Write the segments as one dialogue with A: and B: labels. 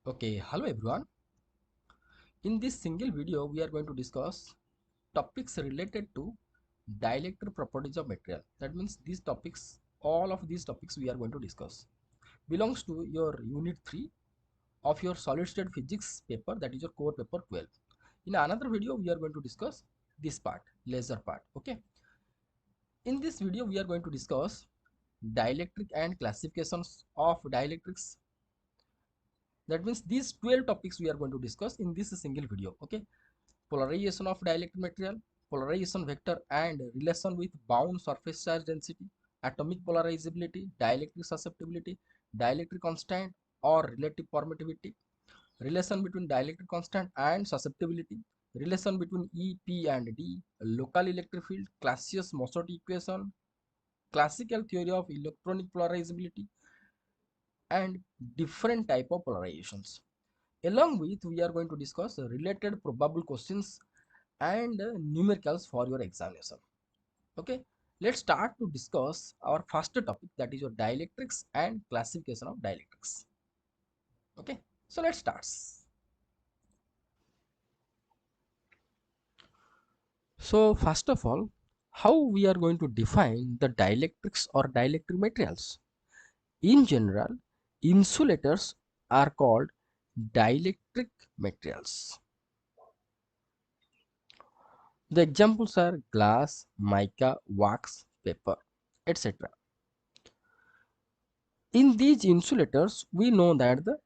A: Okay, hello everyone. In this single video, we are going to discuss topics related to dielectric properties of material. That means these topics, all of these topics we are going to discuss belongs to your unit 3 of your solid state physics paper, that is your core paper 12. In another video, we are going to discuss this part, laser part. Okay. In this video, we are going to discuss dielectric and classifications of dielectrics. That means these 12 topics we are going to discuss in this single video. Okay. Polarization of dielectric material, polarization vector and relation with bound surface charge density, atomic polarizability, dielectric susceptibility, dielectric constant or relative permittivity, relation between dielectric constant and susceptibility, relation between E, P and D, local electric field, Clausius Mosotti equation, classical theory of electronic polarizability, and different type of polarizations. Along with, we are going to discuss related probable questions and numericals for your examination. Okay, let's start to discuss our first topic, that is your dielectrics and classification of dielectrics. Okay, so let's start. So first of all, how we are going to define the dielectrics or dielectric materials? In general, insulators are called dielectric materials. The examples are glass, mica, wax, paper, etc. In these insulators, we know that the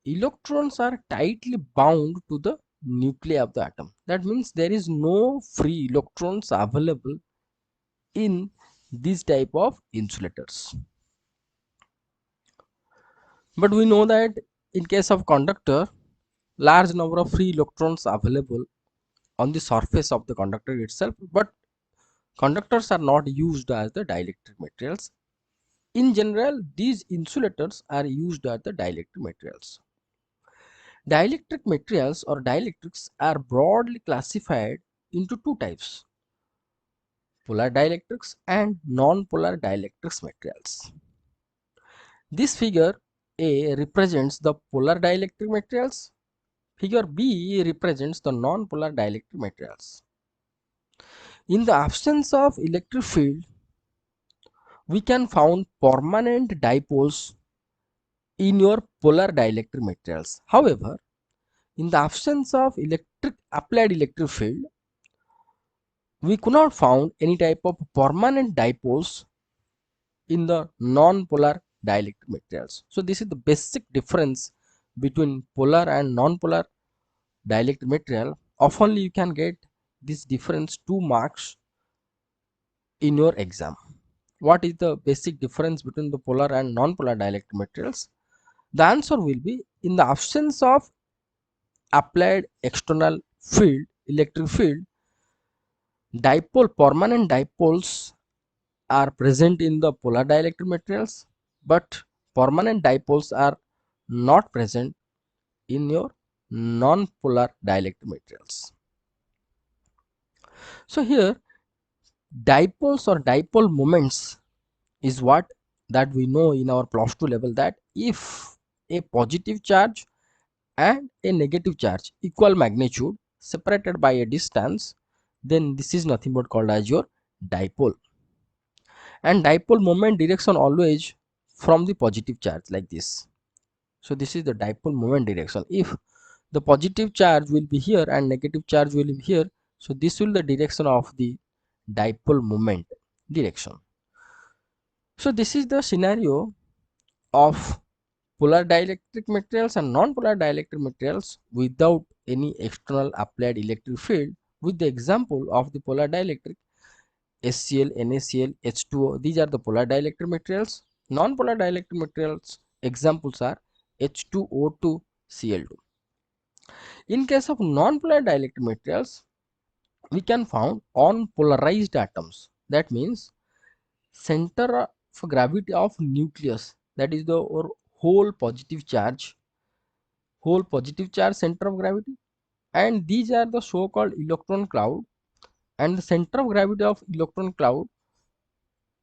A: electrons are tightly bound to the nuclei of the atom. That means there is no free electrons available in this type of insulators. But we know that in case of conductor, large number of free electrons available on the surface of the conductor itself, but conductors are not used as the dielectric materials. In general, these insulators are used as the dielectric materials. Dielectric materials or dielectrics are broadly classified into two types: polar dielectrics and non-polar dielectrics materials. This figure A represents the polar dielectric materials. Figure B represents the non-polar dielectric materials. In the absence of electric field, we can found permanent dipoles in your polar dielectric materials. However, in the absence of applied electric field, we could not found any type of permanent dipoles in the non-polar dielectric materials. So this is the basic difference between polar and non-polar dielectric material. Oftenly you can get this difference 2 marks in your exam. What is the basic difference between the polar and non-polar dielectric materials? The answer will be, in the absence of applied external field, electric field, permanent dipoles are present in the polar dielectric materials, but permanent dipoles are not present in your non-polar dielectric materials. So here, dipoles or dipole moments is what that we know in our +2 level, that if a positive charge and a negative charge equal magnitude separated by a distance, then this is nothing but called as your dipole. And dipole moment direction always from the positive charge, like this. So this is the dipole moment direction. If the positive charge will be here and negative charge will be here, so this will be the direction of the dipole moment direction. So this is the scenario of polar dielectric materials and non-polar dielectric materials without any external applied electric field, with the example of the polar dielectric HCl, NaCl, H2O. These are the polar dielectric materials. Non-polar dielectric materials examples are H2O2, Cl2. In case of non-polar dielectric materials, we can found unpolarized atoms. That means center of gravity of nucleus, that is the whole positive charge center of gravity, and these are the so-called electron cloud, and the center of gravity of electron cloud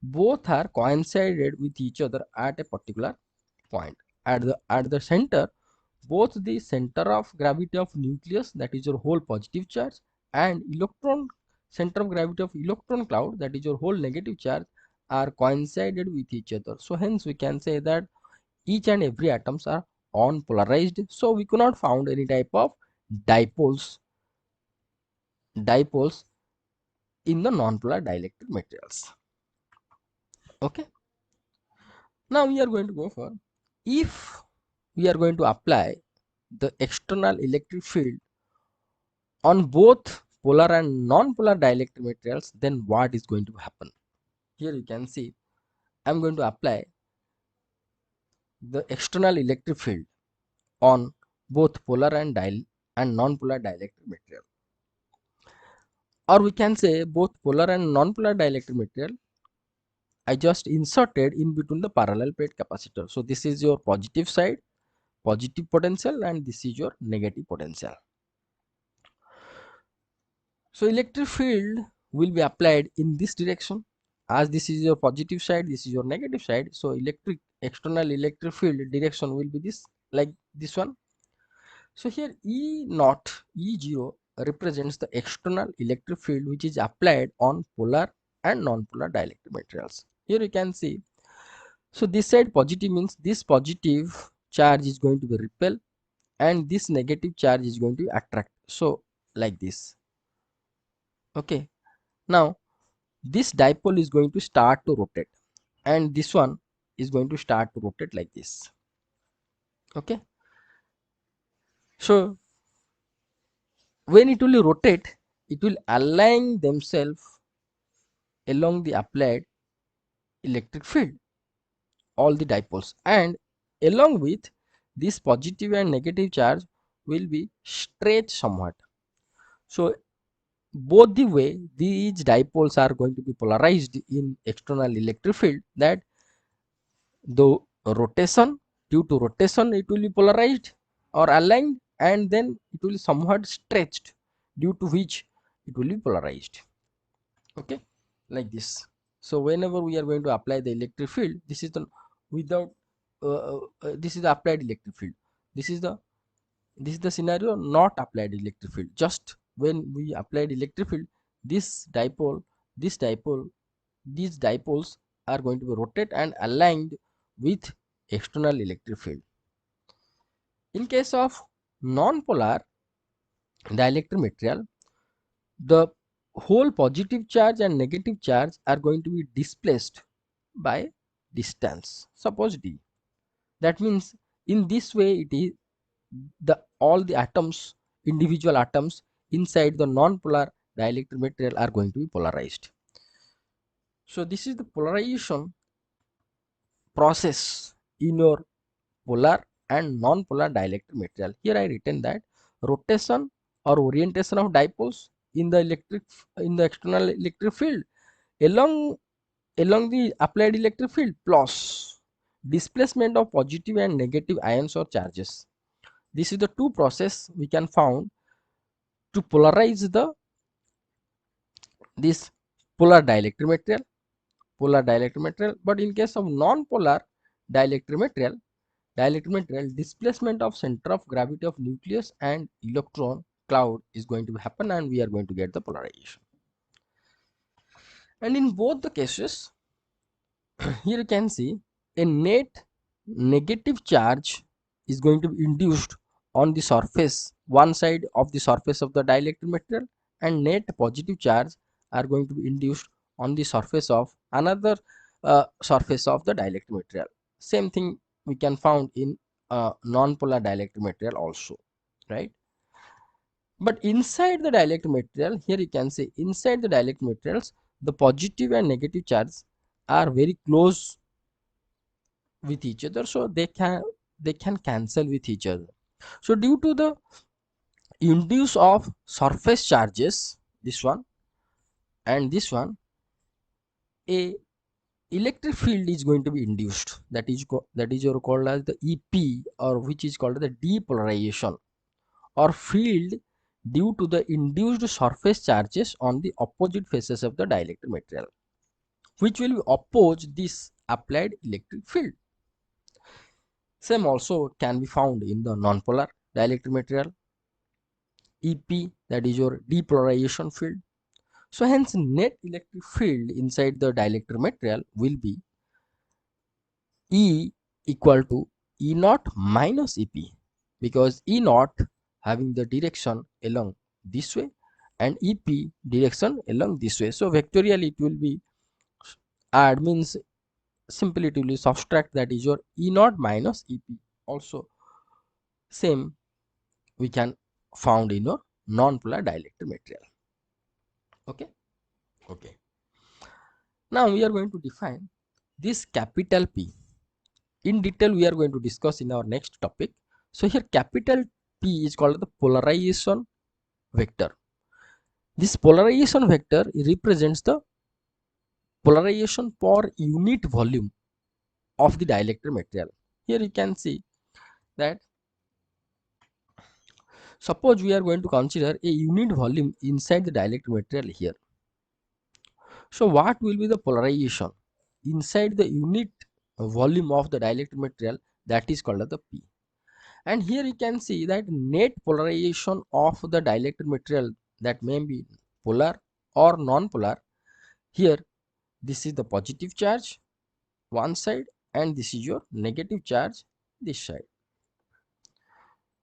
A: both are coincided with each other at a particular point. At the center, both the center of gravity of nucleus, that is your whole positive charge, and electron center of gravity of electron cloud, that is your whole negative charge, are coincided with each other. So hence we can say that each and every atoms are unpolarized. So we could not found any type of dipoles in the nonpolar dielectric materials. Okay, now we are going to go for, if we are going to apply the external electric field on both polar and non-polar dielectric materials, then what is going to happen? Here you can see I am going to apply the external electric field on both polar and non-polar dielectric material, or we can say both polar and non-polar dielectric material I just inserted in between the parallel plate capacitor. So this is your positive side, positive potential, and this is your negative potential. So electric field will be applied in this direction, as this is your positive side, this is your negative side. So external electric field direction will be this, like this one. So here E0 represents the external electric field which is applied on polar and non-polar dielectric materials. Here you can see, so this side positive means this positive charge is going to be repel and this negative charge is going to attract. So like this. Okay, now this dipole is going to start to rotate and this one is going to start to rotate like this. Okay, so when it will rotate, it will align themselves along the applied electric field, all the dipoles, and along with this positive and negative charge will be stretched somewhat. So both the way these dipoles are going to be polarized in external electric field, that the rotation, due to rotation it will be polarized or aligned, and then it will be somewhat stretched, due to which it will be polarized. Okay, like this. So whenever we are going to apply the electric field, this is the without this is the applied electric field, this is the scenario not applied electric field. Just when we applied electric field, this dipole this dipole these dipoles are going to be rotate and aligned with external electric field. In case of non-polar dielectric material, the whole positive charge and negative charge are going to be displaced by distance, suppose d. That means in this way it is all the atoms, individual atoms inside the non-polar dielectric material are going to be polarized. So this is the polarization process in your polar and non-polar dielectric material. Here I written that rotation or orientation of dipoles in the external electric field along the applied electric field plus displacement of positive and negative ions or charges. This is the two process we can found to polarize this polar dielectric material. But in case of non-polar dielectric material, displacement of center of gravity of nucleus and electron cloud is going to happen, and we are going to get the polarization. And in both the cases, here you can see a net negative charge is going to be induced on the surface, one side of the surface of the dielectric material, and net positive charge are going to be induced on the surface of another surface of the dielectric material. Same thing we can found in non-polar dielectric material also, right? But inside the dielectric material, here you can see inside the dielectric materials, the positive and negative charges are very close with each other, so they can cancel with each other. So due to the induce of surface charges, this one and this one, a electric field is going to be induced, that is called as the EP, or which is called the depolarization or field due to the induced surface charges on the opposite faces of the dielectric material, which will oppose this applied electric field. Same also can be found in the nonpolar dielectric material. EP, that is your depolarization field. So hence net electric field inside the dielectric material will be E equal to E naught minus EP, because E naught having the direction along this way and EP direction along this way. So vectorially it will be add, means simply it will be subtract, that is your E naught minus EP. Also same we can found in your non-polar dielectric material. Okay. Okay. Now we are going to define this capital P. In detail we are going to discuss in our next topic. So here capital P is called the polarization vector. This polarization vector represents the polarization per unit volume of the dielectric material. Here you can see that suppose we are going to consider a unit volume inside the dielectric material here. So what will be the polarization inside the unit volume of the dielectric material? That is called as the P. And here you can see that net polarization of the dielectric material, that may be polar or non-polar. Here this is the positive charge one side and this is your negative charge this side.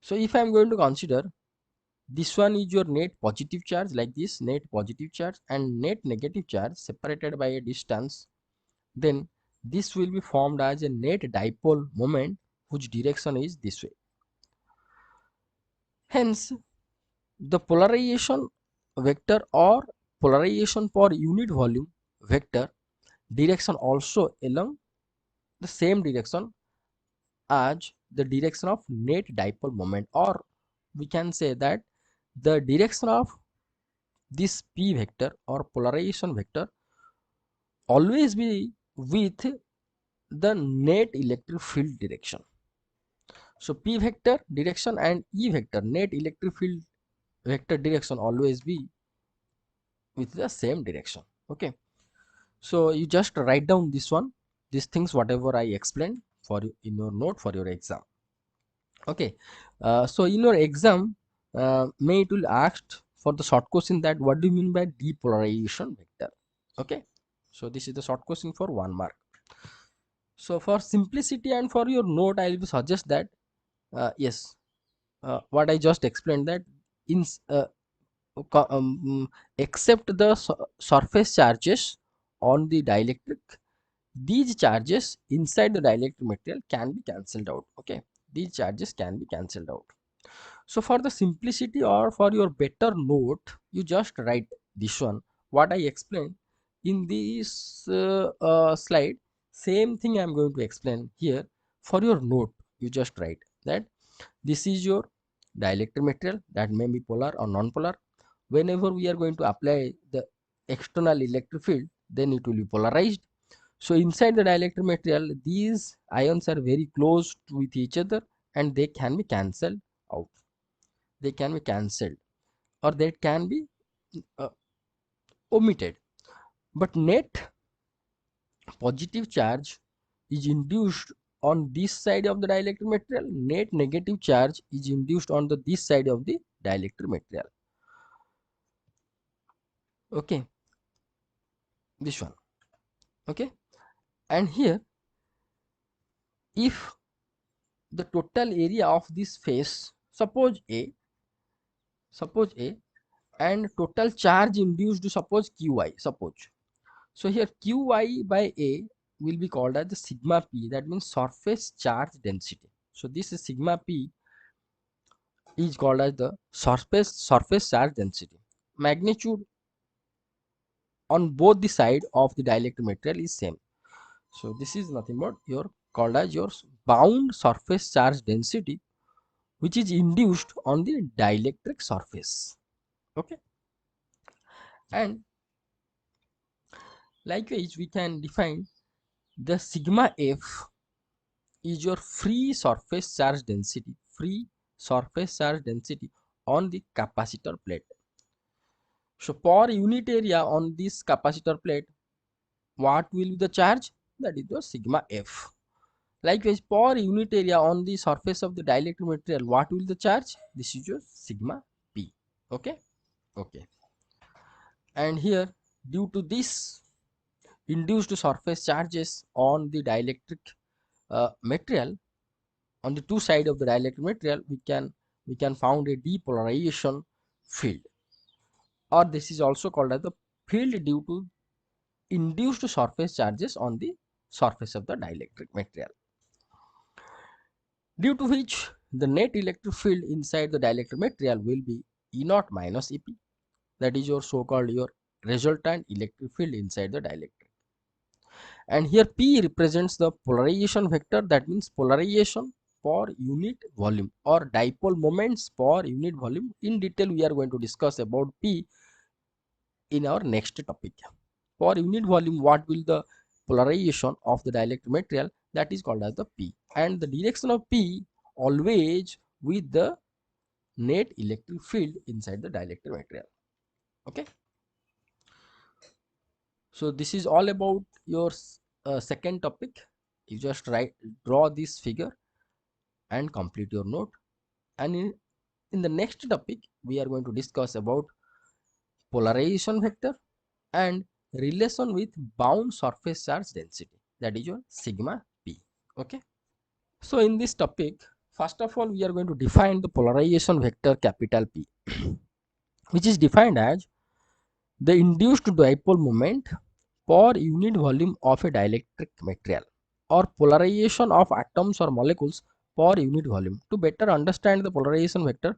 A: So if I am going to consider this one is your net positive charge, like this, net positive charge and net negative charge separated by a distance, then this will be formed as a net dipole moment whose direction is this way. Hence the polarization vector or polarization per unit volume vector direction also along the same direction as the direction of net dipole moment, or we can say that the direction of this P vector or polarization vector always be with the net electric field direction. So P vector direction and E vector net electric field vector direction always be with the same direction. Okay, so you just write down this one, these things whatever I explained for you in your note for your exam. Okay, so in your exam may it will asked for the short question that what do you mean by depolarization vector. Okay, so this is the short question for 1 mark. So for simplicity and for your note I will suggest that yes, what I just explained, that in except the surface charges on the dielectric, these charges inside the dielectric material can be cancelled out. Okay, these charges can be cancelled out. So for the simplicity or for your better note, you just write this one what I explained in this slide. Same thing I am going to explain here for your note. You just write that this is your dielectric material, that may be polar or non-polar. Whenever we are going to apply the external electric field, then it will be polarized. So inside the dielectric material, these ions are very close with each other and they can be cancelled out. They can be cancelled or they can be uh, omitted. But net positive charge is induced on this side of the dielectric material. Net negative charge is induced on the this side of the dielectric material. Okay, this one. Okay, and here if the total area of this face, suppose A and total charge induced, suppose Qi, suppose. So here Qi by A will be called as the sigma P, that means surface charge density. So this is sigma P is called as the surface charge density. Magnitude on both the side of the dielectric material is same. So this is nothing but your called as your bound surface charge density, which is induced on the dielectric surface. Okay, and likewise we can define the sigma F is your free surface charge density, on the capacitor plate. So per unit area on this capacitor plate, what will be the charge? That is your sigma F. Likewise, per unit area on the surface of the dielectric material, what will the charge? This is your sigma p. Okay. Okay. And here, due to this induced surface charges on the dielectric material, on the two sides of the dielectric material, we can found a depolarization field, or this is also called as the field due to induced surface charges on the surface of the dielectric material, due to which the net electric field inside the dielectric material will be E0 minus EP. That is your so-called your resultant electric field inside the dielectric. And here P represents the polarization vector, that means polarization per unit volume or dipole moments per unit volume. In detail we are going to discuss about P in our next topic. Per unit volume, what will the polarization of the dielectric material, that is called as the P, and the direction of P always with the net electric field inside the dielectric material. Okay. So this is all about your second topic. You just draw this figure and complete your note. And in the next topic we are going to discuss about polarization vector and relation with bound surface charge density, that is your sigma p. Okay. So in this topic, first of all we are going to define the polarization vector capital P, which is defined as the induced dipole moment per unit volume of a dielectric material or polarization of atoms or molecules per unit volume. To better understand the polarization vector,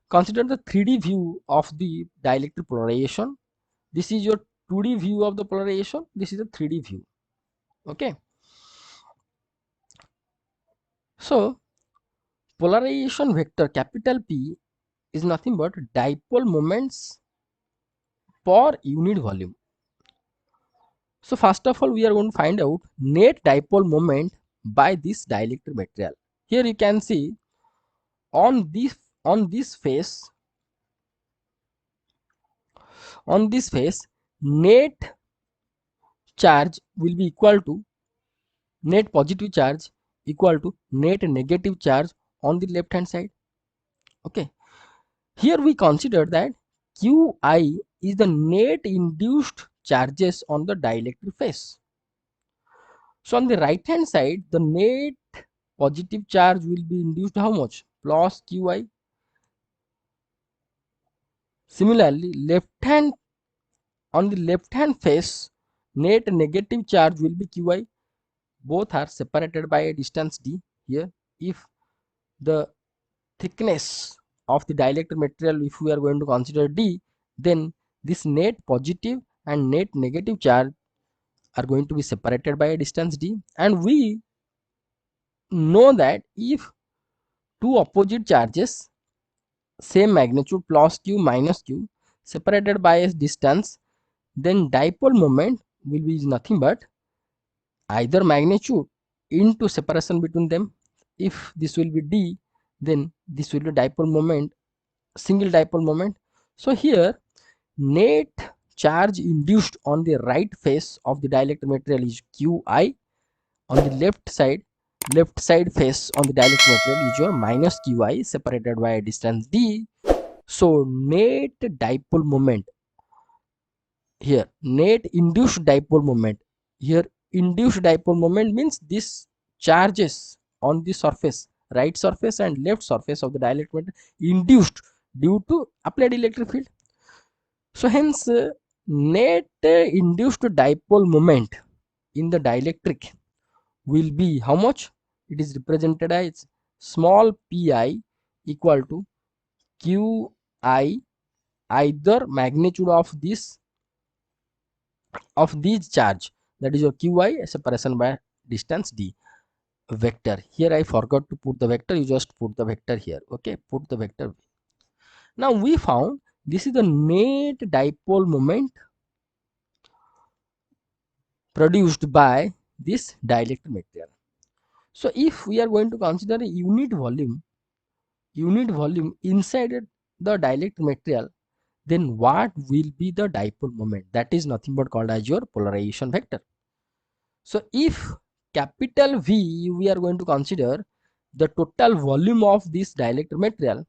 A: consider the 3D view of the dielectric polarization. This is your 2D view of the polarization, this is a 3D view. Okay. So polarization vector capital P is nothing but dipole moments per unit volume. So first of all we are going to find out net dipole moment by this dielectric material. Here you can see on this face net charge will be equal to net positive charge equal to net negative charge on the left hand side. Okay. Here we consider that Qi is the net induced charges on the dielectric face. So on the right hand side, the net positive charge will be induced how much? Plus Qi. Similarly, on the left hand face, net negative charge will be Qi. Both are separated by a distance d. Here, if the thickness of the dielectric material, if we are going to consider d, then this net positive and net negative charge are going to be separated by a distance d. And we know that if two opposite charges same magnitude plus q minus q separated by a distance, then dipole moment will be nothing but either magnitude into separation between them. If this will be d, then this will be dipole moment, single dipole moment. So here net charge induced on the right face of the dielectric material is Qi. On the left side face on the dielectric material is your minus Qi separated by a distance d. So net dipole moment, here net induced dipole moment, here induced dipole moment means this charges on the surface, right surface and left surface of the dielectric material induced due to applied electric field. So hence net induced dipole moment in the dielectric will be how much? It is represented as small pi equal to Qi, either magnitude of this charge, that is your Qi separation by distance d. Vector, here I forgot to put the vector, you just put the vector here. Okay, put the vector. Now we found this is the net dipole moment produced by this dielectric material. So if we are going to consider a unit volume inside the dielectric material, then what will be the dipole moment? That is nothing but called as your polarization vector. So if capital V, we are going to consider the total volume of this dielectric material.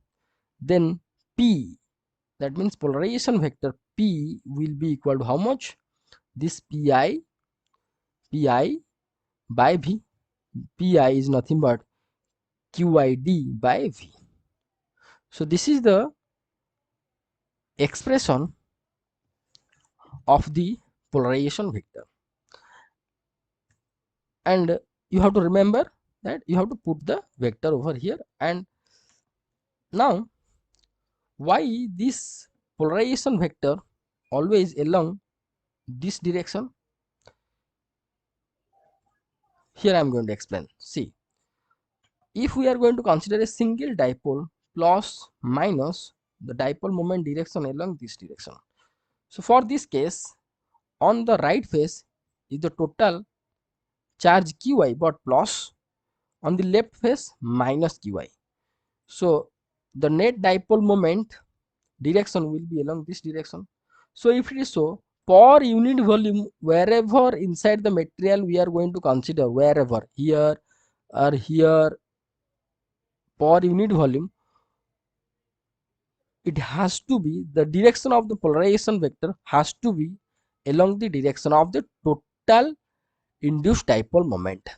A: Then P, that means polarization vector P, will be equal to how much? This Pi by V. Pi is nothing but QID by V. So this is the expression of the polarization vector, and you have to remember that you have to put the vector over here. And now, why this polarization vector always along this direction? Here I am going to explain. See, if we are going to consider a single dipole plus minus the dipole moment direction along this direction, so for this case, on the right face is the total charge Qi but plus, on the left face minus Qi. So the net dipole moment direction will be along this direction. So if it is so, per unit volume, wherever inside the material we are going to consider, wherever, here or here, per unit volume, it has to be, the direction of the polarization vector has to be along the direction of the total induced dipole moment.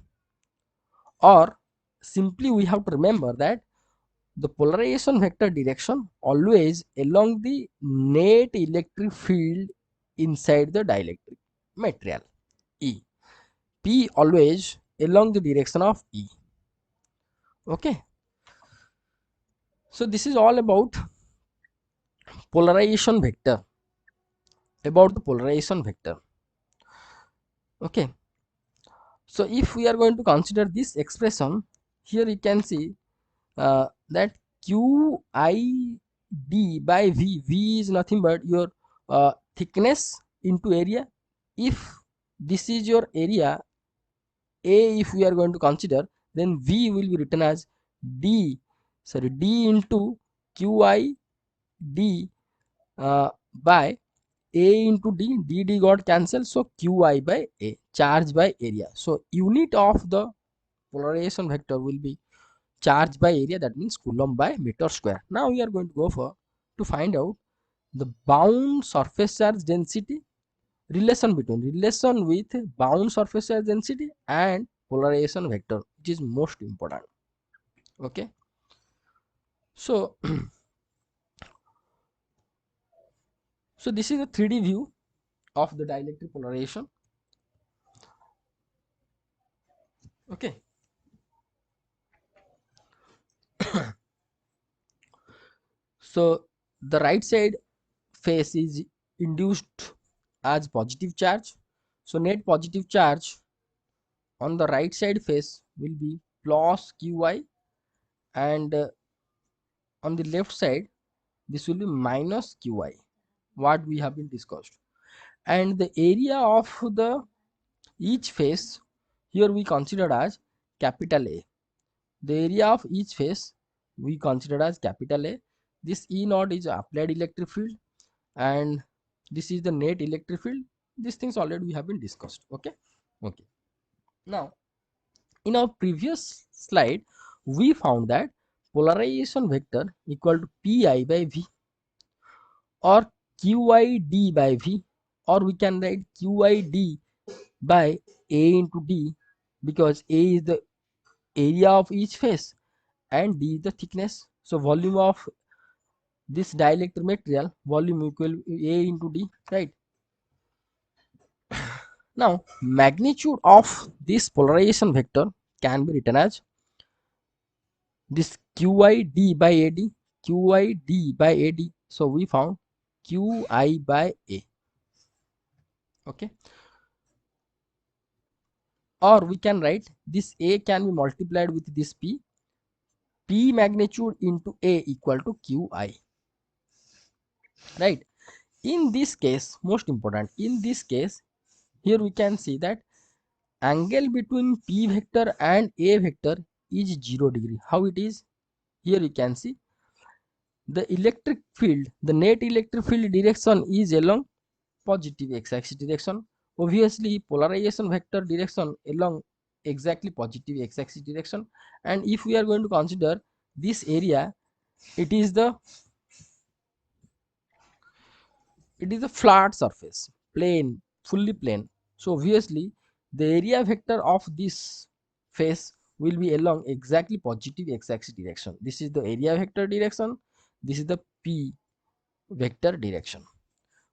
A: Or simply we have to remember that the polarization vector direction always along the net electric field inside the dielectric material E. P always along the direction of E. Okay. So this is all about polarization vector. About the polarization vector. Okay. So if we are going to consider this expression, here you can see that QID by V. V is nothing but your thickness into area. If this is your area A, if we are going to consider, then V will be written as D into QID by A into D. D got cancelled, so QI by A, charge by area. So unit of the polarization vector will be charge by area, that means coulomb by meter square. Now we are going to go for to find out the bound surface charge density, relation with bound surface charge density and polarization vector, which is most important. Okay, so so this is a 3D view of the dielectric polarization. Okay, so the right side face is induced as positive charge, so net positive charge on the right side face will be plus Qi, and on the left side this will be minus Qi, what we have been discussed. And the area of the each face here we considered as capital A. The area of each face we considered as capital A. This E0 is applied electric field and this is the net electric field. These things already we have been discussed. Okay. Now, in our previous slide, we found that polarization vector equal to Pi by V or QID by V, or we can write QID by A into D, because A is the area of each face and D is the thickness. So volume of this dielectric material, volume equal A into D, right? Now magnitude of this polarization vector can be written as this QID by AD, QID by AD. So we found QI by A. Okay, or we can write this A can be multiplied with this P magnitude into A equal to QI, right? In this case, most important, in this case, here we can see that angle between P vector and A vector is 0 degree. How it is? Here you can see the electric field, the net electric field direction is along positive x-axis direction. Obviously polarization vector direction along exactly positive x-axis direction. And if we are going to consider this area, it is the flat surface, plane, fully plane. So obviously the area vector of this face will be along exactly positive x-axis direction. This is the area vector direction, this is the p vector direction.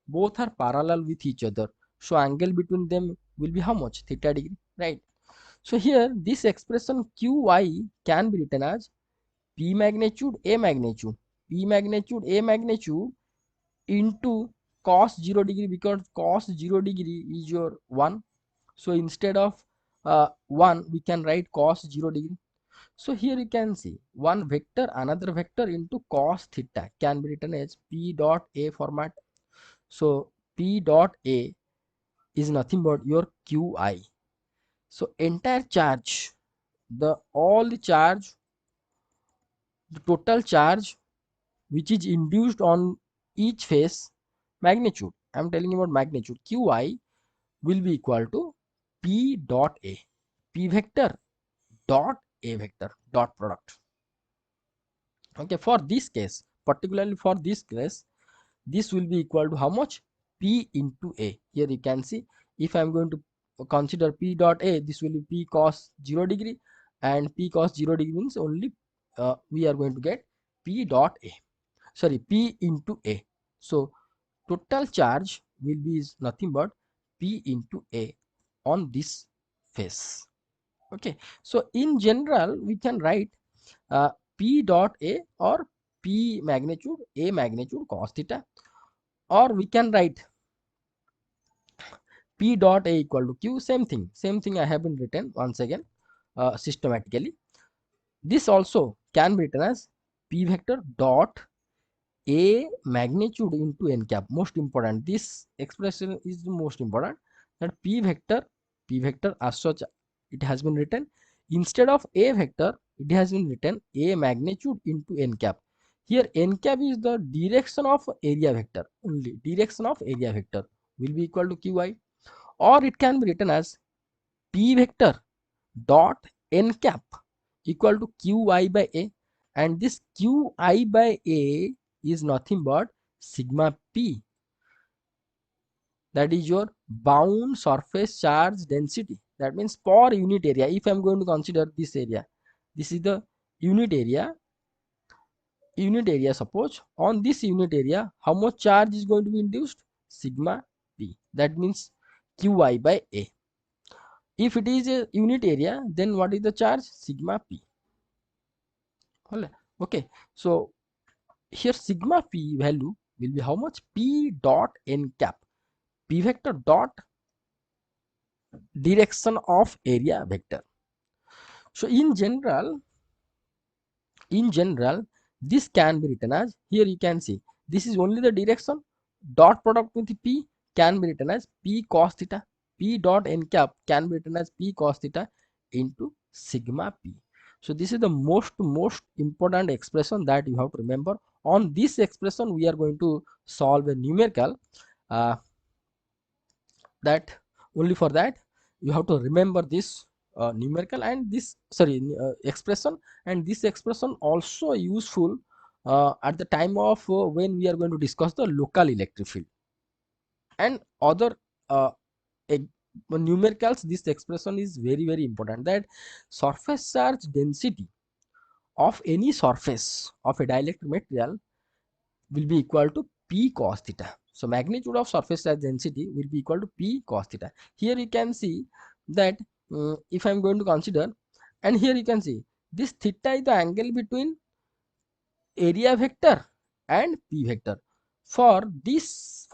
A: Both are parallel with each other, so angle between them will be how much? Theta degree, right? So here this expression qy can be written as p magnitude a magnitude, into cos 0 degree, because cos 0 degree is your 1. So instead of 1 we can write cos 0 degree. So here you can see one vector another vector into cos theta can be written as p dot a format. So p dot a is nothing but your qi. So entire charge, the total charge which is induced on each face, magnitude, I'm telling you about magnitude, qi will be equal to p dot a, p vector dot a vector dot product. Okay, for this case, particularly for this case, this will be equal to how much? P into a. Here you can see, if I'm going to consider p dot a, this will be p cos 0 degree, and p cos 0 degree means only we are going to get p dot a, sorry, p into a. So total charge will be is nothing but p into a on this face. Okay, so in general we can write p dot a or p magnitude a magnitude cos theta, or we can write p dot a equal to q. Same thing I have been written once again systematically. This also can be written as p vector dot a magnitude into n cap. Most important, this expression is the most important, that p vector as such it has been written, instead of a vector it has been written a magnitude into n cap. Here n cap is the direction of area vector, only direction of area vector will be equal to qi, or it can be written as p vector dot n cap equal to qi by a, and this qi by a is nothing but sigma p, that is your bound surface charge density. That means per unit area, if I am going to consider this area, this is the unit area, suppose on this unit area how much charge is going to be induced? Sigma p, that means qi by a. If it is a unit area, then what is the charge? Sigma p. Okay, so here sigma p value will be how much? P dot n cap, p vector dot direction of area vector. So in general this can be written as, here you can see this is only the direction, dot product with p can be written as p cos theta, p dot n cap can be written as p cos theta into sigma p. So this is the most important expression that you have to remember. On this expression we are going to solve a numerical, that only for that you have to remember this numerical and this, sorry, expression, and this expression also useful at the time of when we are going to discuss the local electric field and other numericals. This expression is very important, that surface charge density of any surface of a dielectric material will be equal to p cos theta. So magnitude of surface charge density will be equal to p cos theta. Here you can see that if I am going to consider, and here you can see this theta is the angle between area vector and p vector. For this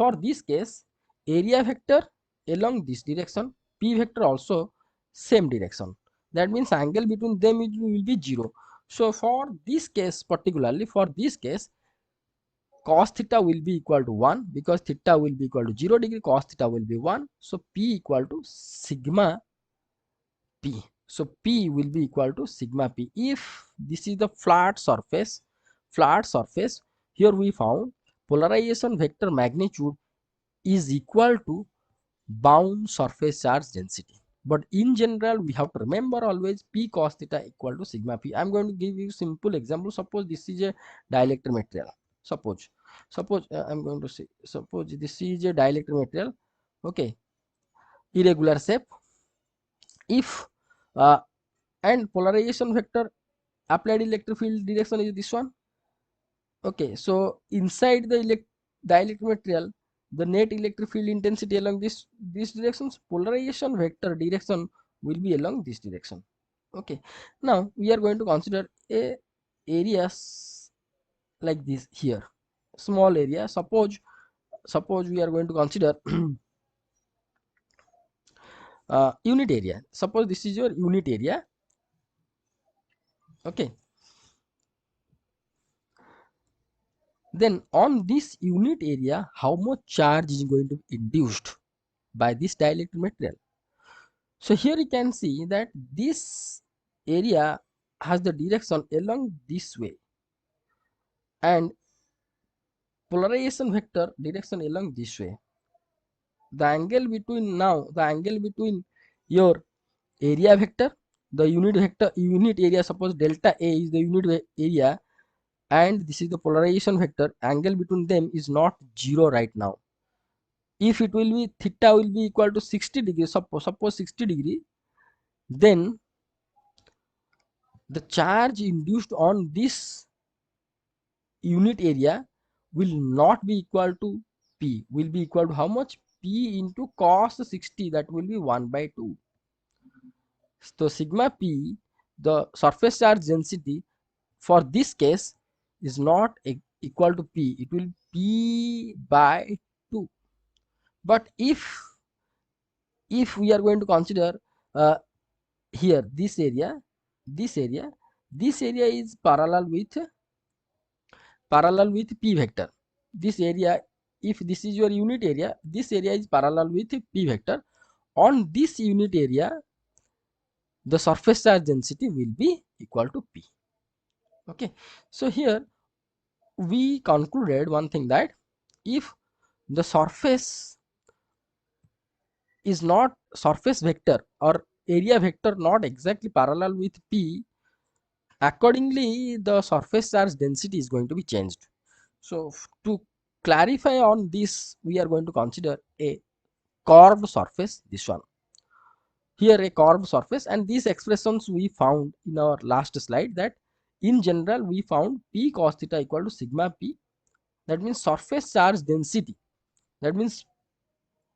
A: case, area vector along this direction, p vector also same direction. That means angle between them will be 0. So for this case, particularly for this case, cos theta will be equal to 1, because theta will be equal to 0 degree, cos theta will be 1. So p equal to sigma p. So p will be equal to sigma p. If this is the flat surface, here we found polarization vector magnitude is equal to bound surface charge density. but in general we have to remember always P cos theta equal to sigma P. I'm going to give you simple example. Suppose this is a dielectric material. Suppose I'm going to say, suppose this is a dielectric material, okay, irregular shape. If and polarization vector applied electric field direction is this one, okay. So inside the dielectric material, the net electric field intensity along this directions, polarization vector direction will be along this direction, okay. Now we are going to consider a areas like this here, small area. Suppose we are going to consider unit area. Suppose this is your unit area, okay. Then on this unit area, how much charge is going to be induced by this dielectric material? So here you can see that this area has the direction along this way, and polarization vector direction along this way. The angle between your area vector, the unit area, suppose delta A is the unit area, and this is the polarization vector, angle between them is not 0 right now. If it will be theta will be equal to 60 degrees, suppose 60 degree, then the charge induced on this unit area will not be equal to P, will be equal to how much? P into cos 60, that will be 1/2. So sigma P, the surface charge density for this case, is not equal to P, it will P by 2. But if we are going to consider uh, here this area this area is parallel with P vector. This area, if this is your unit area, this area is parallel with P vector. On this unit area, the surface charge density will be equal to P, okay. So here we concluded one thing, that if the surface is not surface vector or area vector not exactly parallel with P, accordingly the surface charge density is going to be changed. So to clarify on this, we are going to consider a curved surface, this one here, a curved surface, and these expressions we found in our last slide, that in general we found P cos theta equal to sigma P, that means surface charge density, that means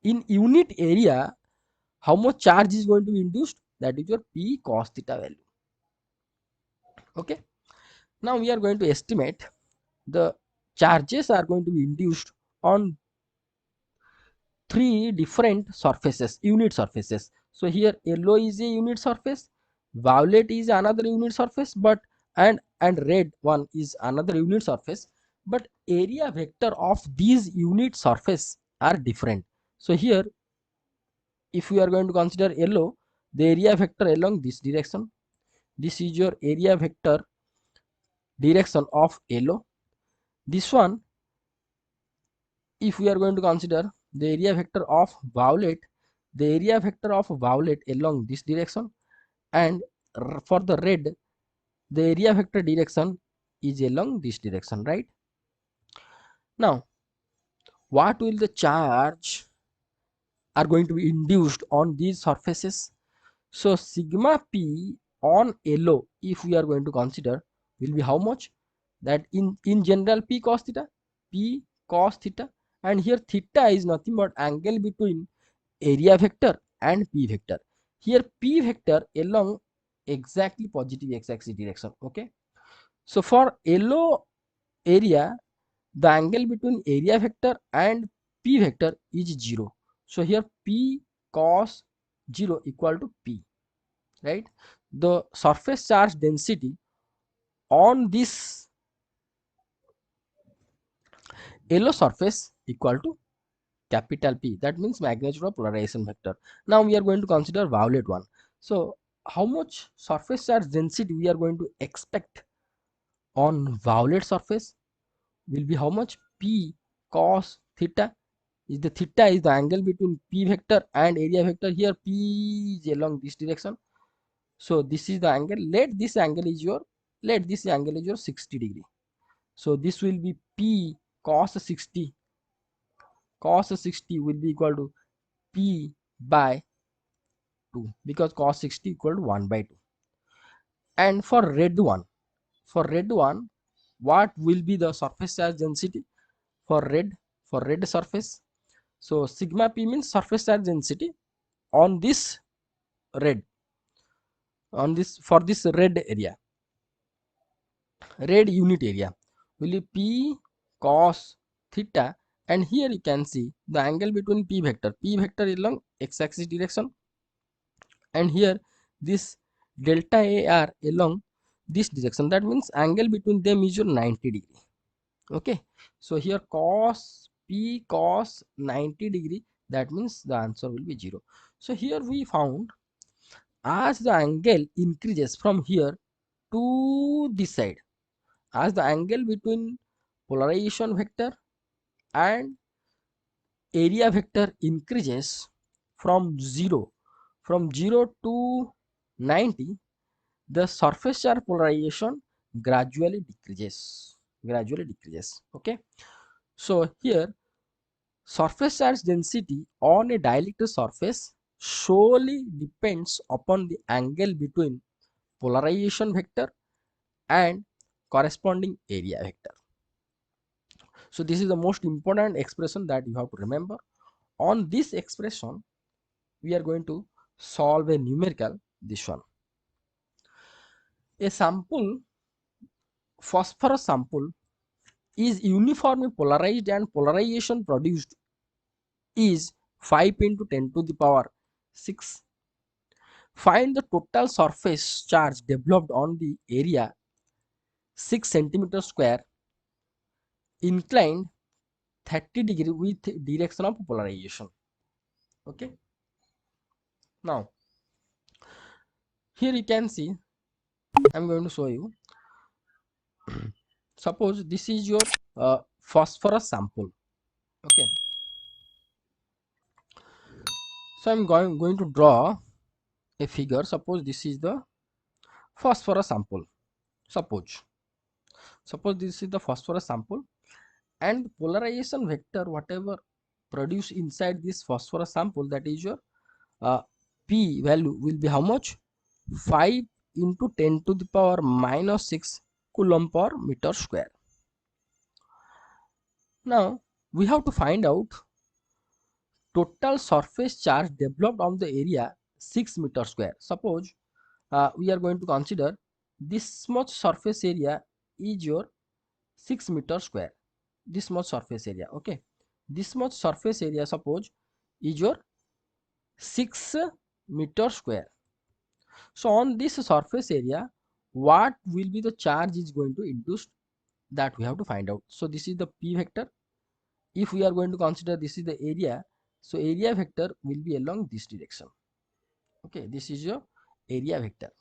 A: in unit area how much charge is going to be induced, that is your P cos theta value, okay. Now we are going to estimate the charges are going to be induced on three different surfaces, unit surfaces. So here yellow is a unit surface, violet is another unit surface, but and red one is another unit surface, but area vector of these unit surface are different. So here if we are going to consider yellow, the area vector along this direction, this is your area vector direction of yellow. This one, if we are going to consider the area vector of violet, the area vector of violet along this direction, and for the red, the area vector direction is along this direction, right? Now what will the charge are going to be induced on these surfaces? So sigma P on yellow, if we are going to consider, will be how much? That in general P cos theta, and here theta is nothing but angle between area vector and P vector. Here P vector along exactly positive x-axis direction, okay. So for yellow area, the angle between area vector and P vector is 0. So here P cos 0 equal to P, right? The surface charge density on this yellow surface equal to capital P, that means magnitude of polarization vector. Now we are going to consider violet one. So how much surface charge density we are going to expect on violet surface will be how much? P cos theta is the theta is the angle between P vector and area vector. Here P is along this direction, so this is the angle. Let this angle is your 60 degree. So this will be P cos 60. Cos 60 will be equal to P by 2, because cos 60 equal to 1 by 2. And for red one, what will be the surface charge density for red surface? So sigma P means surface charge density on this red, for this red area, red unit area, will be P cos theta. And here you can see the angle between P vector is along x-axis direction, and here this delta AR along this direction. That means angle between them is your 90 degree. Okay, so here P cos 90 degree, that means the answer will be 0. So here we found, as the angle increases from here to this side, as the angle between polarization vector and area vector increases from 0 to 90, the surface charge polarization gradually decreases. Okay, so here surface charge density on a dielectric surface solely depends upon the angle between polarization vector and corresponding area vector. So this is the most important expression that you have to remember. On this expression we are going to solve a numerical, this one. A sample, phosphorus sample, is uniformly polarized and polarization produced is 5 into 10 to the power 6. Find the total surface charge developed on the area 6 centimeter square inclined 30 degree with direction of polarization. Okay, now here you can see, I'm going to show you. Suppose this is your phosphorus sample. Okay, so I'm going to draw a figure. Suppose this is the phosphorus sample. Suppose this is the phosphorus sample, and polarization vector whatever produced inside this phosphorus sample, that is your P value will be how much? 5 into 10 to the power minus 6 coulomb per meter square. Now we have to find out total surface charge developed on the area 6 meter square. Suppose we are going to consider this much surface area is your 6 meter square. This much surface area. Okay, this much surface area suppose is your 6 meter square. So on this surface area, what will be the charge is going to induce, that we have to find out. So this is the P vector. If we are going to consider this is the area, so area vector will be along this direction. Okay, this is your area vector.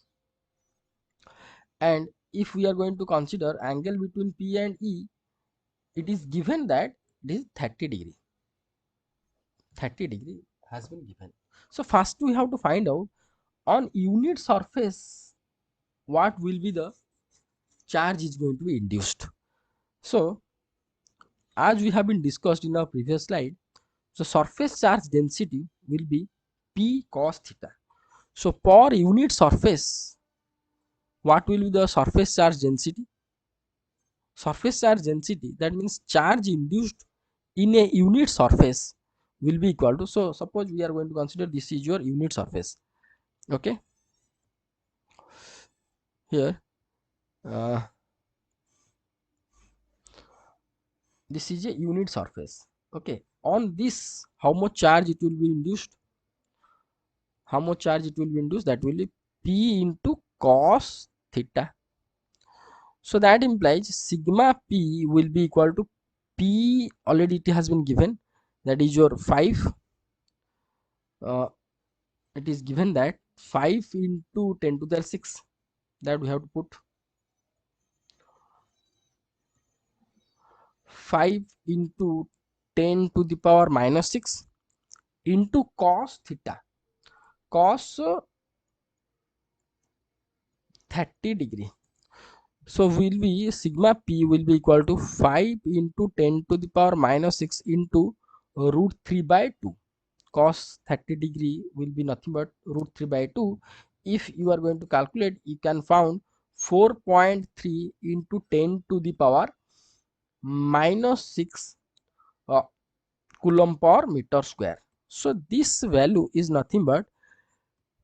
A: And if we are going to consider angle between P and E, it is given that this is 30 degree. 30 degree has been given. So first we have to find out on unit surface what will be the charge is going to be induced. So as we have been discussed in our previous slide, so surface charge density will be P cos theta. So per unit surface, what will be the surface charge density? Surface charge density, that means charge induced in a unit surface, will be equal to, so suppose we are going to consider this is your unit surface. Okay, here this is a unit surface. Okay, on this how much charge it will be induced? How much charge it will be induced? That will be P into cos theta. So that implies sigma P will be equal to P, already it has been given, that is your 5. It is given that 5 into 10 to the 6, that we have to put 5 into 10 to the power minus 6 into cos theta, cos 30 degree. So will be sigma p will be equal to 5 into 10 to the power minus 6 into root 3 by 2. Cos 30 degree will be nothing but root 3 by 2. If you are going to calculate, you can found 4.3 into 10 to the power minus 6 coulomb per meter square. So this value is nothing but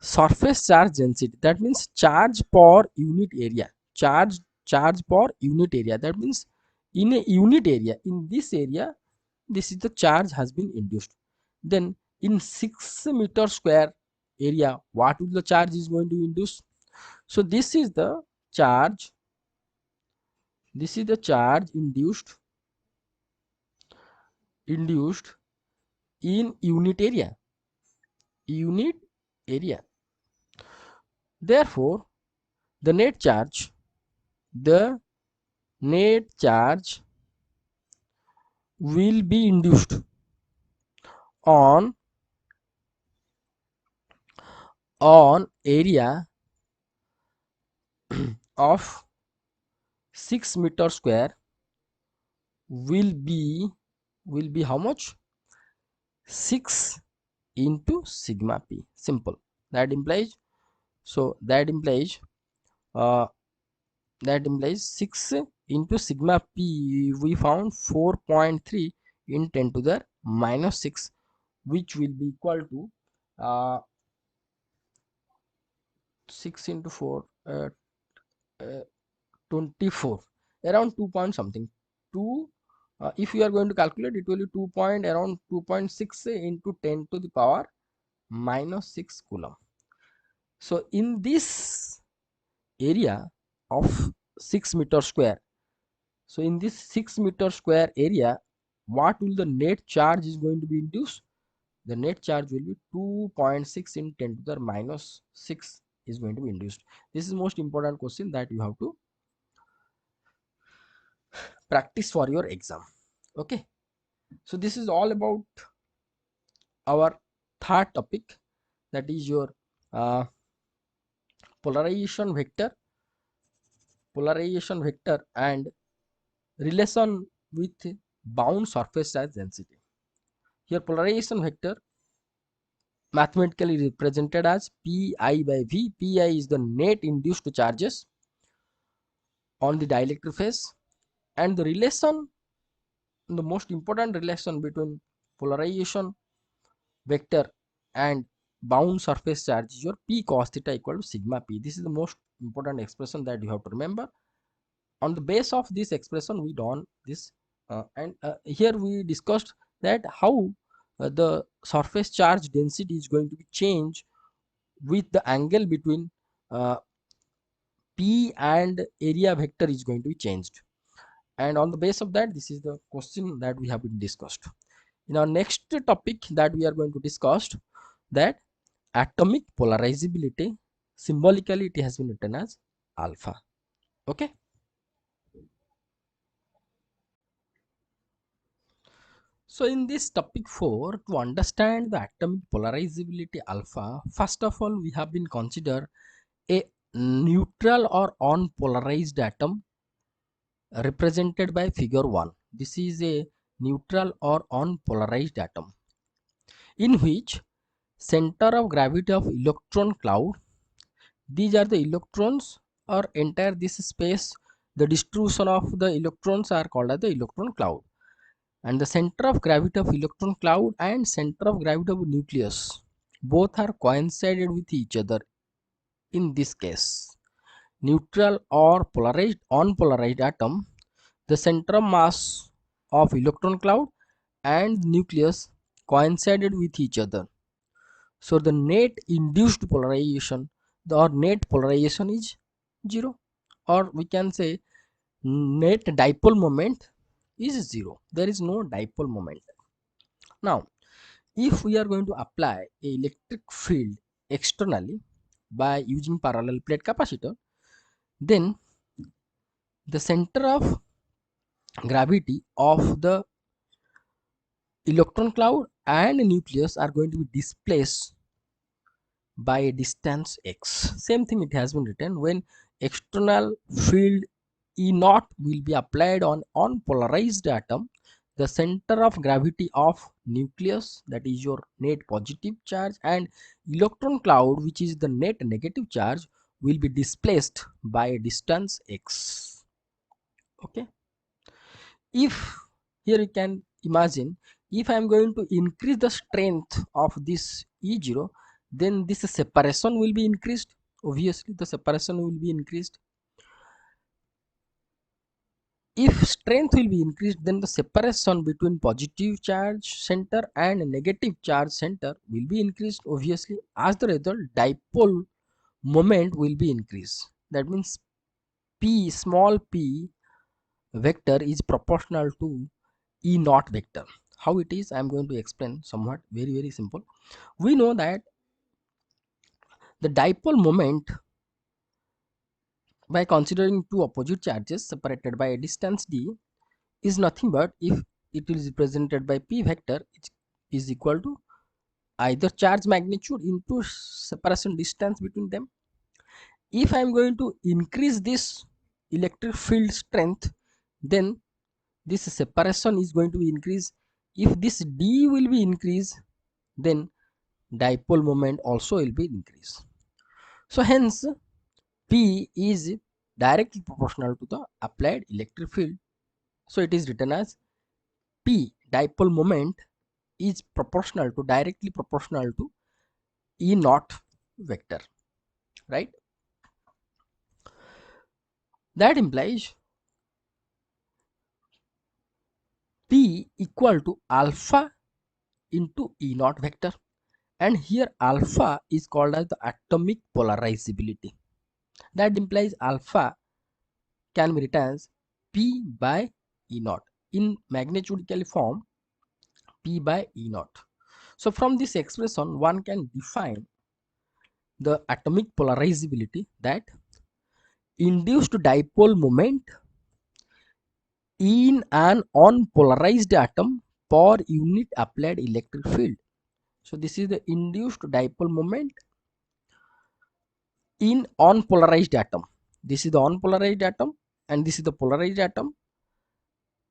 A: surface charge density, that means charge per unit area, charge per unit area. That means in a unit area, in this area, this is the charge has been induced. Then in 6 meter square area, what will the charge is going to induce? So this is the charge, induced in unit area, therefore the net charge will be induced on area of 6 meter square will be how much? 6 into sigma p. Simple. That implies, so that implies 6 into sigma p, we found 4.3 in 10 to the minus 6, which will be equal to 6 into 4 24, around 2 point something, 2 if you are going to calculate, it will be 2 point around 2.6 into 10 to the power minus 6 coulomb. So in this area of 6 meter square, so in this 6 meter square area, what will the net charge is going to be induced? The net charge will be 2.6 in 10 to the minus 6 is going to be induced. This is most important question that you have to practice for your exam. Okay, so this is all about our third topic, that is your polarization vector and relation with bound surface charge density. Here polarization vector mathematically represented as pi by v. Pi is the net induced charges on the dielectric phase, and the relation, the most important relation between polarization vector and bound surface charge is your p cos theta equal to sigma p. This is the most important expression that you have to remember. On the base of this expression, we done this and here we discussed that how the surface charge density is going to be changed with the angle between p and area vector is going to be changed, and on the base of that, this is the question that we have been discussed. In our next topic that we are going to discuss, that atomic polarizability, symbolically it has been written as alpha. Okay, so in this topic 4, to understand the atomic polarizability alpha, first of all we have been consider a neutral or unpolarized atom represented by figure 1. This is a neutral or unpolarized atom in which center of gravity of electron cloud, these are the electrons or entire this space, the distribution of the electrons are called as the electron cloud, and the center of gravity of electron cloud and center of gravity of nucleus both are coincided with each other. In this case, neutral or polarized unpolarized atom, the center of mass of electron cloud and nucleus coincided with each other. So the net induced polarization, or net polarization is 0, or we can say net dipole moment is 0. There is no dipole moment. Now if we are going to apply a electric field externally by using parallel plate capacitor, then the center of gravity of the electron cloud and nucleus are going to be displaced by a distance x. Same thing it has been written, when external field E0 will be applied on unpolarized atom, the center of gravity of nucleus, that is your net positive charge, and electron cloud, which is the net negative charge, will be displaced by a distance x. Okay, if here you can imagine, if I am going to increase the strength of this E0, then this separation will be increased. Obviously the separation will be increased. If strength will be increased, then the separation between positive charge center and negative charge center will be increased. Obviously, as the result, dipole moment will be increased. That means p, small p vector is proportional to E naught vector. How it is, I am going to explain somewhat, very simple. We know that the dipole moment, by considering two opposite charges separated by a distance d, is nothing but, if it is represented by p vector, it is equal to either charge magnitude into separation distance between them. If I am going to increase this electric field strength, then this separation is going to be increased. If this d will be increased, then dipole moment also will be increased. So hence p is directly proportional to the applied electric field. So it is written as p, dipole moment, is proportional to, directly proportional to E naught vector, right? That implies p equal to alpha into E naught vector, and here alpha is called as the atomic polarizability. That implies alpha can be written as p by E naught, in magnitudinal form p by E naught. So from this expression one can define the atomic polarizability, that induced dipole moment in an unpolarized atom per unit applied electric field. So this is the induced dipole moment in unpolarized atom. This is the unpolarized atom and this is the polarized atom,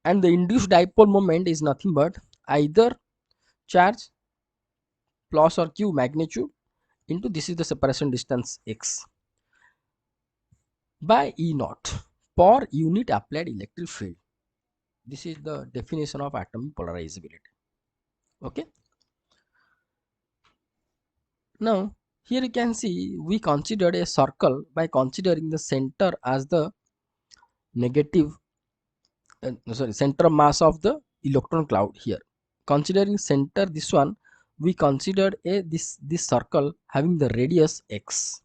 A: and the induced dipole moment is nothing but either charge plus or q magnitude into, this is the separation distance x, by E naught per unit applied electric field. This is the definition of atomic polarizability. Okay, now here you can see we considered a circle by considering the center as the negative center mass of the electron cloud. Here considering center, this one, we considered a this circle having the radius x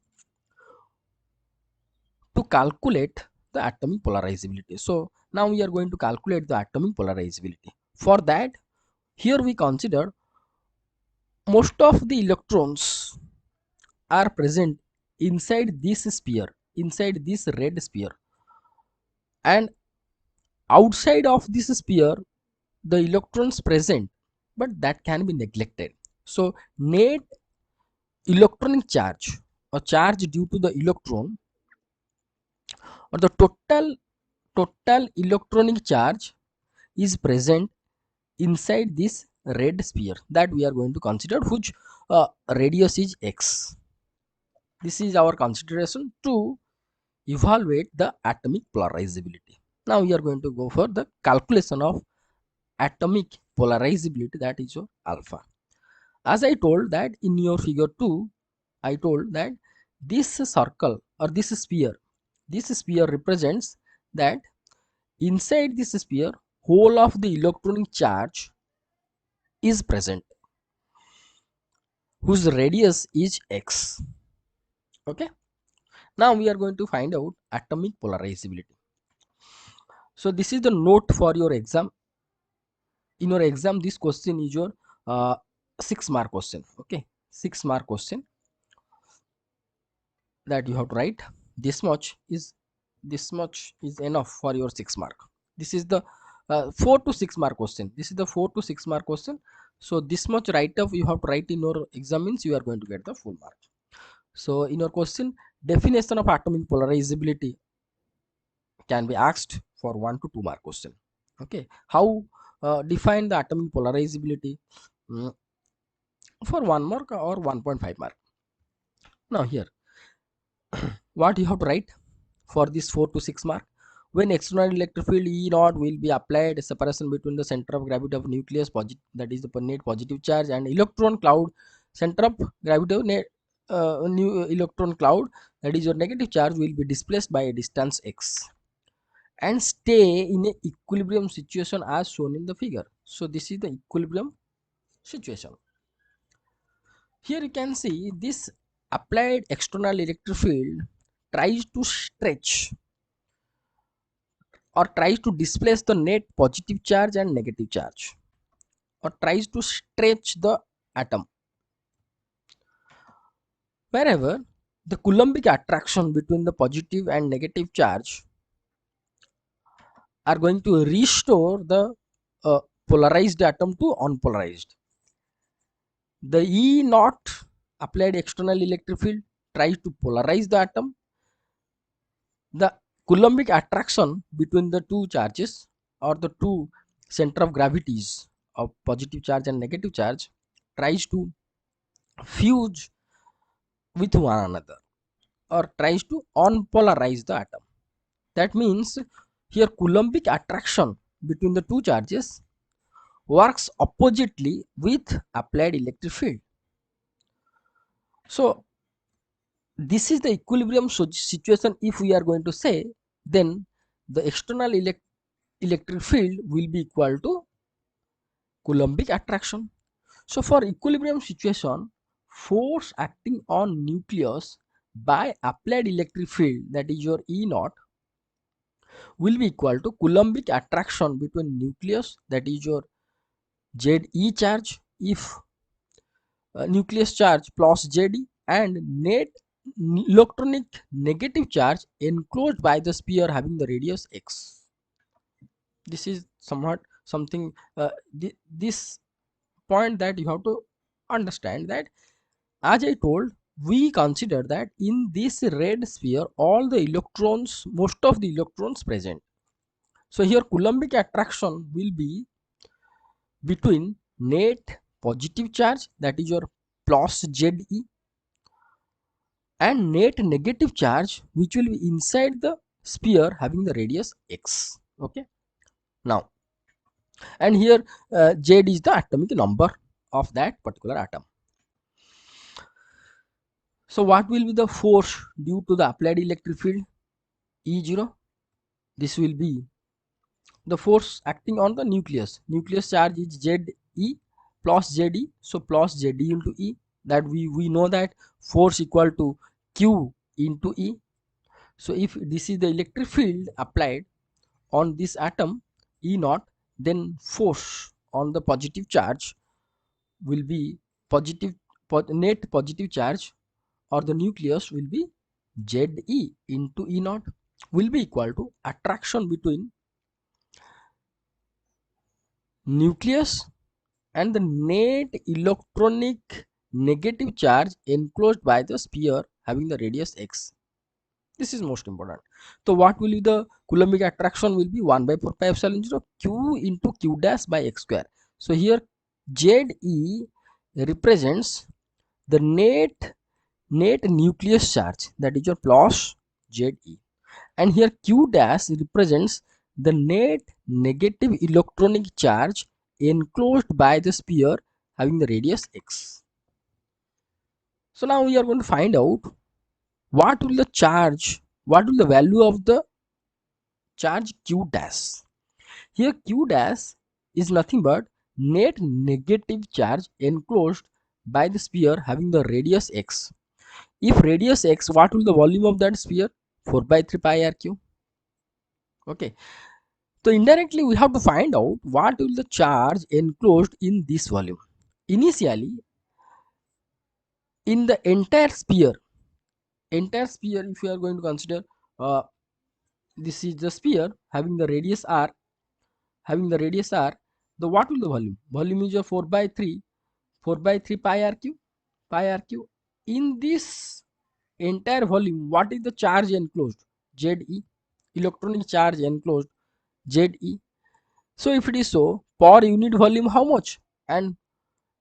A: to calculate the atomic polarizability. So now we are going to calculate the atomic polarizability. For that, here we consider most of the electrons are present inside this sphere, inside this red sphere, and outside of this sphere the electrons present, but that can be neglected. So net electronic charge, or charge due to the electron, or the total electronic charge is present inside this red sphere, that we are going to consider, which radius is x. This is our consideration to evaluate the atomic polarizability. Now we are going to go for the calculation of atomic polarizability, that is your alpha. As I told that in your figure 2, I told that this circle or this sphere represents that inside this sphere whole of the electronic charge is present, whose radius is x. Okay, now we are going to find out atomic polarizability. So this is the note for your exam. In your exam, this question is your 6-mark question. Okay, 6-mark question that you have to write. This much is enough for your 6 mark. This is the 4 to 6 mark question. This is the 4 to 6 mark question. So this much write up you have to write in your exam, means you are going to get the full mark. So in your question, definition of atomic polarizability can be asked for 1 to 2 mark question. Okay, how define the atomic polarizability? For 1 mark or 1.5 mark. Now here what you have to write for this 4 to 6 mark: when external electric field E0 will be applied, separation between the center of gravity of nucleus, that is the net positive charge, and electron cloud, center of gravity of net new electron cloud, that is your negative charge, will be displaced by a distance x and stay in a equilibrium situation as shown in the figure. So this is the equilibrium situation. Here you can see this applied external electric field tries to stretch or tries to displace the net positive charge and negative charge, or tries to stretch the atom. Wherever the Coulombic attraction between the positive and negative charge are going to restore the polarized atom to unpolarized. The E0 applied external electric field tries to polarize the atom. The Coulombic attraction between the two charges, or the two center of gravities of positive charge and negative charge, tries to fuse with one another or tries to unpolarize the atom. That means here Coulombic attraction between the two charges works oppositely with applied electric field. So this is the equilibrium situation. If we are going to say, then the external electric field will be equal to Coulombic attraction. So for equilibrium situation, force acting on nucleus by applied electric field, that is your E0, will be equal to Coulombic attraction between nucleus, that is your Ze charge, if nucleus charge plus Ze, and net electronic negative charge enclosed by the sphere having the radius x. This is somewhat something, this point that you have to understand, that as I told, we consider that in this red sphere all the electrons, most of the electrons present. So here Coulombic attraction will be between net positive charge, that is your plus Ze, and net negative charge, which will be inside the sphere having the radius x. Okay, now, and here Z is the atomic number of that particular atom. So what will be the force due to the applied electric field E0? This will be the force acting on the nucleus. Nucleus charge is Ze plus Ze, so plus Ze into E. That we know that force equal to Q into E. So if this is the electric field applied on this atom E0, then force on the positive charge will be positive, net positive charge, or the nucleus will be Ze into E0, will be equal to attraction between nucleus and the net electronic negative charge enclosed by the sphere having the radius x. This is most important. So what will be the Coulombic attraction? Will be 1 by 4 pi epsilon 0 q into q dash by x square. So here Ze represents the net nucleus charge, that is your plus Ze, and here q dash represents the net negative electronic charge enclosed by the sphere having the radius x. So now we are going to find out what will the value of the charge q dash. Here q dash is nothing but net negative charge enclosed by the sphere having the radius x. If radius x, what will the volume of that sphere? 4 by 3 pi rq. Okay, so indirectly we have to find out what will the charge enclosed in this volume. Initially, in the entire sphere, if you are going to consider, this is the sphere having the radius r, having the radius r, the what will the volume? Volume is your 4 by 3 pi rq. In this entire volume, what is the charge enclosed? Ze, electronic charge enclosed, Ze. So if it is so, per unit volume how much? And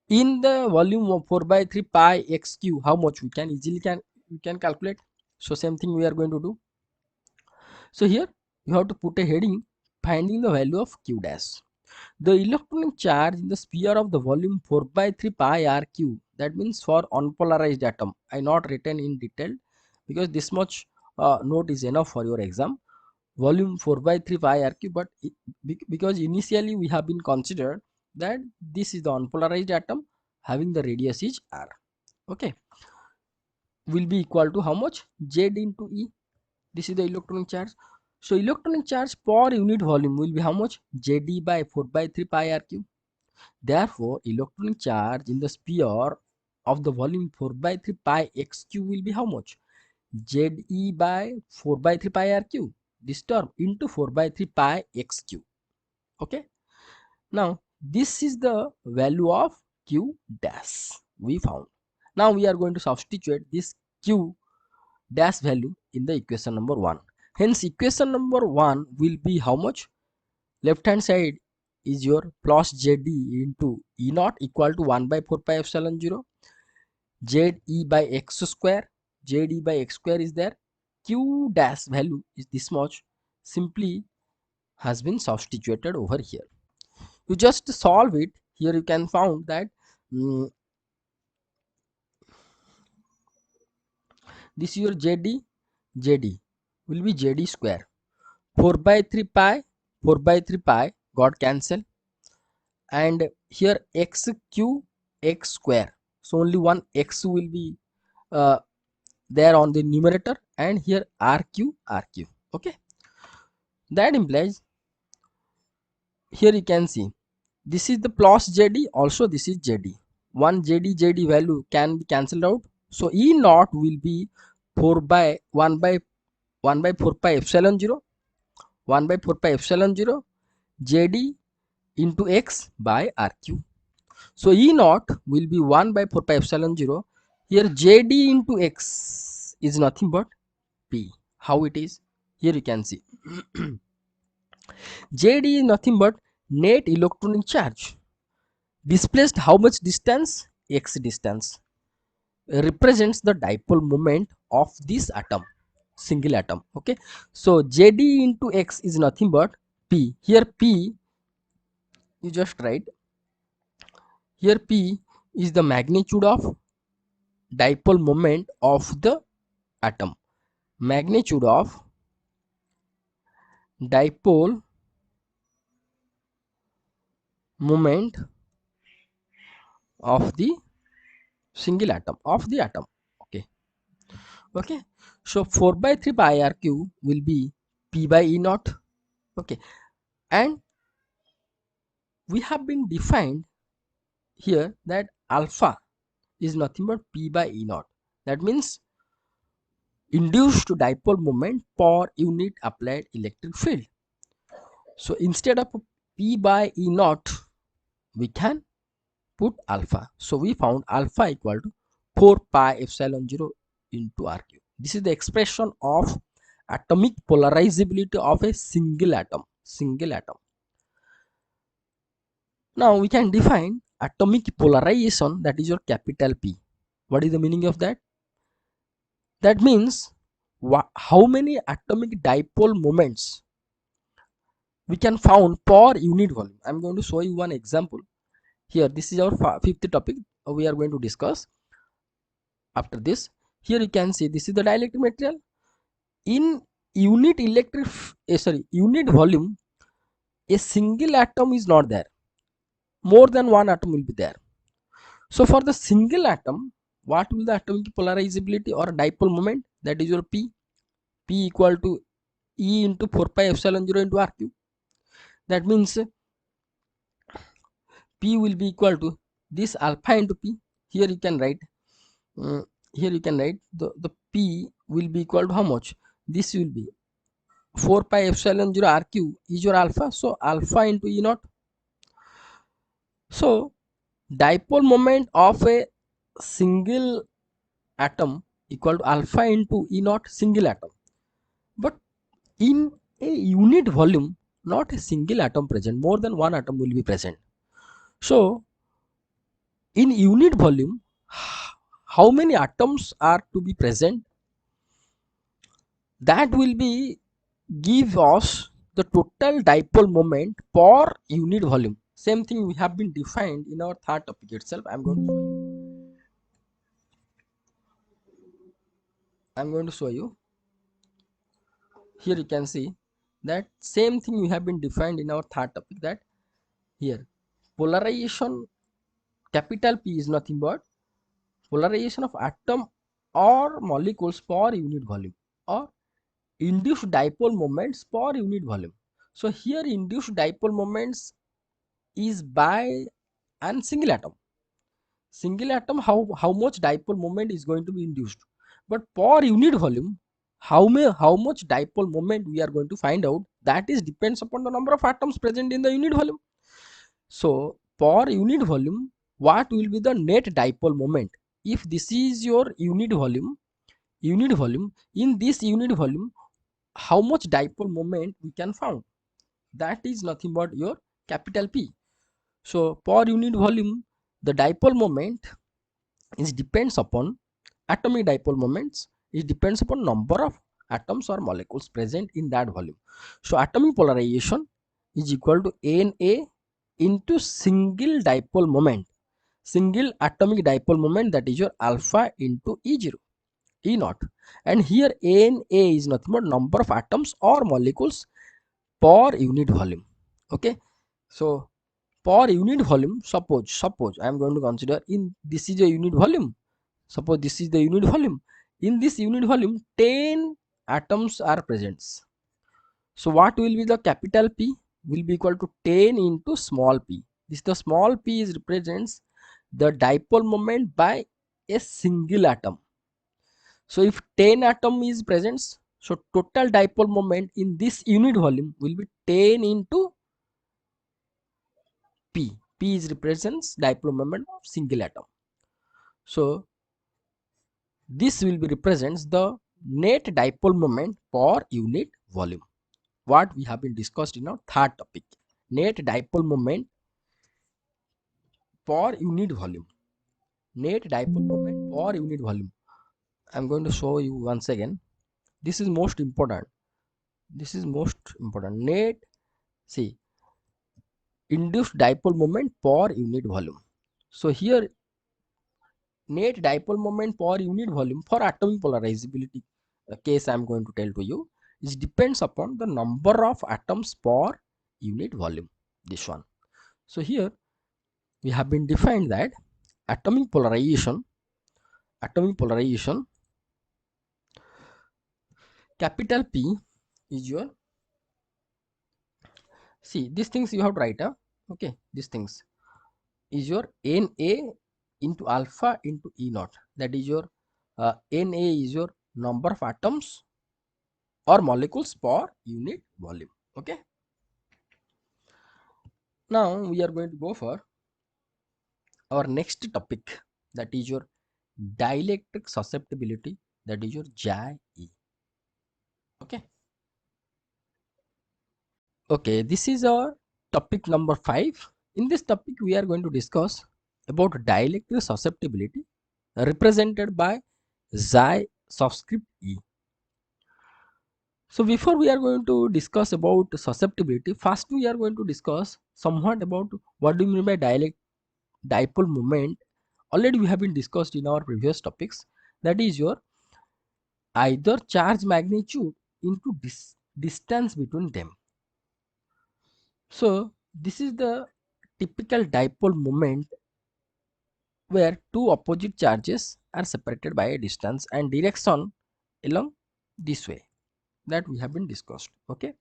A: in the volume of 4 by 3 pi xq, how much? We can easily calculate. So same thing we are going to do. So here you have to put a heading, finding the value of q dash. The electronic charge in the sphere of the volume 4 by 3 pi rq, that means for unpolarized atom. I not written in detail because this much note is enough for your exam. Volume 4 by 3 pi rq, but because initially we have been considered that this is the unpolarized atom having the radius is r. Okay, will be equal to how much? Z into E. This is the electronic charge. So electronic charge per unit volume will be how much? Jd by 4 by 3 pi rq. Therefore, electronic charge in the sphere of the volume 4 by 3 pi xq will be how much? Ze by 4 by 3 pi rq. This term into 4 by 3 pi xq. Okay. Now, this is the value of q dash we found. Now, we are going to substitute this q dash value in the equation number 1. Hence, equation number 1 will be how much? Left hand side is your plus Jd into E naught equal to 1 by 4 pi epsilon 0. Ze by x square. Jd by x square is there. Q dash value is this much. Simply has been substituted over here. You just solve it. Here you can found that this is your Jd. Jd will be Jd square. 4 by 3 pi got cancelled, and here �x𝐞 square, so only one x will be there on the numerator, and here rq. Okay, that implies here you can see this is the plus Jd, also this is Jd. One Jd value can be cancelled out, so E naught will be 4 by 1 by 4 pi epsilon 0, 1 by 4 pi epsilon 0 Jd into x by rq. So E naught will be 1 by 4 pi epsilon 0. Here Jd into x is nothing but P. How it is? Here you can see. Jd is nothing but net electronic charge. Displaced how much distance? X distance. Represents the dipole moment of this atom, single atom. Okay. So Jd into x is nothing but P. Here P, you just write. Here P is the magnitude of dipole moment of the atom. Magnitude of dipole moment of the single atom of the atom. Okay, so 4 by 3 pi rq will be P by E naught. Okay, and we have been defined here that alpha is nothing but P by E naught. That means induced dipole moment per unit applied electric field. So instead of P by E naught, we can put alpha. So we found alpha equal to 4 pi epsilon 0 into rq. This is the expression of atomic polarizability of a single atom. Now we can define atomic polarization, that is your capital P. What is the meaning of that? That means how many atomic dipole moments we can found per unit volume. I am going to show you one example. Here, this is our fifth topic we are going to discuss. After this, here you can see this is the dielectric material. In unit unit volume, a single atom is not there. More than one atom will be there. So for the single atom, what will the atomic polarizability or dipole moment? That is your P. P equal to E into 4 pi epsilon 0 into RQ. That means P will be equal to this alpha into P. Here you can write. The P will be equal to how much? This will be 4 pi epsilon 0 RQ is your alpha, so alpha into E naught. So dipole moment of a single atom equal to alpha into E naught single atom, but in a unit volume not a single atom present, more than one atom will be present. So in unit volume, how many atoms are to be present, that will be give us the total dipole moment per unit volume. Same thing we have been defined in our third topic itself. I'm going to show you. Here you can see that same thing we have been defined in our third topic, that here polarization capital P is nothing but polarization of atom or molecules per unit volume, or induced dipole moments per unit volume. So here induced dipole moments is by an single atom. Single atom, how much dipole moment is going to be induced, but per unit volume how much dipole moment we are going to find out, that is depends upon the number of atoms present in the unit volume. So per unit volume, what will be the net dipole moment? If this is your unit volume, in this unit volume, how much dipole moment we can found? That is nothing but your capital P. So per unit volume, the dipole moment is depends upon atomic dipole moments. It depends upon number of atoms or molecules present in that volume. So atomic polarization is equal to Na into single dipole moment, single atomic dipole moment, that is your alpha into E0, E naught. And here Na is nothing but number of atoms or molecules per unit volume. Okay, so per unit volume, suppose I am going to consider in this is a unit volume. Suppose this is the unit volume. In this unit volume, 10 atoms are present. So what will be the capital P? Will be equal to 10 into small p. This the small p is represents the dipole moment by a single atom. So if 10 atom is present, so total dipole moment in this unit volume will be 10 into p. P is represents dipole moment of single atom. So this will be represents the net dipole moment per unit volume. What we have been discussed in our third topic. Net dipole moment per unit volume. Net dipole moment per unit volume. I'm going to show you once again. This is most important. This is most important. Net, see, induced dipole moment per unit volume. So here net dipole moment per unit volume for atomic polarizability case I am going to tell to you is depends upon the number of atoms per unit volume, this one. So here we have been defined that atomic polarization capital P is your, see these things you have to write, okay, these things is your Na into alpha into E naught, that is your Na is your number of atoms or molecules per unit volume. Okay, now we are going to go for our next topic, that is your dielectric susceptibility, that is your 𝐽. Okay, okay, this is our topic number 5. In this topic we are going to discuss about dielectric susceptibility represented by xi subscript E. So before we are going to discuss about susceptibility, first we are going to discuss somewhat about what do you mean by dipole moment. Already we have been discussed in our previous topics, that is your either charge magnitude into distance between them. So this is the typical dipole moment where two opposite charges are separated by a distance and direction along this way, that we have been discussed. Okay,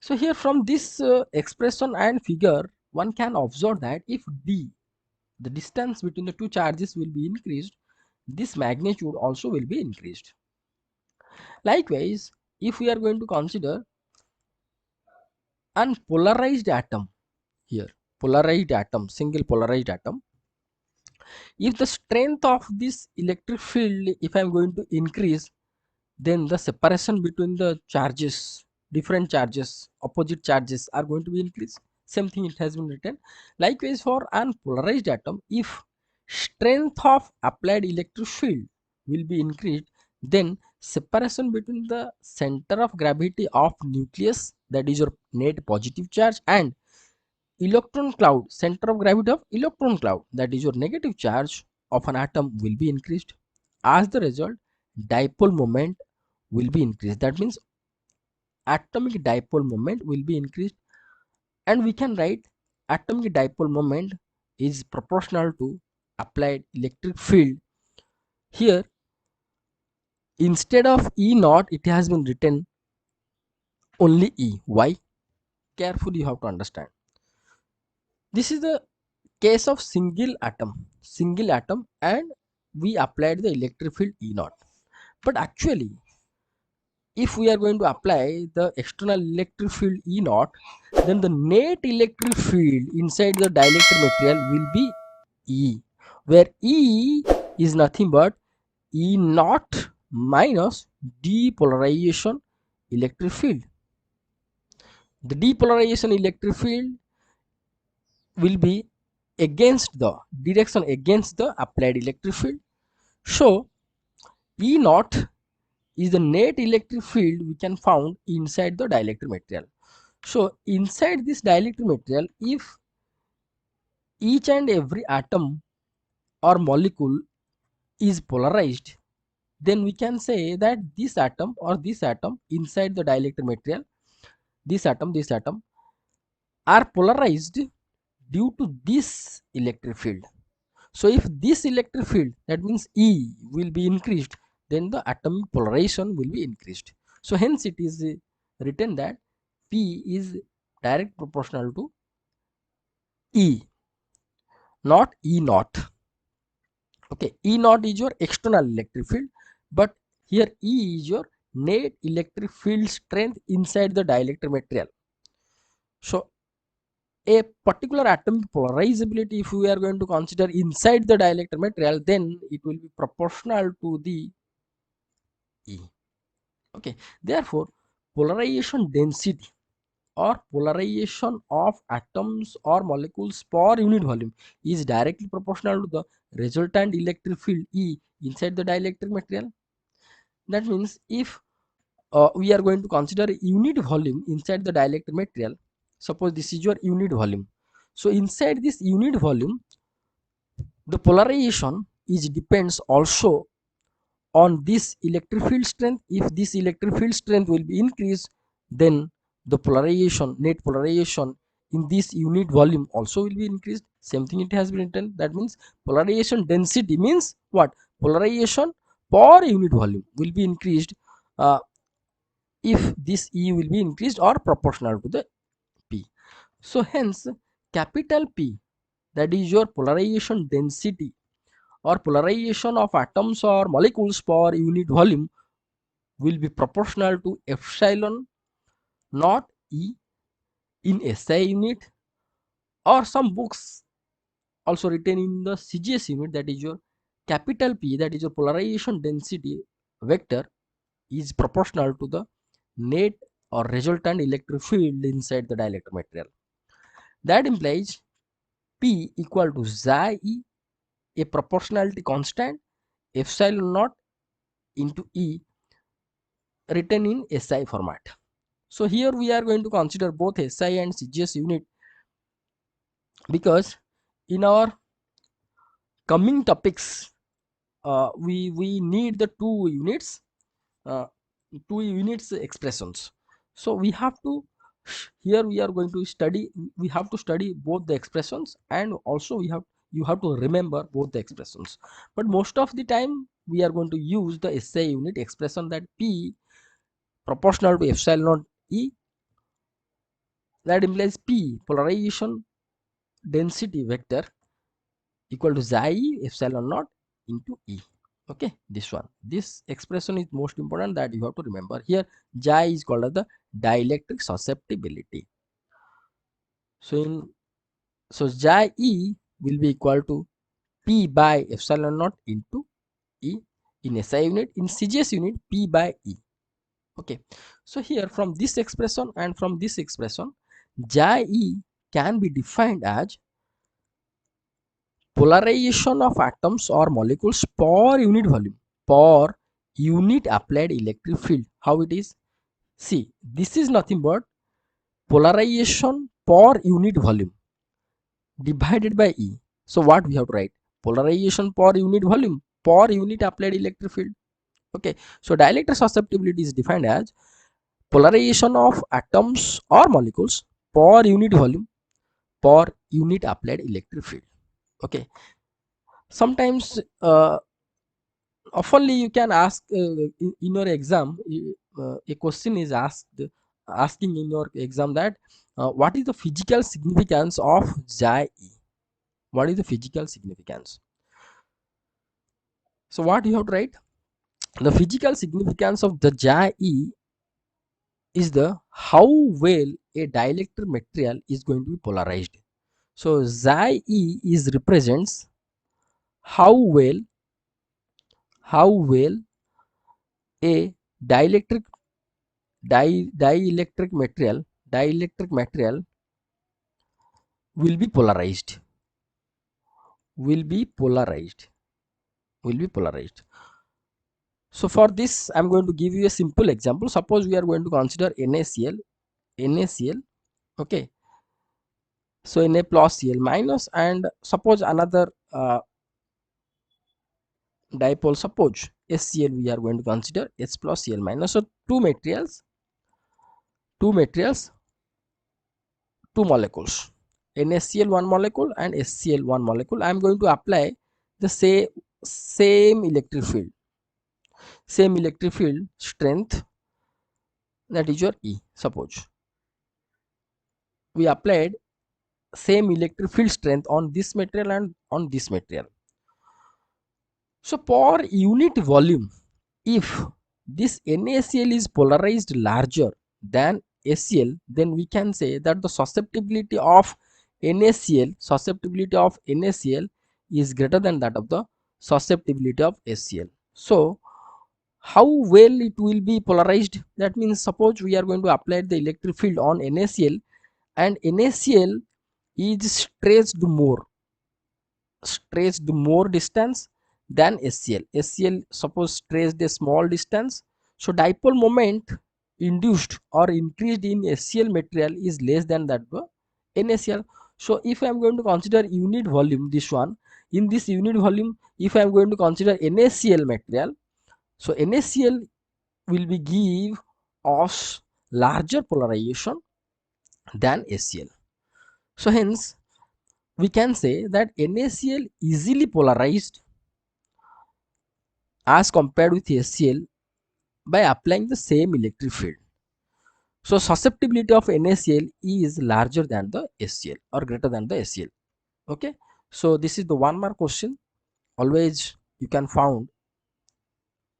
A: so here from this expression and figure one can observe that if d, the distance between the two charges, will be increased, this magnitude also will be increased. Likewise, if we are going to consider an polarized atom, here polarized atom, single polarized atom, if the strength of this electric field, if I am going to increase, then the separation between the charges, different charges, opposite charges are going to be increased. Same thing it has been written. Likewise, for an polarized atom, if strength of applied electric field will be increased, then separation between the center of gravity of nucleus, that is your net positive charge, and electron cloud, center of gravity of electron cloud, that is your negative charge of an atom, will be increased. As the result, dipole moment will be increased. That means atomic dipole moment will be increased, and we can write atomic dipole moment is proportional to applied electric field. Here, instead of E naught, it has been written only E. Why? Carefully you have to understand. This is the case of single atom, and we applied the electric field E naught. But actually, if we are going to apply the external electric field E naught, then the net electric field inside the dielectric material will be E, where E is nothing but E naught minus depolarization electric field. The depolarization electric field will be against the direction against the applied electric field. So E naught is the net electric field we can found inside the dielectric material. So inside this dielectric material, if each and every atom or molecule is polarized, then we can say that this atom or this atom inside the dielectric material, this atom are polarized due to this electric field. So if this electric field, that means E, will be increased, then the atomic polarization will be increased. So hence it is written that P is direct proportional to E, not E naught. Okay, E naught is your external electric field, but here E is your net electric field strength inside the dielectric material. So a particular atomic polarizability, if we are going to consider inside the dielectric material, then it will be proportional to the E. Okay, therefore polarization density or polarization of atoms or molecules per unit volume is directly proportional to the resultant electric field E inside the dielectric material. That means if we are going to consider unit volume inside the dielectric material, suppose this is your unit volume. So inside this unit volume, the polarization is depends also on this electric field strength. If this electric field strength will be increased, then the polarization, net polarization in this unit volume also will be increased. Same thing it has been written. That means polarization density means what? Polarization per unit volume will be increased if this E will be increased or proportional to the P. So hence capital P, that is your polarization density or polarization of atoms or molecules per unit volume, will be proportional to epsilon naught E in SI unit, or some books also written in the CGS unit, that is your capital P, that is your polarization density vector, is proportional to the net or resultant electric field inside the dielectric material. That implies P equal to 𝐶𝑖, a proportionality constant, epsilon naught into E, written in SI format. So here we are going to consider both SI and CGS unit, because in our coming topics we need the uh, two units expressions. So we have to, here we are going to study, we have to study both the expressions, and also you have to remember both the expressions. But most of the time we are going to use the SI unit expression, that P proportional to epsilon naught E, that implies P polarization density vector equal to xi epsilon naught into E. Okay, this expression is most important, that you have to remember. Here xi is called as the dielectric susceptibility. So 𝐻𝐸 will be equal to P by epsilon naught into E in SI unit, in CGS unit P by E. Okay, so here from this expression and from this expression, 𝐻𝐸 can be defined as polarization of atoms or molecules per unit volume, per unit applied electric field. How it is? See, this is nothing but polarization per unit volume divided by E. So what we have to write? Polarization per unit volume per unit applied electric field. Okay, so dielectric susceptibility is defined as polarization of atoms or molecules per unit volume per unit applied electric field. Okay, sometimes oftenly you can ask in your exam, a question is asking in your exam that what is the physical significance of 𝐻𝐸? What is the physical significance? So what you have to write? The physical significance of the 𝐻𝐸 is the how well a dielectric material is going to be polarized. So 𝐻𝐸 is represents how well a dielectric dielectric material will be polarized will be polarized will be polarized. So for this I'm going to give you a simple example. Suppose we are going to consider NaCl. Okay, so Na plus Cl minus, and suppose another dipole, suppose HCl we are going to consider H plus Cl minus. So two materials, two molecules, NaCl one molecule and HCl one molecule. I am going to apply the same electric field strength, that is your E. Suppose we applied same electric field strength on this material and on this material. So per unit volume, if this NaCl is polarized larger than HCl, then we can say that the susceptibility of NaCl is greater than that of the susceptibility of HCl. So how well it will be polarized? That means suppose we are going to apply the electric field on NaCl, and NaCl is stretched more distance than HCl. HCl suppose stretched a small distance, so dipole moment induced or increased in HCl material is less than that of NaCl. So if I am going to consider unit volume, this one, in this unit volume, if I am going to consider NaCl material, so NaCl will be give us larger polarization than HCl. So hence we can say that NaCl easily polarized as compared with HCl by applying the same electric field. So susceptibility of NaCl is larger than the HCl or greater than the HCl. Okay, so this is the 1 mark question. Always you can found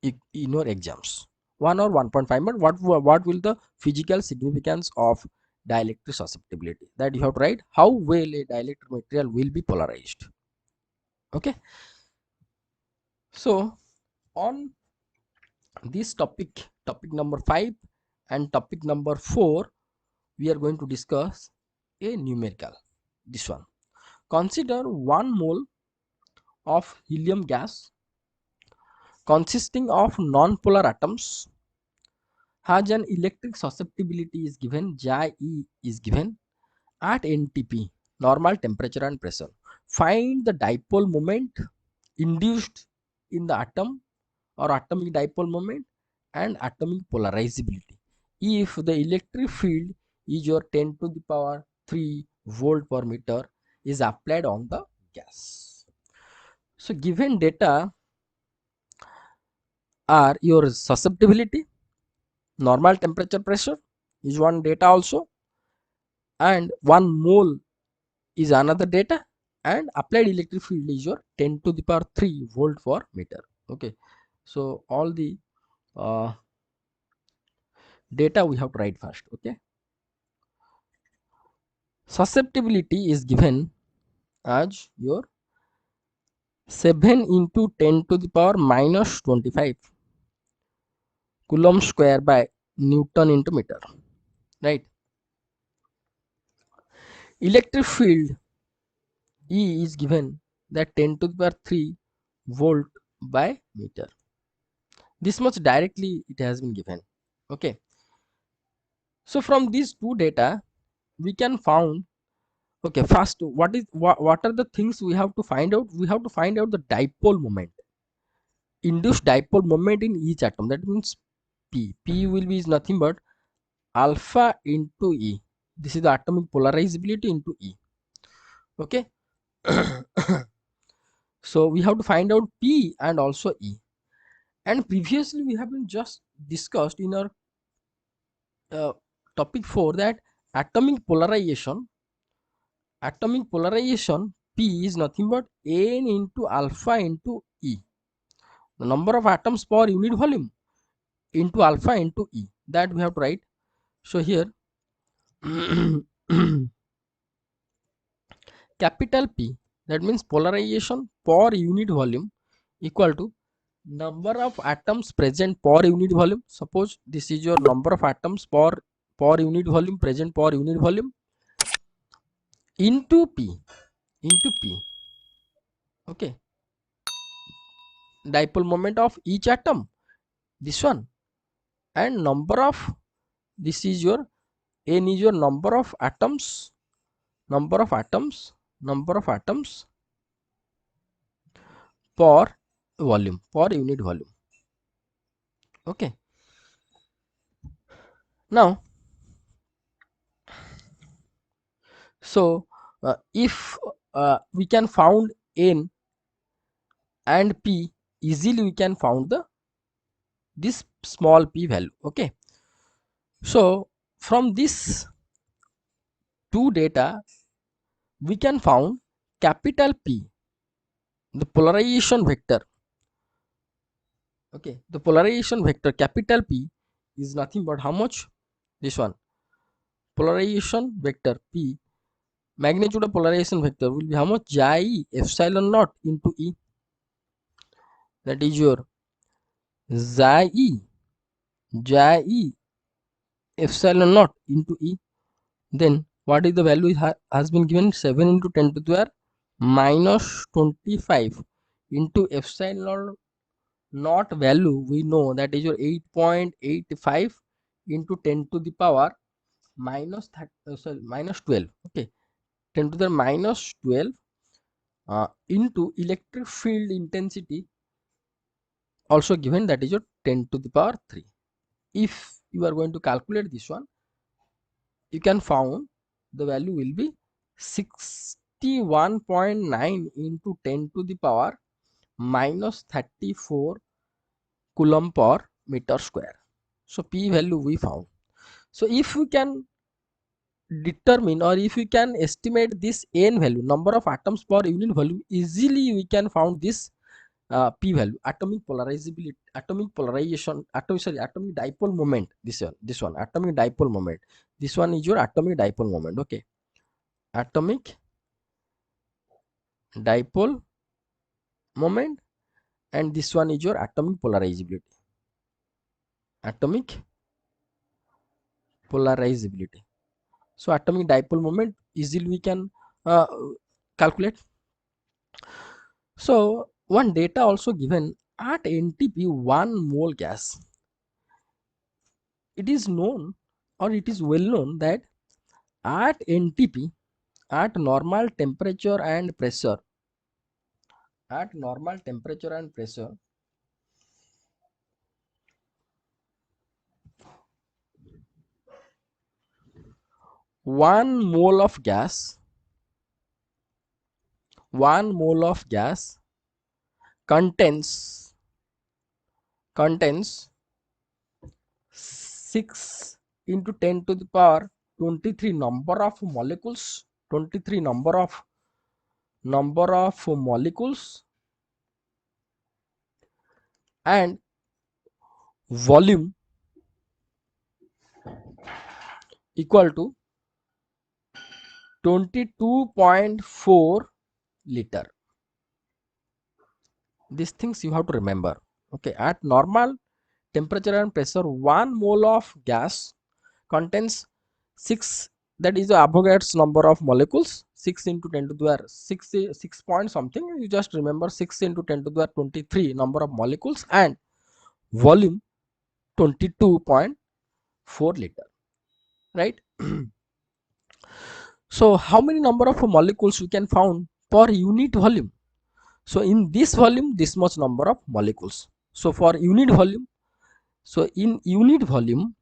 A: in your exams, 1 or 1.5 mark. What will the physical significance of dielectric susceptibility, that you have to write how well a dielectric material will be polarized. Okay, so on this topic number 5 and topic number 4, we are going to discuss a numerical. This one, consider 1 mole of helium gas consisting of non-polar atoms has an electric susceptibility is given, 𝐻𝐸 is given at NTP, normal temperature and pressure. Find the dipole moment induced in the atom or atomic dipole moment and atomic polarizability if the electric field is your 10 to the power 3 volt per meter is applied on the gas. So given data are your susceptibility, normal temperature, pressure is one data also, and 1 mole is another data, and applied electric field is your 10 to the power 3 volt per meter. Okay, so all the uh, data we have to write first. Okay, Susceptibility is given as your 7 into 10 to the power minus 25 coulomb square by Newton into meter, right? Electric field E is given that 10 to the power 3 volt by meter. This much directly it has been given. Okay, so from these two data we can found. Okay, first what are the things we have to find out? We have to find out the dipole moment, induced dipole moment in each atom. That means P will be is nothing but alpha into E. This is the atomic polarizability into E. Okay. So we have to find out P and also E. And previously we have been just discussed in our topic 4 that atomic polarization P is nothing but n into alpha into E, the number of atoms per unit volume, into alpha into E, that we have to write. So here capital P, that means polarization per unit volume, equal to number of atoms present per unit volume. Suppose this is your number of atoms per unit volume, present per unit volume, into P, okay, dipole moment of each atom, this one, and number of, this is your n is your number of atoms per volume, per unit volume. Okay, now so if we can found n and P, easily we can found the this small p value. Okay, so from this two data we can found capital P, the polarization vector. Okay, the polarization vector capital P is nothing but how much? This one, polarization vector P, magnitude of polarization vector will be how much? Chi epsilon naught into E, that is your chi epsilon naught into E. Then what is the value has been given? 7 into 10 to the power minus 25 into epsilon naught value we know, that is your 8.85 into 10 to the power minus minus 12. Okay, 10 to the minus 12 into electric field intensity also given, that is your 10 to the power 3. If you are going to calculate this one, you can found the value will be 61.9 into 10 to the power minus 34 coulomb per meter square. So P value we found. So if we can determine, or if we can estimate this n value, number of atoms per unit volume, easily we can found this P value, atomic polarizability, atomic polarization, atomic dipole moment. This one, atomic dipole moment. This one is your atomic dipole moment. Okay, atomic dipole moment, and this one is your atomic polarizability. Atomic polarizability. So atomic dipole moment easily we can calculate. So one data also given at NTP 1 mole gas. It is known, or it is well known, that at NTP, at normal temperature and pressure, 1 mole of gas, 1 mole of gas contains 6 into 10 to the power 23 number of molecules, 23 number of molecules, and volume equal to 22.4 liter. These things you have to remember. Okay, at normal temperature and pressure, 1 mole of gas contains 6, that is the Avogadro's number of molecules, 6 into 10 to the power 6 point something. You just remember 6 into 10 to the power 23 number of molecules, and volume 22.4 liter, right? So how many number of molecules we can found per unit volume? So in this volume, this much number of molecules. So for unit volume, so in unit volume,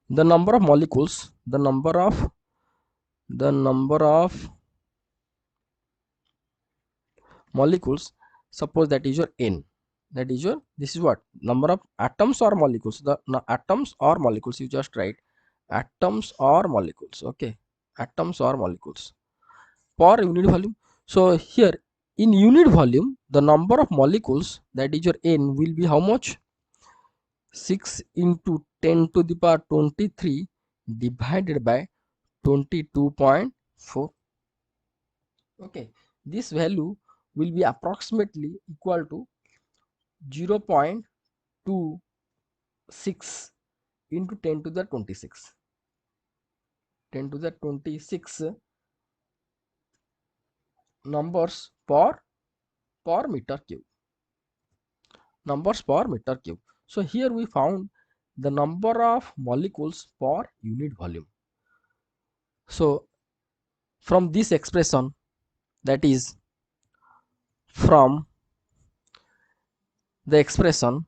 A: the number of molecules, the number of molecules, suppose that is your n, that is your, this is what, number of atoms or molecules, the atoms or molecules, you just write atoms or molecules. Okay, atoms or molecules per unit volume. So here in unit volume, the number of molecules, that is your n, will be how much? 6 into 10 to the power 23 divided by 22.4. Okay, this value will be approximately equal to 0.26 into 10 to the 26, 10 to the 26 numbers per meter cube, numbers per meter cube. So here we found the number of molecules per unit volume. So from this expression, that is from the expression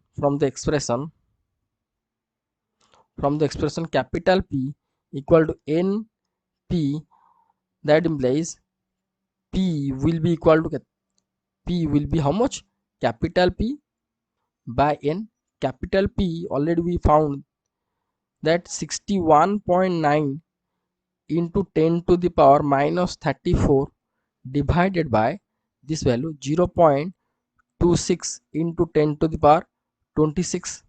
A: capital P equal to N P, that implies P will be equal to, P will be how much? Capital P by N. Capital P already we found that 61.9 into 10 to the power minus 34 divided by this value 0.26 into 10 to the power 26.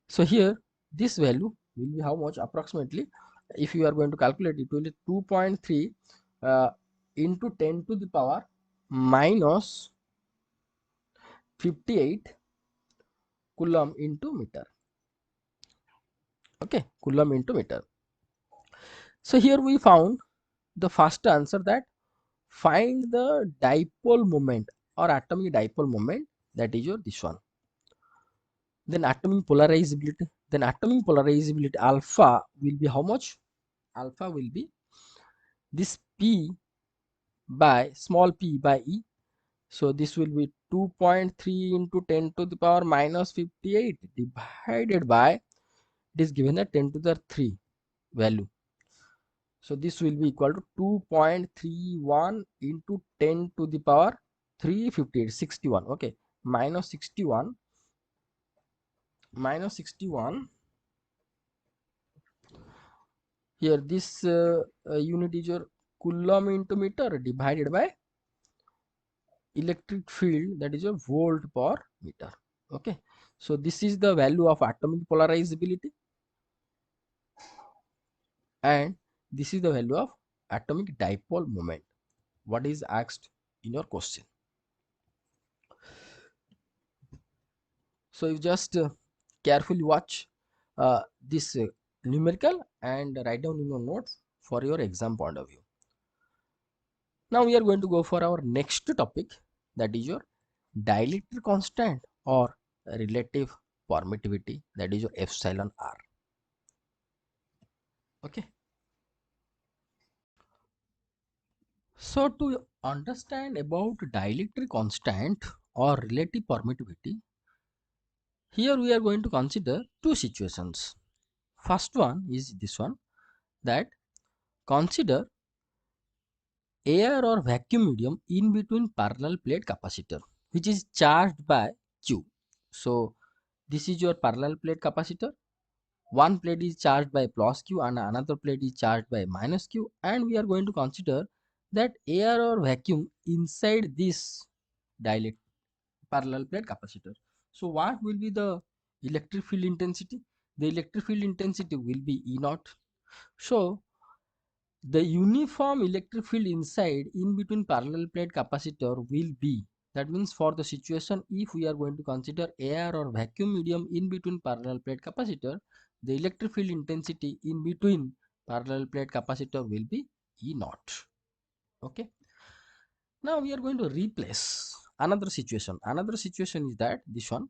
A: So here this value will be how much approximately? If you are going to calculate, it will be 2.3 into 10 to the power minus 58 coulomb into meter. Okay, coulomb into meter. So here we found the first answer, that find the dipole moment or atomic dipole moment, that is your this one. Then atomic polarizability, alpha will be how much? Alpha will be this P by small p by E. So this will be 2.3 into 10 to the power minus 58 divided by, it is given at 10 to the 3 value. So this will be equal to 2.31 into 10 to the power 358, 61. Okay, minus 61 here. This unit is your coulomb into meter divided by electric field, that is your volt per meter. Okay, so this is the value of atomic polarizability, and this is the value of atomic dipole moment, what is asked in your question. So you just carefully watch this numerical and write down in your notes for your exam point of view. Now we are going to go for our next topic, that is your dielectric constant or relative permittivity, that is your epsilon r. Okay, so to understand about dielectric constant or relative permittivity, here we are going to consider two situations. First one is this one, that consider air or vacuum medium in between parallel plate capacitor which is charged by Q. So this is your parallel plate capacitor. One plate is charged by plus Q and another plate is charged by minus Q, and we are going to consider that air or vacuum inside this dielectric parallel plate capacitor. So what will be the electric field intensity? the electric field intensity will be E0. So the uniform electric field inside in between parallel plate capacitor will be, that means for the situation if we are going to consider air or vacuum medium in between parallel plate capacitor, the electric field intensity in between parallel plate capacitor will be E0. Okay, now we are going to replace another situation. Another situation is that this one,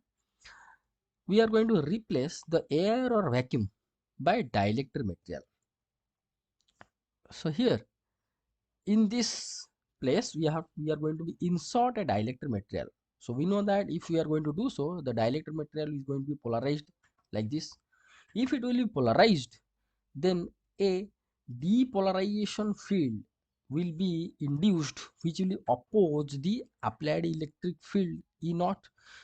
A: we are going to replace the air or vacuum by dielectric material. So here in this place we are going to be insert a dielectric material. So we know that if we are going to do so, the dielectric material is going to be polarized like this. If it will be polarized, then a depolarization field will be induced which will oppose the applied electric field E0.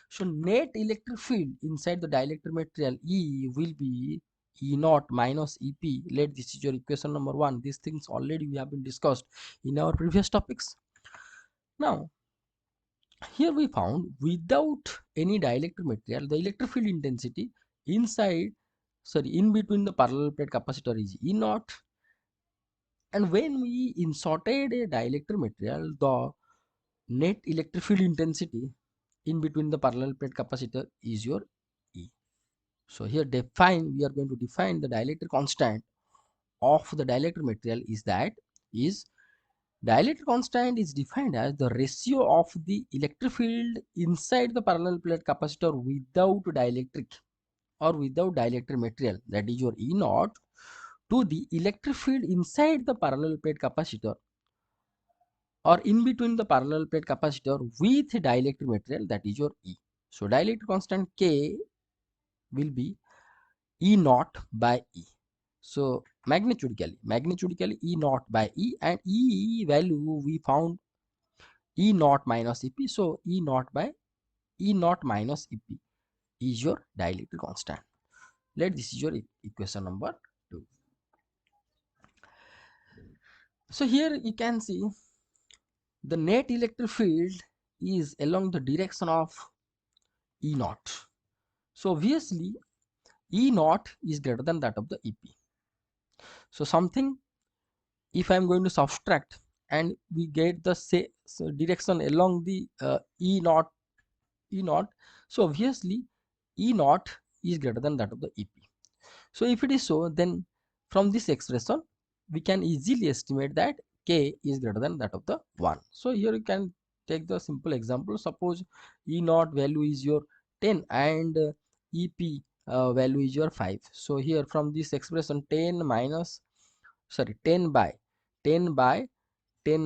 A: So net electric field inside the dielectric material E will be E0 minus EP. Let this is your equation number 1. These things already we have been discussed in our previous topics. Now here we found without any dielectric material, the electric field intensity in between the parallel plate capacitor is E0, and when we inserted a dielectric material, the net electric field intensity in between the parallel plate capacitor is your E. So here we are going to define the dielectric constant of the dielectric material is dielectric constant is defined as the ratio of the electric field inside the parallel plate capacitor without dielectric or without dielectric material, that is your E0, to the electric field inside the parallel plate capacitor or in between the parallel plate capacitor with dielectric material, that is your E. So dielectric constant K will be E0 by E. So magnitudically E0 by E, and E value we found E0 minus EP. So E0 minus EP is your dielectric constant. This is your equation number 2. So here you can see the net electric field is along the direction of E0. So obviously E0 is greater than that of the EP. So something, if I am going to subtract and we get the direction along the E0, so obviously E0 is greater than that of the EP. So if it is so, then from this expression we can easily estimate that K is greater than that of the 1. So here you can take the simple example. Suppose E0 value is your 10 and EP value is your 5. So here from this expression 10 by 10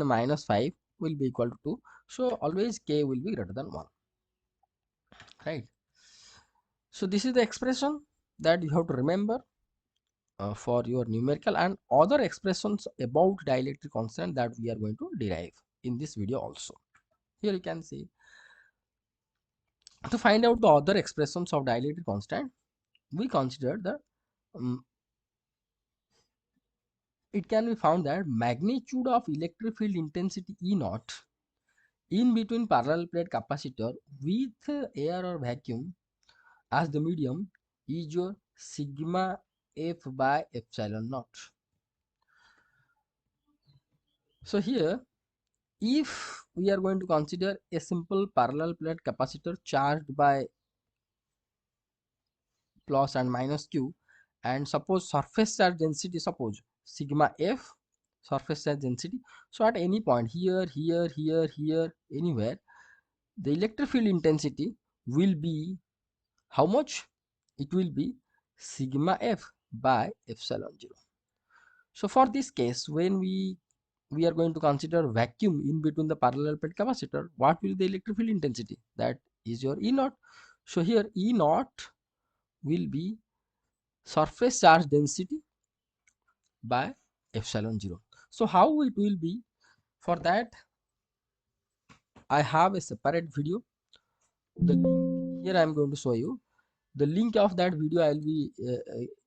A: minus 5 will be equal to 2. So always K will be greater than 1, right? So this is the expression that you have to remember for your numerical and other expressions about dielectric constant that we are going to derive in this video also. Here you can see, to find out the other expressions of dielectric constant, we consider the it can be found that magnitude of electric field intensity E0 in between parallel plate capacitor with air or vacuum as the medium is your sigma F by epsilon naught. So here, if we are going to consider a simple parallel plate capacitor charged by plus and minus q, and suppose surface charge density, suppose sigma F surface charge density. So at any point here, anywhere, the electric field intensity will be how much? It will be sigma F by epsilon 0. So for this case, when we are going to consider vacuum in between the parallel plate capacitor, what will be the electric field intensity? That is your E0. So here E0 will be surface charge density by epsilon 0. So how it will be? For that I have a separate video. The link here I am going to show you. The link of that video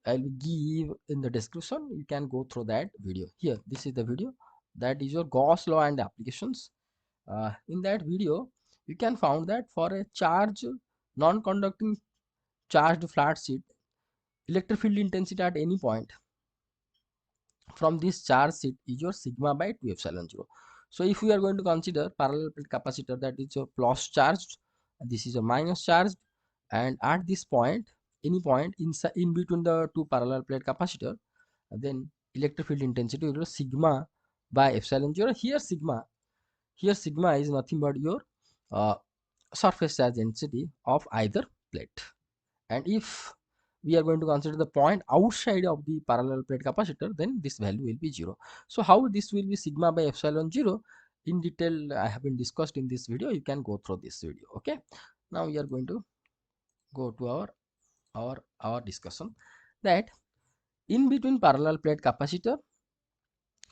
A: I'll give in the description. You can go through that video. Here, this is the video. That is your Gauss law and applications. In that video, you can find that for a non-conducting charged flat sheet, electric field intensity at any point from this charge sheet is your sigma by 2 epsilon 0. So if we are going to consider parallel plate capacitor, that is a plus charged, this is a minus charged, and at this point, any point in between the two parallel plate capacitor, then electric field intensity will be sigma by epsilon 0. Here sigma is nothing but your uh, surface charge density of either plate. And if we are going to consider the point outside of the parallel plate capacitor, then this value will be 0. So how this will be sigma by epsilon 0 in detail I have been discussed in this video. You can go through this video. Okay, now we are going to go to our discussion, that in between parallel plate capacitor,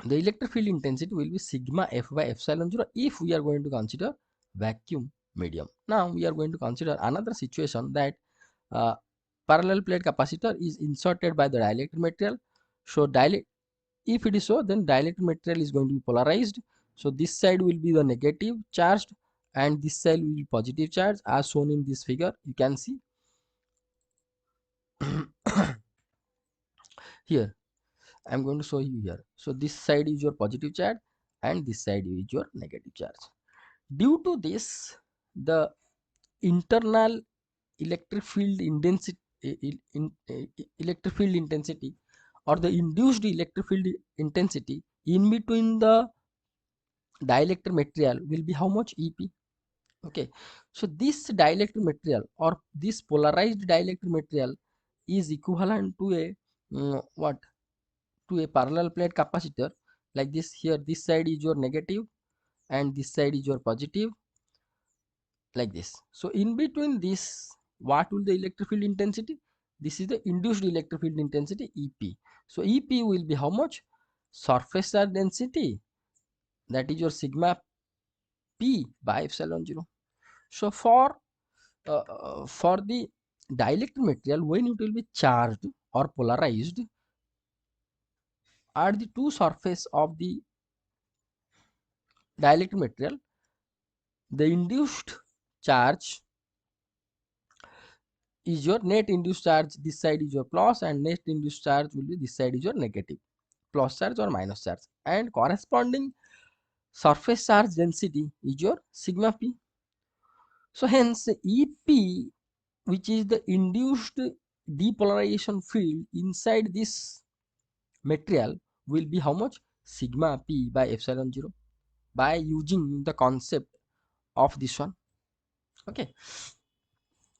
A: the electric field intensity will be sigma f by epsilon 0 if we are going to consider vacuum medium. Now we are going to consider another situation, that uh, parallel plate capacitor is inserted by the dielectric material. So if it is so, then dielectric material is going to be polarized. So this side will be the negative charged and this side will be positive charge, as shown in this figure. You can see here. I'm going to show you here. So this side is your positive charge and this side is your negative charge. Due to this, the internal electric field intensity electric field intensity or the induced electric field intensity in between the dielectric material will be how much? EP. Okay, so this dielectric material or this polarized dielectric material is equivalent to a what, to a parallel plate capacitor, like this. Here this side is your negative and this side is your positive, like this. So in between this, what will the electric field intensity? This is the induced electric field intensity, EP. So EP will be how much? Surface charge density, that is your sigma P by epsilon 0. So for the dielectric material, when it will be charged or polarized at the two surface of the dielectric material, the induced charge is your net induced charge. This side is your plus and net induced charge will be this side is your negative, plus charge or minus charge, and corresponding surface charge density is your sigma P. So hence EP, which is the induced depolarization field inside this material, will be how much? Sigma P by epsilon 0, by using the concept of this one. Okay,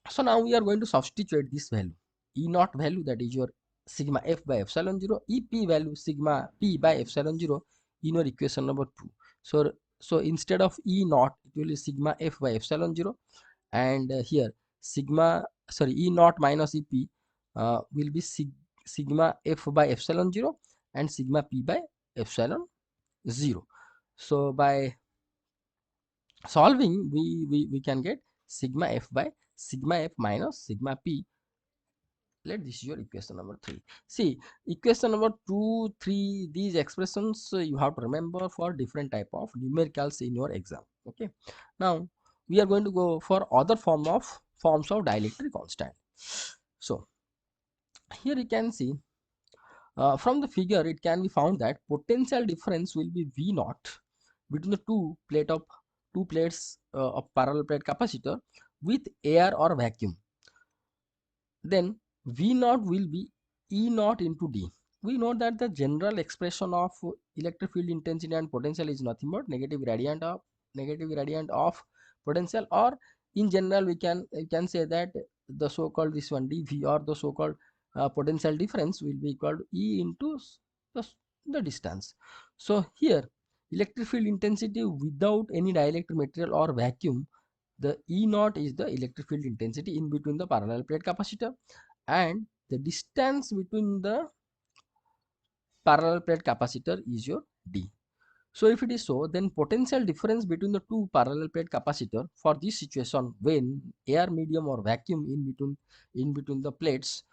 A: so now we are going to substitute this value, E naught value, that is your sigma F by epsilon 0, EP value sigma P by epsilon 0 in your equation number 2. So instead of E naught, it will be sigma F by epsilon 0, and here E naught minus EP will be sigma F by epsilon 0 and sigma P by epsilon 0. So by solving, we can get sigma F by sigma F minus sigma P. Let this is your equation number 3. See, equation number 2, 3, these expressions you have to remember for different type of numericals in your exam. Okay, now we are going to go for other forms of dielectric constant. So here you can see from the figure, it can be found that potential difference will be V naught between the two plates of parallel plate capacitor with air or vacuum. Then V naught will be E naught into D. We know that the general expression of electric field intensity and potential is nothing but negative gradient of potential, or in general we can say that the so-called this one dV, or the so-called potential difference, will be equal to E into the distance. So here electric field intensity without any dielectric material or vacuum, the E naught is the electric field intensity in between the parallel plate capacitor, and the distance between the parallel plate capacitor is your D. So if it is so, then potential difference between the two parallel plate capacitor for this situation, when air, medium or vacuum in between the plates,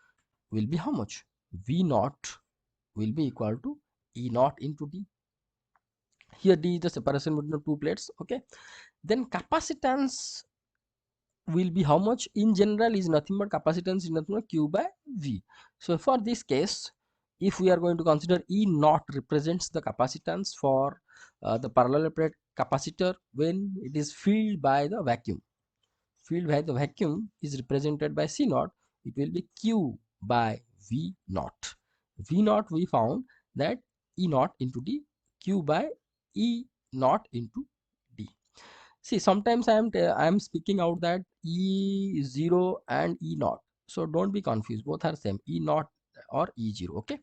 A: will be how much? V naught will be equal to E naught into D. Here D is the separation between the two plates. Okay, then capacitance will be how much? In general is nothing but capacitance is nothing but Q by V. So for this case, if we are going to consider E naught represents the capacitance for the parallel plate capacitor when it is filled by the vacuum. Filled by the vacuum is represented by C naught. It will be Q by V naught. V naught we found that E naught into D, Q by E naught into D. See, sometimes I am speaking out that E0 and E naught. So don't be confused. Both are same. E naught or E0. Okay.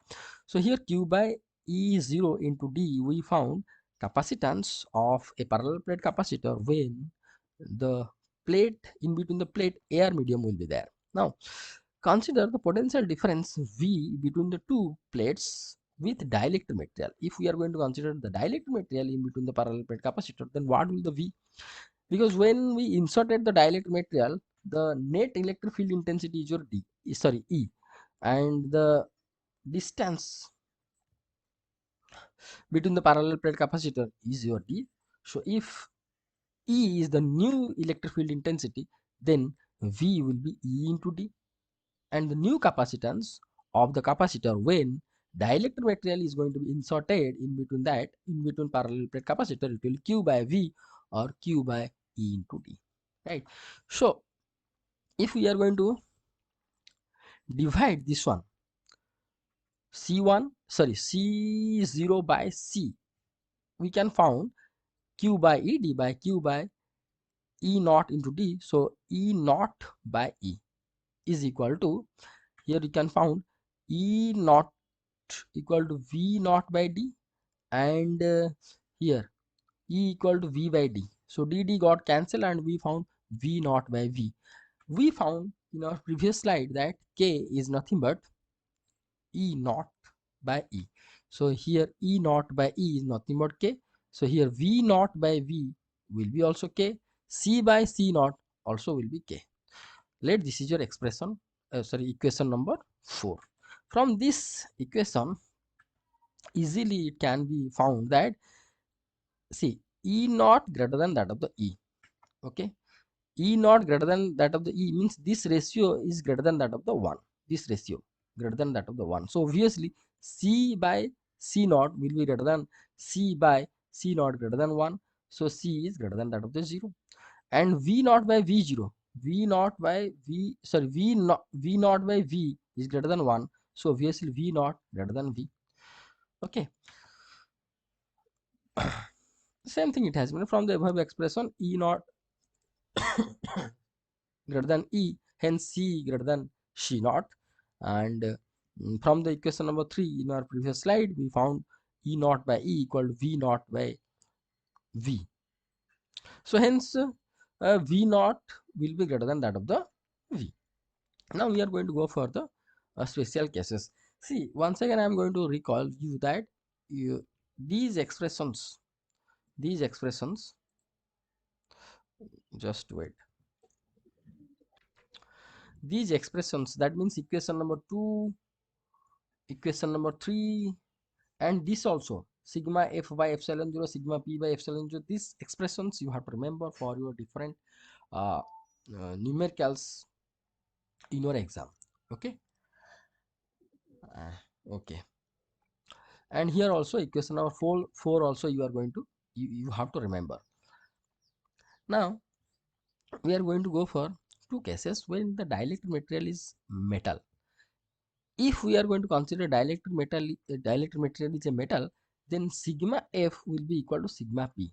A: So here Q by E0 into D, we found capacitance of a parallel plate capacitor when the plate in between the plate air medium will be there. Now consider the potential difference V between the two plates with dielectric material. If we are going to consider the dielectric material in between the parallel plate capacitor, then what will the V? Because when we inserted the dielectric material, the net electric field intensity is your E, and the distance between the parallel plate capacitor is your D. So if E is the new electric field intensity, then V will be E into D, and the new capacitance of the capacitor when dielectric material is going to be inserted in between parallel plate capacitor, it will Q by V or Q by E into D, right? So if we are going to divide this one, C0 by C, we can found Q by E D by Q by E naught into D. So E naught by E is equal to, here you can found E naught equal to V naught by D, and here E equal to V by D. So dd got cancelled and we found V naught by V. We found in our previous slide that K is nothing but E naught by E. So here E naught by E is nothing but K. So here V naught by V will be also K. C by C naught also will be K. Let this is your expression, equation number 4. From this equation, easily it can be found that, see, E naught greater than that of the E. Okay. E naught greater than that of the E means this ratio is greater than that of the 1. This ratio greater than that of the 1. So obviously C by C naught will be greater than C by C naught greater than 1. So C is greater than that of the 0. And V naught by V0, V naught by V, V naught by V is greater than 1. So obviously V naught greater than V. Okay. Same thing it has been from the above expression, E naught greater than E, hence C greater than C naught. And from the equation number 3 in our previous slide, we found E naught by E equal to V naught by V. So hence V naught will be greater than that of the V. Now we are going to go for the special cases. See, once again I am going to recall you that these expressions, just wait, these expressions, that means equation number 2, equation number 3, and this also, sigma f by epsilon 0, sigma p by epsilon 0, these expressions you have to remember for your different numericals in your exam. Okay. Okay. And here also equation number 4 also you are going to, you have to remember. Now we are going to go for two cases when the dielectric material is metal. If we are going to consider dielectric material is a metal, then sigma f will be equal to sigma p.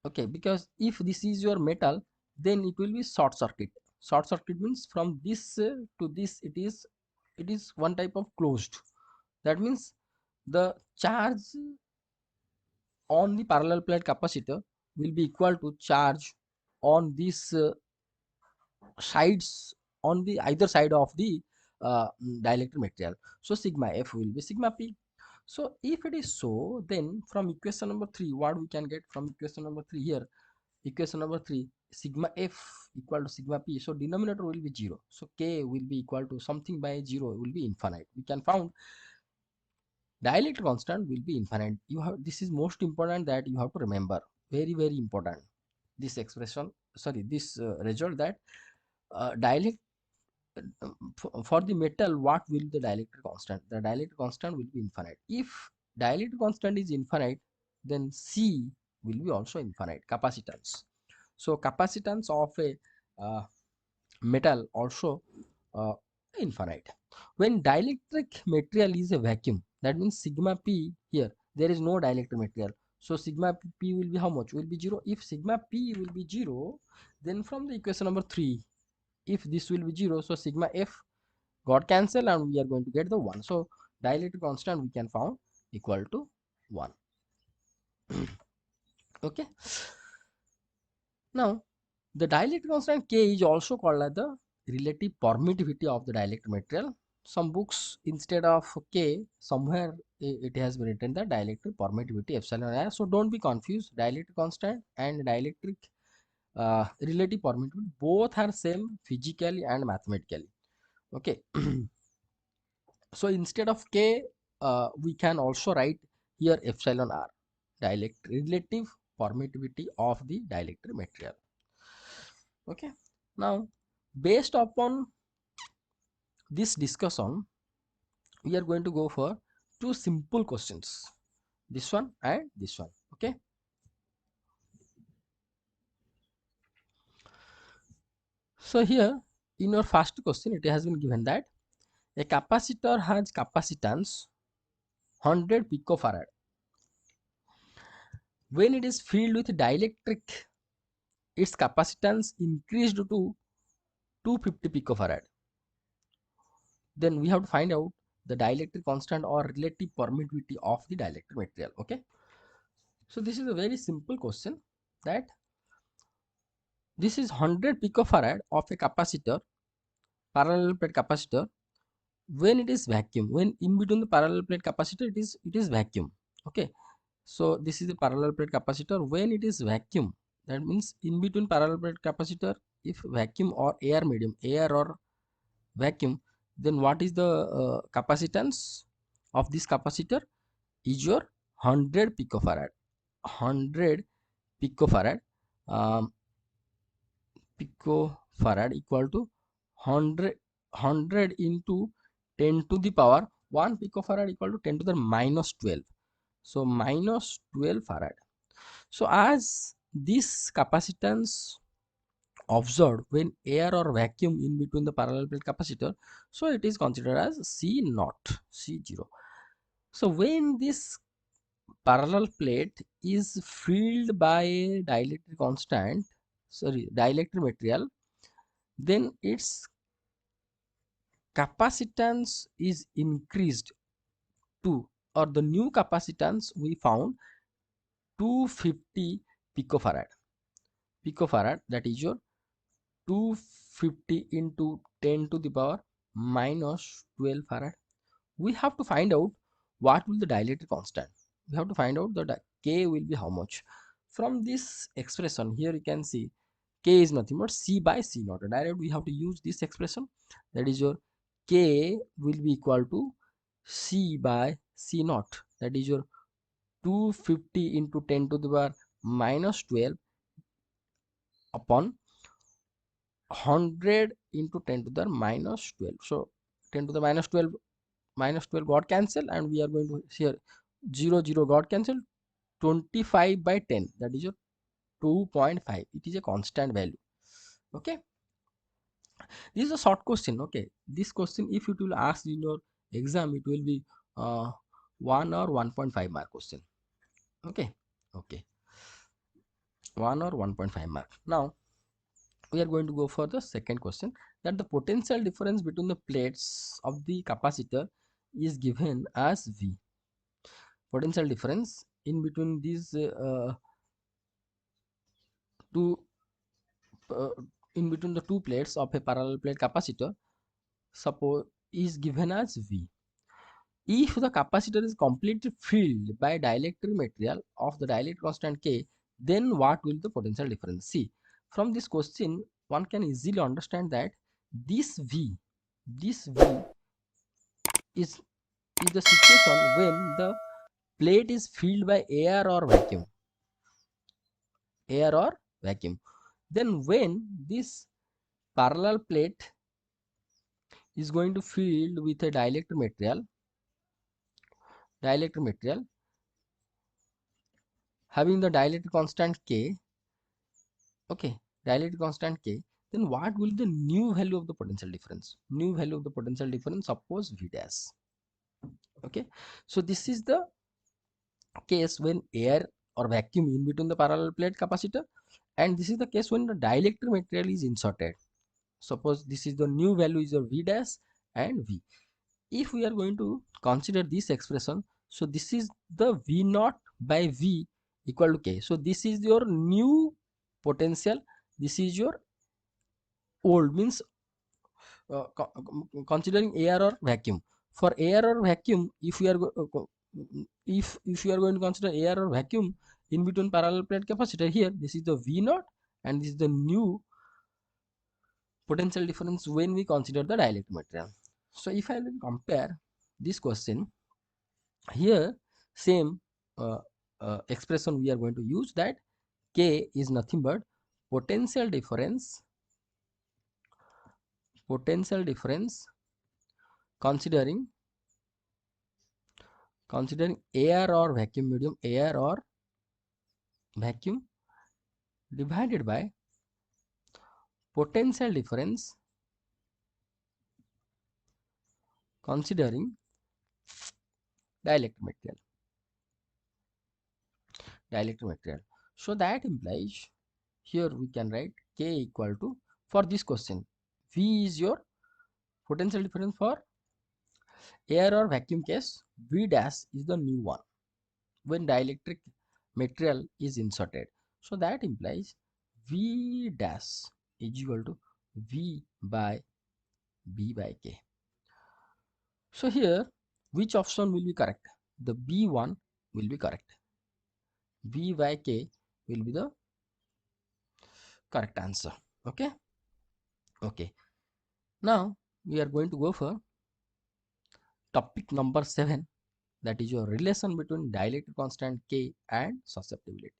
A: Okay, because if this is your metal, then it will be short circuit. Short circuit means from this to this, it is one type of closed. That means the charge on the parallel plate capacitor will be equal to charge on these sides, on the either side of the dielectric material. So sigma f will be sigma p. So if it is so, then from equation number 3, what we can get from equation number 3 here, equation number 3, sigma f equal to sigma p. So denominator will be 0. So k will be equal to something by 0 will be infinite. We can found dielectric constant will be infinite. You have, this is most important that you have to remember. Very, very important. This expression, result that dielectric for the metal, what will the dielectric constant? The dielectric constant will be infinite. If dielectric constant is infinite, then C will be also infinite. Capacitance. So capacitance of a metal also uh, infinite. When dielectric material is a vacuum, that means sigma p, here there is no dielectric material, so sigma p will be how much? Will be 0. If sigma p will be 0, then from the equation number 3, if this will be 0, so sigma f got cancelled and we are going to get the 1. So dielectric constant we can found equal to 1. Okay. Now the dielectric constant K is also called as the relative permittivity of the dielectric material. Some books, instead of K, somewhere it has been written the dielectric permittivity epsilon r. So don't be confused. Dielectric constant and dielectric relative permittivity both are same physically and mathematically. Okay. So instead of K, we can also write here epsilon r, relative permittivity of the dielectric material. Okay. Now based upon this discussion, we are going to go for two simple questions, this one and this one. Okay. So here in your first question, it has been given that a capacitor has capacitance 100 picofarad. When it is filled with dielectric, its capacitance increased to 250 picofarad. Then we have to find out the dielectric constant or relative permittivity of the dielectric material. Okay. So this is a very simple question, that this is 100 picofarad of a capacitor, parallel plate capacitor. When it is vacuum, when in between the parallel plate capacitor, it is vacuum. Okay. So this is the parallel plate capacitor. When it is vacuum, that means in between parallel plate capacitor, if vacuum or air medium, air or vacuum, then what is the capacitance of this capacitor? Is your 100 picofarad. 100 picofarad, picofarad equal to 100 into 10 to the power 1 picofarad equal to 10 to the minus 12. So minus 12 farad. So as this capacitance observed when air or vacuum in between the parallel plate capacitor, so it is considered as C0, C0. So when this parallel plate is filled by a dielectric material, then its capacitance is increased to, or the new capacitance we found, 250 picofarad. That is your 250 into 10 to the power minus 12 farad. We have to find out what will the dielectric constant. We have to find out that K will be how much. From this expression here you can see K is nothing but C by C0. Direct we have to use this expression, that is your K will be equal to C by C0, that is your 250 into 10 to the power minus 12 upon 100 into 10 to the minus 12. So 10 to the minus 12 got cancelled, and we are going to here 0 got cancelled. 25 by 10, that is your 2.5. It is a constant value. Okay. This is a short question. Okay. This question, if it will ask in your exam, it will be 1 or 1.5 mark question. Okay. Okay. 1 or 1.5 mark. Now we are going to go for the second question, that the potential difference between the plates of the capacitor is given as V. Potential difference in between these two in between the two plates of a parallel plate capacitor, suppose, is given as V. If the capacitor is completely filled by dielectric material of the dielectric constant K, then what will the potential difference? See, from this question one can easily understand that this V is the situation when the plate is filled by air or vacuum. Then when this parallel plate is going to filled with a dielectric material having the dielectric constant K, okay, dielectric constant K, then what will the new value of the potential difference? New value of the potential difference, suppose V dash. Okay, so this is the case when air or vacuum in between the parallel plate capacitor, and this is the case when the dielectric material is inserted. Suppose this is the new value is your V dash and V. If we are going to consider this expression, so this is the V naught by V equal to K. So this is your new potential, this is your old, means considering air or vacuum. For air or vacuum, if we are if you are going to consider air or vacuum in between parallel plate capacitor, here this is the V naught and this is the new potential difference when we consider the dielectric material. So if I will compare this question, here same uh, expression we are going to use, that K is nothing but potential difference considering air or vacuum medium, air or vacuum, divided by potential difference considering dielectric material. So that implies, here we can write K equal to, for this question, V is your potential difference for air or vacuum case, V dash is the new one when dielectric material is inserted. So that implies V dash is equal to V by B by K. So here, which option will be correct? The B one will be correct. V by K will be the correct answer. Okay. Okay. Now we are going to go for topic number 7, that is your relation between dielectric constant K and susceptibility.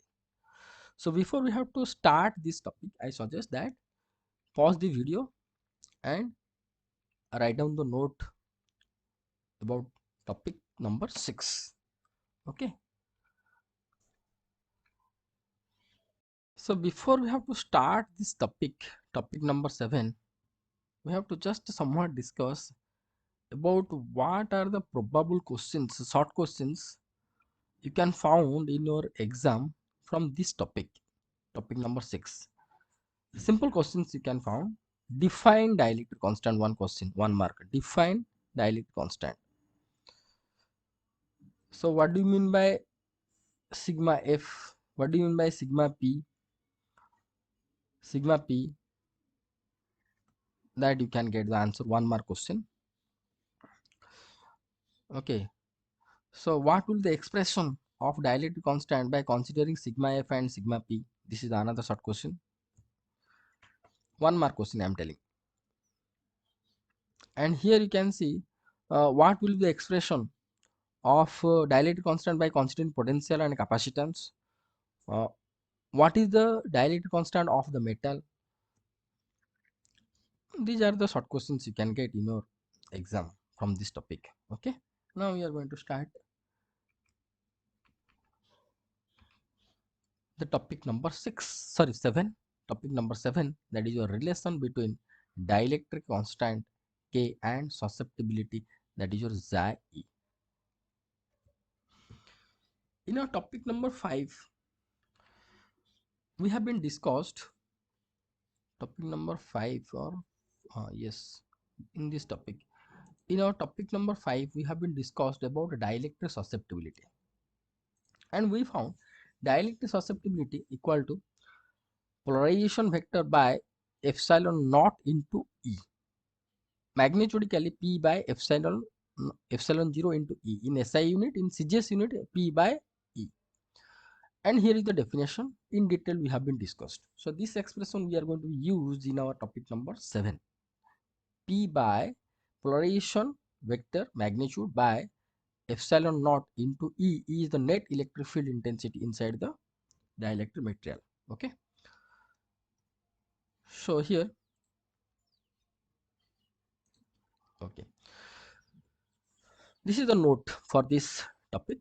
A: So before we have to start this topic, I suggest that pause the video and write down the note about topic number 6. Okay. So before we have to start this topic number 7, we have to just somewhat discuss about what are the probable questions, short questions you can found in your exam from this topic number 6. Simple questions you can found. Define dielectric constant, one question, 1 mark. Define dielectric constant. So what do you mean by sigma F? What do you mean by sigma P? Sigma P, that you can get the answer, 1 mark question. Okay. So what will the expression of dielectric constant by considering sigma F and sigma P? This is another short question. 1 mark question I am telling. And here you can see what will be the expression of dielectric constant by considering potential and capacitance. What is the dielectric constant of the metal? These are the short questions you can get in your exam from this topic. Okay. Now we are going to start the topic number 7. Topic number 7, that is your relation between dielectric constant K and susceptibility, that is your Xi. In our topic number 5, we have been discussed topic number 5, or yes, in this topic, in our topic number 5, we have been discussed about dielectric susceptibility, and we found dielectric susceptibility equal to polarization vector by epsilon naught into E, magnitudically P by epsilon 0 into E, in SI unit, in CGS unit P by E. And here is the definition in detail we have been discussed. So this expression we are going to use in our topic number 7. P by polarization vector magnitude by epsilon naught into E. E is the net electric field intensity inside the dielectric material. Okay. So here, okay, this is the note for this topic.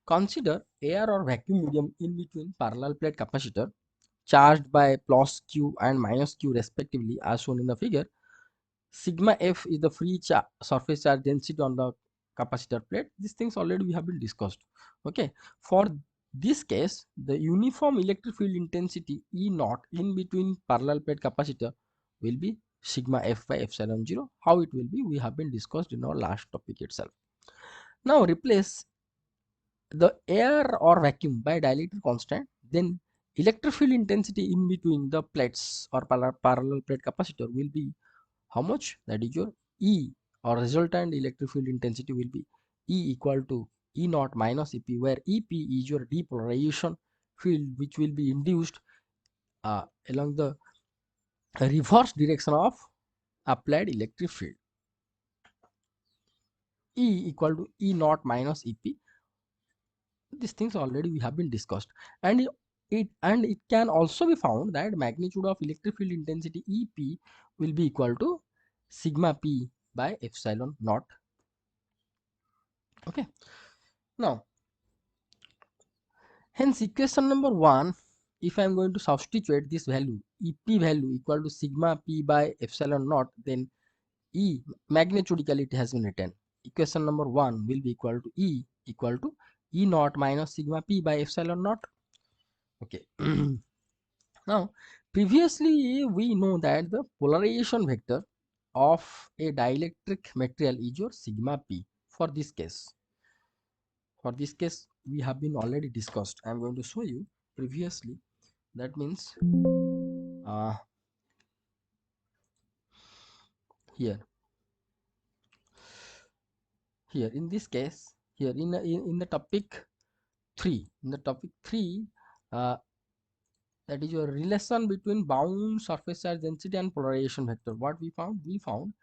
A: Consider air or vacuum medium in between parallel plate capacitor charged by plus q and minus q respectively as shown in the figure. Sigma f is the free surface charge density on the capacitor plate. These things already we have been discussed. Okay, for this case, the uniform electric field intensity E naught in between parallel plate capacitor will be sigma f by epsilon 0. How it will be, we have been discussed in our last topic itself. Now replace the air or vacuum by dielectric constant, then electric field intensity in between the plates or parallel plate capacitor will be how much? That is your E, or resultant electric field intensity will be E equal to E naught minus EP, where EP is your depolarization field which will be induced along the reverse direction of applied electric field. E equal to E naught minus EP. These things already we have been discussed, and it can also be found that magnitude of electric field intensity EP will be equal to sigma P by epsilon naught. Okay, now hence equation number 1, if I am going to substitute this value EP value equal to sigma P by epsilon naught, then E magnitudically it has been written. Equation number 1 will be equal to E equal to E naught minus sigma P by epsilon naught. Okay. Now previously we know that the polarization vector of a dielectric material is your sigma P. For this case, we have been already discussed. I am going to show you previously. That means uh, here in this case, here in the topic 3, uh, that is your relation between bound surface charge density and polarization vector. What we found? We found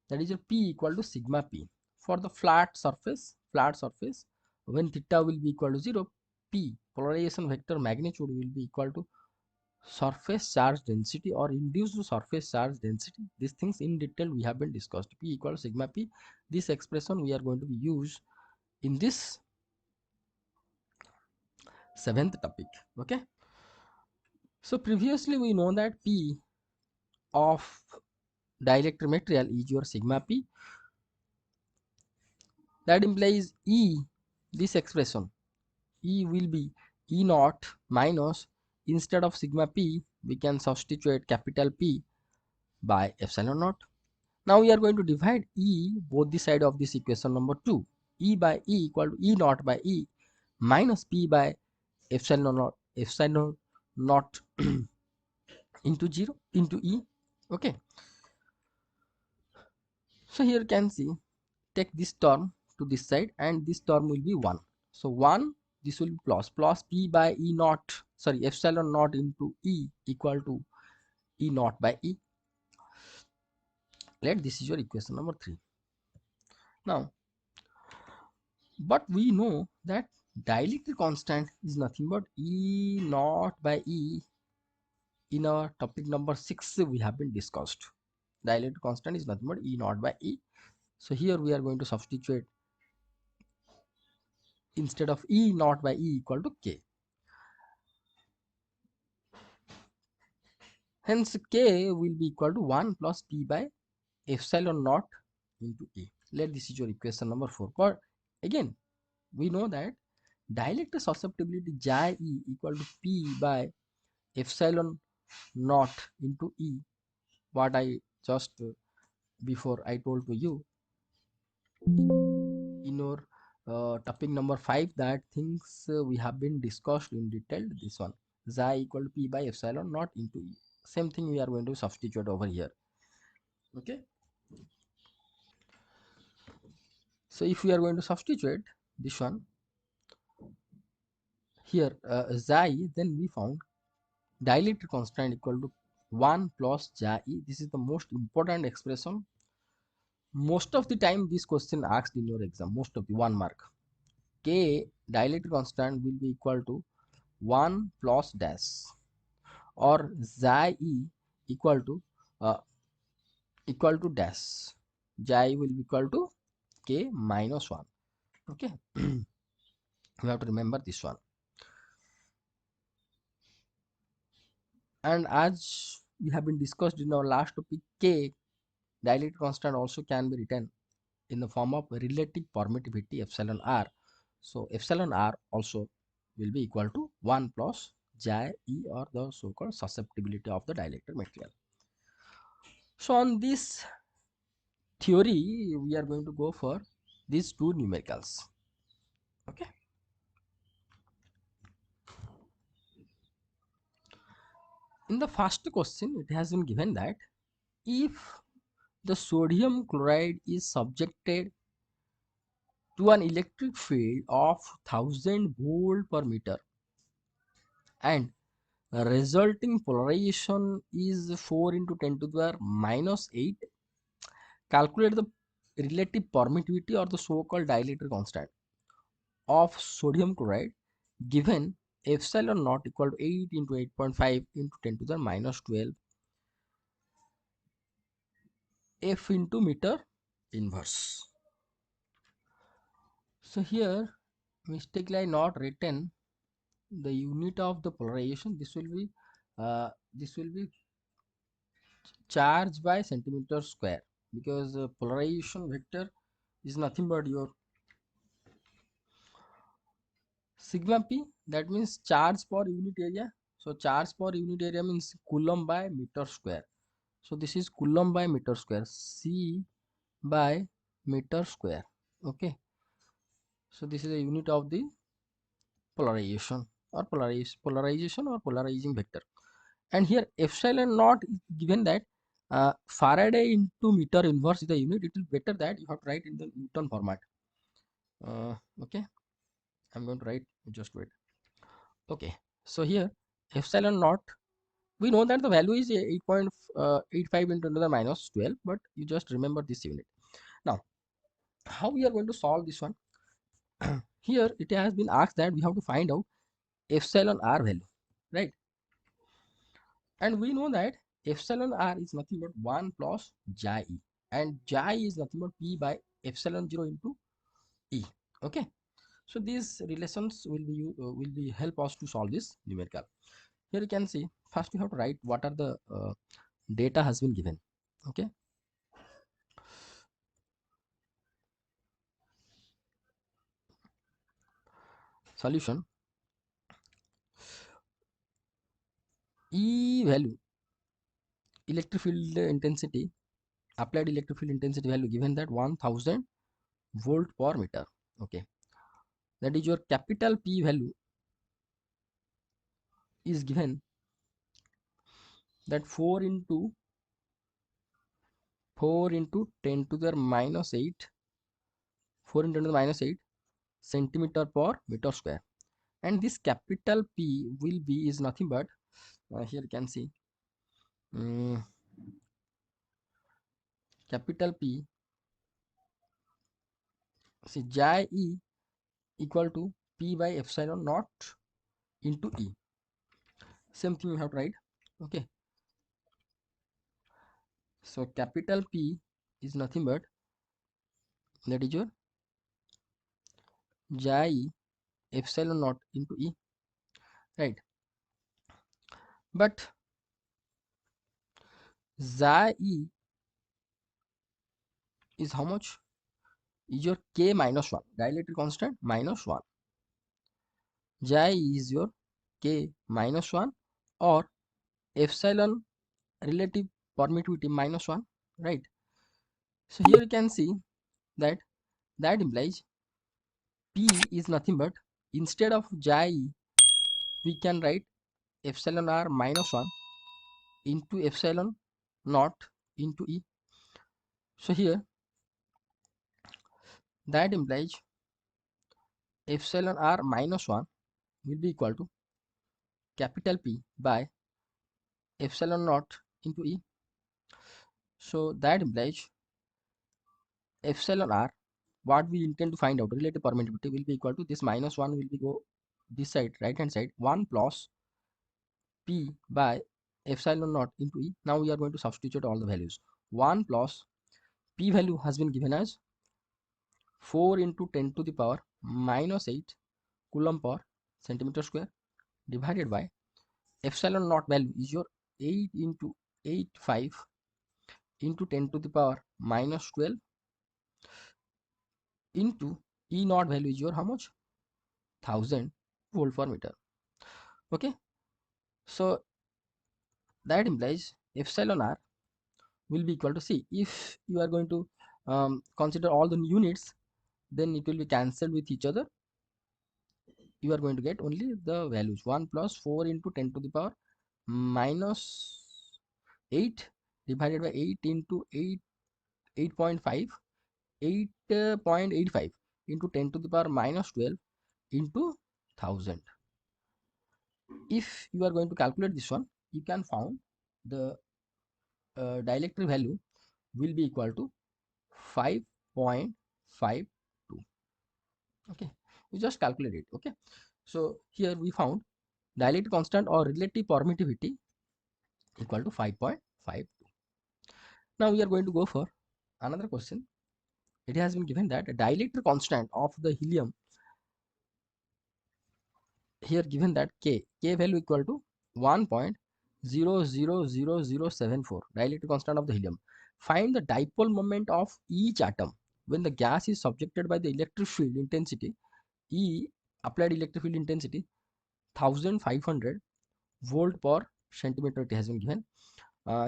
A: that is your P equal to sigma P for the flat surface. When theta will be equal to 0, P polarization vector magnitude will be equal to surface charge density or induced surface charge density. These things in detail we have been discussed. P equal to sigma P. This expression we are going to be used in this 7th topic. Okay, so previously we know that P of dielectric material is your sigma P. That implies E, this expression E will be E naught minus, instead of sigma P we can substitute capital P by epsilon naught. Now we are going to divide E both the side of this equation number 2. E by E equal to E naught by E minus P by epsilon naught into 0 into E. Okay, so here you can see, take this term to this side and this term will be 1. So 1, this will be plus P by E naught, sorry, epsilon naught into E equal to E naught by E. Let this is your equation number 3. Now, but we know that dielectric constant is nothing but E naught by E. In our topic number 6 we have been discussed. Dielectric constant is nothing but E naught by E. So here we are going to substitute, instead of E naught by E equal to K. Hence K will be equal to 1 plus P by epsilon naught into E. Let this is your equation number 4. But again, we know that dielectric susceptibility 𝐹 equal to P by epsilon naught into E. What I just before I told to you in your topic number 5, that things we have been discussed in detail. This one, 𝛏 equal to P by epsilon naught into E. Same thing we are going to substitute over here. Okay, so if we are going to substitute this one here, 𝛏, then we found dielectric constant equal to 1 plus 𝛏. This is the most important expression. Most of the time this question asked in your exam, most of the 1 mark. K dielectric constant will be equal to 1 plus dash, or 𝛏 equal to dash, 𝐴𝑖 will be equal to k minus 1. Okay. We have to remember this one. And as we have been discussed in our last topic, k dielectric constant also can be written in the form of relative permittivity epsilon r. So epsilon r also will be equal to 1 plus 𝐴𝑖, or the so-called susceptibility of the dielectric material. So on this theory, we are going to go for these two numericals. Okay. In the first question, it has been given that if the sodium chloride is subjected to an electric field of 1000 volt per meter and resulting polarization is 4 into 10 to the minus 8, calculate the relative permittivity, or the so-called dielectric constant, of sodium chloride given epsilon naught equal to 8 into 8.5 into 10 to the minus 12 F into meter inverse. So here mistakenly I not written the unit of the polarization. This will be charge by centimeter square, because polarization vector is nothing but your sigma p, that means charge per unit area. So charge per unit area means coulomb by meter square. So this is coulomb by meter square, c by meter square. Okay. So this is a unit of the polarization or polarization or polarizing vector. And here epsilon naught is given that Faraday into meter inverse is the unit. It is better that you have to write in the Newton format. Okay, I'm going to write, just wait. Okay, so here epsilon naught, we know that the value is 8.85 into the minus 12, but you just remember this unit. Now how we are going to solve this one? Here it has been asked that we have to find out epsilon r value, right? And we know that epsilon r is nothing but 1 plus 𝐴𝑖, and 𝐴𝑖 is nothing but p by epsilon 0 into e. Okay, so these relations will be help us to solve this numerical. Here you can see, first we have to write what are the data has been given. Okay, solution. E value, electric field intensity, applied electric field intensity value given that 1000 volt per meter. Okay, that is your capital P value is given that 4 into 10 to the minus 8, 4 into 10 to the minus 8 centimeter per meter square. And this capital P will be is nothing but here you can see capital P, see 𝐴𝑖 equal to P by epsilon naught into E. Same thing you have to write. Okay, so capital P is nothing but that is your 𝐴𝑖 epsilon naught into E, right? But 𝐴𝑖 is how much? Is your k minus 1, dielectric constant minus 1. 𝐴𝑖 is your k minus 1, or epsilon relative permittivity minus 1, right? So here you can see that implies P is nothing but, instead of 𝐴𝑖 we can write epsilon r minus 1 into epsilon naught into E. So here that implies epsilon r minus 1 will be equal to capital P by epsilon naught into E. So that implies epsilon r, what we intend to find out, relative permittivity, will be equal to this minus 1 will be go this side, right hand side, 1 plus P by epsilon naught into E. Now we are going to substitute all the values. 1 plus P value has been given as 4 into 10 to the power minus 8 coulomb per centimeter square divided by epsilon naught value is your 8 into 85 into 10 to the power minus 12 into E naught value is your how much? 1000 volt per meter. Okay, so that implies epsilon r will be equal to C. If you are going to consider all the units, then it will be cancelled with each other. You are going to get only the values 1 plus 4 into 10 to the power minus 8 divided by 8 into 8 8.5 8.85 into 10 to the power minus 12 into 1000. If you are going to calculate this one, you can found the dielectric value will be equal to 5.52. Okay, you just calculate it. Okay, so here we found dielectric constant or relative permittivity equal to 5.52. Now we are going to go for another question. It has been given that a dielectric constant of the helium, here given that k value equal to 1.000074, dielectric constant of the helium. Find the dipole moment of each atom when the gas is subjected by the electric field intensity E, applied electric field intensity 1500 volt per centimeter. It has been given.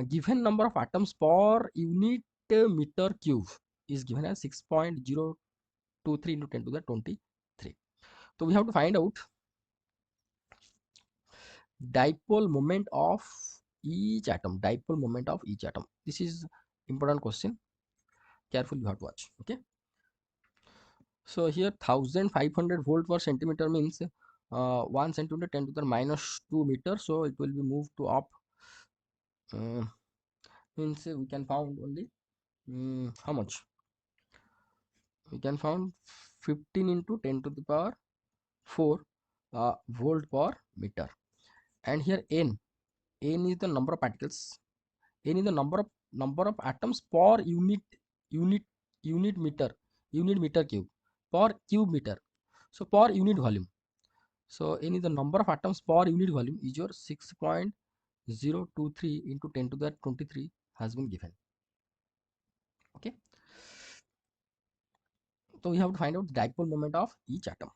A: Given number of atoms per unit meter cube is given as 6.023 into 10 to the 23. So we have to find out dipole moment of each atom. Dipole moment of each atom. This is important question. Carefully you have to watch. Okay. So here 1500 volt per centimeter means 1 centimeter 10 to the minus 2 meter. So it will be moved to up. Means we can found only how much? We can found 15 into 10 to the power 4 volt per meter. And here n is the number of particles, n is the number of atoms per unit unit meter cube per cube meter, so per unit volume. So n is the number of atoms per unit volume is your 6.023 into 10 to the 23 has been given. Okay, so we have to find out the dipole moment of each atom.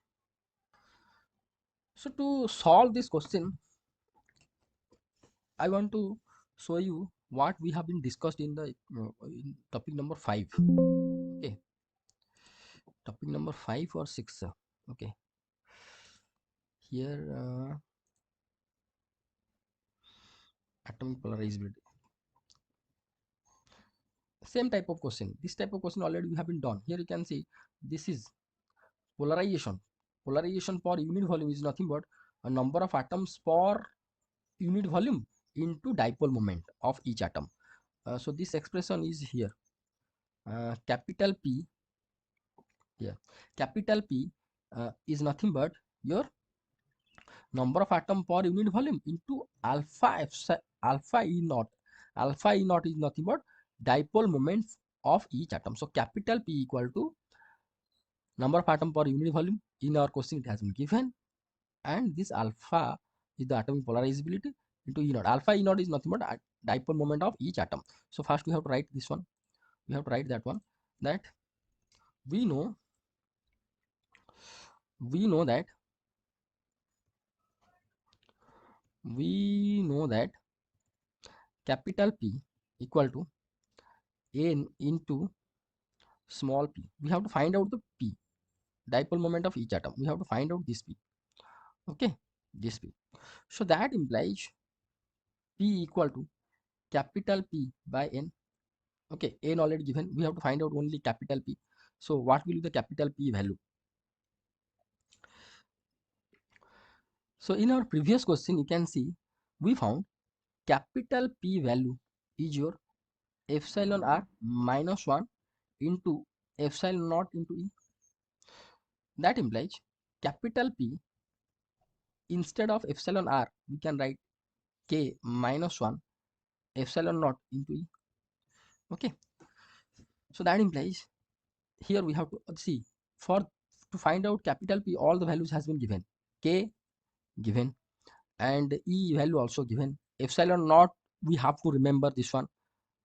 A: So to solve this question, I want to show you what we have been discussed in the in topic number 5. Okay, topic number 5 or 6. Okay, here atomic polarizability. Same type of question. This type of question already we have been done. Here you can see this is polarization. Polarization per unit volume is nothing but a number of atoms per unit volume into dipole moment of each atom. So this expression is here. Capital P here. Capital P is nothing but your number of atom per unit volume into alpha E naught. Alpha E naught is nothing but dipole moment of each atom. So capital P equal to number of atom per unit volume. In our question it has been given, and this alpha is the atomic polarizability into E naught. Alpha E naught is nothing but dipole moment of each atom. So first we have to write this one. We have to write that one, that we know that capital P equal to n into small p. We have to find out the p, dipole moment of each atom. We have to find out this p. Okay, this p. So that implies p equal to capital P by n. Okay, n already given. We have to find out only capital P. So what will be the capital P value? So in our previous question, you can see we found capital P value is your epsilon r minus 1 into epsilon naught into E. That implies capital P, instead of epsilon r we can write k minus 1 epsilon naught into E. Okay, so that implies here we have to see, for to find out capital P, all the values has been given. K given and E value also given. Epsilon naught, we have to remember this one.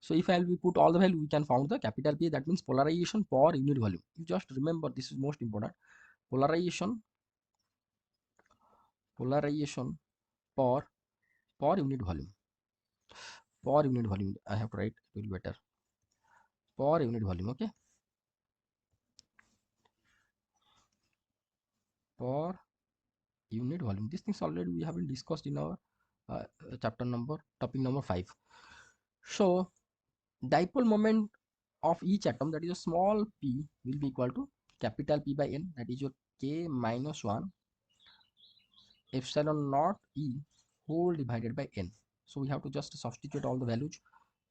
A: So if we put all the value, we can found the capital P, that means polarization per unit volume. You just remember, this is most important. Polarization per unit volume. Per unit volume, I have to write, it will be better. Per unit volume, okay. Per unit volume. These things already we have been discussed in our topic number 5. So dipole moment of each atom, that is a small p, will be equal to capital P by N, that is your k minus 1 epsilon naught E whole divided by N. So we have to just substitute all the values.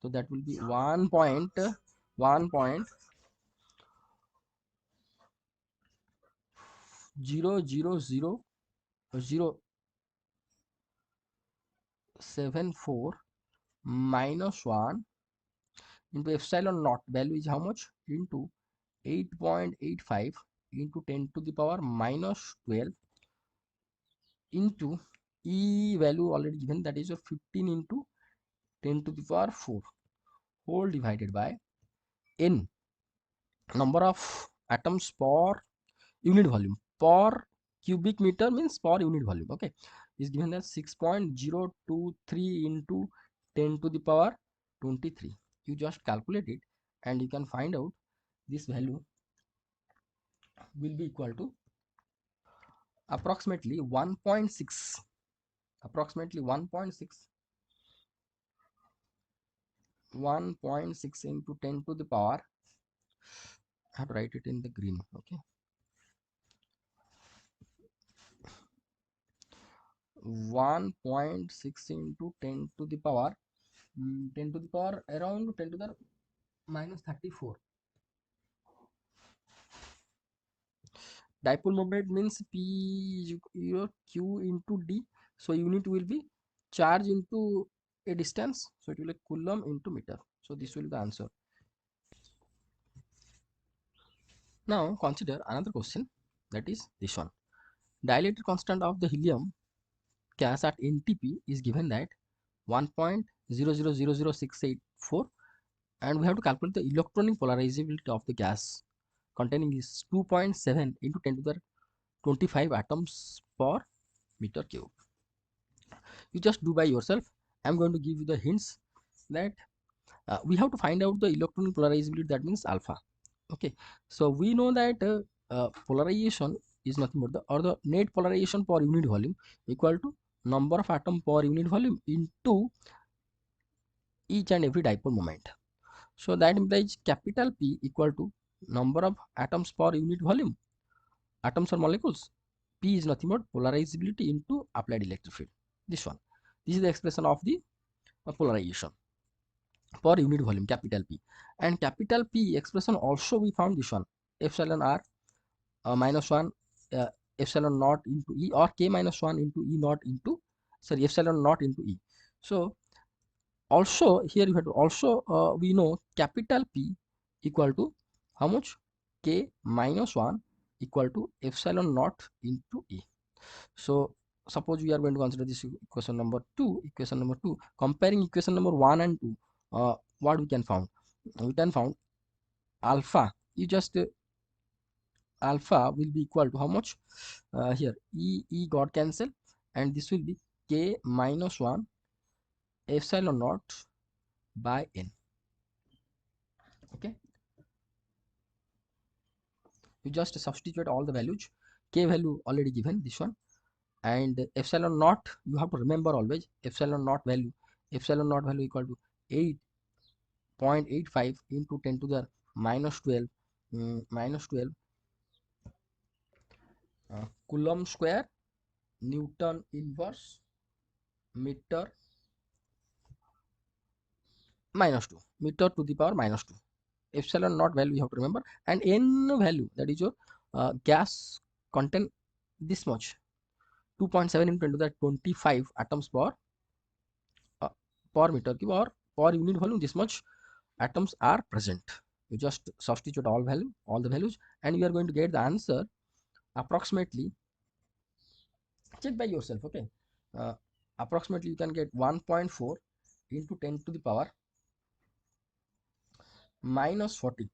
A: So that will be 1.0000074 minus 1 into epsilon naught, value is how much, into 8.85 into 10 to the power minus 12 into E value already given, that is your 15 into 10 to the power 4 whole divided by N, number of atoms per unit volume. Per cubic meter means per unit volume, okay, is given as 6.023 into 10 to the power 23. You just calculate it and you can find out this value will be equal to approximately 1.6, approximately 1.6 into 10 to the power, I have to write it in the green, okay, 1.6 into 10 to the power 10 to the power around 10 to the minus 34. Dipole moment means P your Q into D. So unit will be charge into a distance. So it will be coulomb into meter. So this will be the answer. Now consider another question, that is this one. Dielectric constant of the helium gas at NTP is given that 1.0000684, and we have to calculate the electronic polarizability of the gas containing is 2.7 into 10 to the 25 atoms per meter cube. You just do by yourself. I'm going to give you the hints that we have to find out the electronic polarizability, that means alpha. Okay, so we know that polarization is nothing but the net polarization per unit volume equal to number of atom per unit volume into each and every dipole moment. So that implies capital P equal to number of atoms per unit volume. Atoms or molecules. P is nothing but polarizability into applied electric field. This one. This is the expression of the polarization per unit volume, capital P. And capital P expression also we found this one. Epsilon R minus 1 epsilon naught into E, or K minus 1 into E naught into, sorry, epsilon naught into E. So also here you have to also we know capital P equal to how much, K minus 1 equal to epsilon naught into E. So suppose we are going to consider this equation number 2, comparing equation number 1 and 2, what we can found, alpha, you just alpha will be equal to how much, here E got cancel, and this will be K minus 1 epsilon naught by N. Okay, you just substitute all the values. K value already given, this one, and epsilon naught you have to remember always, epsilon naught value equal to 8.85 into 10 to the minus 12 coulomb square Newton inverse meter minus 2, meter to the power minus 2. Epsilon naught value you have to remember, and N value, that is your gas contain this much, 2.7 into 10 to the 25 atoms per per meter cube or per unit volume this much atoms are present. You just substitute all the values, and you are going to get the answer approximately. Check by yourself, okay? uh, Approximately you can get 1.4 into 10 to the power minus 40,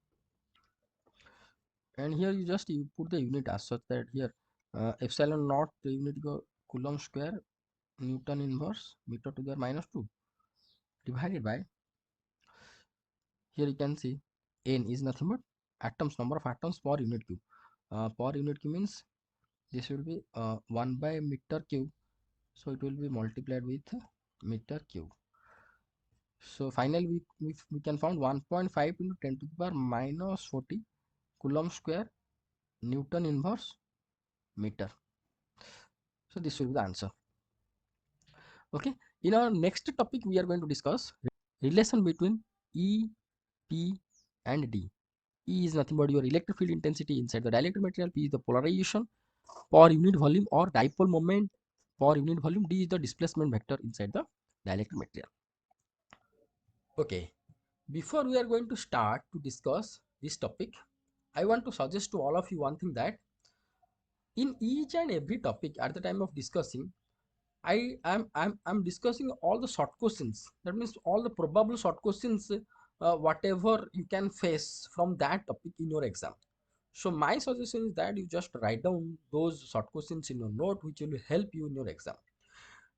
A: and here you put the unit as such that here epsilon naught the unit go coulomb square Newton inverse meter to the minus 2 divided by, here you can see n is nothing but atoms, number of atoms per unit cube. Per unit cube means this will be 1 by meter cube, so it will be multiplied with meter cube. So finally we can found 1.5 into 10 to the power minus 40 coulomb square Newton inverse meter. So this will be the answer. Okay, in our next topic we are going to discuss relation between E, P and D. E is nothing but your electric field intensity inside the dielectric material. P is the polarization per unit volume or dipole moment per unit volume. D is the displacement vector inside the dielectric material. Okay, before we are going to start to discuss this topic, I want to suggest to all of you one thing, that in each and every topic at the time of discussing, I'm discussing all the short questions. That means all the probable short questions, whatever you can face from that topic in your exam. So my suggestion is that you just write down those short questions in your note, which will help you in your exam.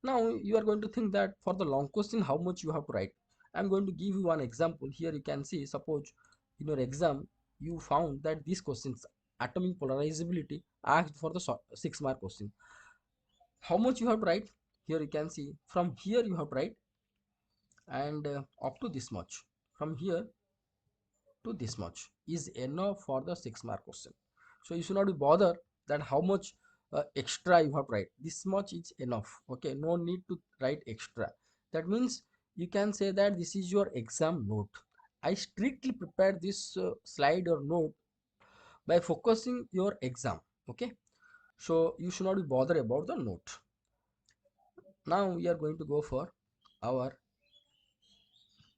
A: Now you are going to think that for the long question how much you have to write. I'm going to give you one example. Here you can see, suppose in your exam you found that these questions, atomic polarizability, asked for the 6-mark question. How much you have to write? Here you can see, from here you have to write, and up to this much, from here to this much is enough for the 6-mark question. So you should not be bothered that how much extra you have to write. This much is enough, okay? No need to write extra. That means you can say that this is your exam note. I strictly prepared this slide or note by focusing your exam, okay? So you should not be bothered about the note. Now we are going to go for our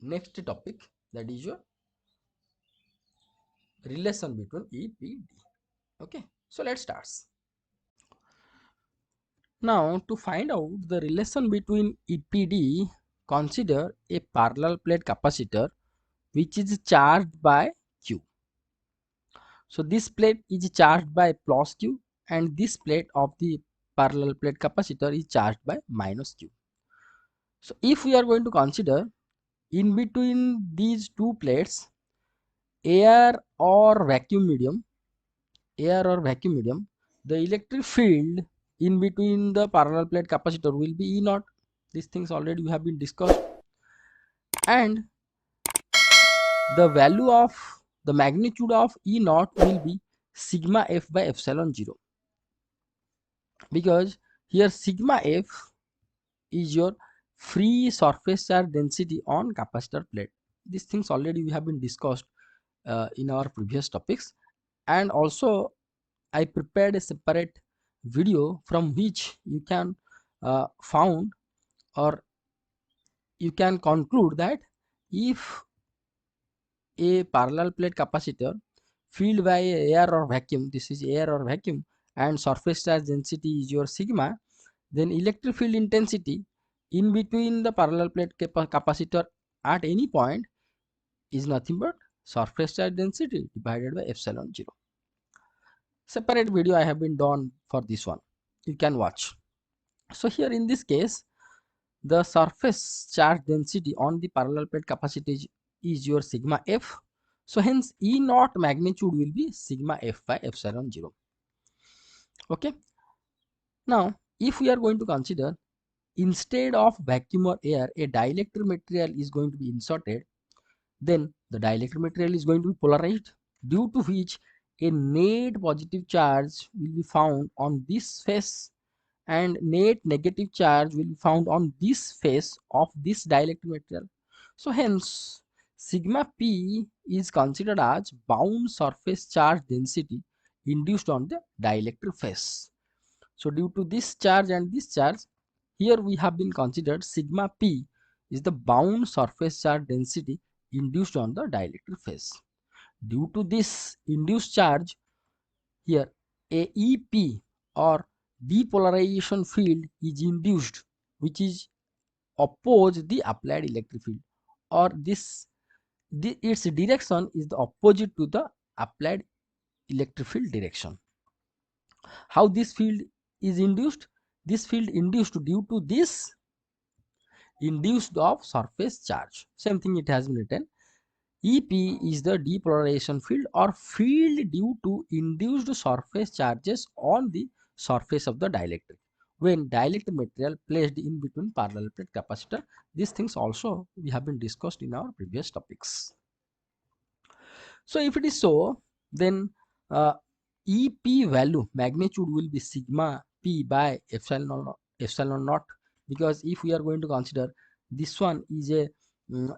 A: next topic, that is your relation between EPD. Okay, so let's start. Now to find out the relation between EPD, consider a parallel plate capacitor which is charged by Q. So this plate is charged by plus Q, and this plate of the parallel plate capacitor is charged by minus Q. So if we are going to consider in between these two plates air or vacuum medium, the electric field in between the parallel plate capacitor will be E0. These things already have been discussed, and the value of the magnitude of E0 will be sigma F by epsilon 0, because here sigma F is your free surface charge density on capacitor plate. These things already we have been discussed in our previous topics, and also I prepared a separate video from which you can found, or you can conclude that if a parallel plate capacitor filled by air or vacuum, this is air or vacuum, and surface charge density is your sigma, then electric field intensity in between the parallel plate capacitor at any point is nothing but surface charge density divided by epsilon 0. Separate video I have been done for this one, you can watch. So here in this case, the surface charge density on the parallel plate capacitor is your sigma F. So hence E0 magnitude will be sigma F by epsilon 0. Okay. Now if we are going to consider, instead of vacuum or air, a dielectric material is going to be inserted, then the dielectric material is going to be polarized, due to which a net positive charge will be found on this face and net negative charge will be found on this face of this dielectric material. So hence sigma P is considered as bound surface charge density induced on the dielectric face. So due to this charge and this charge, here we have been considered sigma P is the bound surface charge density induced on the dielectric phase. Due to this induced charge, here a EP or depolarization field is induced, which is oppose the applied electric field, or its direction is the opposite to the applied electric field direction. How this field is induced? This field induced due to this induced of surface charge. Same thing it has been written. EP is the depolarization field or field due to induced surface charges on the surface of the dielectric. When dielectric material placed in between parallel plate capacitor, these things also we have been discussed in our previous topics. So if it is so, then EP value magnitude will be sigma P by epsilon naught, because if we are going to consider this one is a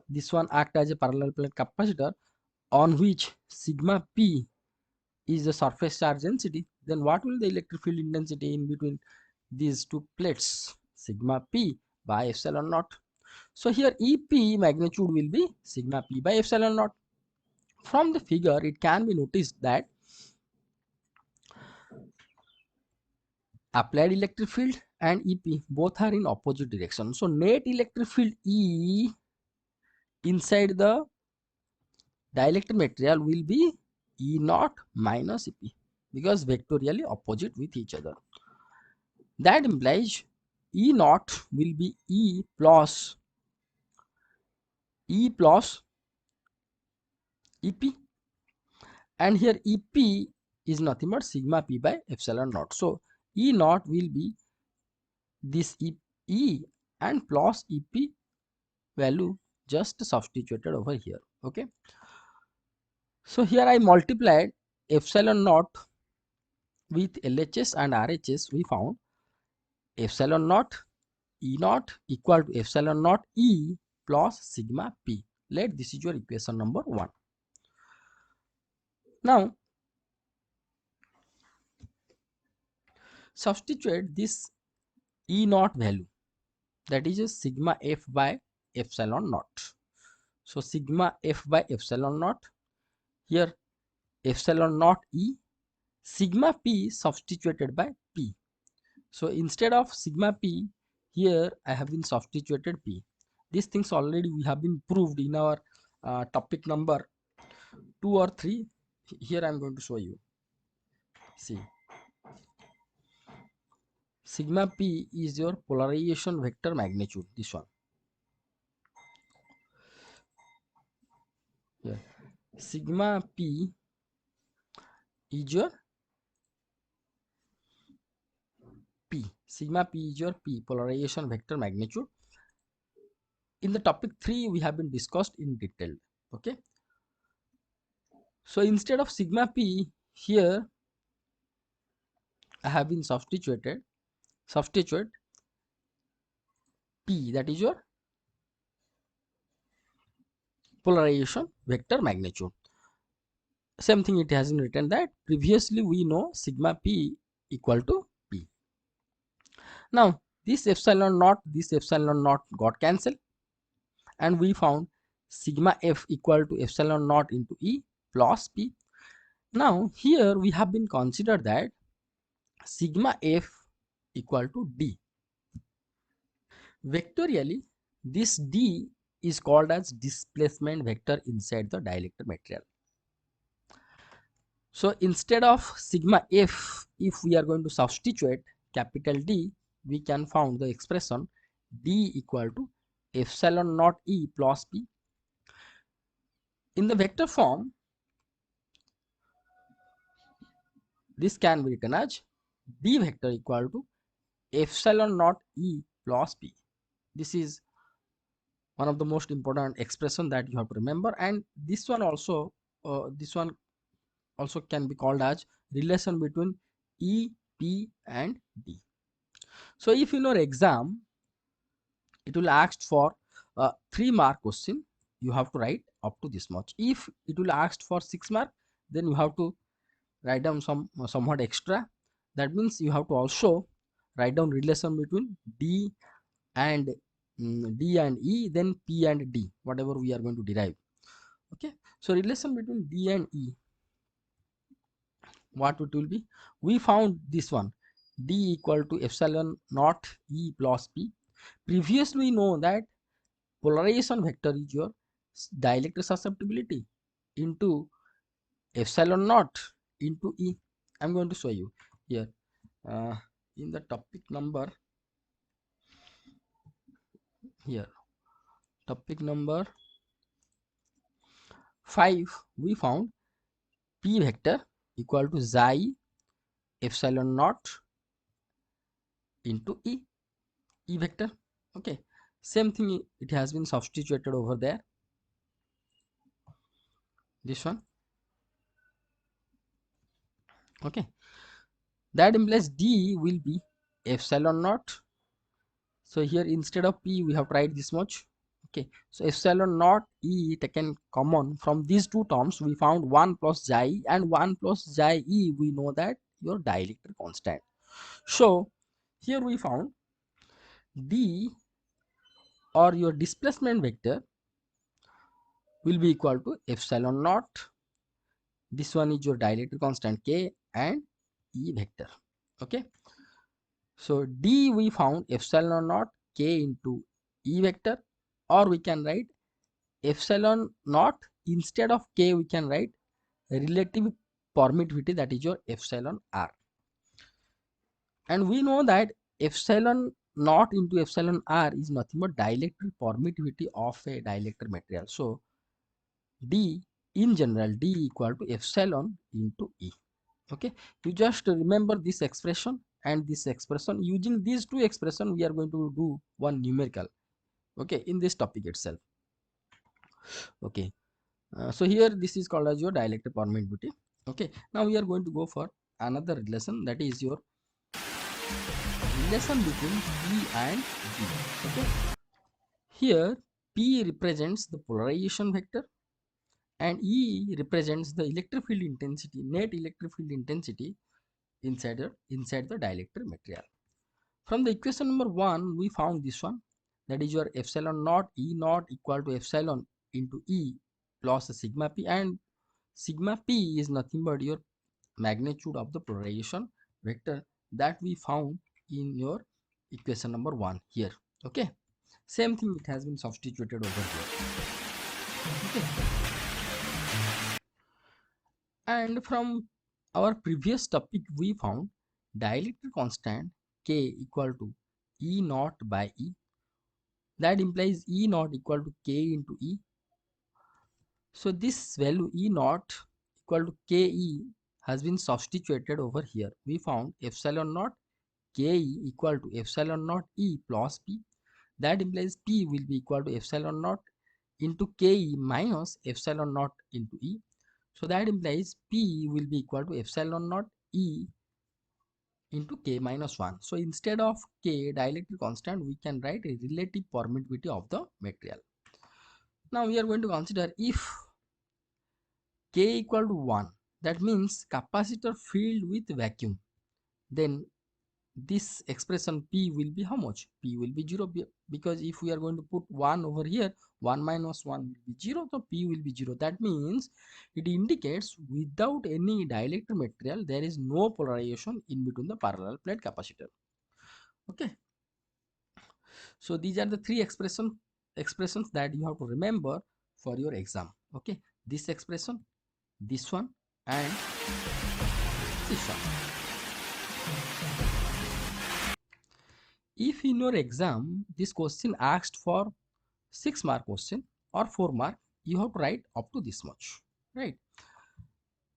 A: this one act as a parallel plate capacitor on which sigma P is the surface charge density, then what will the electric field intensity in between these two plates? Sigma P by epsilon naught. So here EP magnitude will be sigma P by epsilon naught. From the figure, it can be noticed that applied electric field and EP both are in opposite direction. So net electric field E inside the dielectric material will be E0 minus EP, because vectorially opposite with each other. That implies E0 will be E plus EP, and here EP is nothing but sigma P by epsilon naught. So E0 will be this E and plus EP value just substituted over here. Okay, so here I multiplied epsilon naught with LHS and RHS. We found epsilon naught E naught equal to epsilon naught E plus sigma P. Let this is your equation number 1. Now substitute this E naught value, that is a sigma F by epsilon naught. So sigma F by epsilon naught, here epsilon naught E, sigma P substituted by P. So instead of sigma P, here I have been substituted P. These things already we have been proved in our topic number 2 or 3. Here I am going to show you. See, sigma P is your polarization vector magnitude, this one. Here, sigma P is your P. Sigma P is your P, polarization vector magnitude. In the topic 3, we have been discussed in detail. Okay. So instead of sigma P, here I have been substitute P, that is your polarization vector magnitude. Same thing it has been written that previously we know sigma P equal to P. Now this epsilon naught got cancelled, and we found sigma F equal to epsilon naught into E plus P. Now here we have been considered that sigma F equal to D. Vectorially, this D is called as displacement vector inside the dielectric material. So instead of sigma F, if we are going to substitute capital D, we can found the expression D equal to epsilon naught E plus P. In the vector form, this can be written as D vector equal to epsilon naught E plus P. This is one of the most important expression that you have to remember, and this one also can be called as relation between E, P and D. So if in your exam it will ask for 3-mark question, you have to write up to this much. If it will ask for 6 mark, then you have to write down somewhat extra. That means you have to also write down relation between D and D and E, then P and D, whatever we are going to derive. Okay, so relation between D and E, what it will be? We found this one, D equal to epsilon naught E plus P. Previously we know that polarization vector is your dielectric susceptibility into epsilon naught into E. I'm going to show you here in the topic number, here topic number 5, we found P vector equal to xi epsilon naught into E vector. Okay, same thing, it has been substituted over there, this one. Okay, that implies D will be epsilon naught. So here instead of P we have tried this much. Okay, so epsilon naught E taken common from these two terms, we found 1 plus xi, and 1 plus xi we know that your dielectric constant. So here we found D, or your displacement vector, will be equal to epsilon naught. This one is your dielectric constant K and E vector. Okay, so D we found epsilon naught K into E vector, or we can write epsilon naught, instead of K we can write relative permittivity, that is your epsilon R. And we know that epsilon naught into epsilon R is nothing but dielectric permittivity of a dielectric material. So D, in general, D equal to epsilon into E. Okay, you just remember this expression and this expression. Using these two expressions we are going to do one numerical, okay, in this topic itself. Okay, so here this is called as your dielectric permittivity. Okay, now we are going to go for another relation, that is your relation between P and D. Okay, here P represents the polarization vector and E represents the electric field intensity, net electric field intensity inside the dielectric material. From the equation number 1 we found this one, that is your epsilon naught E naught equal to epsilon into E plus sigma P, and sigma P is nothing but your magnitude of the polarization vector that we found in your equation number 1 here. Okay, same thing, it has been substituted over here. Okay, and from our previous topic we found dielectric constant K equal to E naught by E. That implies E naught equal to K into E. So this value E naught equal to Ke has been substituted over here. We found epsilon naught Ke equal to epsilon naught E plus P. That implies P will be equal to epsilon naught into Ke minus epsilon naught into E. So that implies P will be equal to epsilon naught E into K minus 1. So instead of K dielectric constant, we can write a relative permittivity of the material. Now we are going to consider if K equal to 1, that means capacitor filled with vacuum, then this expression P will be how much? P will be 0, because if we are going to put 1 over here, 1 minus 1 will be 0, so P will be 0. That means it indicates without any dielectric material there is no polarization in between the parallel plate capacitor. Okay, so these are the three expressions that you have to remember for your exam. Okay, this expression, this one, and this one. If in your exam this question asked for 6 mark question or 4 mark, you have to write up to this much, right?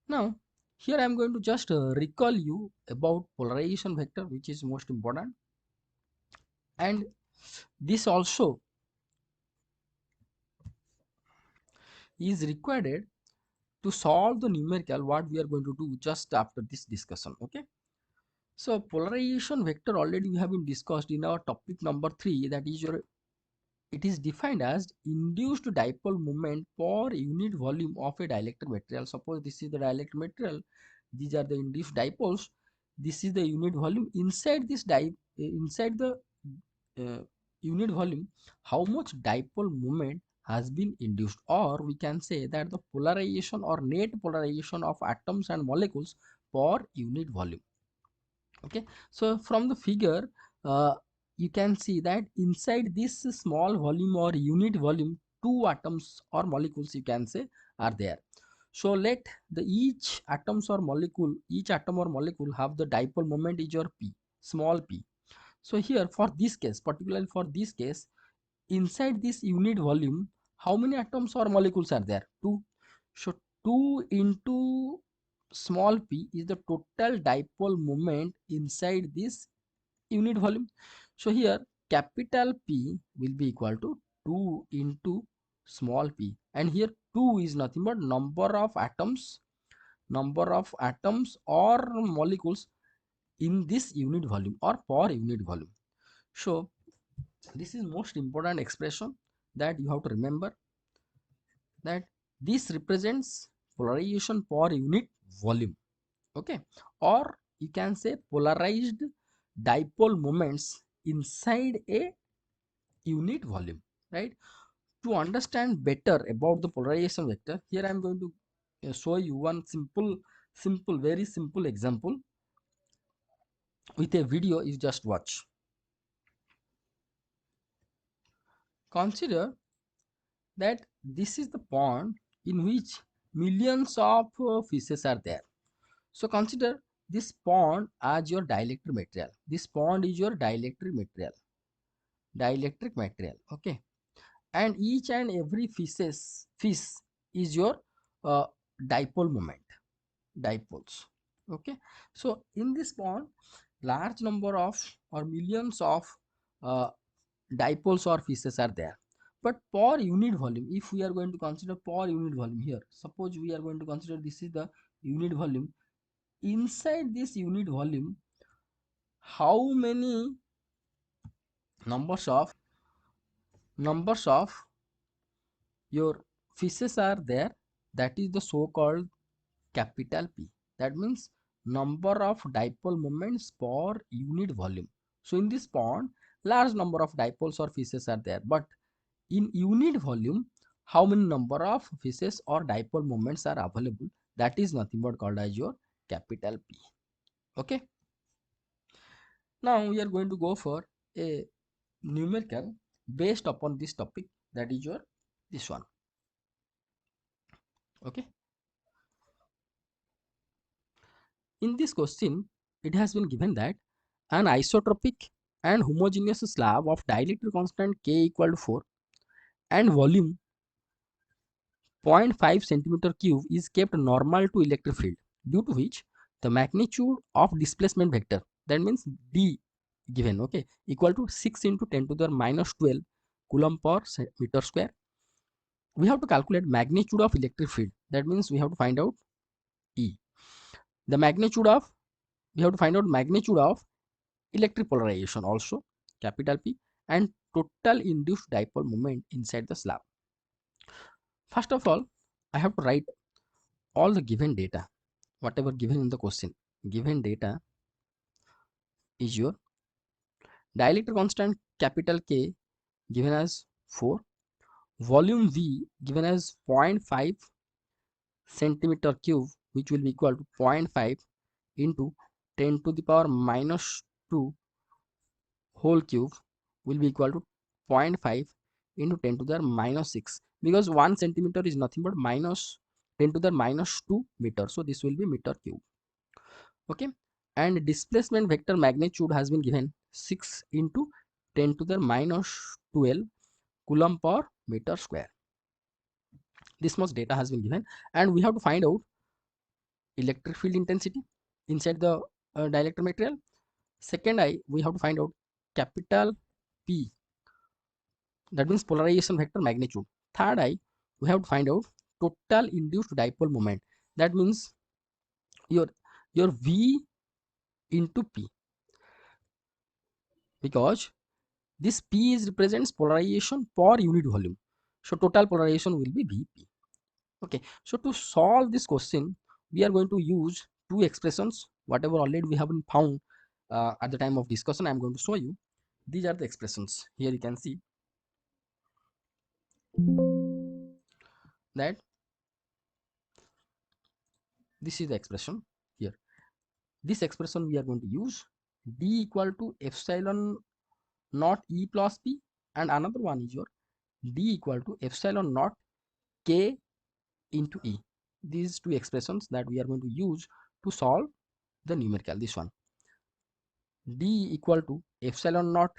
A: Now here I am going to just recall you about polarization vector, which is most important, and this also is required to solve the numerical what we are going to do just after this discussion. Okay, so polarization vector already we have been discussed in our topic number 3, that is your, it is defined as induced dipole moment per unit volume of a dielectric material. Suppose this is the dielectric material, these are the induced dipoles, this is the unit volume. Inside this inside the unit volume, how much dipole moment has been induced, or we can say that the polarization or net polarization of atoms and molecules per unit volume. Okay, so from the figure you can see that inside this small volume or unit volume, two atoms or molecules you can say are there. So let the each atom or molecule have the dipole moment is your p, small p. So here for this case, particularly for this case, inside this unit volume, how many atoms or molecules are there? Two. So 2 into small p is the total dipole moment inside this unit volume. So here capital P will be equal to 2 into small p, and here 2 is nothing but number of atoms or molecules in this unit volume or per unit volume. So this is most important expression that you have to remember, that this represents polarization per unit volume. Okay, or you can say polarized dipole moments inside a unit volume, right? To understand better about the polarization vector, here I am going to show you one very simple example with a video. You just watch. Consider that this is the pond in which millions of fishes are there. So consider this pond as your dielectric material. This pond is your dielectric material. Okay, and each and every fish is your uh, dipole moment, dipoles. Okay, so in this pond, large number of or millions of uh, dipoles or fishes are there. But per unit volume, if we are going to consider per unit volume, here suppose we are going to consider this is the unit volume. Inside this unit volume, how many numbers of your fishes are there? That is the so called capital P. That means number of dipole moments per unit volume. So in this pond, large number of dipoles or fishes are there, but in unit volume, how many number of fishes or dipole moments are available? That is nothing but called as your capital P. Okay, now we are going to go for a numerical based upon this topic, that is your this one. Okay, in this question it has been given that an isotropic and homogeneous slab of dielectric constant K equal to 4 and volume 0.5 centimeter cube is kept normal to electric field, due to which the magnitude of displacement vector, that means D given, okay, equal to 6 into 10 to the minus 12 coulomb per meter square. We have to calculate magnitude of electric field, that means we have to find out E. The magnitude of, we have to find out magnitude of electric polarization also, capital P, and total induced dipole moment inside the slab. First of all, I have to write all the given data, whatever given in the question. Given data is your dielectric constant capital K given as 4, volume V given as 0.5 centimeter cube, which will be equal to 0.5 into 10 to the power minus 2 whole cube, will be equal to 0.5 into 10 to the minus 6, because 1 centimeter is nothing but minus 10 to the minus 2 meter, so this will be meter cube. Okay, and displacement vector magnitude has been given 6 into 10 to the minus 12 coulomb per meter square. This much data has been given, and we have to find out electric field intensity inside the dielectric material. Second, we have to find out capital P, that means polarization vector magnitude. Third, we have to find out total induced dipole moment, that means your V into P, because this P is represents polarization per unit volume, so total polarization will be Vp. Okay, so to solve this question, we are going to use two expressions, whatever already we have been found at the time of discussion. I am going to show you. these are the expressions. Here you can see that this is the expression. Here this expression we are going to use d equal to epsilon naught e plus p, and another one is your d equal to epsilon naught k into e. These two expressions that we are going to use to solve the numerical. This one d equal to epsilon naught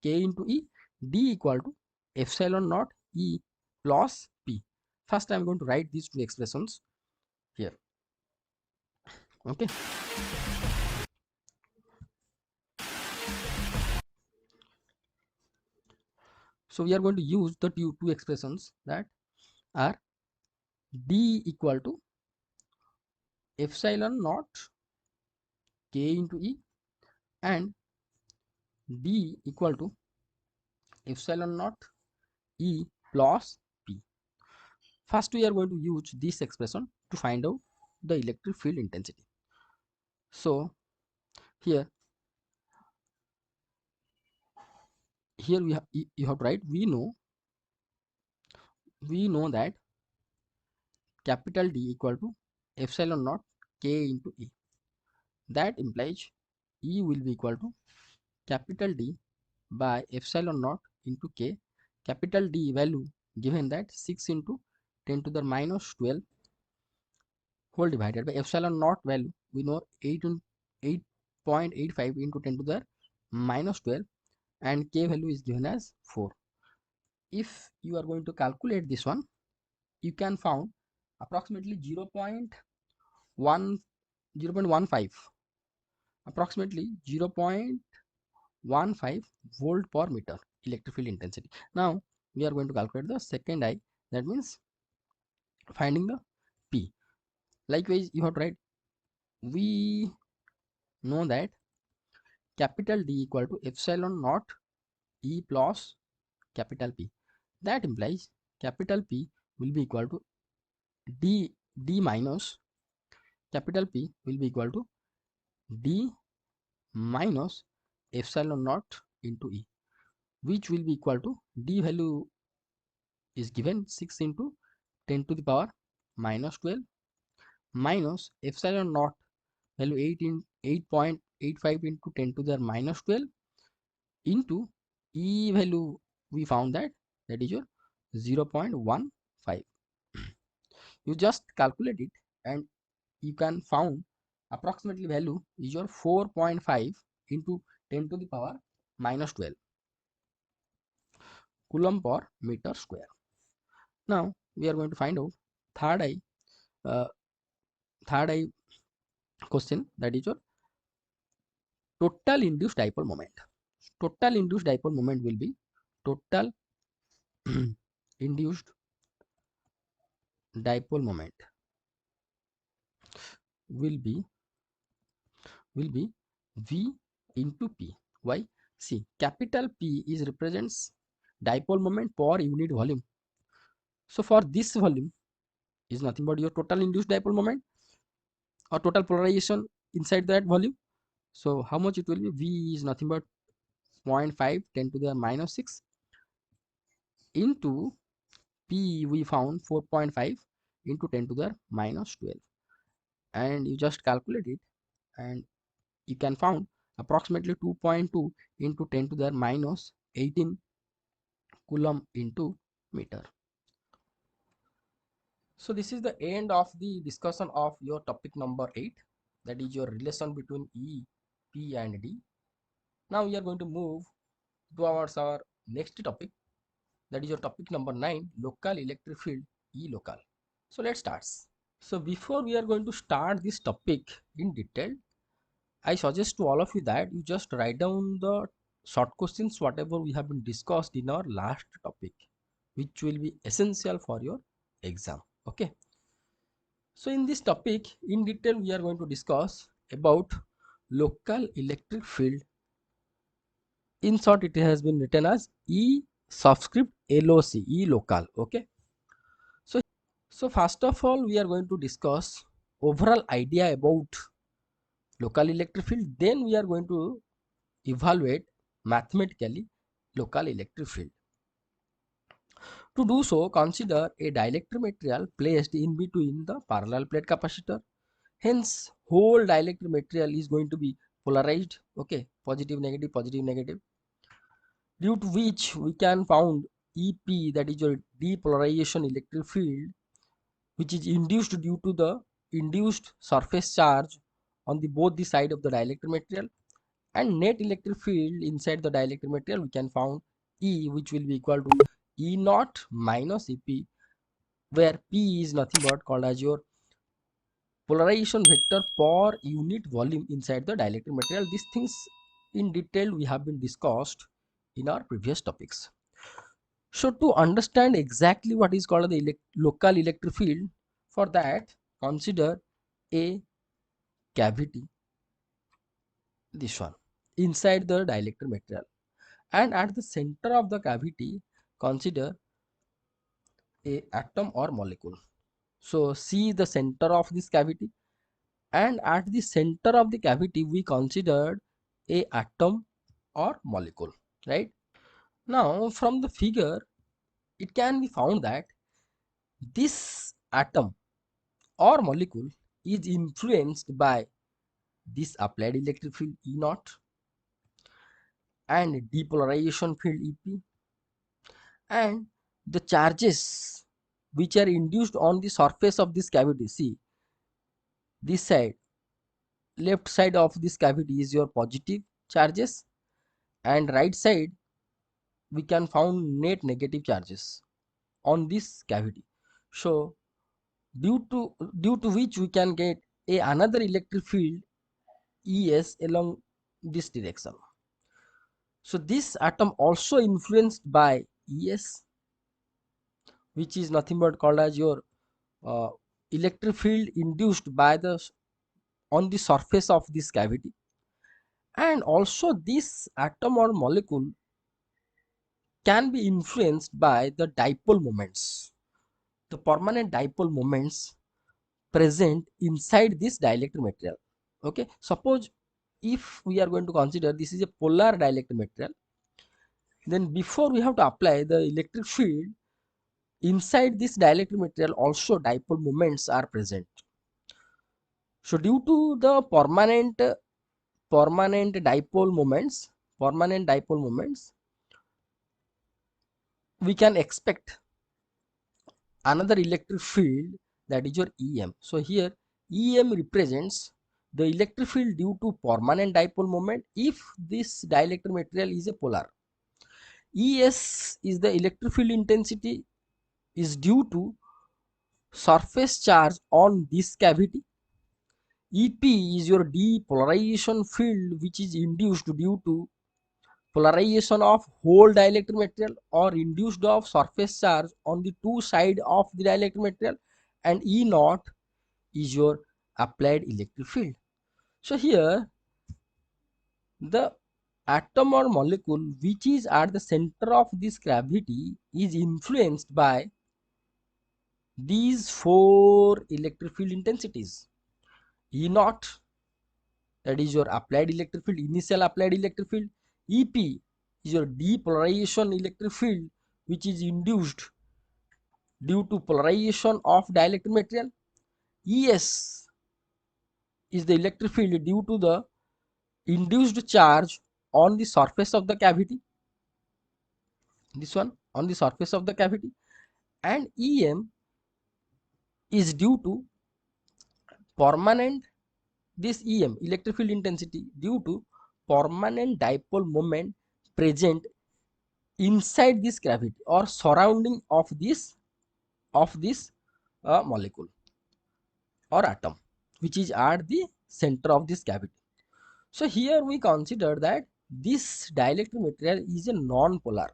A: k into e, d equal to epsilon naught e plus p. First I am going to write these two expressions here. Okay, so we are going to use the two expressions that are d equal to epsilon naught k into e and d equal to epsilon naught e plus p. First we are going to use this expression to find out the electric field intensity. So here we have, you have to write, we know that capital D equal to epsilon naught k into e. That implies E will be equal to capital D by epsilon naught into k. Capital D value given that 6 into 10 to the minus 12 whole divided by epsilon naught value we know 8.85 into 10 to the minus 12, and k value is given as 4. If you are going to calculate this one, you can found approximately 0.15, approximately 0.15 volt per meter electric field intensity. Now we are going to calculate the second I, that means finding the P. Likewise you have to write, we know that capital D equal to epsilon naught E plus capital P. That implies capital P will be equal to D minus capital P will be equal to D minus epsilon naught into E, which will be equal to D value is given 6 into 10 to the power minus 12 minus epsilon naught value 8.85 into 10 to the minus 12 into E value we found that is your 0.15. You just calculate it and you can found approximately value is your 4.5 into 10 to the power minus 12 coulomb per meter square. Now we are going to find out third I question, that is your total induced dipole moment. Total induced dipole moment will be total induced dipole moment will be V into P. Why? See, capital P is represents dipole moment per unit volume. So for this volume is nothing but your total induced dipole moment or total polarization inside that volume. So how much it will be? V is nothing but 0.5 10 to the minus 6 into P we found 4.5 into 10 to the minus 12, and you just calculate it and you can found approximately 2.2 into 10 to the minus 18 coulomb into meter. So this is the end of the discussion of your topic number 8, that is your relation between E, P and D. Now we are going to move towards our next topic, that is your topic number 9, local electric field E local. So let's start. So before we are going to start this topic in detail, I suggest to all of you that you just write down the short questions whatever we have been discussed in our last topic, which will be essential for your exam. Okay. So in this topic in detail we are going to discuss about local electric field. In short it has been written as E subscript LOC, E local. Okay. So first of all we are going to discuss overall idea about local electric field, then we are going to evaluate mathematically local electric field. To do so, consider a dielectric material placed in between the parallel plate capacitor. Hence, whole dielectric material is going to be polarized, okay, positive, negative, due to which we can found EP, that is your depolarization electric field, which is induced due to the induced surface charge on the both the side of the dielectric material, and net electric field inside the dielectric material we can found E, which will be equal to E0 minus EP, where P is nothing but called as your polarization vector per unit volume inside the dielectric material. These things in detail we have been discussed in our previous topics. So to understand exactly what is called the local electric field, for that consider a cavity, this one, inside the dielectric material, and at the center of the cavity consider a atom or molecule. So see the center of this cavity, and at the center of the cavity we considered a atom or molecule, right? Now from the figure it can be found that this atom or molecule is influenced by this applied electric field E0 and depolarization field EP, and the charges which are induced on the surface of this cavity. See, this side, left side of this cavity is your positive charges, and right side we can found net negative charges on this cavity. So due to which we can get another electric field ES along this direction. So this atom also influenced by ES, which is nothing but called as your uh, electric field induced by the on the surface of this cavity, and also this atom or molecule can be influenced by the dipole moments, the permanent dipole moments present inside this dielectric material. Okay, suppose if we are going to consider this is a polar dielectric material, then before we have to apply the electric field inside this dielectric material also dipole moments are present. So due to the permanent dipole moments, we can expect another electric field, that is your EM. So here EM represents the electric field due to permanent dipole moment if this dielectric material is a polar. ES is the electric field intensity is due to surface charge on this cavity. EP is your depolarization field which is induced due to polarization of whole dielectric material or induced of surface charge on the two sides of the dielectric material, and E0 is your applied electric field. So here the atom or molecule which is at the center of this cavity is influenced by these four electric field intensities. E0, that is your applied electric field, initial applied electric field. EP is your depolarization electric field which is induced due to polarization of dielectric material. ES is the electric field due to the induced charge on the surface of the cavity, this one, on the surface of the cavity, and EM is due to permanent, this EM electric field intensity due to permanent dipole moment present inside this cavity or surrounding of this molecule or atom which is at the center of this cavity. So here we consider that this dielectric material is a non-polar.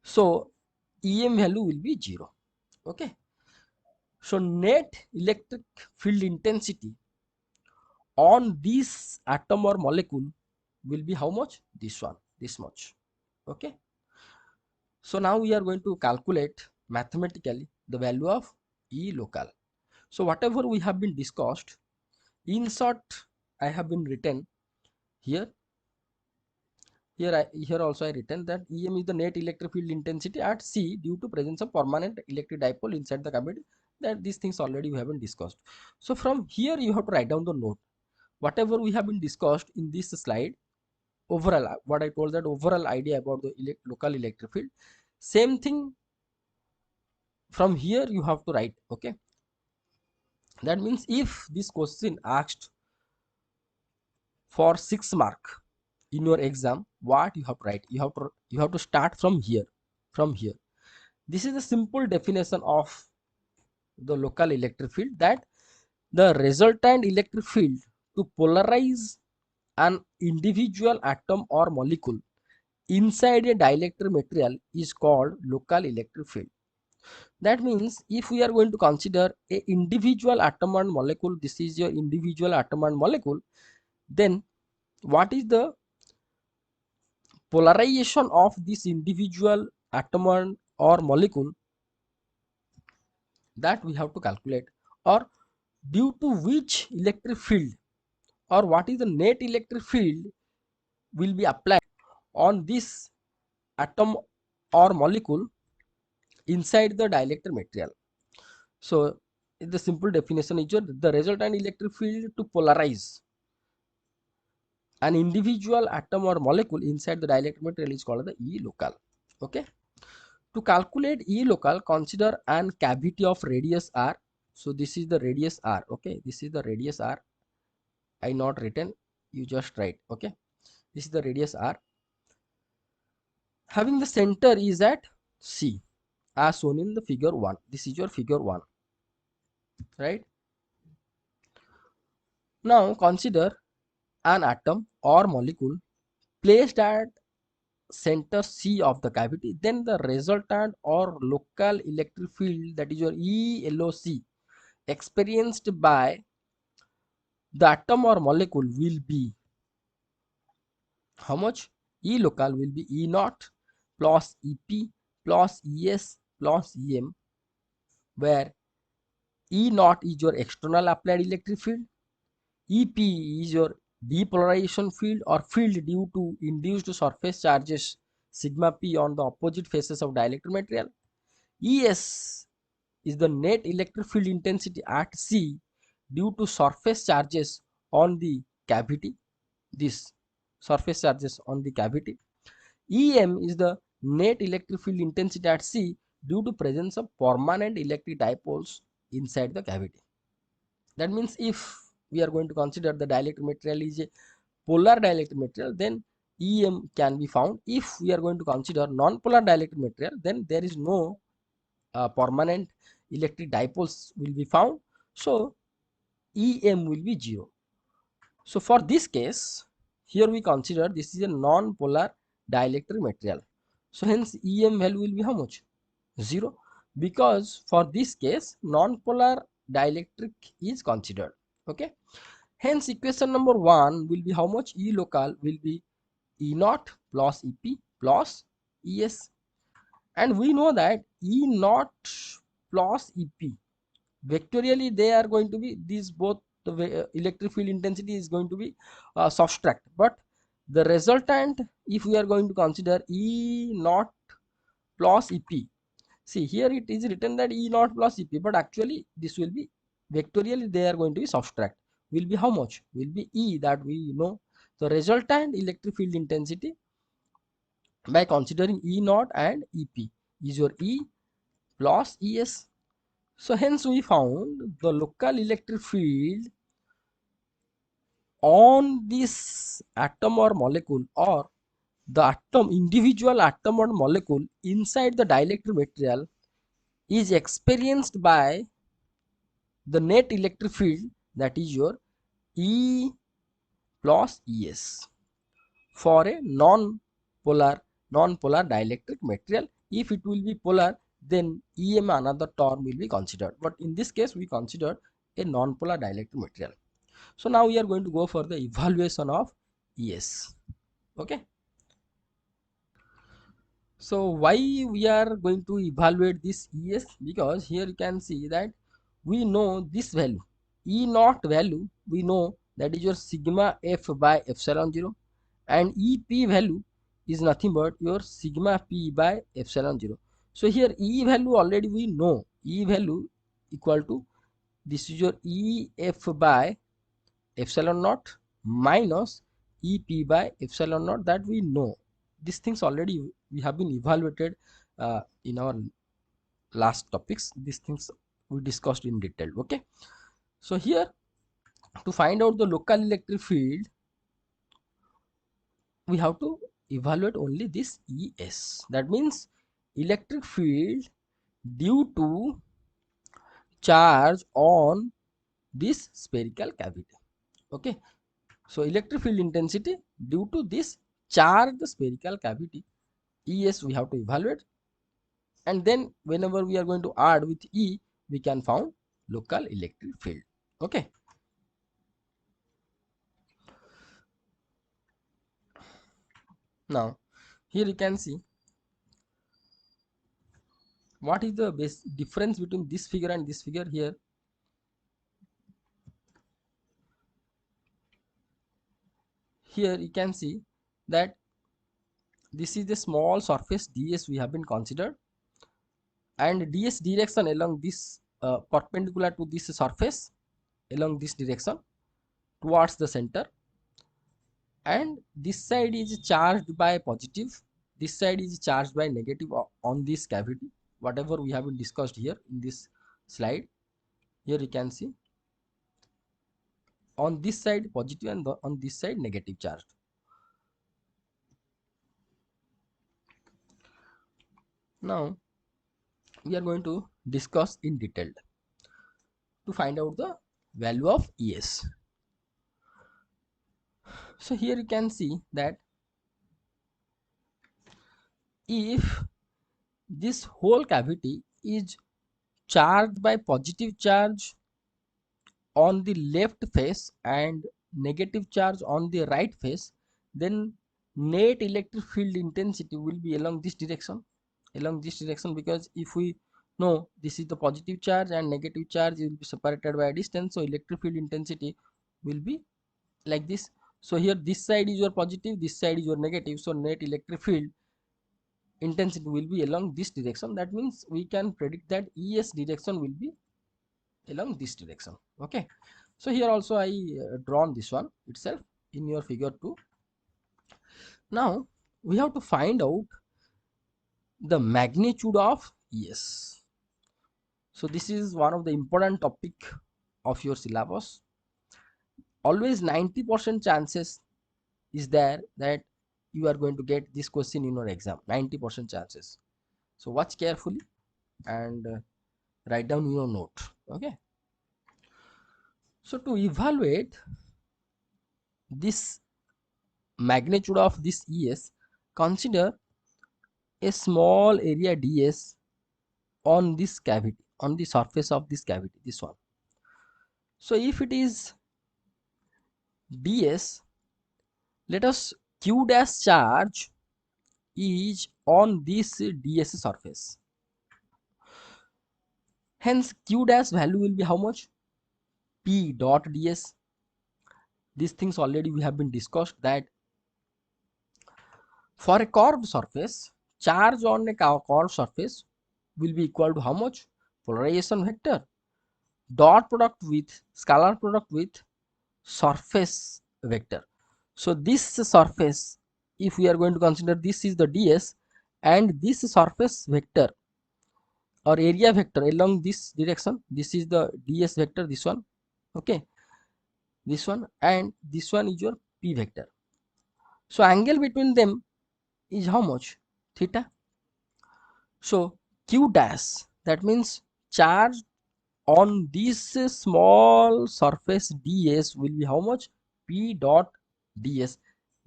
A: So EM value will be 0. Okay. So net electric field intensity on this atom or molecule will be how much? This one, this much. Okay. So now we are going to calculate mathematically the value of E local. So whatever we have been discussed, in short, I have been written here here also I written that EM is the net electric field intensity at C due to presence of permanent electric dipole inside the cavity. That these things already we haven't discussed. So from here you have to write down the note. Whatever we have been discussed in this slide, overall what I told, that overall idea about the local electric field, same thing from here you have to write. Okay, that means if this question asked for 6 mark in your exam, what you have to write, you have to start from here. This is the simple definition of the local electric field, that the resultant electric field to polarize an individual atom or molecule inside a dielectric material is called local electric field. That means if we are going to consider a individual atom and molecule, this is your individual atom and molecule, then what is the polarization of this individual atom or molecule, that we have to calculate, or due to which electric field, or what is the net electric field will be applied on this atom or molecule inside the dielectric material. So the simple definition is the resultant electric field to polarize an individual atom or molecule inside the dielectric material is called the E local. Okay, to calculate E local, consider an cavity of radius r. So this is the radius r. Okay, this is the radius r. I not written, you just write. Okay, this is the radius r, having the center is at C as shown in the figure 1. This is your figure 1, right? Now consider an atom or molecule placed at center C of the cavity, then the resultant or local electric field, that is your ELOC, experienced by the atom or molecule will be how much? E local will be E naught plus EP plus ES plus EM, where E naught is your external applied electric field, EP is your depolarization field or field due to induced surface charges sigma p on the opposite faces of dielectric material, ES is the net electric field intensity at C due to surface charges on the cavity, this surface charges on the cavity, EM is the net electric field intensity at C due to presence of permanent electric dipoles inside the cavity. That means if we are going to consider the dielectric material is a polar dielectric material, then EM can be found. If we are going to consider non-polar dielectric material, then there is no permanent electric dipoles will be found, so EM will be 0. So for this case, here we consider this is a non-polar dielectric material, so hence EM value will be how much? 0, because for this case non-polar dielectric is considered. Okay, hence equation number 1 will be how much? E local will be E naught plus EP plus ES, and we know that E naught plus EP, vectorially they are going to be, these both the electric field intensity is going to be subtract, but the resultant, if we are going to consider E naught plus EP, see here it is written that E naught plus EP, but actually this will be vectorially they are going to be subtract, will be how much? Will be E, that we know. So resultant electric field intensity by considering E naught and EP is your E plus ES. So hence we found the local electric field on this atom or molecule, or the atom, individual atom or molecule inside the dielectric material is experienced by the net electric field, that is your E plus ES for a non-polar dielectric material. If it will be polar, then EM another term will be considered, but in this case we considered a non-polar dielectric material. So now we are going to go for the evaluation of ES. Okay, so why we are going to evaluate this ES? Because here you can see that we know this value, E naught value we know that is your sigma f by epsilon 0, and EP value is nothing but your sigma p by epsilon 0. So here E value already we know, E value equal to, this is your EF by epsilon naught minus EP by epsilon naught, that we know. These things already we have been evaluated in our last topics. These things we discussed in detail. Okay, so here to find out the local electric field, we have to evaluate only this ES. That means electric field due to charge on this spherical cavity. Okay, so electric field intensity due to this charged spherical cavity, ES, we have to evaluate, and then whenever we are going to add with E, we can found local electric field. Okay, now here you can see what is the base difference between this figure and this figure. Here you can see that this is the small surface ds we have been considered, and ds direction along this perpendicular to this surface along this direction towards the center, and this side is charged by positive, this side is charged by negative on this cavity, whatever we have been discussed here in this slide. Here you can see on this side positive and on this side negative charge. Now we are going to discuss in detail to find out the value of ES. So here you can see that if this whole cavity is charged by positive charge on the left face and negative charge on the right face, then net electric field intensity will be along this direction, because if we know this is the positive charge and negative charge will be separated by a distance, so electric field intensity will be like this. So here this side is your positive, this side is your negative, so net electric field intensity will be along this direction. That means we can predict that ES direction will be along this direction. Okay, so here also I drawn this one itself in your figure 2. Now we have to find out the magnitude of ES. So this is one of the important topic of your syllabus. Always 90% chances is there that you are going to get this question in your exam. 90% chances. So watch carefully and write down your note. Okay, so to evaluate this magnitude of this ES, consider a small area ds on this cavity, on the surface of this cavity, this one. So if it is ds, let us q dash charge is on this ds surface, hence q dash value will be how much? P dot ds. These things already we have been discussed, that for a curved surface, charge on a curved surface will be equal to how much? Polarization vector dot product with scalar product with surface vector. So this surface, if we are going to consider this is the ds, and this surface vector or area vector along this direction, this is the ds vector, this one. Okay, this one, and this one is your p vector. So angle between them is how much? Theta. So q dash, that means charge on this small surface ds will be how much? P dot ds.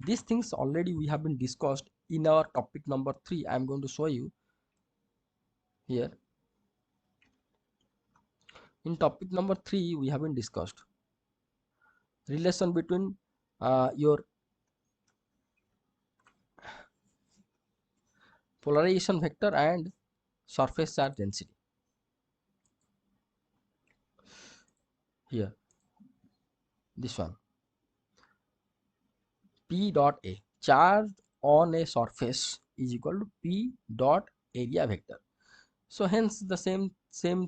A: These things already we have been discussed in our topic number 3. I am going to show you here. In topic number 3 we have been discussed relation between your polarization vector and surface charge density. Here, this one. P dot A, charge on a surface is equal to P dot area vector. So hence the same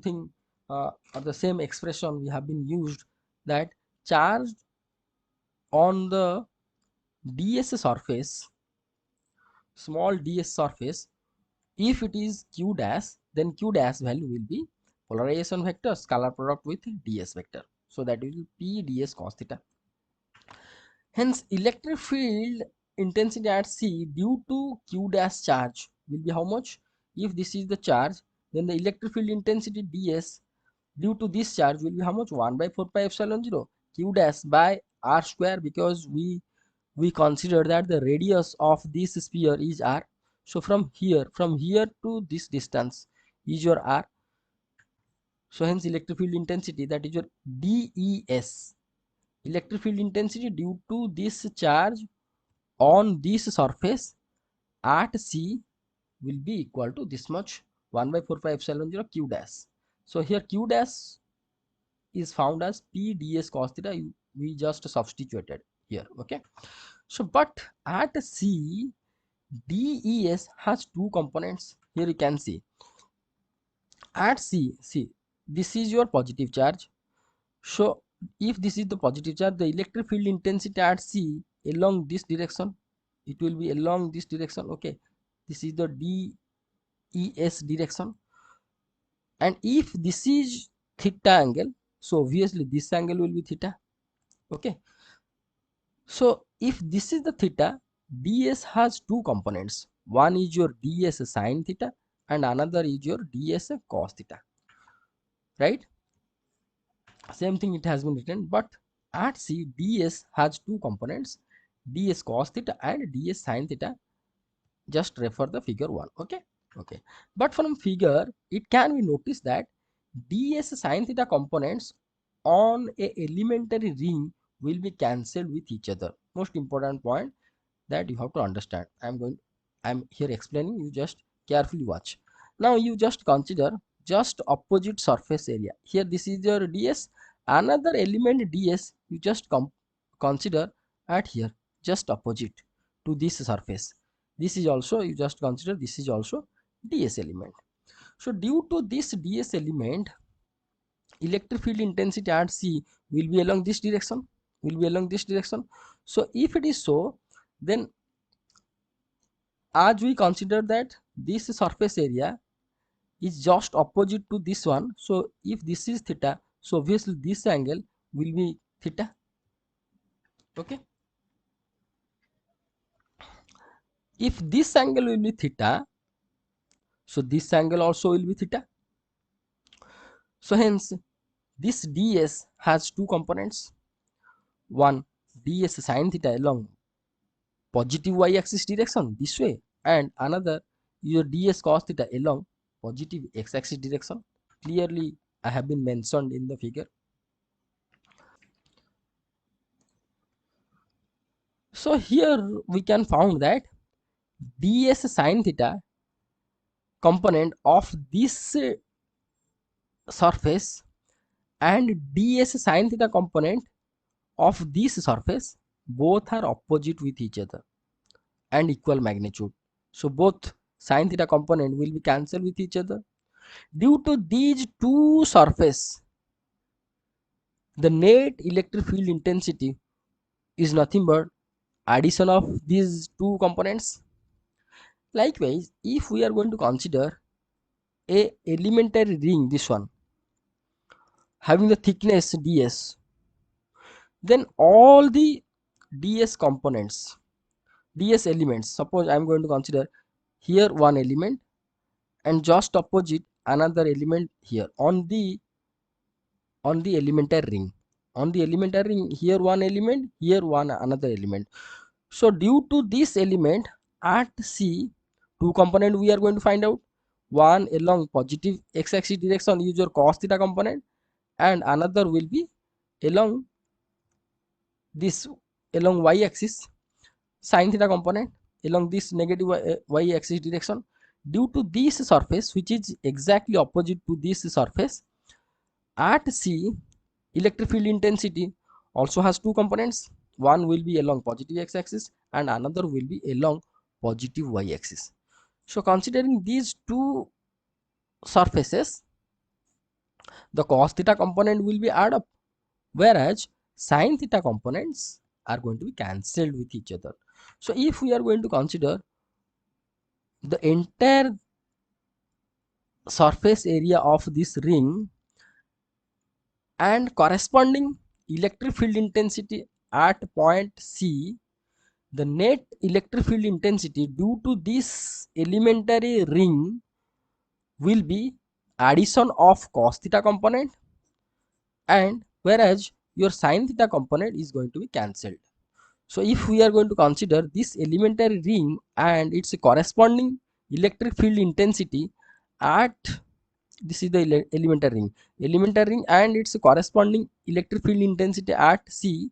A: thing, or the same expression we have been used, that charge on the ds surface, small ds surface, if it is q dash, then q dash value will be polarization vector scalar product with ds vector, so that will be P ds cos theta. Hence electric field intensity at C due to q dash charge will be how much? If this is the charge, then the electric field intensity ds due to this charge will be how much? 1 by 4 pi epsilon 0 q dash by r square, because we consider that the radius of this sphere is r. So from here to this distance is your r. So hence electric field intensity, that is your des, electric field intensity due to this charge on this surface at C will be equal to this much, 1 by 4 pi epsilon 0 q dash. So here q dash is found as P ds cos theta, we just substituted here. Okay, so but at C, des has two components. Here you can see at C, see, this is your positive charge. So if this is the positive charge, the electric field intensity at C along this direction, it will be along this direction. Okay, this is the des direction, and if this is theta angle, so obviously this angle will be theta. Okay, so if this is the theta, ds has two components. One is your ds sin theta and another is your ds cos theta, right? Same thing it has been written, but at C, ds has two components, ds cos theta and ds sin theta. Just refer the figure 1. Okay, okay, but from figure it can be noticed that ds sin theta components on a elementary ring will be cancelled with each other. Most important point that you have to understand. I'm here explaining, you just carefully watch. Now you just consider just opposite surface area. Here this is your ds, another element ds you just consider at here, just opposite to this surface. This is also, you just consider this is also ds element. So due to this ds element, electric field intensity at C will be along this direction, So if it is so, then as we consider that this surface area is just opposite to this one, so if this is theta, so obviously this angle will be theta. Okay, if this angle will be theta, so this angle also will be theta. So hence this ds has two components, one ds sin theta along positive y-axis direction this way, and another your ds cos theta along positive x-axis direction. Clearly I have been mentioned in the figure. So here we can found that ds sin theta component of this surface and ds sin theta component of this surface both are opposite with each other and equal magnitude. So both sin theta component will be cancelled with each other. Due to these two surfaces, the net electric field intensity is nothing but addition of these two components. Likewise, if we are going to consider a elementary ring, this one having the thickness ds, then all the ds components, ds elements, suppose I am going to consider here one element and just opposite another element here on the elementary ring, here one element, here one another element. So due to this element at C, two component we are going to find out, one along positive x-axis direction use your cos theta component, and another will be along this, along y-axis sin theta component along this negative y-axis direction. Due to this surface which is exactly opposite to this surface at C, electric field intensity also has two components, one will be along positive x-axis and another will be along positive y-axis. So considering these two surfaces, the cos theta component will be add up, whereas sin theta components are going to be cancelled with each other. So if we are going to consider the entire surface area of this ring and corresponding electric field intensity at point C, the net electric field intensity due to this elementary ring will be addition of cos theta component, and whereas your sin theta component is going to be cancelled. So if we are going to consider this elementary ring and its corresponding electric field intensity at, this is the elementary ring and its corresponding electric field intensity at C,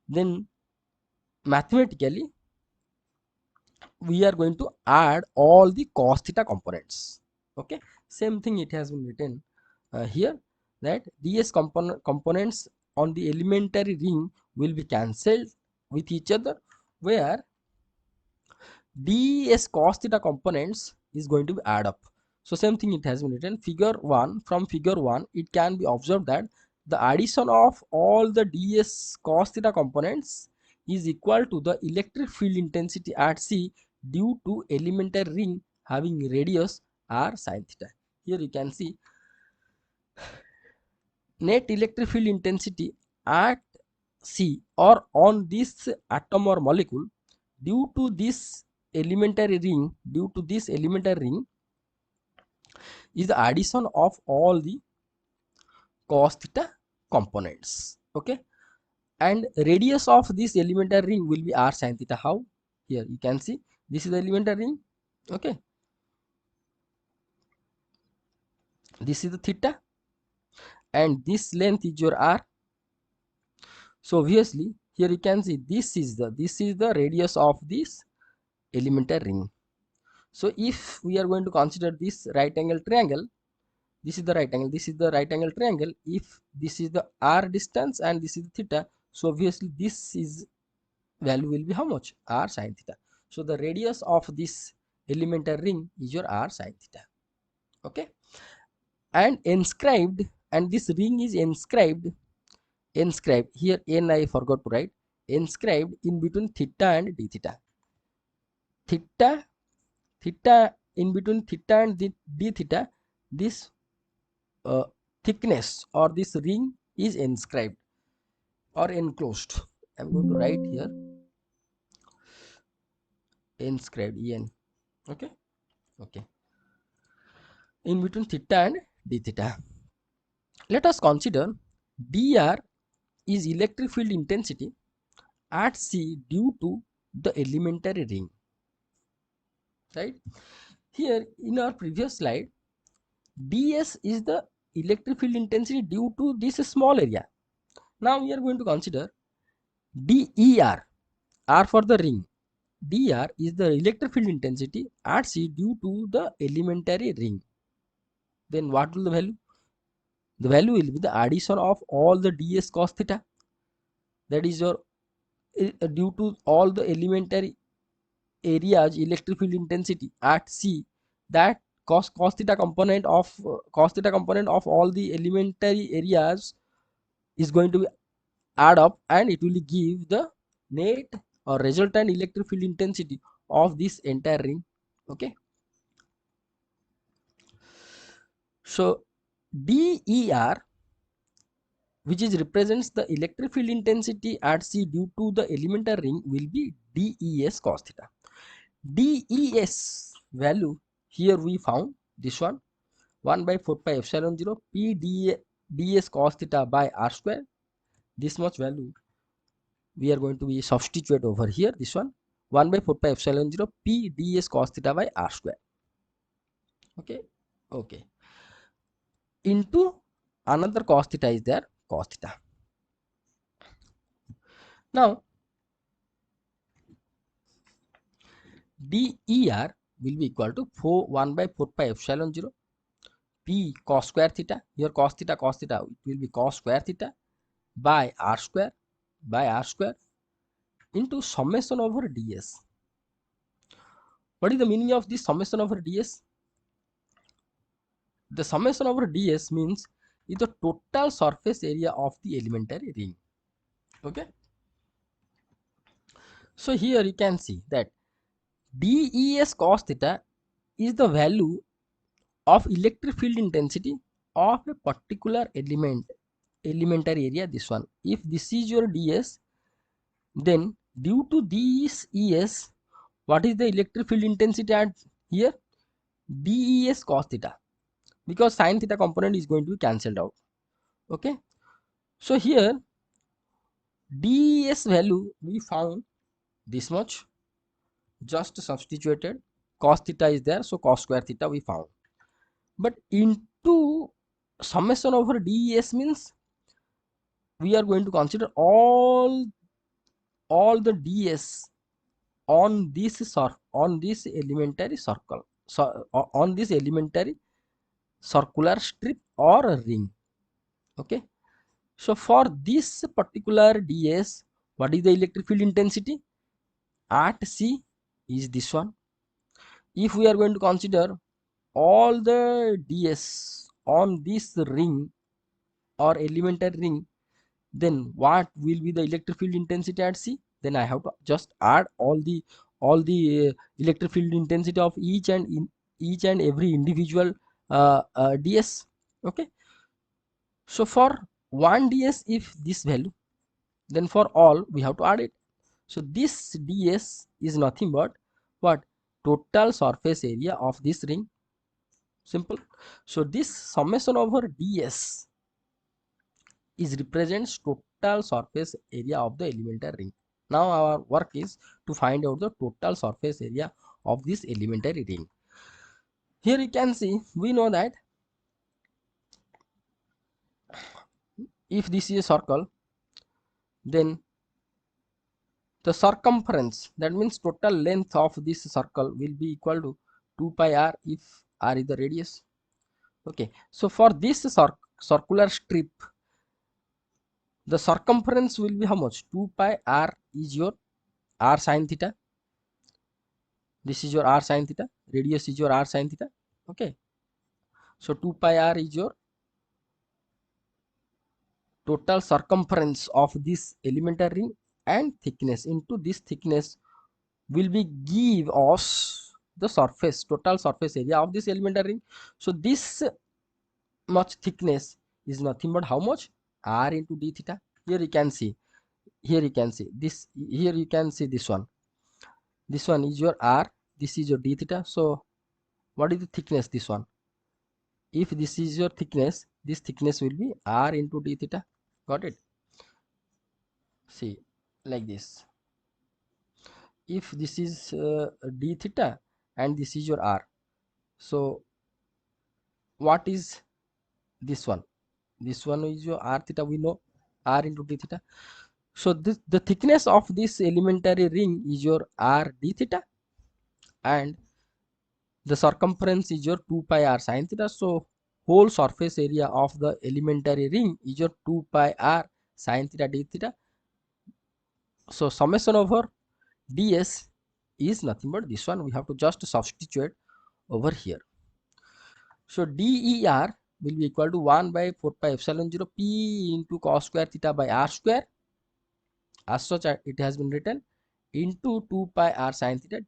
A: then mathematically we are going to add all the cos theta components. Okay, same thing it has been written here, that ds components on the elementary ring will be cancelled with each other, where ds cos theta components is going to be add up. So same thing it has been written figure 1. From figure 1 it can be observed that the addition of all the ds cos theta components is equal to the electric field intensity at C due to elementary ring having radius r sin theta. Here you can see net electric field intensity at C or on this atom or molecule due to this elementary ring is the addition of all the cos theta components. Okay, and radius of this elementary ring will be r sin theta. How? Here you can see this is the elementary ring. Okay, this is the theta and this length is your r. So obviously here you can see this is the radius of this elementary ring. So if we are going to consider this right angle triangle, this is the right angle, this is the right angle triangle, if this is the r distance and this is the theta, so obviously this is value will be how much? R sin theta. So the radius of this elementary ring is your r sin theta. Okay, and inscribed, and this ring is inscribed here, n I forgot to write, inscribed in between theta and d theta. Theta in between theta and d theta, this thickness or this ring is inscribed or enclosed. I'm going to write here inscribed en. Okay, in between theta and d theta. Let us consider dr is electric field intensity at C due to the elementary ring. Right here in our previous slide, ds is the electric field intensity due to this small area. Now we are going to consider der, r for the ring. dr is the electric field intensity at C due to the elementary ring. Then what will the value? The value will be the addition of all the ds cos theta, that is your due to all the elementary areas electric field intensity at C, that cos theta component of all the elementary areas is going to be add up, and it will give the net or resultant electric field intensity of this entire ring. Okay, so der, which is represents the electric field intensity at C due to the elementary ring, will be des cos theta. Des value here we found this one, 1 by 4 pi epsilon 0 p ds cos theta by r square. This much value we are going to be substitute over here, this one 1 by 4 pi epsilon 0 p ds cos theta by r square. Okay, into another cos theta is there, cos theta. Now der will be equal to 1 by 4 pi epsilon 0 p cos square theta. Here cos theta it will be cos square theta by r square. by r square into summation over ds. What is the meaning of this summation over ds? The summation over ds means is the total surface area of the elementary ring. Okay, so here you can see that des cos theta is the value of electric field intensity of a particular elementary area, this one. If this is your ds, then due to this es, what is the electric field intensity at here? Des cos theta, because sin theta component is going to be cancelled out. Okay, so here des value we found this much, just substituted. Cos theta is there, so cos square theta we found, but into summation over des means we are going to consider all the ds on this elementary circle, so on this elementary circular strip or a ring. Okay, so for this particular ds, what is the electric field intensity at c is this one. If we are going to consider all the ds on this ring or elementary ring, then what will be the electric field intensity at c? Then I have to just add all the electric field intensity of each and every individual ds. Okay, so for one ds if this value, then for all we have to add it. So this ds is nothing but what? Total surface area of this ring. Simple. So this summation over ds is represents total surface area of the elementary ring. Now our work is to find out the total surface area of this elementary ring. Here you can see, we know that if this is a circle, then the circumference, that means total length of this circle, will be equal to 2 pi r if r is the radius. Okay, so for this circular strip, the circumference will be how much? 2 pi r is your r sin theta. This is your r sin theta. Radius is your r sin theta. Okay, so 2 pi r is your total circumference of this elementary ring, and thickness into this thickness will be give us the surface, total surface area of this elementary ring. So this much thickness is nothing but how much? R into d theta. Here you can see, this, here you can see this one is your r, this is your d theta. So what is the thickness? This one, if this is your thickness, this thickness will be r into d theta. Got it? See, like this. If this is d theta and this is your r, so what is this one? This one is your r theta, we know, r into d theta. So this, the thickness of this elementary ring is your r d theta, and the circumference is your 2 pi r sin theta. So whole surface area of the elementary ring is your 2 pi r sin theta d theta. So summation over ds is nothing but this one. We have to just substitute over here. So der will be equal to 1 by 4 pi epsilon 0 p into cos square theta by r square, as such it has been written, into 2 pi r sin theta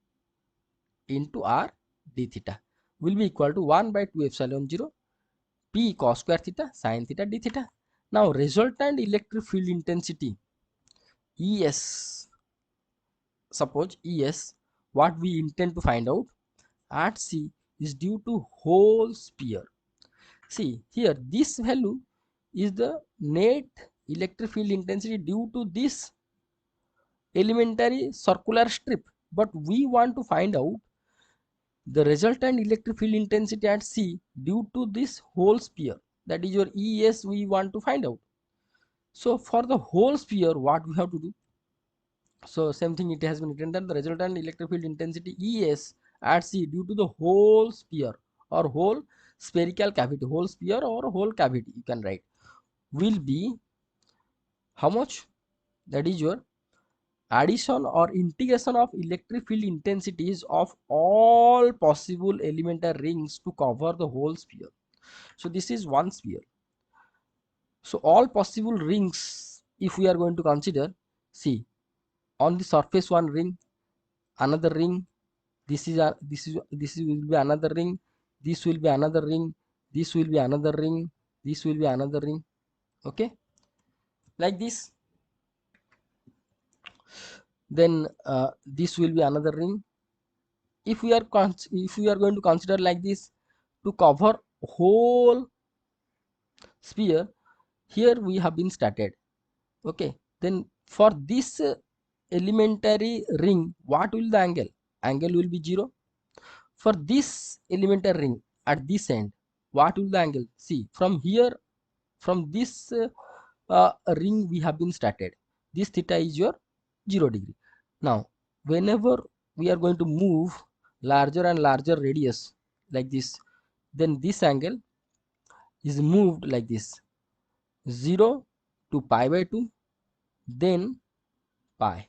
A: into r d theta will be equal to 1 by 2 epsilon 0 p cos square theta sin theta d theta. Now resultant electric field intensity es, suppose es, what we intend to find out at c is due to whole sphere. See here, this value is the net electric field intensity due to this elementary circular strip, but we want to find out the resultant electric field intensity at c due to this whole sphere, that is your es, we want to find out. So for the whole sphere, what we have to do? So same thing, it has been written that the resultant electric field intensity es at c due to the whole sphere or whole spherical cavity, whole sphere or whole cavity, you can write, will be how much? that is your addition or integration of electric field intensities of all possible elementary rings to cover the whole sphere. So this is one sphere. So all possible rings, if we are going to consider, see, on the surface one ring, another ring, this will be another ring, this will be another ring, this will be another ring, this will be another ring. Okay, like this. Then this will be another ring. If we are going to consider like this, to cover whole sphere, here we have been started. Okay, then for this elementary ring, what will the angle? Angle will be 0. For this elementary ring at this end, what will the angle? See, from here, from this ring we have been started, this theta is your 0 degree. Now whenever we are going to move larger and larger radius like this, then this angle is moved like this, 0 to pi by 2, then pi.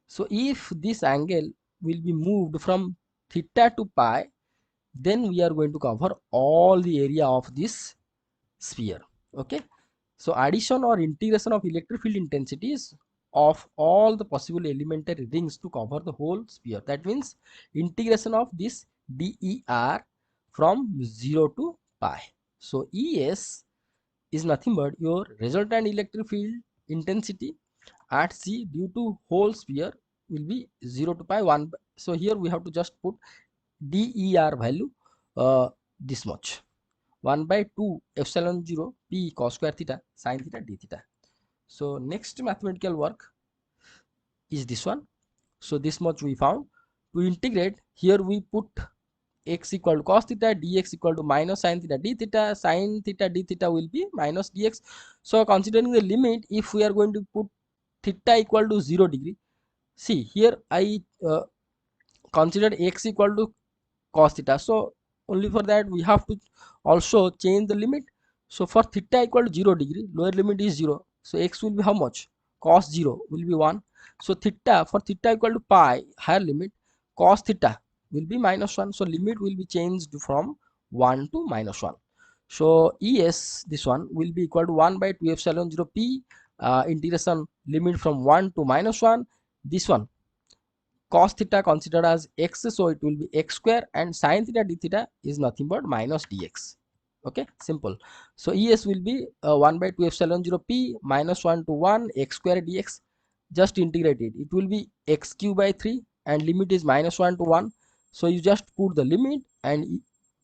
A: So if this angle will be moved from theta to pi, then we are going to cover all the area of this sphere. Okay, so addition or integration of electric field intensities of all the possible elementary rings to cover the whole sphere, that means integration of this DER from 0 to pi. So ES is nothing but your resultant electric field intensity at C due to whole sphere will be 0 to pi 1. So here we have to just put DER value this much, 1 by 2 epsilon 0 p cos square theta sin theta d theta. So next mathematical work is this one. So this much we found. To integrate, here we put x equal to cos theta, dx equal to minus sin theta d theta, sin theta d theta will be minus dx. So considering the limit, if we are going to put theta equal to 0 degree, see here I considered x equal to cos theta, so only for that we have to also change the limit. So for theta equal to 0 degree, lower limit is 0, so x will be how much? Cos 0 will be 1. So theta, for theta equal to pi, higher limit, cos theta will be minus 1, so limit will be changed from 1 to minus 1. So es, this one will be equal to 1 by 2 epsilon 0 p, integration limit from 1 to minus 1. This one cos theta considered as x, so it will be x square, and sin theta d theta is nothing but minus dx. Okay, simple. So es will be 1 by 2 epsilon 0 p minus 1 to 1 x square dx. Just integrate it, it will be x cube by 3, and limit is minus 1 to 1. So you just put the limit and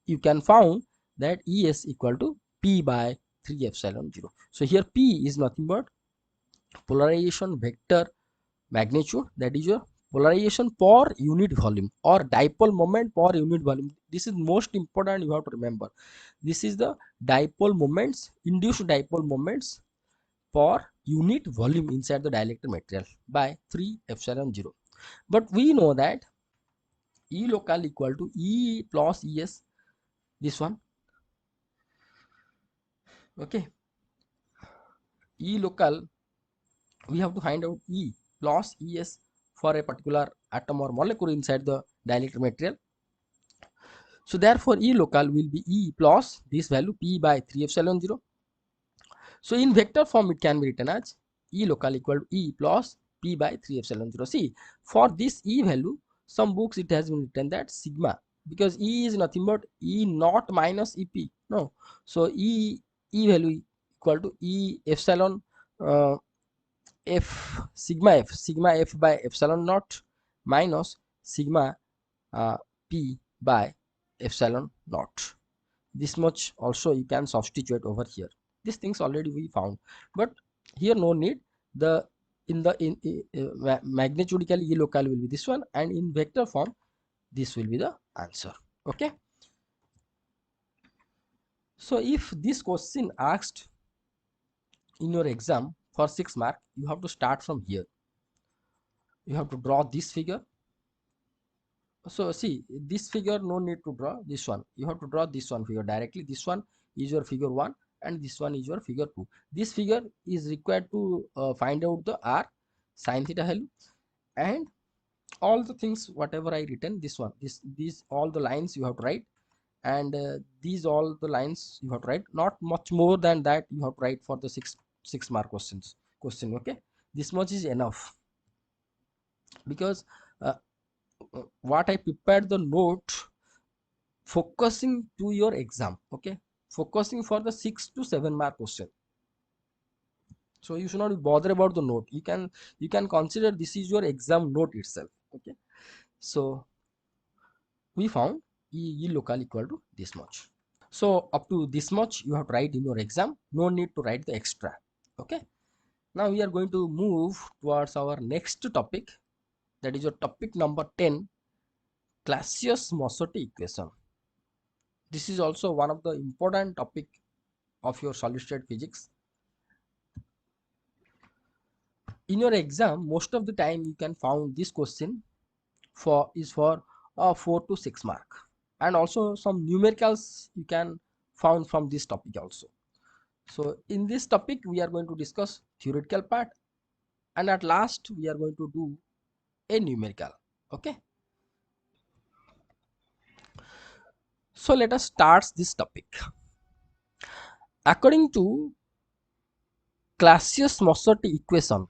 A: you can found that es equal to p by 3 epsilon 0. So here p is nothing but polarization vector magnitude, that is your polarization per unit volume or dipole moment per unit volume. This is most important, you have to remember. This is the dipole moments, induced dipole moments per unit volume inside the dielectric material by 3 epsilon 0. But we know that E local equal to E plus ES, this one. Okay, E local, we have to find out E plus ES for a particular atom or molecule inside the dielectric material. So therefore E local will be E plus this value P by 3 epsilon 0. So in vector form it can be written as E local equal to E plus P by 3 epsilon 0. See, for this E value, some books it has been written that sigma, because E is nothing but E naught minus EP. No, so E value equal to E epsilon F sigma F by epsilon naught minus sigma P by epsilon naught. This much also you can substitute over here. These things already we found, but here no need. The magnitudically E local will be this one, and in vector form this will be the answer. Okay, so if this question asked in your exam for 6 mark, you have to start from here. You have to draw this figure. So see, this figure no need to draw this one, you have to draw this one figure directly. This one is your figure 1 and this one is your figure 2. This figure is required to find out the R. sin theta value, and all the things whatever I written, this one, these all the lines you have to write, and these all the lines you have to write, not much more than that you have to write for the 6 mark question. Okay, this much is enough, because uh, what I prepared the note focusing to your exam. Okay, focusing for the 6 to 7 mark question. So you should not be bothered about the note. You can consider this is your exam note itself. Okay, so we found E local equal to this much. So up to this much you have to write in your exam, no need to write the extra. Okay, now we are going to move towards our next topic, that is your topic number 10, Clausius-Mosotti equation. This is also one of the important topic of your solid state physics. In your exam, most of the time you can found this question for 4 to 6 mark, and also some numericals you can found from this topic also. So in this topic we are going to discuss theoretical part, and at last we are going to do a numerical. Okay, so let us start this topic. According to Clausius-Mosotti equation,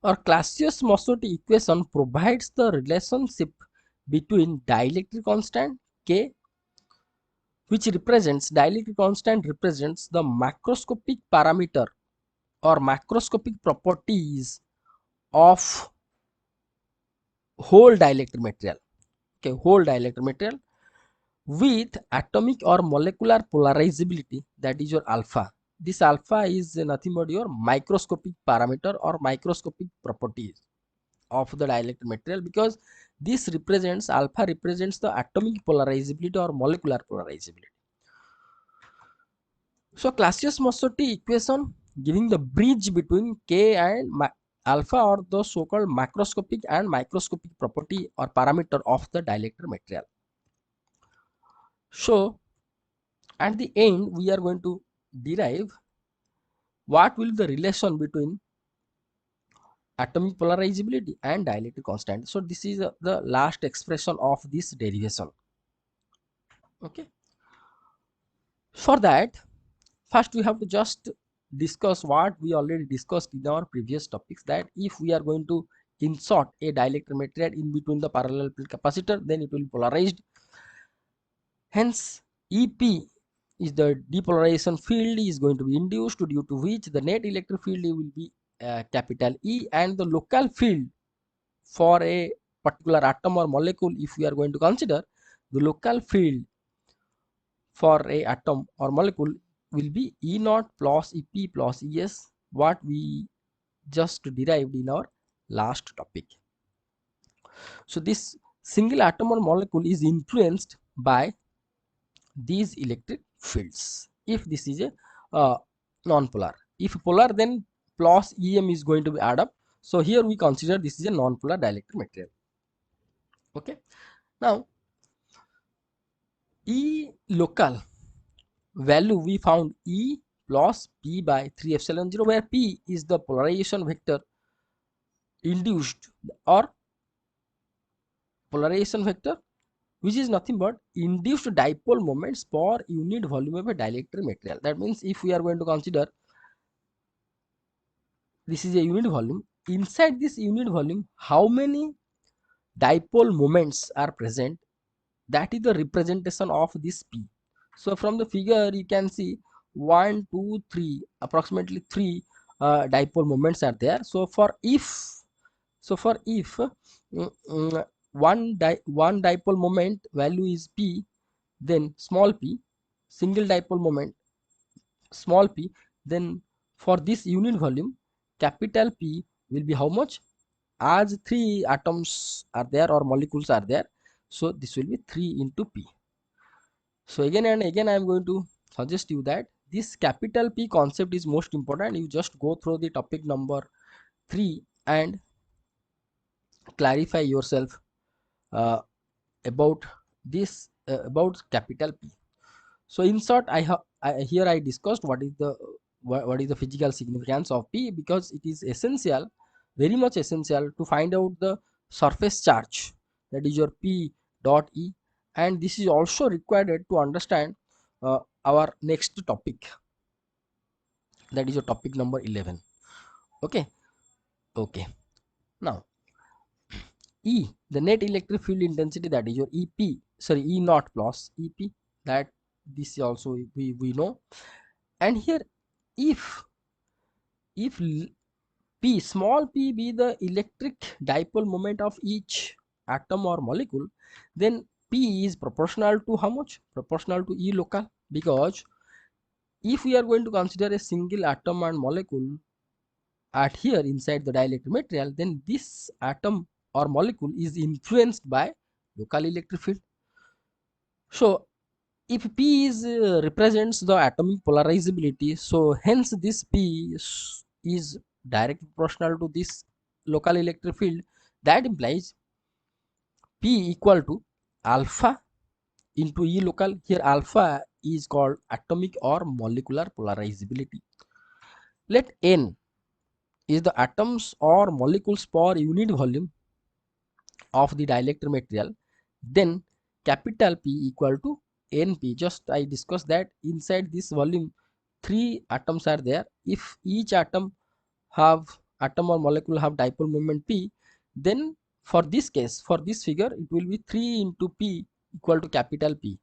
A: or Clausius-Mosotti equation provides the relationship between dielectric constant K, which represents dielectric constant represents the macroscopic parameter or macroscopic properties of whole dielectric material. Okay, whole dielectric material with atomic or molecular polarizability, that is your alpha. This alpha is nothing but your microscopic parameter or microscopic properties of the dielectric material, because this represents, alpha represents the atomic polarizability or molecular polarizability. So Clausius-Mosotti equation giving the bridge between K and alpha, or the so-called macroscopic and microscopic property or parameter of the dielectric material. So at the end we are going to derive what will be the relation between atomic polarizability and dielectric constant. So this is the last expression of this derivation. Okay, for that first we have to just discuss what we already discussed in our previous topics, that if we are going to insert a dielectric material in between the parallel plate capacitor, then it will be polarized. Hence EP is the depolarization field is going to be induced, due to which the net electric field will be capital E, and the local field for a particular atom or molecule, if we are going to consider, the local field for a atom or molecule will be E0 plus EP plus ES, what we just derived in our last topic. So this single atom or molecule is influenced by these electric fields. If this is a non-polar, if polar, then plus EM is going to be add up. So here we consider this is a non-polar dielectric material. Okay, now E local value we found E plus P by 3 epsilon 0, where P is the polarization vector induced, or polarization vector which is nothing but induced dipole moments per unit volume of a dielectric material. That means if we are going to consider this is a unit volume, inside this unit volume how many dipole moments are present, that is the representation of this P. So from the figure you can see 1 2 3, approximately 3 dipole moments are there. So for if one dipole moment value is P, then small p, single dipole moment small p, then for this unit volume capital P will be how much, as 3 atoms are there or molecules are there, so this will be 3 into P. So again and again I am going to suggest you that this capital P concept is most important. You just go through the topic number 3 and clarify yourself about this about capital P. So in short, here I discussed what is the physical significance of P, because it is essential very much essential to find out the surface charge, that is your P dot E, and this is also required to understand our next topic, that is your topic number 11. Okay. Okay. Now E, the net electric field intensity, that is your EP, sorry, E naught plus EP, that this also we know. And here, if P, small p be the electric dipole moment of each atom or molecule, then P is proportional to how much? Proportional to E local. Because if we are going to consider a single atom and molecule at here inside the dielectric material, then this atom or molecule is influenced by local electric field. So if P is represents the atomic polarizability, so hence this P is directly proportional to this local electric field. That implies P equal to alpha into E local. Here alpha is called atomic or molecular polarizability. Let N is the atoms or molecules per unit volume of the dielectric material, then capital P equal to NP. Just I discussed that inside this volume 3 atoms are there. If each atom or molecule have dipole moment P, then for this case, for this figure, it will be 3 into P equal to capital P.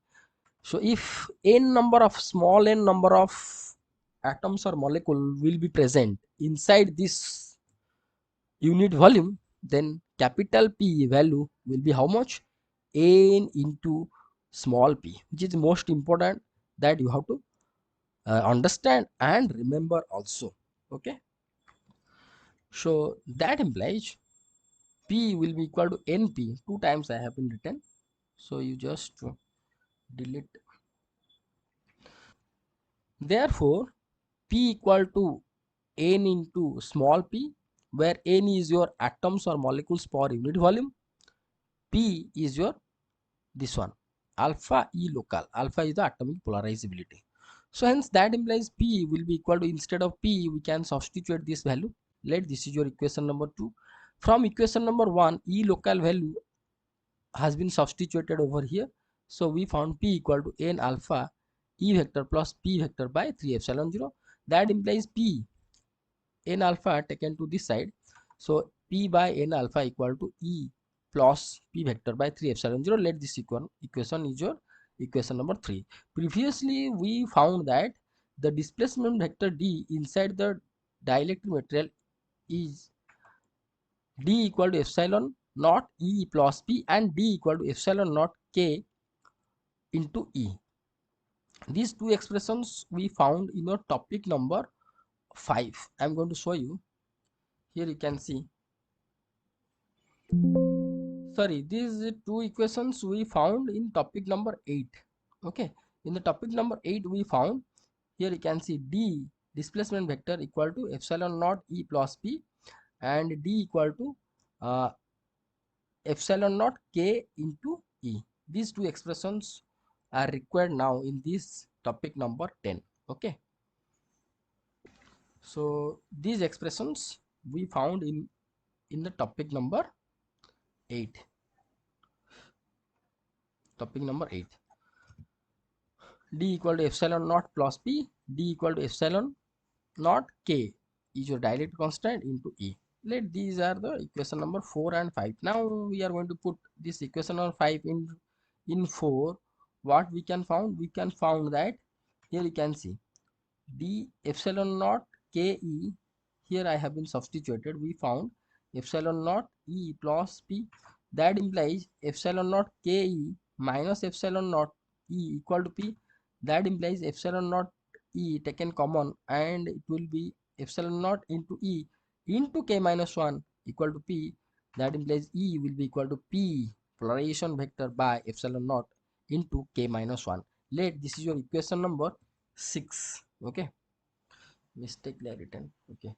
A: So if n number of small n number of atoms or molecule will be present inside this unit volume, then capital P value will be how much? N into small p, which is most important, that you have to understand and remember also. Okay. So that implies P will be equal to NP. 2 times I have been written. So you just delete. Therefore, P equal to N into small p, where N is your atoms or molecules per unit volume. P is your this one, alpha E local. Alpha is the atomic polarizability. So hence that implies P will be equal to, instead of P we can substitute this value. Let this is your equation number 2. From equation number 1, E local value has been substituted over here. So we found P equal to N alpha E vector plus P vector by 3 epsilon 0. That implies P N alpha taken to this side. So P by N alpha equal to E plus P vector by 3 epsilon 0. Let this equation is your equation number 3. Previously we found that the displacement vector D inside the dielectric material is D equal to epsilon naught E plus P and D equal to epsilon naught K into E. These two expressions we found in your topic number 5. I am going to show you. Here you can see, sorry, these two equations we found in topic number 8. Okay, in the topic number 8 we found, here you can see D displacement vector equal to epsilon naught E plus P and D equal to epsilon naught K into E. These two expressions are required now in this topic number 10. Okay, so these expressions we found in the topic number 8. Topic number 8. D equal to epsilon naught plus P, D equal to epsilon naught K is your dielectric constant into E. Let these are the equation number 4 and 5. Now we are going to put this equation number 5 in 4. What we can found? We can found that here you can see D epsilon naught Ke. Here I have been substituted. We found epsilon naught E plus P. That implies epsilon naught Ke minus epsilon naught E equal to P. That implies epsilon naught E taken common and it will be epsilon naught into E into K minus 1 equal to P. That implies E will be equal to P polarization vector by epsilon naught into K minus 1. Let this is your equation number 6. Okay, mistakenly written. Okay,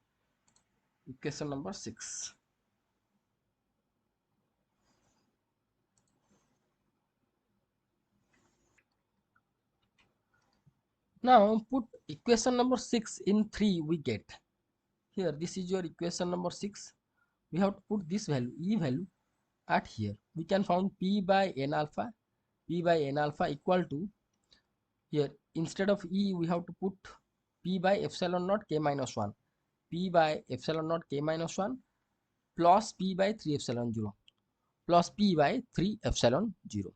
A: equation number 6. Now put equation number 6 in 3. We get here, this is your equation number 6. we have to put this value, E value, at here. We can find P by N alpha. P by N alpha equal to, here instead of E we have to put P by epsilon naught k minus 1. P by epsilon naught k minus 1 plus P by 3 epsilon 0 plus P by 3 epsilon 0.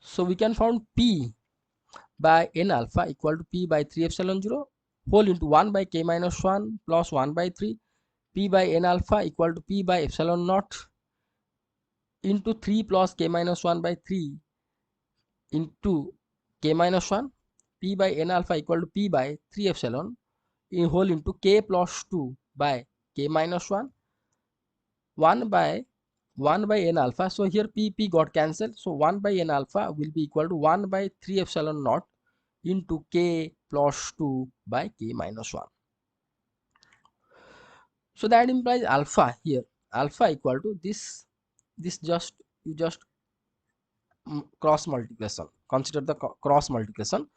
A: So we can find P by N alpha equal to P by 3 epsilon 0 whole into 1 by k minus 1 plus 1 by 3. P by N alpha equal to P by epsilon naught into 3 plus k minus 1 by 3 into k minus 1. P by N alpha equal to P by 3 epsilon in whole into k plus 2 by k minus 1, 1 by N alpha. So here P got cancelled. So 1 by N alpha will be equal to 1 by 3 epsilon naught into k plus 2 by k minus 1. So that implies alpha here. Alpha equal to this just you just cross multiplication. Consider the cross multiplication.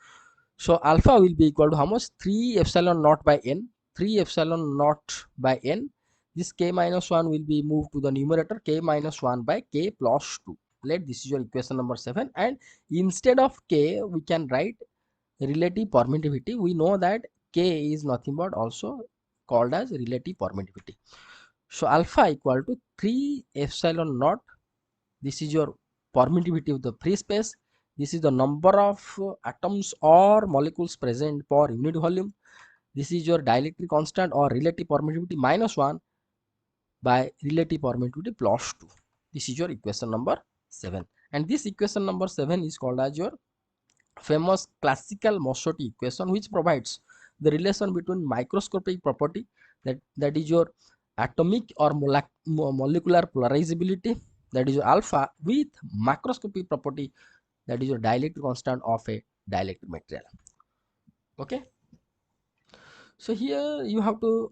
A: So alpha will be equal to how much? 3 epsilon naught by n. 3 epsilon naught by n. This k minus 1 will be moved to the numerator, k minus 1 by k plus 2. Let this is your equation number 7, and instead of k we can write relative permittivity. We know that k is nothing but also called as relative permittivity. So alpha equal to 3 epsilon naught. This is your permittivity of the free space. This is the number of atoms or molecules present per unit volume. This is your dielectric constant or relative permittivity minus 1 by relative permittivity plus 2. This is your equation number 7. And this equation number 7 is called as your famous classical Mosotti equation, which provides the relation between microscopic property, that is your atomic or molecular polarizability, that is your alpha, with macroscopic property, that is your dielectric constant of a dielectric material. Okay, so here you have to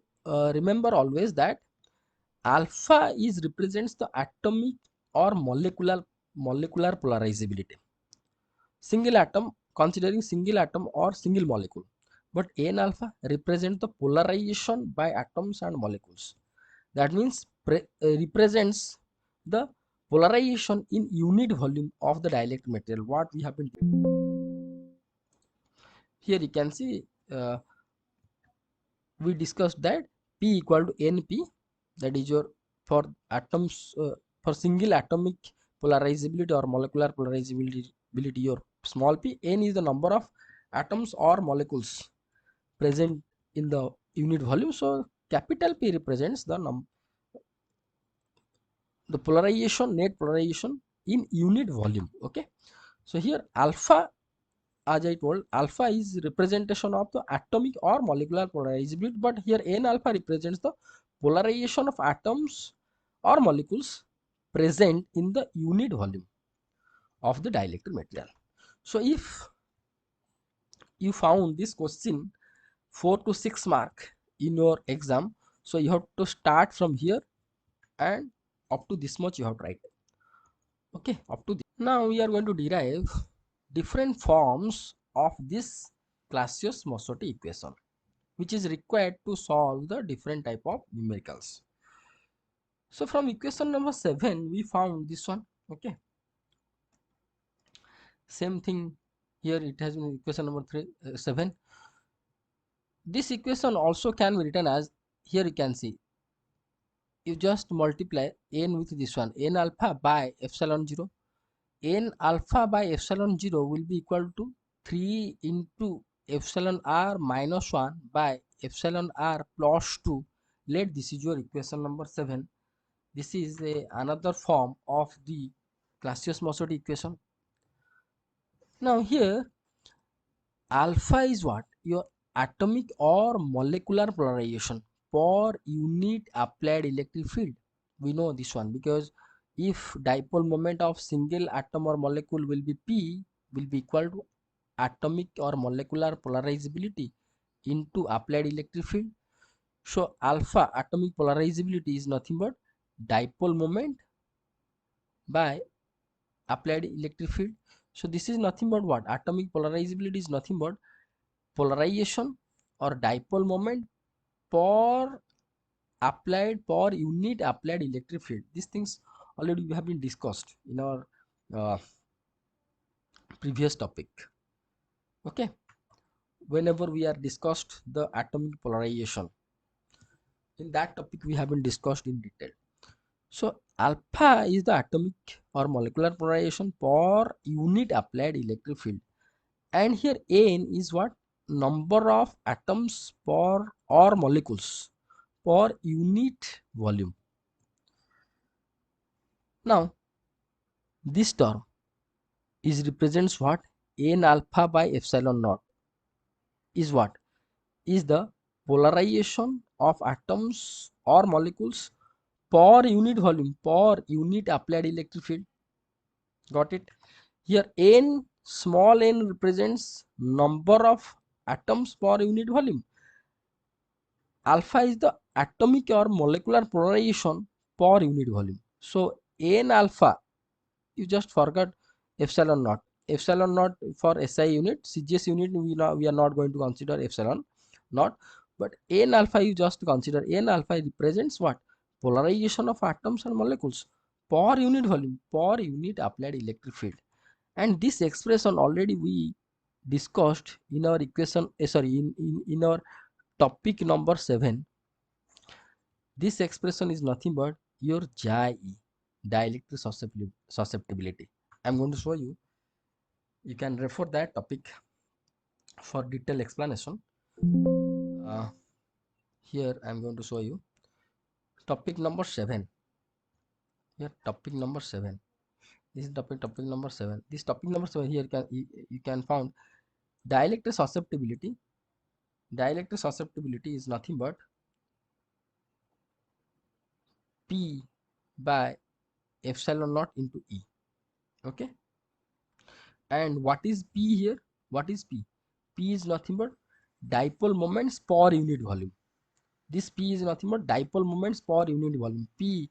A: remember always that alpha is represents the atomic or molecular polarizability, single atom, considering single atom or single molecule. But N alpha represents the polarization by atoms and molecules. That means represents the polarization in unit volume of the dielectric material. What we have been here, you can see we discussed that P equal to NP, that is your for atoms, for single atomic polarizability or molecular polarizability, your small p. N is the number of atoms or molecules present in the unit volume. So capital P represents the polarization, net polarization in unit volume. Okay, so here alpha, as I told, alpha is representation of the atomic or molecular polarizability, but here N alpha represents the polarization of atoms or molecules present in the unit volume of the dielectric material. So if you found this question 4 to 6 mark in your exam, so you have to start from here and up to this much you have to write. Okay, up to this. Now we are going to derive different forms of this Clausius-Mosotti equation, which is required to solve the different type of numericals. So from equation number 7 we found this one. Okay, same thing here, it has been equation number 7. This equation also can be written as, here you can see, you just multiply n with this one, n alpha by epsilon 0. N alpha by epsilon 0 will be equal to 3 into epsilon r minus 1 by epsilon r plus 2. Let this is your equation number 7. This is another form of the Clausius-Mosotti equation. Now here alpha is what? Your atomic or molecular polarization per unit applied electric field. We know this one because if dipole moment of single atom or molecule will be P, will be equal to atomic or molecular polarizability into applied electric field. So alpha, atomic polarizability, is nothing but dipole moment by applied electric field. So this is nothing but what? Atomic polarizability is nothing but polarization or dipole moment per applied per unit applied electric field. These things already we have been discussed in our uh, previous topic. Okay, whenever we are discussed the atomic polarization, in that topic we have been discussed in detail. So alpha is the atomic or molecular polarization per unit applied electric field, and here n is what, number of atoms per or molecules per unit volume. Now this term is represents what, n alpha by epsilon naught is what, is the polarization of atoms or molecules per unit volume per unit applied electric field. Got it? Here n, small n, represents number of atoms per unit volume. Alpha is the atomic or molecular polarization per unit volume. So n alpha, you just forgot epsilon naught. Epsilon naught for SI unit, CGS unit we are not going to consider epsilon naught, but n alpha you just consider. N alpha represents what, polarization of atoms and molecules per unit volume per unit applied electric field. And this expression already we discussed in our equation, in our topic number 7. This expression is nothing but your 𝐲𝐸, dielectric susceptibility. I'm going to show you. You can refer that topic for detailed explanation. Here I'm going to show you topic number 7. Here topic number 7. This is topic number 7. This topic number 7 here you can found dielectric susceptibility. Dielectric susceptibility is nothing but P by epsilon naught into E. Okay, and what is P here? What is P? P is nothing but dipole moments per unit volume. This P is nothing but dipole moments per unit volume. P,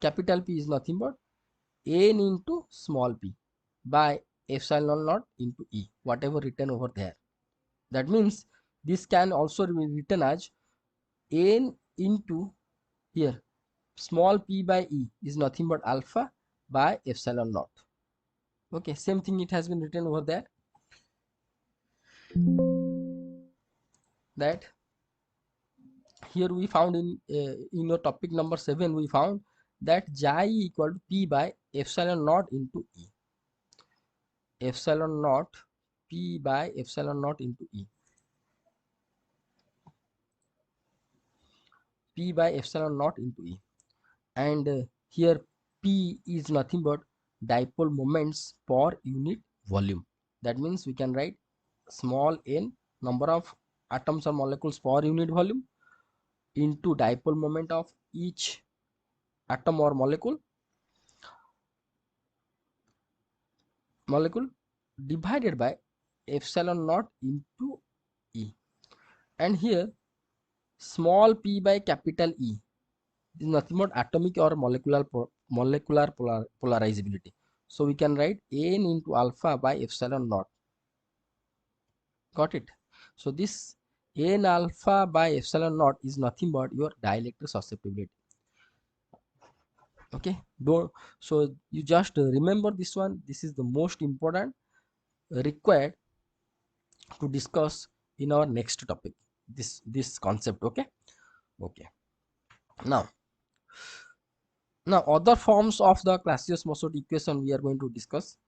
A: capital P, is nothing but n into small p by epsilon naught into E, whatever written over there. That means this can also be written as n into, here, small p by E is nothing but alpha by epsilon naught. Okay, same thing it has been written over there, that here we found in your topic number 7 we found that 𝐲𝐸 equal to P by epsilon naught into E. Epsilon naught P by epsilon naught into E. P by epsilon naught into E. And here P is nothing but dipole moments per unit volume. That means we can write small n, number of atoms or molecules per unit volume, into dipole moment of each atom or molecule divided by epsilon naught into E. And here small p by capital E is nothing but atomic or molecular polarizability. So we can write n into alpha by epsilon naught. Got it? So this n alpha by epsilon naught is nothing but your dielectric susceptibility. Okay, so you just remember this one. This is the most important required to discuss in our next topic, this concept. Okay. Now other forms of the Clausius-Mosotti equation we are going to discuss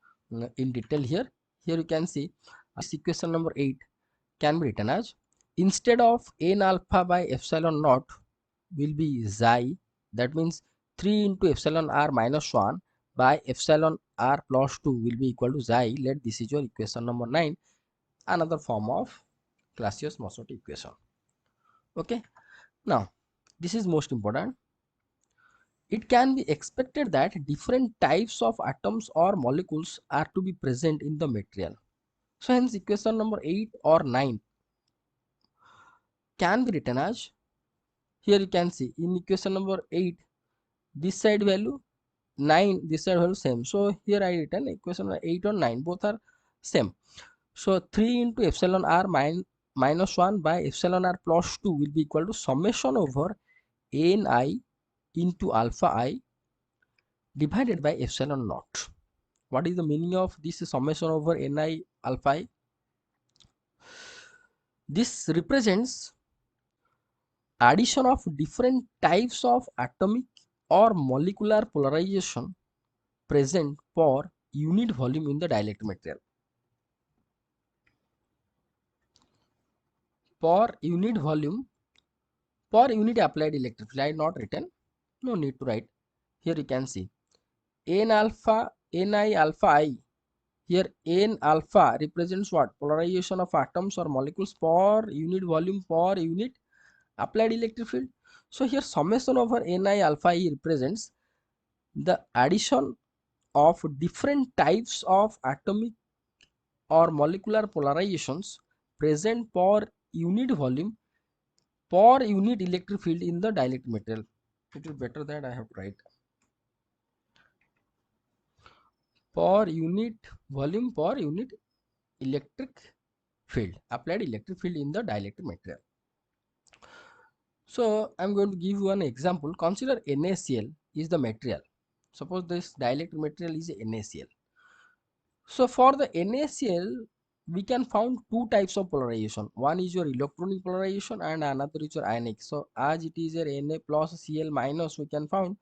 A: in detail here. Here you can see this equation number 8 can be written as, instead of n alpha by epsilon naught will be 𝐶𝐸, that means 3 into epsilon r minus 1 by epsilon r plus 2 will be equal to 𝐶𝐸. Let this is your equation number 9, another form of Clausius-Mosotti equation. Okay, now this is most important. It can be expected that different types of atoms or molecules are to be present in the material. So hence equation number 8 or 9 can be written as, here you can see in equation number 8 this side value 9, this side value same. So here I written equation number 8 or 9, both are same. So 3 into epsilon r minus 1 by epsilon r plus 2 will be equal to summation over Ni into alpha I divided by epsilon naught. What is the meaning of this summation over Ni alpha I? This represents addition of different types of atomic or molecular polarization present per unit volume in the dielectric material. Per unit volume, per unit applied electric field, I not written, no need to write. Here you can see N alpha, Ni alpha I. Here N alpha represents what? Polarization of atoms or molecules per unit volume per unit applied electric field. So here summation over Ni alpha I represents the addition of different types of atomic or molecular polarizations present per unit volume per unit electric field in the dielectric material. It is better that I have to write per unit volume per unit electric field, applied electric field in the dielectric material. So I am going to give you an example. Consider NaCl is the material. Suppose this dielectric material is NaCl. So for the NaCl, we can found two types of polarization. One is your electronic polarization and another is your ionic. So as it is your Na plus Cl minus, we can found.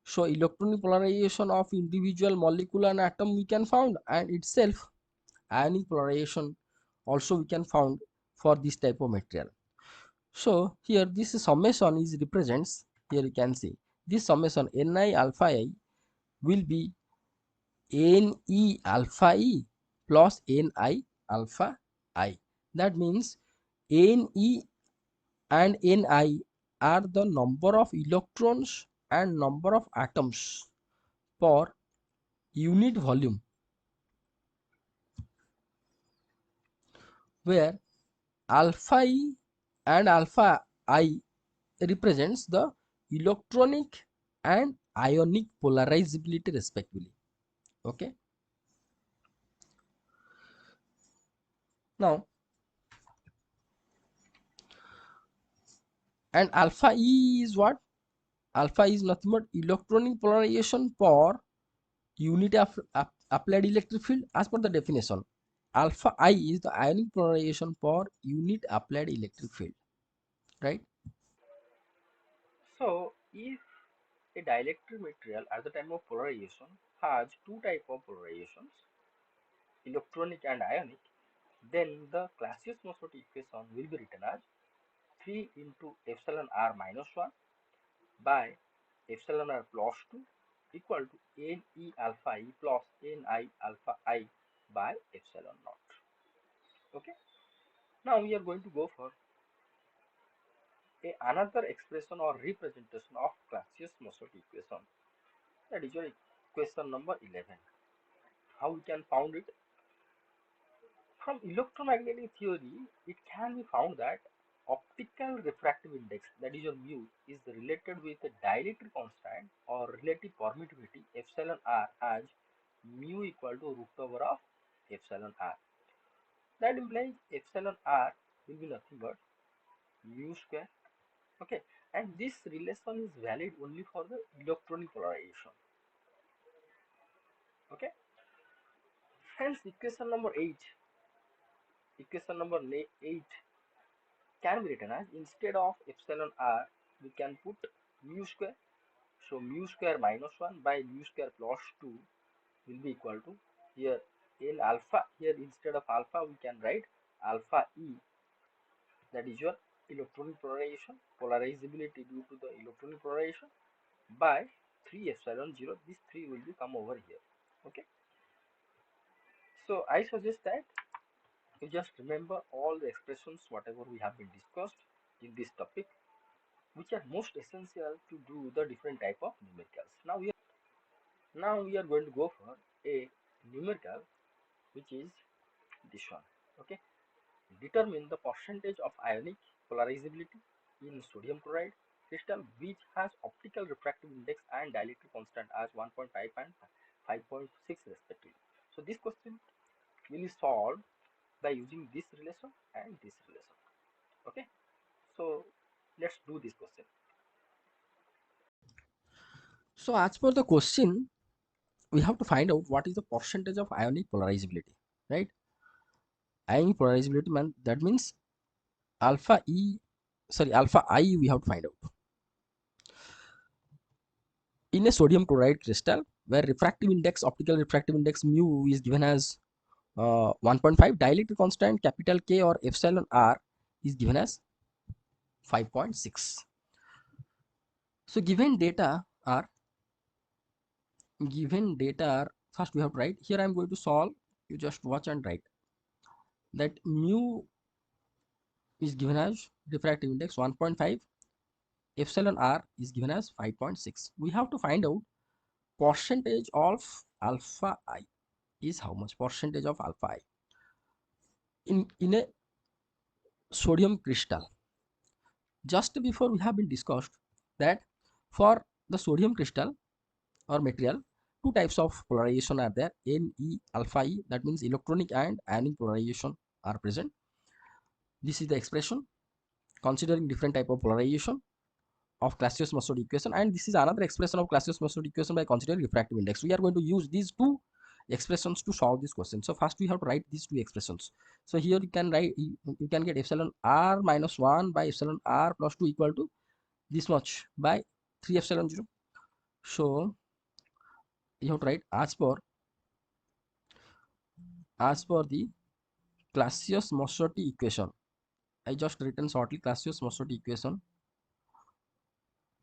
A: So electronic polarization of individual molecule and atom we can found, and itself ionic polarization also we can found for this type of material. So here this summation is represents, here you can see this summation Ni alpha I will be Ne alpha E plus Ni alpha I. That means Ne and Ni are the number of electrons and number of atoms per unit volume, where alpha E and alpha I represents the electronic and ionic polarizability respectively. Okay. Now, and alpha E is what? Alpha is nothing but electronic polarization per unit of applied electric field as per the definition. Alpha I is the ionic polarization per unit applied electric field, right?
B: So, if a dielectric material at the time of polarization has two types of polarizations, electronic and ionic, then the Clausius-Mosotti equation will be written as 3 into epsilon r minus 1 by epsilon r plus 2 equal to Ne alpha I plus Ni alpha I by epsilon naught. Okay. Now we are going to go for another expression or representation of Clausius-Mosotti equation. That is your question number 11. How we can found it? From electromagnetic theory, it can be found that optical refractive index, that is your mu, is related with the dielectric constant or relative permittivity epsilon r as mu equal to root over of epsilon r. That implies epsilon r will be nothing but mu square. Okay, and this relation is valid only for the electronic polarization. Okay, hence equation number 8 can be written as, instead of epsilon r we can put mu square. So mu square minus 1 by mu square plus 2 will be equal to, here in alpha, here instead of alpha we can write alpha E, that is your electronic polarization, polarizability due to the electronic polarization, by 3 epsilon 0. This 3 will be come over here. Okay, so I suggest that you just remember all the expressions whatever we have been discussed in this topic, which are most essential to do the different type of numericals. Now we are going to go for a numerical, which is this one. Okay, determine the percentage of ionic polarizability in sodium chloride crystal which has optical refractive index and dielectric constant as 1.5 and 5.6 respectively. So this question will be solved by using this relation and this relation. Okay, so let's do this question.
A: So as per the question, we have to find out what is the percentage of ionic polarizability, right? Ionic polarizability that means alpha e alpha I we have to find out. In a sodium chloride crystal where refractive index, optical refractive index mu is given as 1.5, dielectric constant capital K or epsilon r is given as 5.6. So given data are first we have to write here. I am going to solve, you just watch and write that mu is given as refractive index 1.5, epsilon r is given as 5.6. We have to find out percentage of alpha I is how much. Percentage of alpha I in a sodium crystal. Just before we have been discussed that for the sodium crystal or material, two types of polarization are there, Ne alpha E, that means electronic and ionic polarization are present. This is the expression considering different type of polarization of Clausius-Mosotti equation, and this is another expression of Clausius-Mosotti equation by considering refractive index. We are going to use these two expressions to solve this question. So first we have to write these two expressions. So here you can write, you can get epsilon r minus 1 by epsilon r plus 2 equal to this much by 3 epsilon 0. So you have to write as per the Clausius-Mosotti equation. I just written shortly Clausius-Mosotti equation.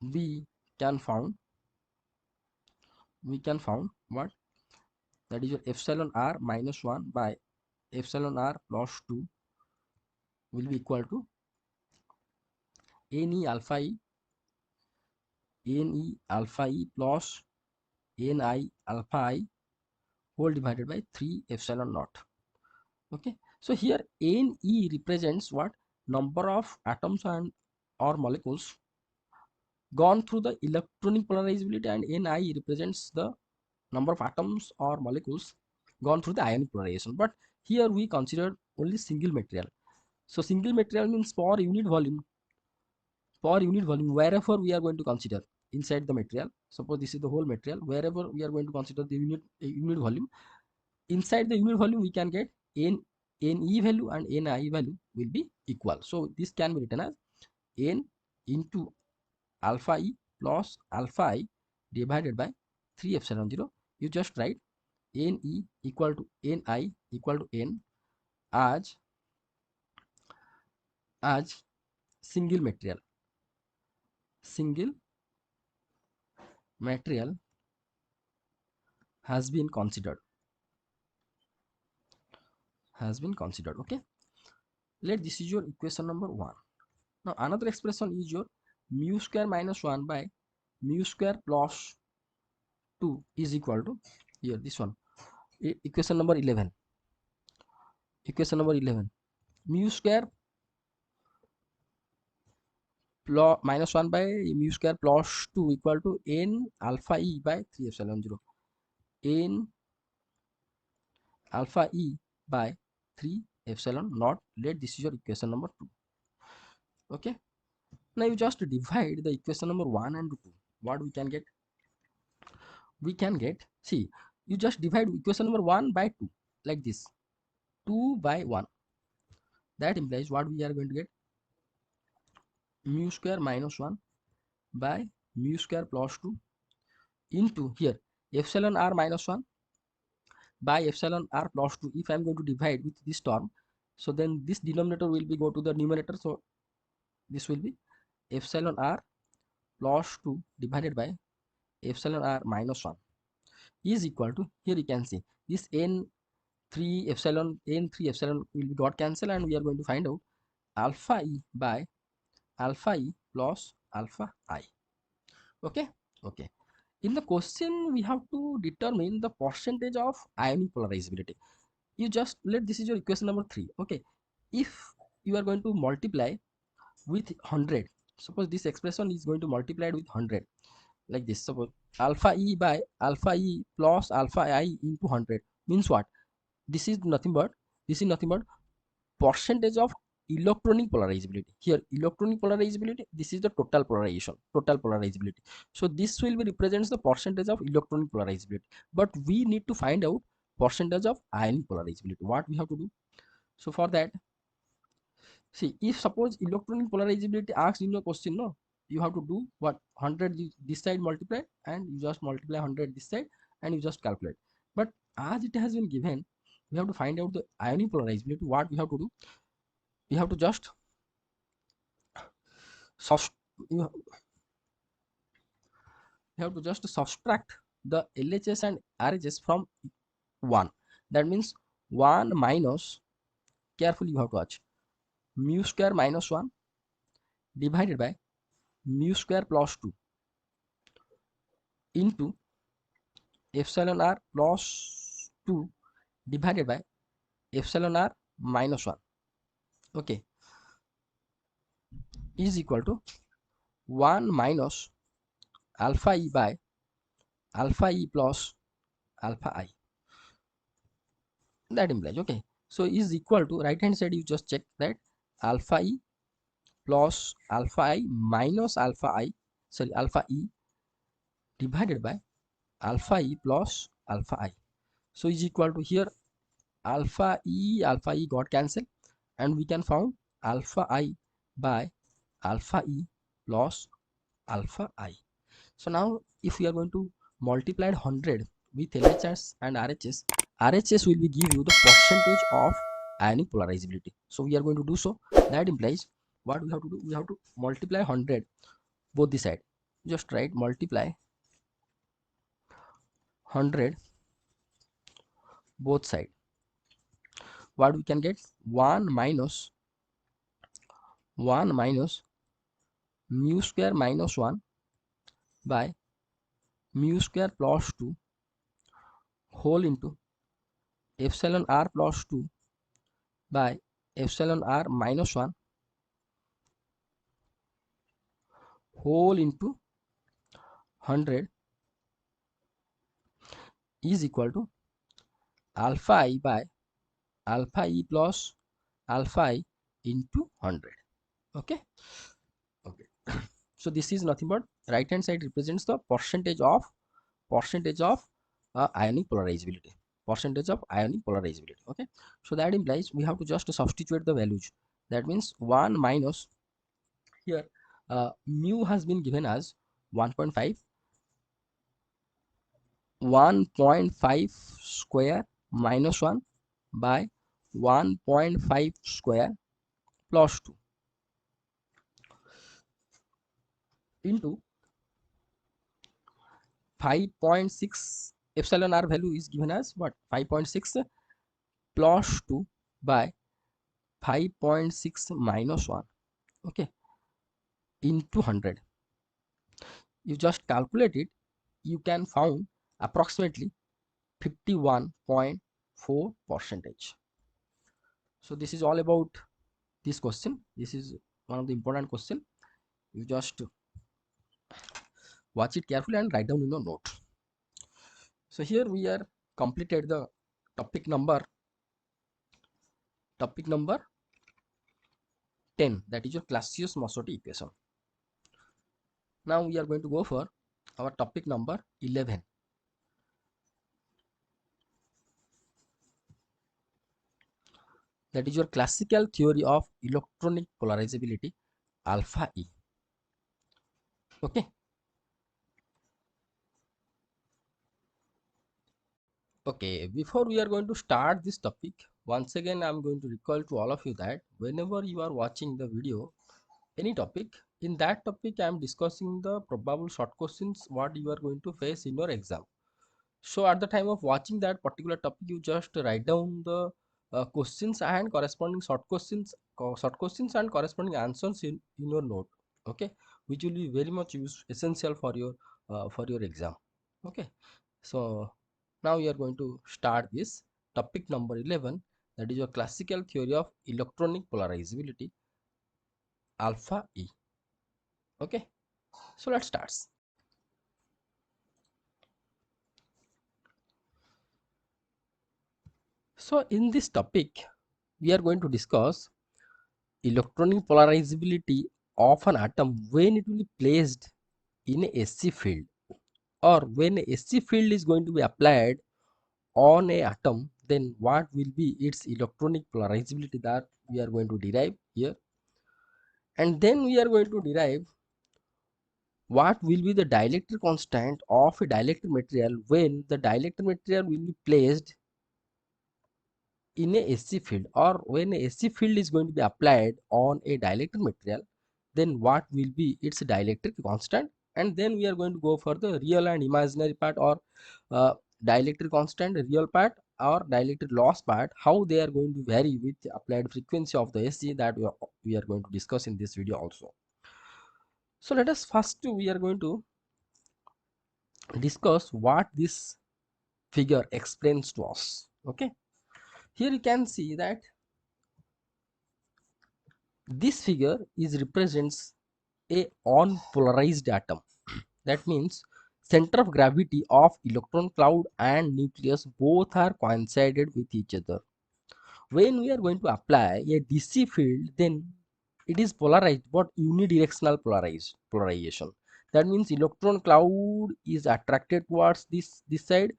A: We can found what, that is your epsilon r minus 1 by epsilon r plus 2 will be equal to Ne alpha e plus Ni alpha I whole divided by 3 epsilon naught. Okay, so here Ne represents what, number of atoms and or molecules gone through the electronic polarizability, and Ni represents the number of atoms or molecules gone through the ionic polarization. But here we consider only single material. So single material means per unit volume, wherever we are going to consider inside the material. Suppose this is the whole material, wherever we are going to consider the unit volume, inside the unit volume we can get Ne value and Ni value will be equal. So this can be written as N into alpha E plus alpha I divided by 3 epsilon 0. You just write Ne equal to Ni equal to N as single material has been considered. Okay, let this is your equation number 1. Now another expression is your mu square minus 1 by mu square plus 2 is equal to here this one, equation number 11. Mu square plus minus 1 by mu square plus 2 equal to N alpha E by 3 epsilon 0. N alpha E by 3 epsilon naught. Let this is your equation number 2. Okay, now you just divide the equation number 1 and 2. What we can get? See, you just divide equation number 1 by 2 like this, 2 by 1. That implies what we are going to get, mu square minus 1 by mu square plus 2 into here epsilon r minus 1 by epsilon r plus 2. If I am going to divide with this term, so then this denominator will be go to the numerator, so this will be epsilon r plus 2 divided by epsilon r minus 1 is equal to, here you can see this n3 epsilon will be got cancel, and we are going to find out alpha E by alpha E plus alpha I. Okay, in the question we have to determine the percentage of ionic polarizability. You just let this is your equation number 3. Okay, if you are going to multiply with 100, suppose this expression is going to multiply with 100 like this. Suppose alpha E by alpha E plus alpha I into 100 means what, this is nothing but percentage of electronic polarizability. Here electronic polarizability, this is the total polarization, total polarizability. So this will be represents the percentage of electronic polarizability, but we need to find out percentage of ionic polarizability. What we have to do? So for that, see, if suppose electronic polarizability asked in your question, no, you have to do what? 100 this side multiply, and you just multiply 100 this side, and you just calculate. But as it has been given, we have to find out the ionic polarizability. What we have to do? We have to just subst you have to just subtract the LHS and RHS from 1. That means 1 minus, carefully you have to watch, mu square minus 1 divided by mu square plus 2 into epsilon r plus 2 divided by epsilon r minus 1, okay, is equal to 1 minus alpha e by alpha e plus alpha I. That implies, okay, so is equal to, right hand side you just check that, alpha e plus alpha I minus alpha I, sorry, alpha e divided by alpha e plus alpha I. So is equal to, here alpha e got cancelled, and we can found alpha I by alpha e plus alpha I. So now if we are going to multiply 100 with LHS and RHS, RHS will be give you the percentage of ionic polarizability. So we are going to do so. That implies what we have to do? We have to multiply 100 both the side. Just write multiply 100 both side. What we can get? 1 minus mu square minus 1 by mu square plus 2 whole into epsilon r plus 2 by epsilon r minus 1 whole into 100 is equal to alpha I by alpha e plus alpha I into 100. Okay, okay. So this is nothing but, right hand side represents the percentage of ionic polarizability, okay. So that implies we have to just substitute the values. That means 1 minus, here mu has been given as 1.5, 1.5 square minus 1 by 1.5 square plus 2 into 5.6, epsilon r value is given as what? 5.6 plus 2 by 5.6 minus 1, okay, into 100. You just calculate it, you can found approximately 51.4 percentage. So this is all about this question. This is one of the important question. You just watch it carefully and write down in your note. So here we are completed the topic number 10, that is your Clausius Mosotti equation. Now we are going to go for our topic number 11, that is your classical theory of electronic polarizability alpha E. Okay, okay, before we are going to start this topic, once again I'm going to recall to all of you that whenever you are watching the video, any topic, in that topic I am discussing the probable short questions what you are going to face in your exam. So at the time of watching that particular topic, you just write down the questions and corresponding short questions and corresponding answers in your note, okay, which will be very much essential for your exam. Okay, so now we are going to start this topic number 11, that is your classical theory of electronic polarizability alpha E. Okay, so let's start. So in this topic we are going to discuss electronic polarizability of an atom when it will be placed in a AC field, or when a AC field is going to be applied on a atom, then what will be its electronic polarizability, that we are going to derive here. And then we are going to derive what will be the dielectric constant of a dielectric material when the dielectric material will be placed in a AC field, or when a AC field is going to be applied on a dielectric material, then what will be its dielectric constant. And then we are going to go for the real and imaginary part, or uh, dielectric constant real part or dielectric loss part, how they are going to vary with applied frequency of the AC, that we are going to discuss in this video also. So let us first, we are going to discuss what this figure explains to us. Okay, here you can see that this figure is represents a unpolarized atom. That means center of gravity of electron cloud and nucleus both are coincided with each other. When we are going to apply a DC field, then it is polarized but unidirectional polarization. That means electron cloud is attracted towards this side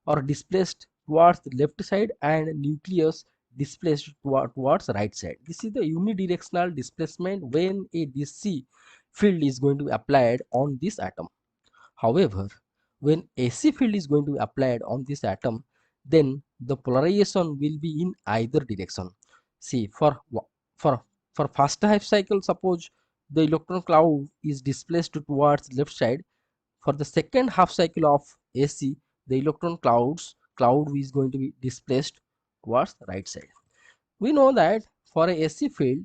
A: or displaced towards the left side, and nucleus displaced towards the right side. This is the unidirectional displacement when a DC field is going to be applied on this atom. However, when AC field is going to be applied on this atom, then the polarization will be in either direction. See, for for first half cycle, suppose the electron cloud is displaced towards left side. For the second half cycle of AC, the electron cloud is going to be displaced towards the right side. We know that for a AC field,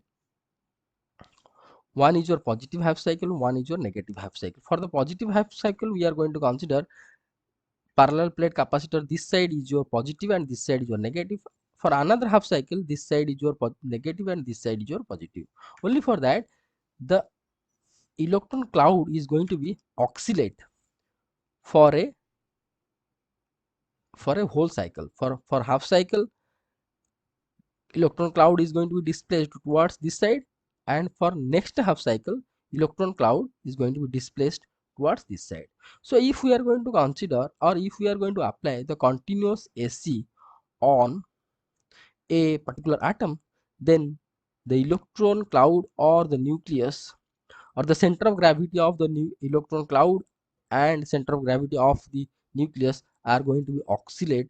A: one is your positive half cycle, one is your negative half cycle. For the positive half cycle, we are going to consider parallel plate capacitor. This side is your positive and this side is your negative. For another half cycle, this side is your negative and this side is your positive. Only for that, the electron cloud is going to be oscillate for a whole cycle. For half cycle, electron cloud is going to be displaced towards this side, and for next half cycle, electron cloud is going to be displaced towards this side. So if we are going to consider, or if we are going to apply the continuous AC on a particular atom, then the electron cloud or the nucleus, or the center of gravity of the new electron cloud and center of gravity of the nucleus are going to be oscillate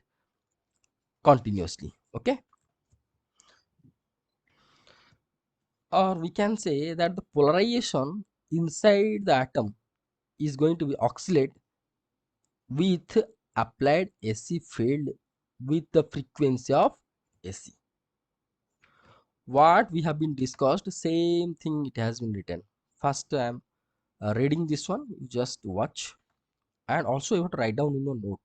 A: continuously. Okay, or we can say that the polarization inside the atom is going to be oscillate with applied AC field with the frequency of AC. What we have been discussed, same thing it has been written. First, I am reading this one, you just watch, and also you have to write down in your note.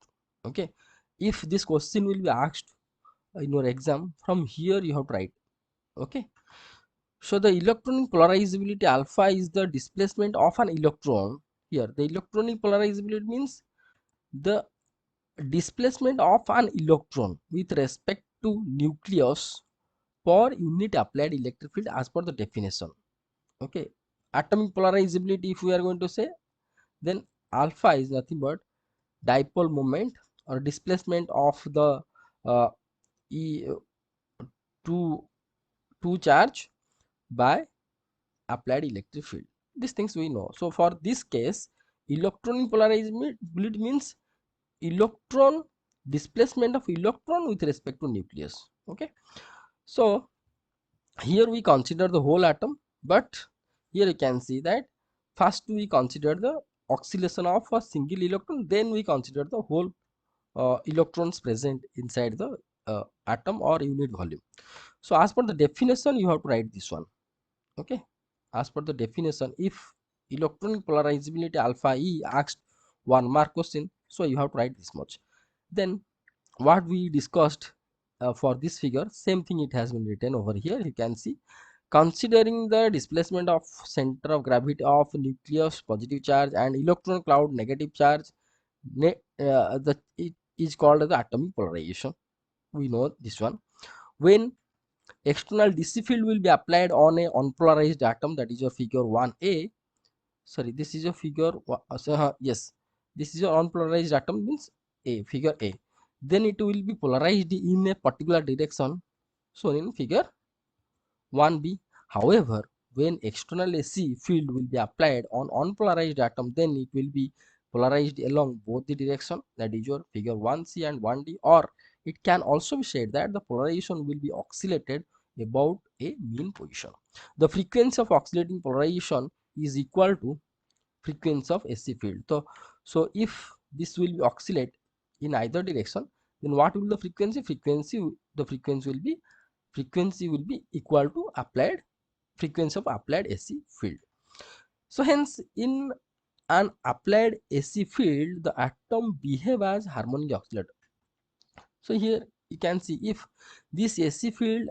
A: Okay, if this question will be asked in your exam, from here you have to write. Okay, so the electronic polarizability alpha is the displacement of an electron. Here the electronic polarizability means the displacement of an electron with respect to nucleus per unit applied electric field as per the definition. Okay, atomic polarizability, if we are going to say, then alpha is nothing but dipole moment or displacement of the uh, e two charge by applied electric field. These things we know. So for this case, electronic polarizability means electron displacement of electron with respect to nucleus. Okay, so here we consider the whole atom, but here you can see that first we consider the oscillation of a single electron, then we consider the whole electrons present inside the atom or unit volume. So as per the definition, you have to write this one. Okay, as per the definition, if electronic polarizability alpha E asked 1 mark question, so you have to write this much. Then what we discussed for this figure, same thing it has been written over here. You can see, considering the displacement of center of gravity of nucleus positive charge and electron cloud negative charge, it is called as the atomic polarization. We know this one. When external DC field will be applied on a unpolarized atom, that is your figure 1a. Sorry, this is your figure yes, this is your unpolarized atom, means a figure a. Then it will be polarized in a particular direction shown in figure 1b. However, when external AC field will be applied on unpolarized atom, then it will be polarized along both the direction, that is your figure 1c and 1d. Or it can also be said that the polarization will be oscillated about a mean position. The frequency of oscillating polarization is equal to frequency of AC field. So if this will be oscillate in either direction, then what will the frequency? The frequency will be equal to applied frequency of applied AC field. So hence, in an applied AC field, the atom behave as harmonic oscillator. So here you can see, if this AC field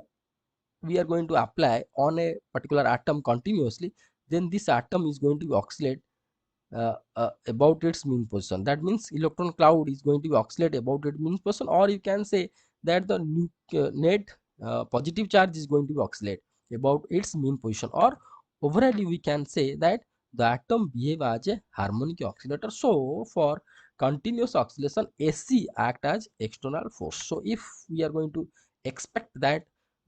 A: we are going to apply on a particular atom continuously, then this atom is going to oscillate about its mean position. That means electron cloud is going to oscillate about its mean position, or you can say that the net positive charge is going to oscillate about its mean position. Or overall we can say that the atom behave as a harmonic oscillator. So for continuous oscillation, AC act as external force. So if we are going to expect that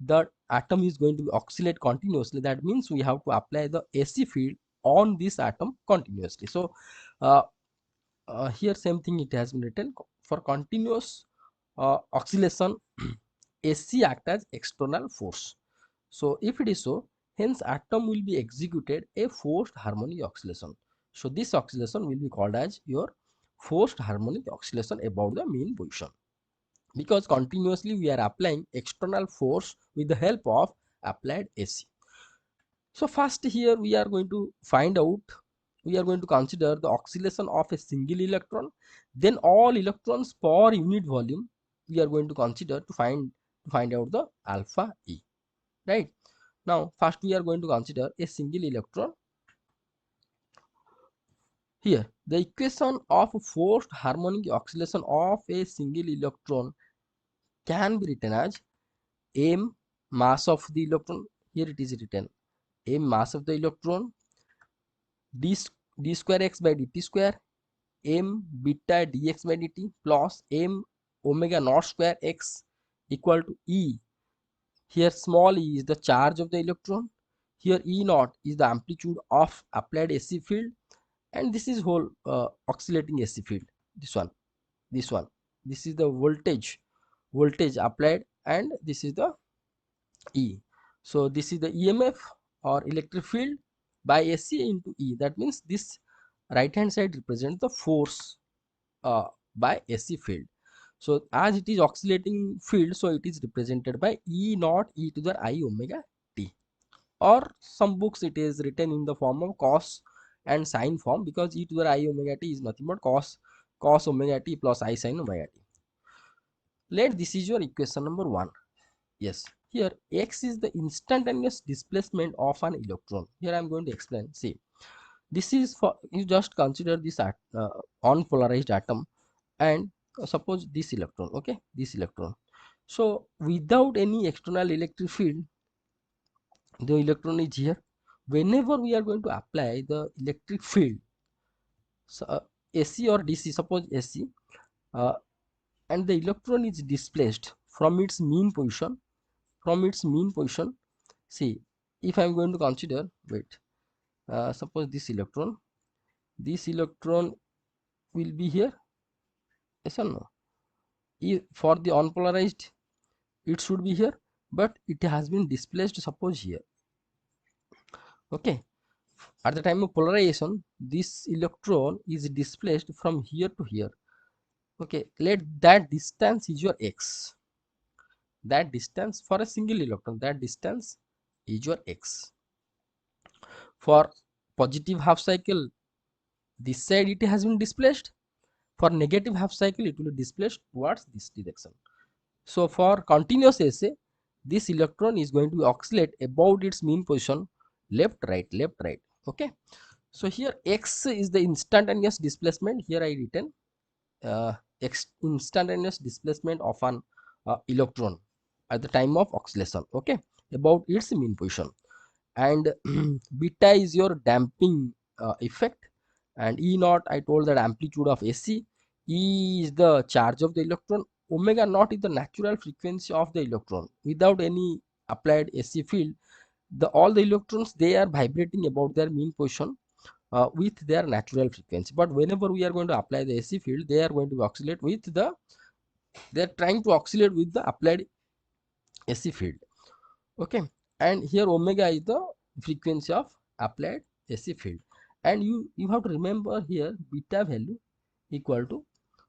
A: the atom is going to oscillate continuously, that means we have to apply the AC field on this atom continuously. So uh, here same thing it has been written, for continuous oscillation AC act as external force. So if it is so, hence atom will be executed a forced harmonic oscillation. So this oscillation will be called as your forced harmonic oscillation about the mean position, because continuously we are applying external force with the help of applied AC. So first here we are going to find out, we are going to consider the oscillation of a single electron. Then all electrons per unit volume we are going to consider to find out the alpha E. Right. Now first we are going to consider a single electron. Here the equation of forced harmonic oscillation of a single electron can be written as m mass of the electron. Here it is written m mass of the electron, d, d square x by dt square, m beta dx by dt plus m omega naught square x equal to E. Here small e is the charge of the electron. Here E naught is the amplitude of applied AC field, and this is whole oscillating AC field. This one, this one, this is the voltage applied, and this is the E. So this is the EMF or electric field by AC into E. That means this right hand side represents the force by AC field. So as it is oscillating field, so it is represented by E naught e to the I omega t. Or some books it is written in the form of cos and sine form, because e to the I omega t is nothing but cos omega t plus I sine omega t. Let this is your equation number 1. Yes, here x is the instantaneous displacement of an electron. Here I am going to explain. See, this is for, you just consider this unpolarized atom, and suppose this electron, okay, this electron. So without any external electric field, the electron is here. Whenever we are going to apply the electric field, so, AC or DC, suppose AC, uh, and the electron is displaced from its mean position, see, if I am going to consider, wait, suppose this electron will be here, yes or no? If for the unpolarized it should be here, but it has been displaced, suppose here. Okay, at the time of polarization this electron is displaced from here to here. Okay, let that distance is your x. That distance for a single electron, that distance is your x. For positive half cycle, this side it has been displaced. For negative half cycle, it will be displaced towards this direction. So for continuous AC, this electron is going to oscillate about its mean position, left right. Okay, so here x is the instantaneous displacement. Here I written instantaneous displacement of an electron at the time of oscillation. Okay, about its mean position, and beta is your damping effect, and E naught I told that amplitude of AC, E is the charge of the electron, omega naught is the natural frequency of the electron. Without any applied AC field, the all the electrons they are vibrating about their mean position with their natural frequency. But whenever we are going to apply the AC field, they are going to oscillate with the, they are trying to oscillate with the applied AC field. Okay, and here omega is the frequency of applied AC field, and you have to remember here beta value equal to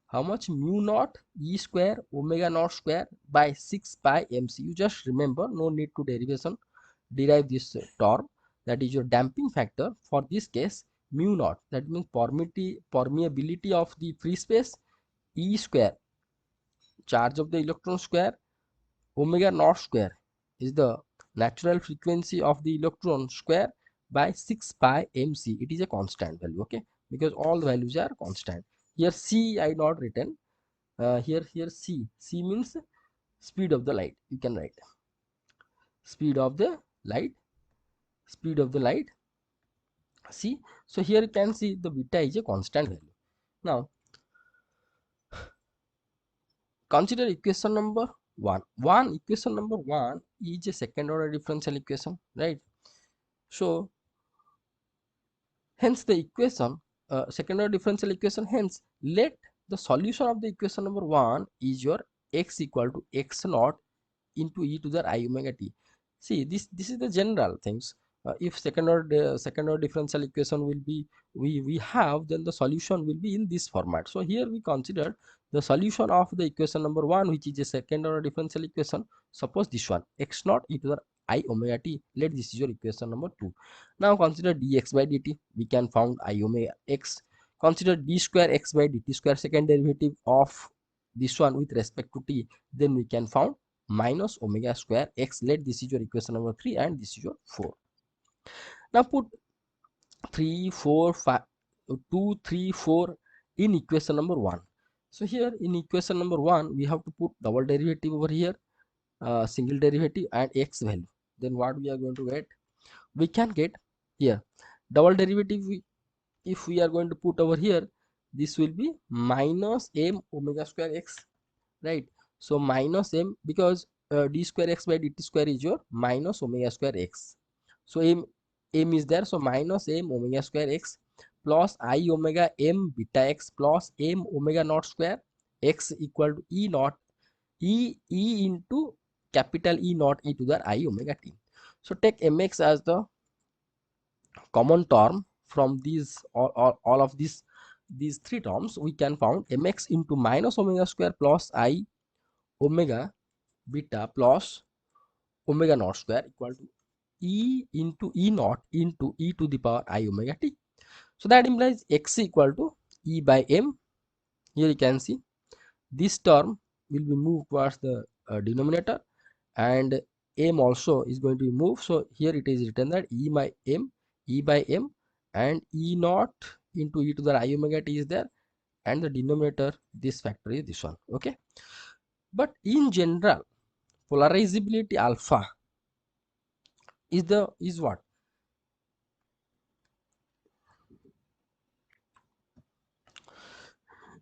A: how much, mu naught E square omega naught square by 6 pi mc. You just remember, no need to derive this term, that is your damping factor. For this case, mu naught, that means permeability of the free space, E square charge of the electron square, omega naught square is the natural frequency of the electron square by 6 pi mc. It is a constant value, okay, because all values are constant. Here c I not written, here c means speed of the light. You can write speed of the light, speed of the light, see. So here you can see the beta is a constant value. Now consider equation number 1. Equation number 1 is a second order differential equation, right? So hence the equation, second order differential equation, hence let the solution of the equation number 1 is your x equal to x naught into e to the I omega t. See, this is the general things. If second order differential equation will be, we have, then the solution will be in this format. So here we consider the solution of the equation number 1, which is a second order differential equation. Suppose this one, x naught e to the I omega t, let this is your equation number 2. Now consider dx by dt, we can found I omega x. Consider d square x by dt square, second derivative of this one with respect to t, then we can found minus omega square x. Let this is your equation number 3 and this is your 4. Now put 3 4 5 2 3 4 in equation number 1. So here in equation number 1 we have to put double derivative over here, single derivative and x value. Then what we are going to get, we can get here double derivative. If we are going to put over here, this will be minus m omega square x, right? So minus m, because d square x by dt square is your minus omega square x. So m is there, so minus m omega square x plus I omega m beta x plus m omega naught square x equal to e naught, e into capital E naught e to the I omega t. So take mx as the common term from these, all of these three terms. We can found mx into minus omega square plus I omega beta plus omega naught square equal to e into e naught into e to the power I omega t. So that implies x equal to e by m. Here you can see this term will be moved towards the denominator, and m also is going to be moved. So here it is written that e by m and e naught into e to the I omega t is there, and the denominator, this factor is this one, okay. But in general, polarizability alpha is what,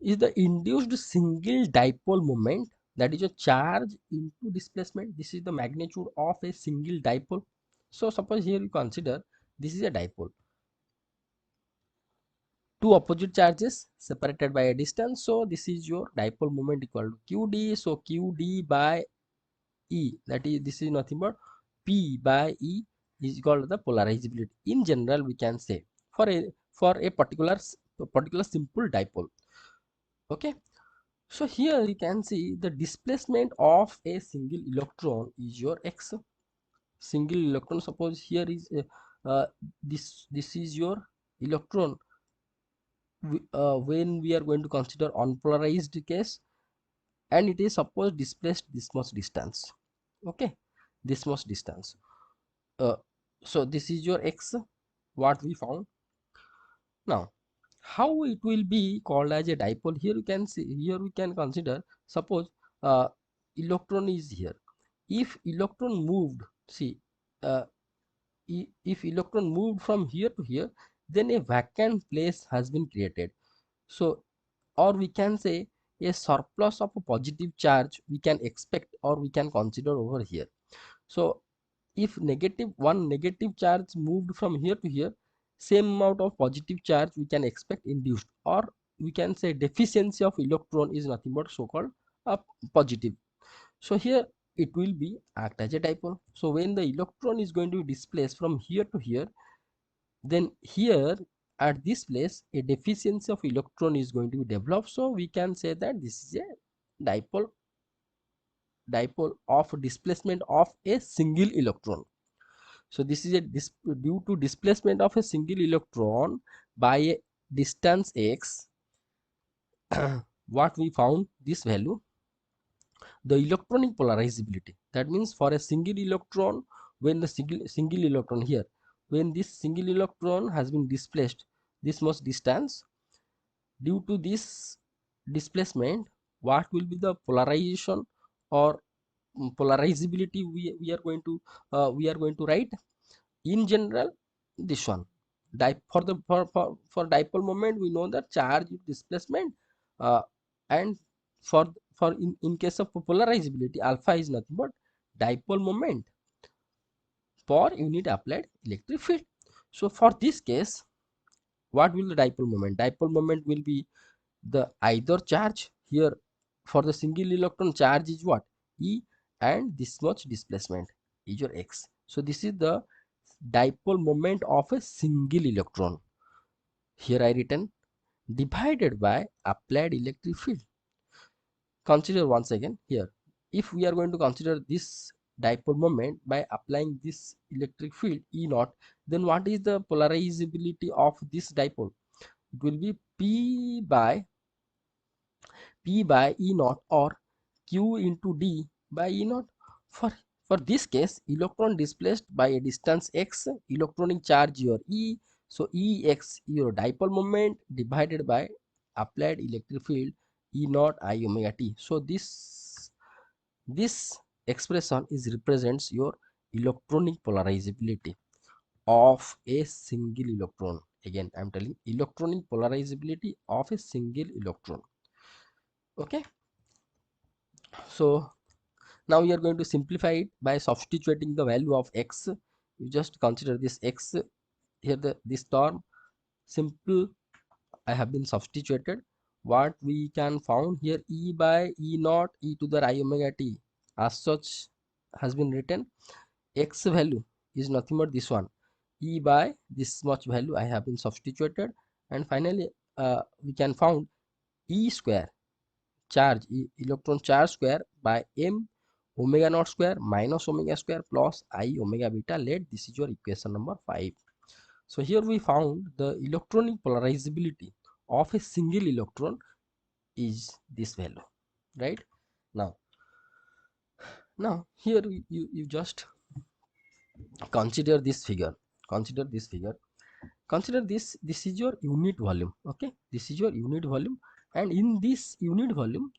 A: is the induced single dipole moment, that is a charge into displacement. This is the magnitude of a single dipole. So suppose here you consider this is a dipole, two opposite charges separated by a distance. So this is your dipole moment equal to qd. So qd by e, that is, this is nothing but p by e, is equal to the polarizability. In general we can say for a particular simple dipole, okay. So here you can see the displacement of a single electron is your x. Single electron, suppose here is this is your electron. When we are going to consider unpolarized case, and it is suppose displaced this much distance, okay, this much distance. uh, so this is your x, what we found. Now how it will be called as a dipole, here you can see, here we can consider, suppose electron is here. If electron moved See, uh, if electron moved from here to here, then a vacant place has been created. So, or we can say a surplus of a positive charge we can expect or we can consider over here. So if one negative charge moved from here to here, same amount of positive charge we can expect induced, or we can say deficiency of electron is nothing but so called a positive. So here it will be act as a dipole. So when the electron is going to be displaced from here to here, then here at this place a deficiency of electron is going to be developed. So we can say that this is a dipole of displacement of a single electron. So this is due to displacement of a single electron by a distance x. What we found this value, the electronic polarizability, that means for a single electron, when the single electron here, when this single electron has been displaced this much distance, due to this displacement, what will be the polarization or polarizability we are going to write in general this one. For dipole moment we know that charge displacement, uh, and in case of polarizability, alpha is nothing but dipole moment per unit applied electric field. So for this case, what will the dipole moment will be the either charge here. For the single electron, charge is what, E, and this much displacement is your x. So this is the dipole moment of a single electron. Here I written divided by applied electric field. Consider once again here, if we are going to consider this dipole moment by applying this electric field E naught, then what is the polarizability of this dipole? It will be P by E naught, or Q into D by E naught. For this case, electron displaced by a distance x, electronic charge your E, so Ex your dipole moment divided by applied electric field E naught I omega t. So this expression is represents your electronic polarizability of a single electron. Again, I am telling electronic polarizability of a single electron. Okay. So now we are going to simplify it by substituting the value of x. You just consider this x here, this term simple I have been substituted. What we can found here, E by E naught e to the I omega t as such has been written. X value is nothing but this one, E by this much value I have been substituted, and finally we can found E square charge, electron charge square by m omega naught square minus omega square plus I omega beta. Let this is your equation number 5. So here we found the electronic polarizability of a single electron is this value, right? Now here you just consider this figure. Consider this is your unit volume. Okay, this is your unit volume, and in this unit volume,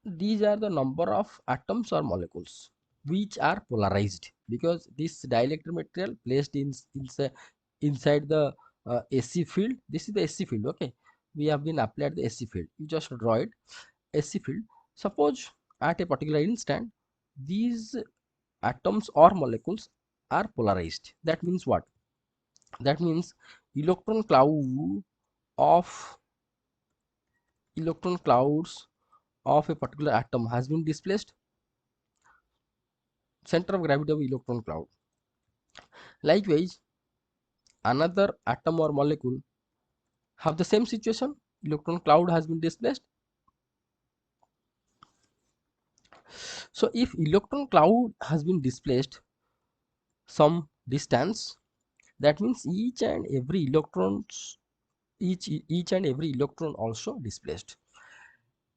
A: these are the number of atoms or molecules which are polarized, because this dielectric material placed inside the AC field. This is the AC field. Okay, we have been applied the AC field. You just draw it. AC field. Suppose at a particular instant, these atoms or molecules are polarized. That means what? That means electron cloud of electron clouds of a particular atom has been displaced. Center of gravity of electron cloud. Likewise, another atom or molecule have the same situation. Electron cloud has been displaced. So if electron cloud has been displaced some distance, that means each and every electron also displaced.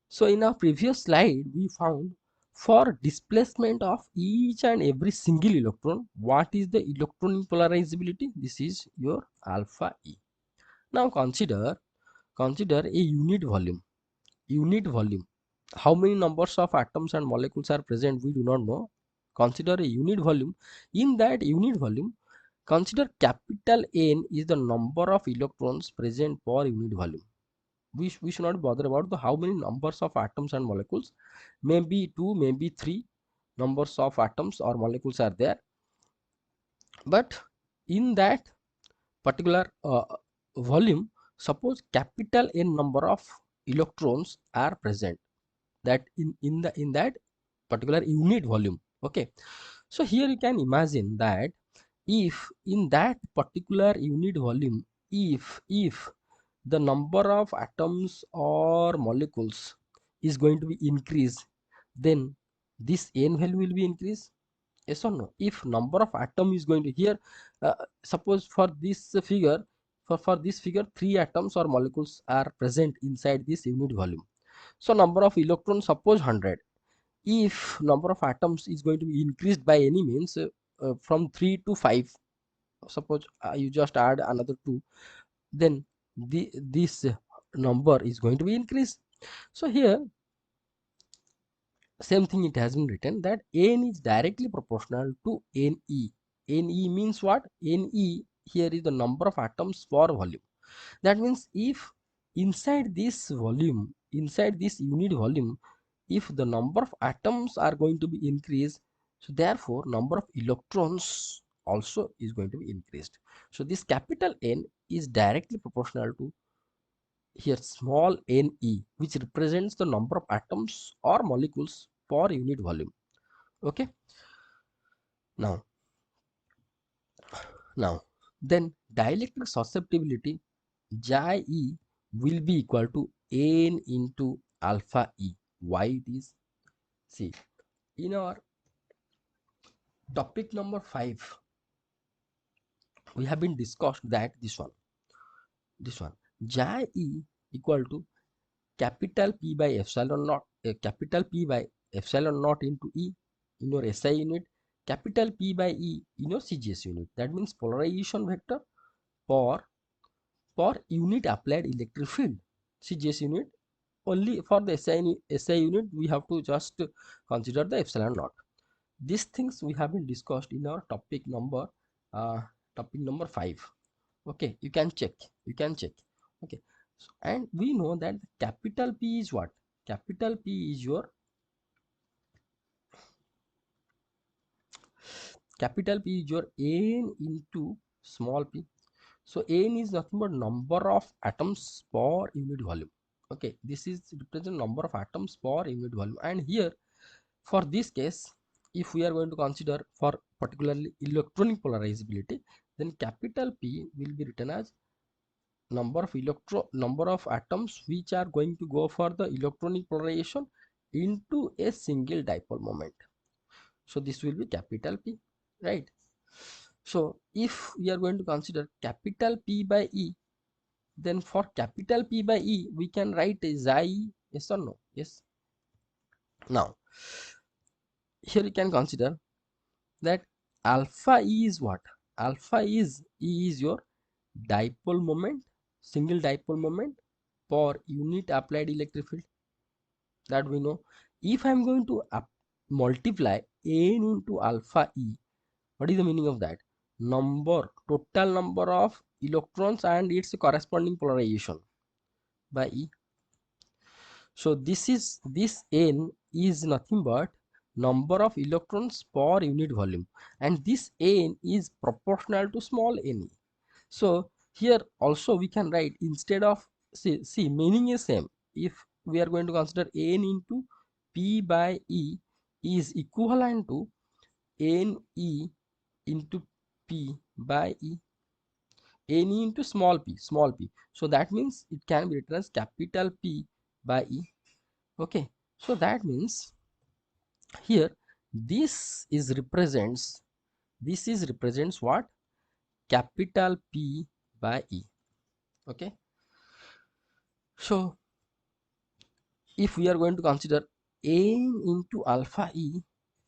A: So in our previous slide, we found for displacement of each and every single electron, what is the electronic polarizability? This is your alpha E. Now consider a unit volume. How many numbers of atoms and molecules are present? We do not know. consider a unit volume. In that unit volume, consider capital N is the number of electrons present per unit volume. We should not bother about the how many numbers of atoms and molecules, maybe 2, maybe 3 numbers of atoms or molecules are there, but in that particular volume, suppose capital N number of electrons are present, that in that particular unit volume. Okay, so here you can imagine that if in that particular unit volume, if the number of atoms or molecules is going to be increased, then this N value will be increased. Yes or no? If number of atom is going to here, suppose for this figure, for this figure 3 atoms or molecules are present inside this unit volume. So number of electrons, suppose 100. If number of atoms is going to be increased by any means, from 3 to 5, suppose you just add another 2, then this number is going to be increased. So here same thing, it has been written that N is directly proportional to Ne. Ne means what? Ne here is the number of atoms per volume. That means if inside this volume, inside this unit volume, if the number of atoms are going to be increased, so therefore number of electrons also is going to be increased. So this capital N is directly proportional to here small ne, which represents the number of atoms or molecules per unit volume. Okay, now then dielectric susceptibility 𝐴𝑒 will be equal to n into alpha e. Why it is? See, in our topic number 5, we have been discussed that this one 𝐴𝑒 equal to capital P by epsilon naught, capital P by epsilon naught into E in your SI unit, capital P by E in your CGS unit. That means polarization vector per unit applied electric field. CGS unit only for the SI unit we have to just consider the epsilon naught. These things we have been discussed in our topic number 5. Okay, you can check. Okay, so, and we know that capital P is what? Capital P is your N into small p. So N is nothing but number of atoms per unit volume. Okay, this is represent number of atoms per unit volume, and here for this case, if we are going to consider for particularly electronic polarizability, then capital P will be written as number of atoms which are going to go for the electronic polarization into a single dipole moment. So this will be capital P, right? So if we are going to consider capital P by E, then for capital P by E we can write as I. Yes or no? Yes. Now here you can consider that alpha E is what? Alpha is E is your dipole moment, single dipole moment per unit applied electric field, that we know. If I am going to multiply n into alpha E, what is the meaning of that? Total number of electrons and its corresponding polarization by E. So this n is nothing but number of electrons per unit volume, and this n is proportional to small n. So here also we can write, instead of see meaning is same. If we are going to consider n into p by E is equivalent to ne into p by E, ne into small p. So that means it can be written as capital P by E. Okay, so that means here this is represents what? Capital P by E. Okay, so if we are going to consider n into alpha E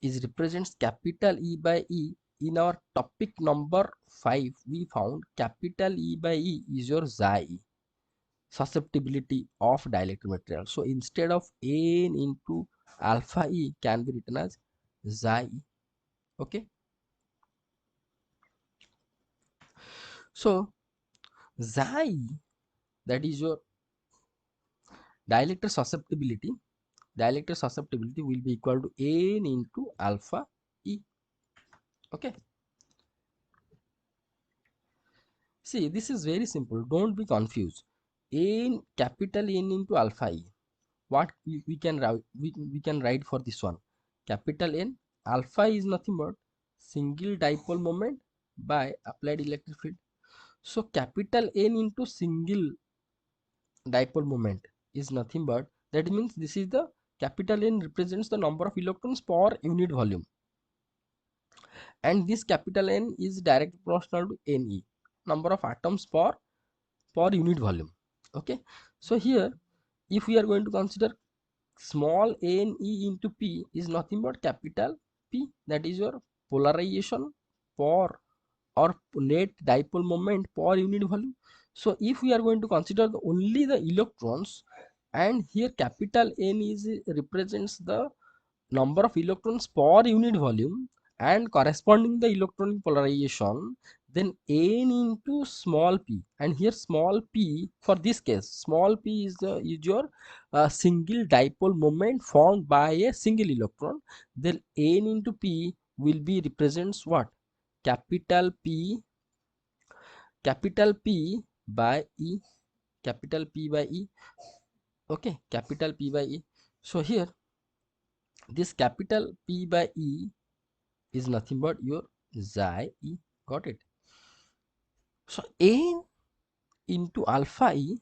A: is represents capital E by E, in our topic number 5 we found capital E by E is your 𝐶𝐸, susceptibility of dielectric material. So instead of n into alpha E can be written as 𝐶𝐸. Okay, so Xi, that is your dielectric susceptibility. Dielectric susceptibility will be equal to n into alpha E. Okay, see, this is very simple, don't be confused. N, capital N into alpha E, what we can write, we can write for this one. Capital N, alpha is nothing but single dipole moment by applied electric field. So capital N into single dipole moment is nothing but, that means this is the capital N represents the number of electrons per unit volume, and this capital N is directly proportional to Ne, number of atoms per unit volume. Okay, so here if we are going to consider small n e into p is nothing but capital P, that is your polarization per or net dipole moment per unit volume. So if we are going to consider only the electrons, and here capital N is represents the number of electrons per unit volume and corresponding the electronic polarization, then n into small p, and here small p, for this case small p is your single dipole moment formed by a single electron, then n into p will be represents what, capital P, capital P by E, capital P by E. Okay, capital P by E. So here this capital P by E is nothing but your xi E. Got it? So n into alpha E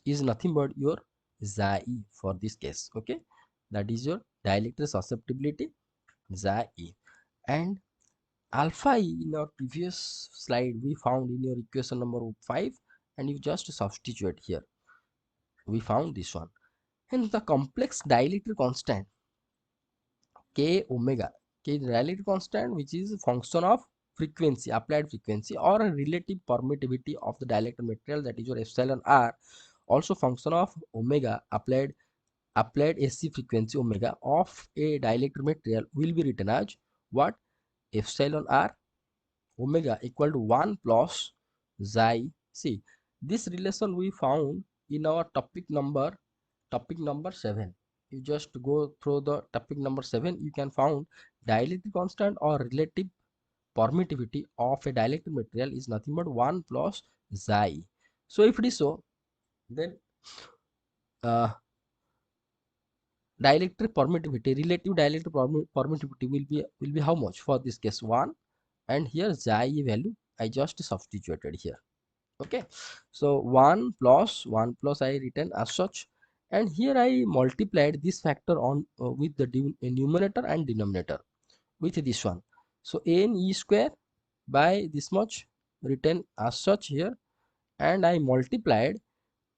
A: is nothing but your xi E for this case. Okay, that is your dielectric susceptibility xi E. And alpha E in our previous slide we found in your equation number 5, and you just substitute here, we found this one. And the complex dielectric constant k omega, k dielectric constant, which is a function of frequency, applied frequency, or a relative permittivity of the dielectric material, that is your epsilon r, also function of omega, applied AC frequency omega of a dielectric material, will be written as what, epsilon r omega equal to 1 plus xi. See, this relation we found in our topic number 7. You just go through the topic number 7, you can found dielectric constant or relative permittivity of a dielectric material is nothing but 1 plus xi. So if it is so, then uh, dielectric permittivity, relative dielectric permittivity will be how much for this case, 1, and here xi value I just substituted here. Okay, so 1 plus I written as such, and here I multiplied this factor on with the numerator and denominator with this one. So n e square by this much written as such here, and I multiplied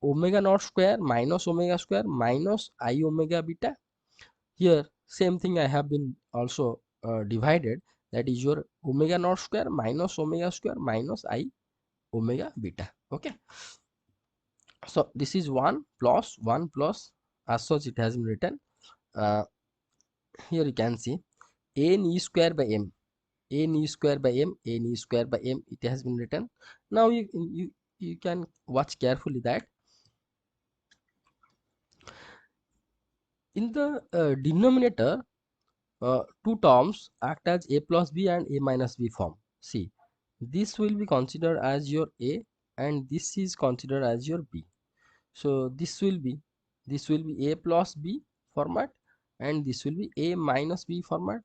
A: omega naught square minus omega square minus I omega beta. Here same thing I have been also divided, that is your omega naught square minus omega square minus I omega beta. Okay, so this is 1 plus as such it has been written. uh, Here you can see n e square by m, n e square by m, n e square by m, it has been written. Now you can watch carefully that in the denominator, two terms act as a plus b and a minus b form. See, this will be considered as your a, and this is considered as your b. So this will be a plus b format, and this will be a minus b format,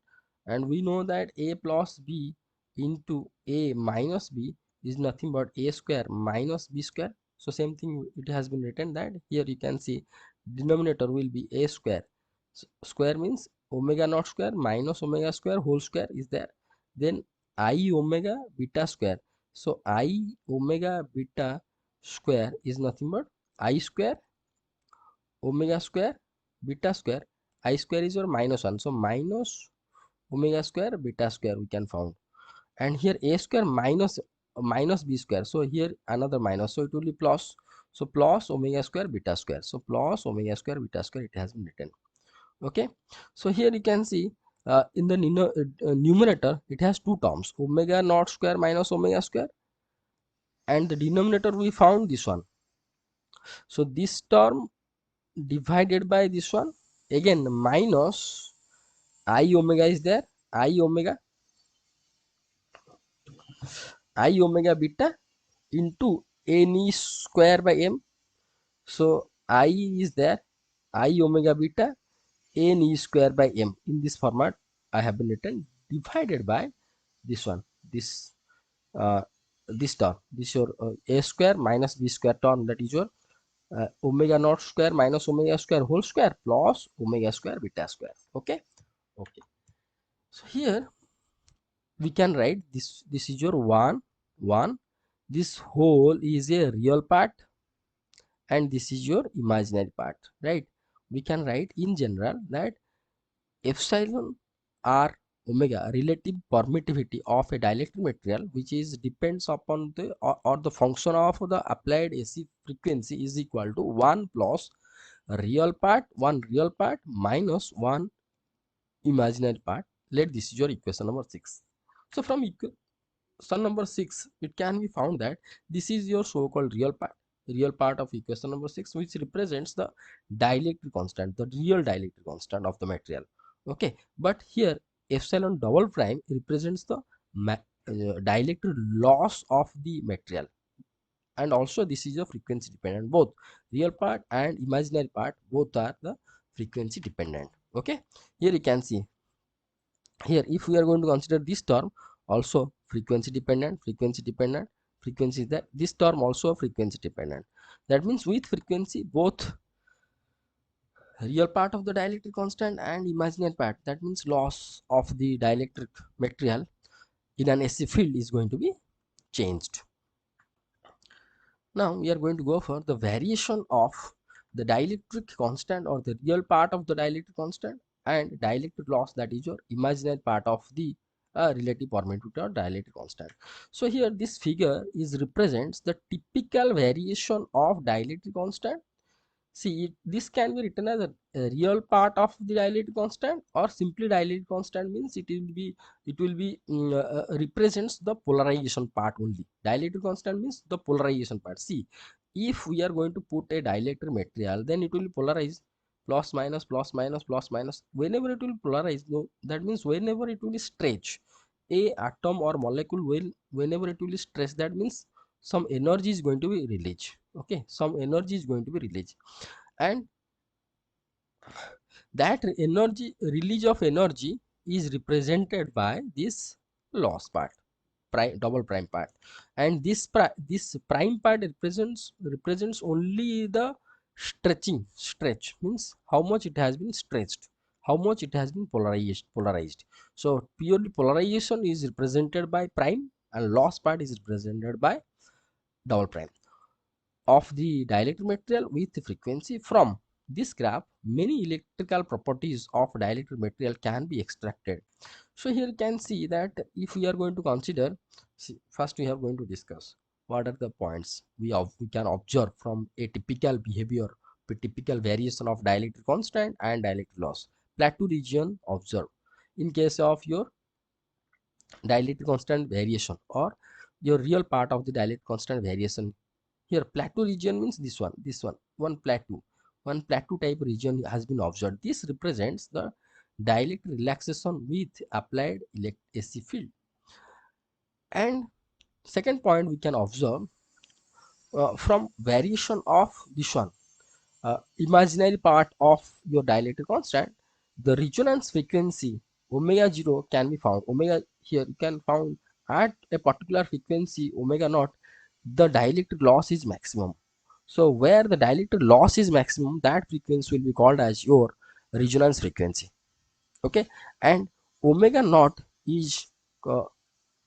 A: and we know that a plus b into a minus b is nothing but a square minus b square. So same thing it has been written, that here you can see denominator will be a square. Square means omega naught square minus omega square whole square is there, then I omega beta square. So I omega beta square is nothing but I square omega square beta square. I square is your minus 1, so minus omega square beta square we can found, and here a square minus b square, so here another minus, so it will be plus, so plus omega square beta square, so plus omega square beta square it has been written. Okay, so here you can see In the numerator it has two terms, omega naught square minus omega square, and the denominator we found this one. So this term divided by this one, again minus I omega is there, I omega beta into n e square by m. So I is there, I omega beta n e square by m. In this format I have been written, divided by this one, uh, this term, this your a square minus b square term, that is your omega naught square minus omega square whole square plus omega square beta square. Okay, okay. So here we can write this is your 1 this whole is a real part and this is your imaginary part, right? We can write in general that epsilon r omega relative permittivity of a dielectric material, which is depends upon the or the function of the applied AC frequency, is equal to 1 plus one real part minus one imaginary part. Let this is your equation number 6. So from equation number 6 it can be found that this is your so-called real part of equation number 6, which represents the dielectric constant, the real dielectric constant of the material. Okay, but here epsilon double prime represents the dielectric loss of the material, and also this is a frequency dependent, both real part and imaginary part both are the frequency dependent. Okay, here you can see, here if we are going to consider this term also frequency is that this term also frequency dependent. That means with frequency both real part of the dielectric constant and imaginary part, that means loss of the dielectric material in an AC field, is going to be changed. Now we are going to go for the variation of the dielectric constant or the real part of the dielectric constant and dielectric loss, that is your imaginary part of the relative permittivity or dielectric constant. So here this figure is represents the typical variation of dielectric constant. See, this can be written as a real part of the dielectric constant, or simply dielectric constant means represents the polarization part only. Dielectric constant means the polarization part. See, if we are going to put a dielectric material, then it will polarize plus minus plus minus plus minus. Whenever it will polarize, no, that means whenever it will stretch a atom or molecule, whenever it will stretch, that means some energy is going to be released. Okay, some energy is going to be released, and that energy, release of energy, is represented by this loss part, double prime part, and this prime part represents only the stretch means how much it has been stretched, how much it has been polarized. So purely polarization is represented by prime and loss part is represented by double prime of the dielectric material with frequency. From this graph, many electrical properties of dielectric material can be extracted. So here you can see that if we are going to consider, first we are going to discuss what are the points we can observe from a typical behavior, a typical variation of dielectric constant and dielectric loss. Plateau region observed in case of your dielectric constant variation or your real part of the dielectric constant variation. Here plateau region means one plateau type region has been observed. This represents the dielectric relaxation with applied AC field. And second point we can observe from variation of this one, imaginary part of your dielectric constant, the resonance frequency omega 0 can be found. Omega here you can found at a particular frequency omega naught, the dielectric loss is maximum. So where the dielectric loss is maximum, that frequency will be called as your resonance frequency. Okay, and omega naught is uh,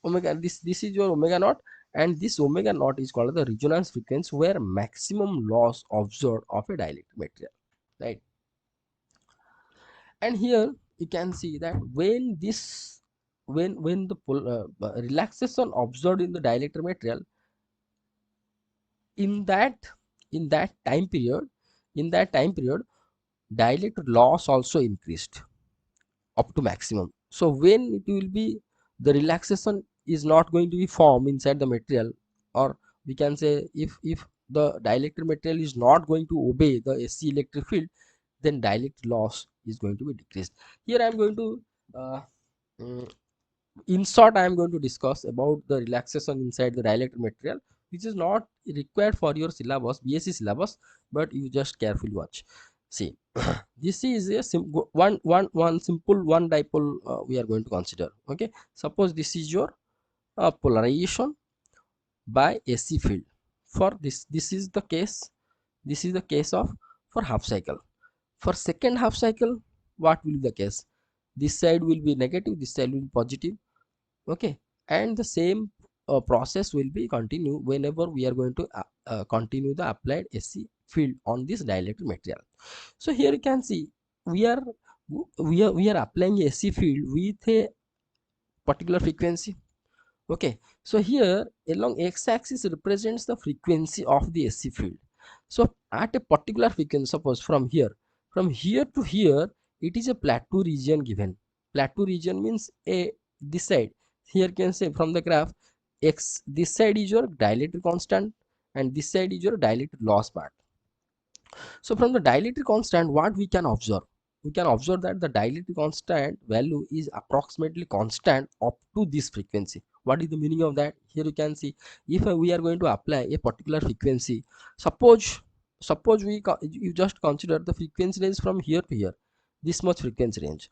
A: this is your omega naught, and this omega naught is called the resonance frequency where maximum loss observed of a dielectric material, right? And here you can see that when the relaxation observed in the dielectric material, in that in that time period in that time period dielectric loss also increased. up to maximum. So when it will be, the relaxation is not going to be formed inside the material, or we can say if the dielectric material is not going to obey the AC electric field, then dielectric loss is going to be decreased. Here I am going to uh, mm, in short, I am going to discuss about the relaxation inside the dielectric material, which is not required for your syllabus, BSc syllabus, but you just carefully watch. See, this is a one simple one dipole we are going to consider. Okay, suppose this is your polarization by AC field. For this is the case. This is the case of for half cycle. For second half cycle, what will be the case? This side will be negative, this side will be positive. Okay, and the same process will be continue whenever we are going to continue the applied AC field on this dielectric material. So here you can see we are we are applying AC field with a particular frequency. Okay, so here along x-axis represents the frequency of the AC field. So at a particular frequency, suppose from here to here, it is a plateau region given. Plateau region means a this side. Here you can say from the graph, x this side is your dielectric constant and this side is your dielectric loss part. So from the dielectric constant, what we can observe? We can observe that the dielectric constant value is approximately constant up to this frequency. What is the meaning of that? Here you can see, if we are going to apply a particular frequency, suppose you just consider the frequency range from here to here, this much frequency range.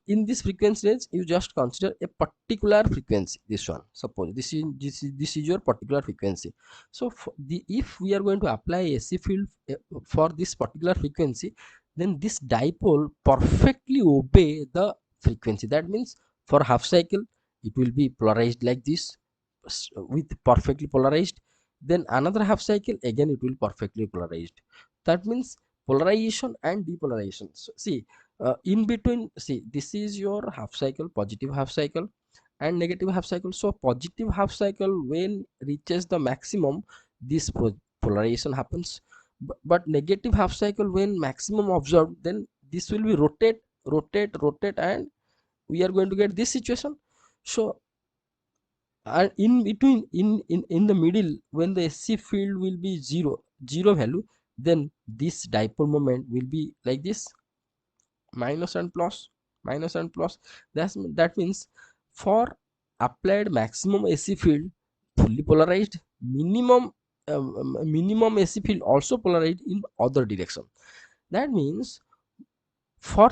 A: In this frequency range, you just consider a particular frequency. This one, suppose this is your particular frequency. So if we are going to apply AC field for this particular frequency, then this dipole perfectly obey the frequency. That means for half cycle it will be polarized like this, with perfectly polarized. Then another half cycle, again it will perfectly polarized. That means polarization and depolarization. So see, in between, see, this is your half cycle, positive half cycle and negative half cycle. So positive half cycle, when reaches the maximum, this polarization happens. But negative half cycle, when maximum observed, then this will be rotate, and we are going to get this situation. So and in between, in the middle, when the AC field will be zero value, then this dipole moment will be like this, minus and plus, minus and plus. That means for applied maximum AC field fully polarized, minimum AC field also polarized in other direction. That means for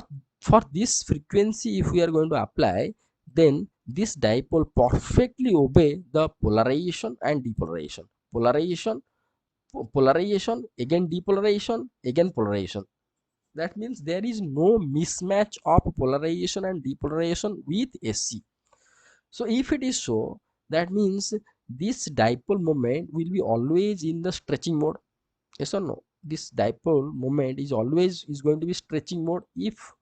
A: this frequency, if we are going to apply, then this dipole perfectly obey the polarization and depolarization. Polarization, again depolarization, again polarization. That means there is no mismatch of polarization and depolarization with AC. So if it is so, that means this dipole moment will be always in the stretching mode. Yes or no? This dipole moment is always going to be stretching mode if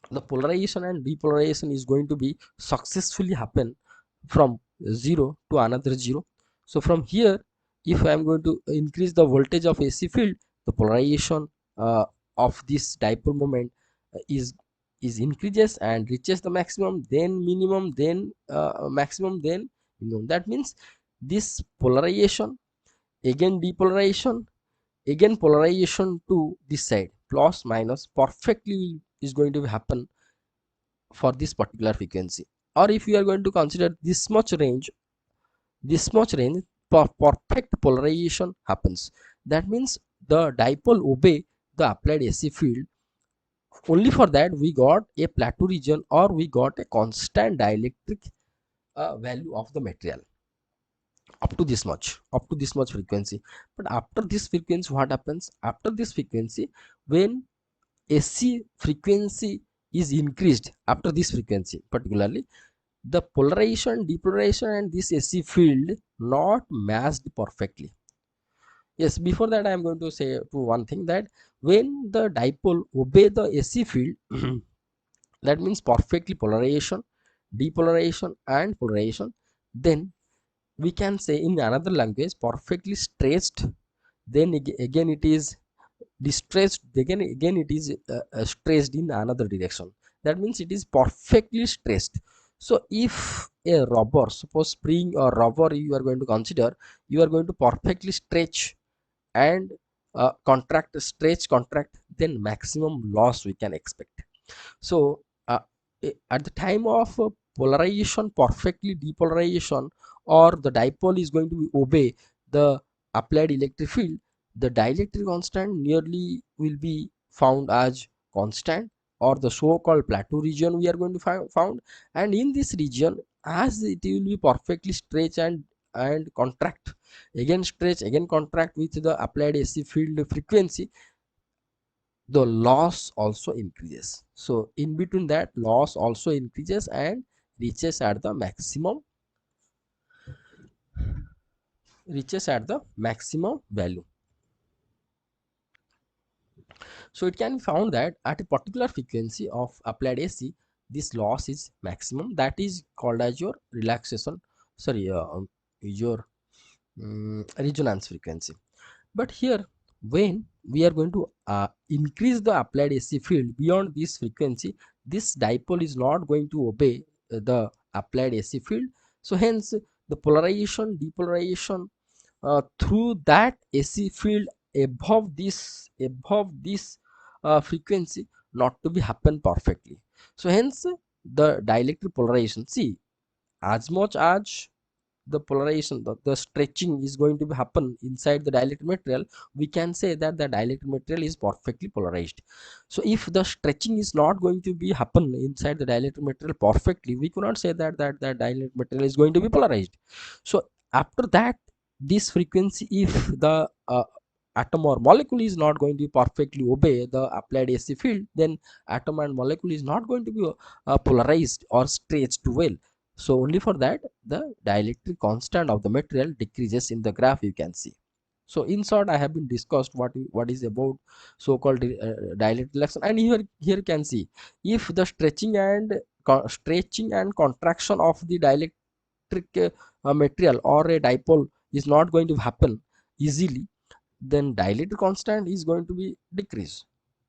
A: the polarization and depolarization is going to be successfully happen from 0 to another 0. So from here, if I am going to increase the voltage of AC field, the polarization of this dipole moment is increases and reaches the maximum, then minimum, then maximum, then minimum. That means this polarization, again depolarization, again polarization to this side, plus minus, perfectly is going to happen for this particular frequency. Or if you are going to consider this much range, perfect polarization happens. That means the dipole obey the applied AC field. Only for that we got a plateau region, or we got a constant dielectric value of the material up to this much frequency. But after this frequency, what happens? After this frequency, when AC frequency is increased, after this frequency particularly, the polarization, depolarization and this AC field not matched perfectly. Yes, before that I am going to say to one thing, that when the dipole obey the AC field, that means perfectly polarization, depolarization and polarization, then we can say in another language perfectly stretched, then again it is distressed, again it is stressed in another direction. That means it is perfectly stressed. So if a rubber, suppose spring or rubber you are going to consider, you are going to perfectly stretch and contract, stretch, contract, then maximum loss we can expect. So at the time of polarization, perfectly depolarization, or the dipole is going to obey the applied electric field, the dielectric constant nearly will be found as constant, or the so-called plateau region we are going to found. And in this region, as it will be perfectly stretch and contract, again stretch, again contract with the applied AC field frequency, the loss also increases. So in between that, loss also increases and reaches at the maximum value. So it can be found that at a particular frequency of applied AC, this loss is maximum. That is called as your relaxation, sorry, your resonance frequency. But here, when we are going to increase the applied AC field beyond this frequency, this dipole is not going to obey the applied AC field. So hence the polarization, depolarization through that AC field above this frequency not to be happen perfectly. So hence the dielectric polarization, see, as much as the polarization, the stretching is going to be happen inside the dielectric material, we can say that the dielectric material is perfectly polarized. So if the stretching is not going to be happen inside the dielectric material perfectly, we cannot say that the dielectric material is going to be polarized. So after that, this frequency, if the atom or molecule is not going to perfectly obey the applied AC field, then atom and molecule is not going to be polarized or stretched well. So only for that, the dielectric constant of the material decreases in the graph you can see. So in short, I have been discussed what is about so-called dielectric reaction. And here you can see, if the stretching and contraction of the dielectric material or a dipole is not going to happen easily, then dielectric constant is going to be decreased,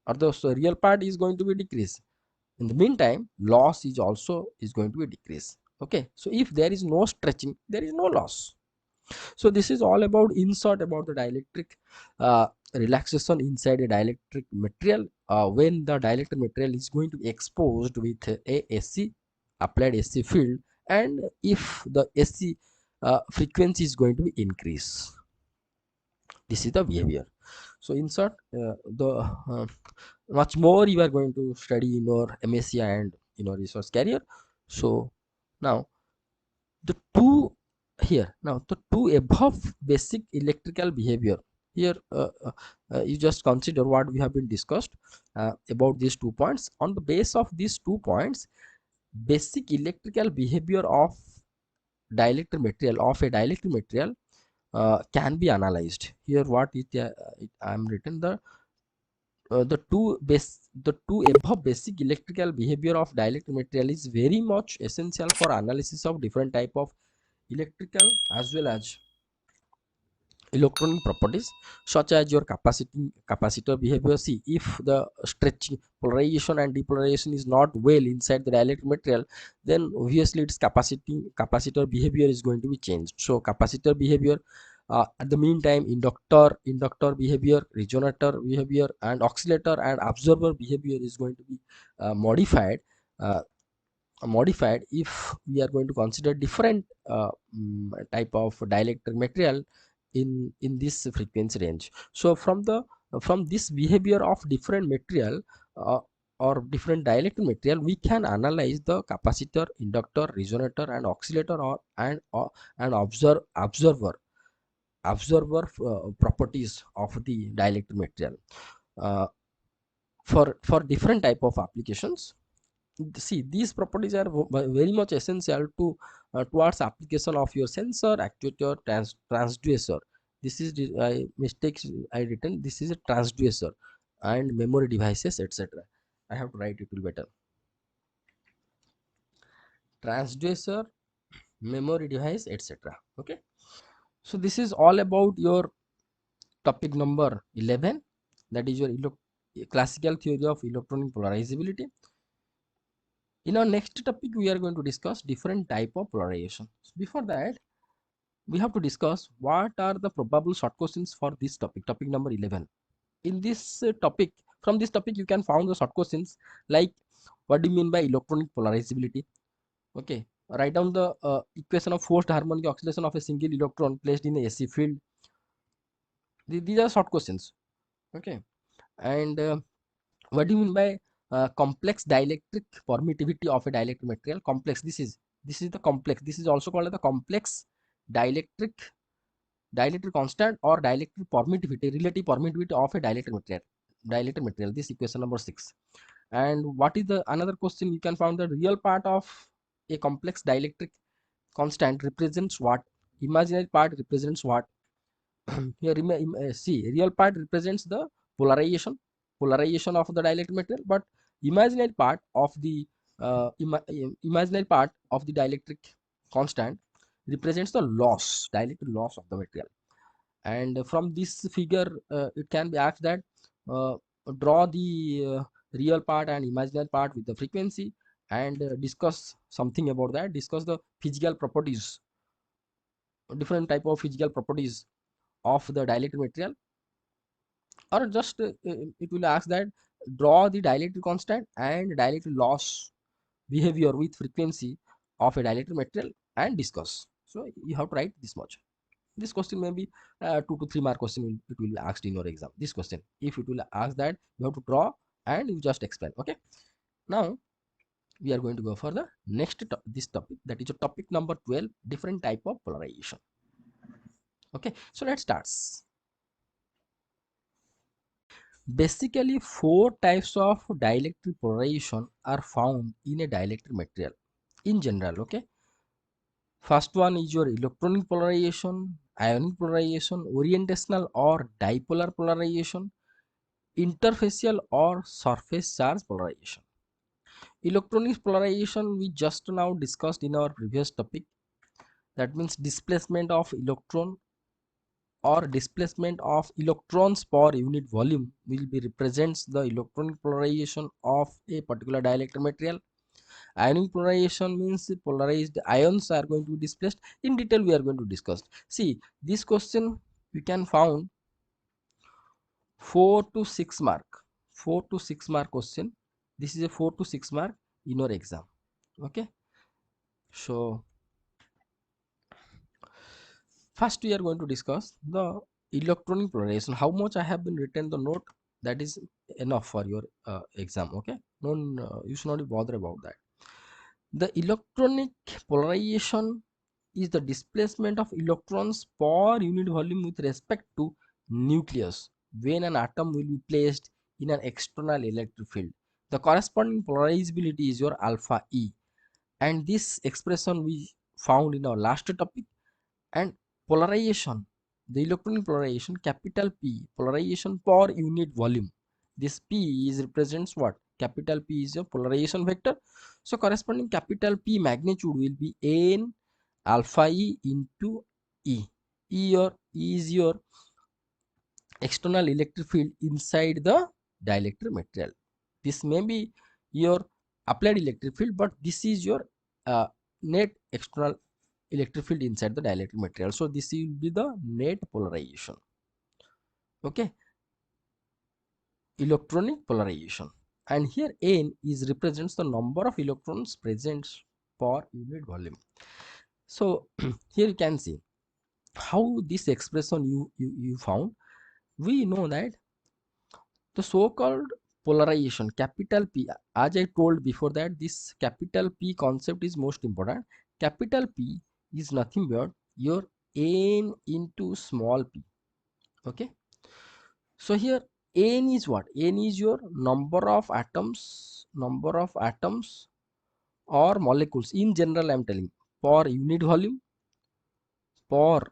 A: or the real part is going to be decreased. In the meantime, loss is also is going to be decreased. Okay, so if there is no stretching, there is no loss. So this is all about insert about the dielectric relaxation inside a dielectric material when the dielectric material is going to be exposed with a AC, applied AC field, and if the AC frequency is going to be increase. This is the behavior. So insert the much more you are going to study in your MSc and in your resource career. So now the two now the two above basic electrical behavior here, you just consider what we have been discussed about these 2 points. On the base of these 2 points, basic electrical behavior of a dielectric material can be analyzed. Here what I am written, the two above basic electrical behavior of dielectric material is very much essential for analysis of different type of electrical as well as electronic properties, such as your capacitor behavior. See, if the stretching, polarization and depolarization is not well inside the dielectric material, then obviously its capacitor behavior is going to be changed. So capacitor behavior, at the meantime, inductor behavior, resonator behavior, and oscillator and absorber behavior is going to be modified, uh, if we are going to consider different type of dielectric material in this frequency range. So from this behavior of different material uh, or different dielectric material, we can analyze the capacitor, inductor, resonator, and oscillator, and observer properties of the dielectric material uh, for different type of applications. See, these properties are very much essential to towards application of your sensor, actuator, transducer. This is the mistakes I written, this is a transducer, and memory devices, etc. I have to write it will better. Transducer, memory device, etc. Okay, so this is all about your topic number 11. that is your classical theory of electronic polarizability. In our next topic, we are going to discuss different type of polarization. Before that, we have to discuss what are the probable short questions for this topic, topic number 11. In this topic, from this topic, you can find the short questions like, what do you mean by electronic polarizability? Okay, write down the equation of forced harmonic oscillation of a single electron placed in a AC field. These are short questions. Okay, and what do you mean by complex dielectric permittivity of a dielectric material? Complex, this is the complex, this is also called the complex dielectric constant or dielectric permittivity, relative permittivity of a dielectric material. This equation number 6. And what is the another question? You can find the real part of a complex dielectric constant represents what, imaginary part represents what. Here see, real part represents the polarization of the dielectric material, but imaginary part of the imaginary part of the dielectric constant represents the dielectric loss of the material. And from this figure, it can be asked that uh, draw the real part and imaginary part with the frequency, and discuss something about that, discuss the physical properties, different type of physical properties of the dielectric material. Or just it will ask that draw the dielectric constant and dielectric loss behavior with frequency of a dielectric material and discuss. So you have to write this much. This question may be 2 to 3 mark question, it will be asked in your exam. This question, if it will ask that, you have to draw and you just explain. Okay, now we are going to go for the next this topic, that is a topic number 12, different type of polarization. Okay, so let's start. Basically, 4 types of dielectric polarization are found in a dielectric material in general. Okay, first one is your electronic polarization, ionic polarization, orientational or dipolar polarization, interfacial or surface charge polarization. Electronic polarization we just now discussed in our previous topic, that means displacement of electron or displacement of electrons per unit volume will be represents the electronic polarization of a particular dielectric material. Ionic polarization means polarized ions are going to be displaced. In detail we are going to discuss. See, this question we can found 4 to 6 mark, 4 to 6 mark question. This is a 4 to 6 mark in your exam. Okay, so first we are going to discuss the electronic polarization. How much I have been written the note, that is enough for your exam. Okay, no, you should not be bothered about that. The electronic polarization is the displacement of electrons per unit volume with respect to nucleus when an atom will be placed in an external electric field. The corresponding polarizability is your alpha E, and this expression we found in our last topic. And polarization, the electronic polarization, capital P, polarization per unit volume. This P is represents what? Capital P is a polarization vector. So corresponding capital P magnitude will be N alpha E into E. E is your external electric field inside the dielectric material. This may be your applied electric field, but this is your net external electric field inside the dielectric material. So this will be the net polarization. Okay, electronic polarization. And here N is represents the number of electrons present per unit volume. So here you can see how this expression you found. We know that the so-called polarization, capital P, as I told before that this capital P concept is most important. Capital P is nothing but your N into small p. Okay, so here N is what? N is your number of atoms or molecules in general. I am telling per unit volume, per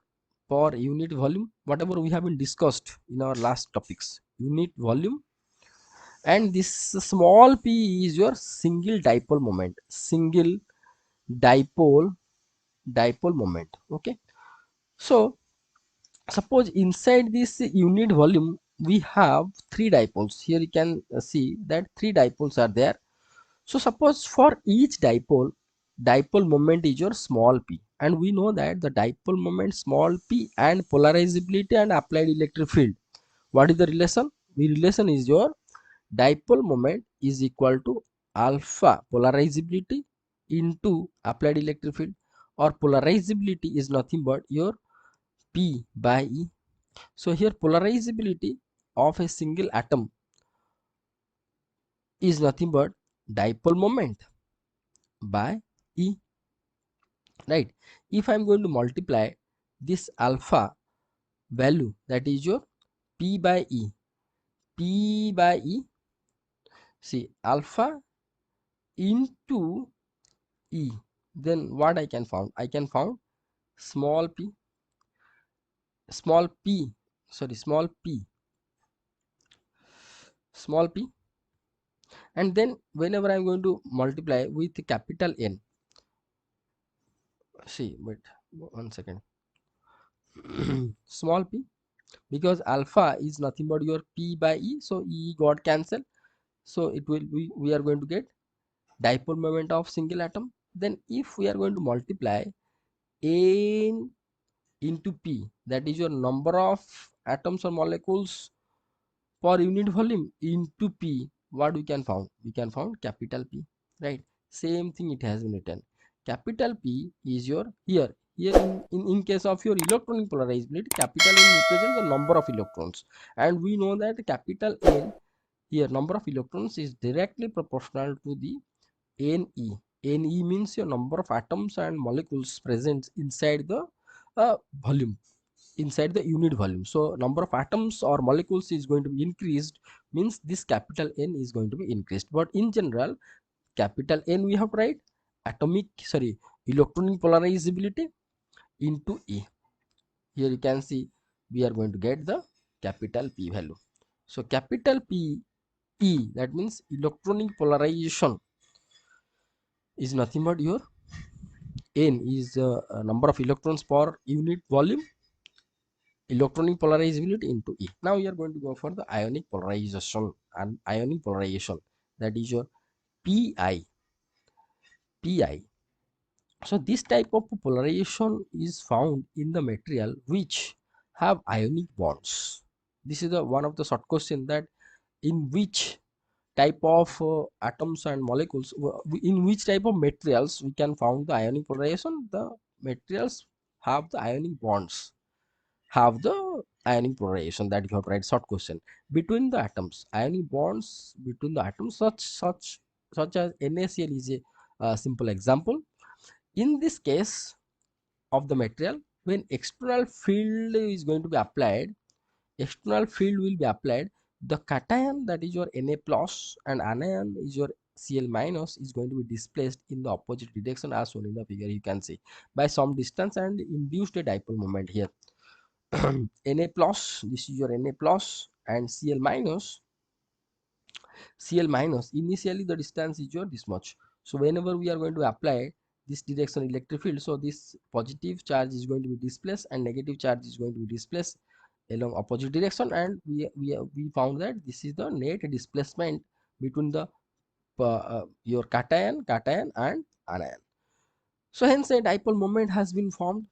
A: unit volume, whatever we have been discussed in our last topics, unit volume. And this small p is your single dipole moment, single dipole moment. Okay, so suppose inside this unit volume we have three dipoles. Here you can see that three dipoles are there. So suppose for each dipole moment is your small p, and we know that the dipole moment small p and polarizability and applied electric field. What is the relation? The relation is your dipole moment is equal to alpha polarizability into applied electric field, or polarizability is nothing but your p by e. So here polarizability of a single atom is nothing but dipole moment by e, right? If I'm going to multiply this alpha value, that is your p by e, p by e, see alpha into e, then what I can found? I can found small p, small p, sorry, small p, and then whenever I'm going to multiply with capital N, see, wait 1 second, small p, because alpha is nothing but your p by e, so e got cancelled, so it will be, we are going to get dipole moment of single atom. Then if we are going to multiply n into p, that is your number of atoms or molecules per unit volume, into p, what we can found? We can found capital P, right? Same thing it has been written. Capital P is your here in case of your electronic polarizability, capital N represents the number of electrons, and we know that capital N, here number of electrons is directly proportional to the Ne. Ne means your number of atoms and molecules present inside the volume, inside the unit volume. So number of atoms or molecules is going to be increased, means this capital N is going to be increased. But in general, capital N we have to write atomic, sorry, electronic polarizability into E. Here you can see we are going to get the capital P value. So capital P E, that means electronic polarization, is nothing but your N is number of electrons per unit volume, electronic polarizability into E. Now we are going to go for the ionic polarization and ionic polarization, that is your Pi. Pi. So this type of polarization is found in the material which have ionic bonds. This is the one of the short question, that in which type of atoms and molecules, in which type of materials we can found the ionic polarization. The materials have the ionic bonds, have the ionic polarization, that you have to write short question. Between the atoms, ionic bonds between the atoms, such as NaCl is a simple example. In this case of the material, when external field is going to be applied, external field will be applied, the cation, that is your Na plus, and anion is your Cl minus, is going to be displaced in the opposite direction as shown in the figure. You can see by some distance and induced a dipole moment here. Na plus, this is your Na plus, and Cl minus, initially the distance is your this much. So whenever we are going to apply this direction electric field, so this positive charge is going to be displaced and negative charge is going to be displaced along opposite direction, and we found that this is the net displacement between the your cation and anion. So hence a dipole moment has been formed,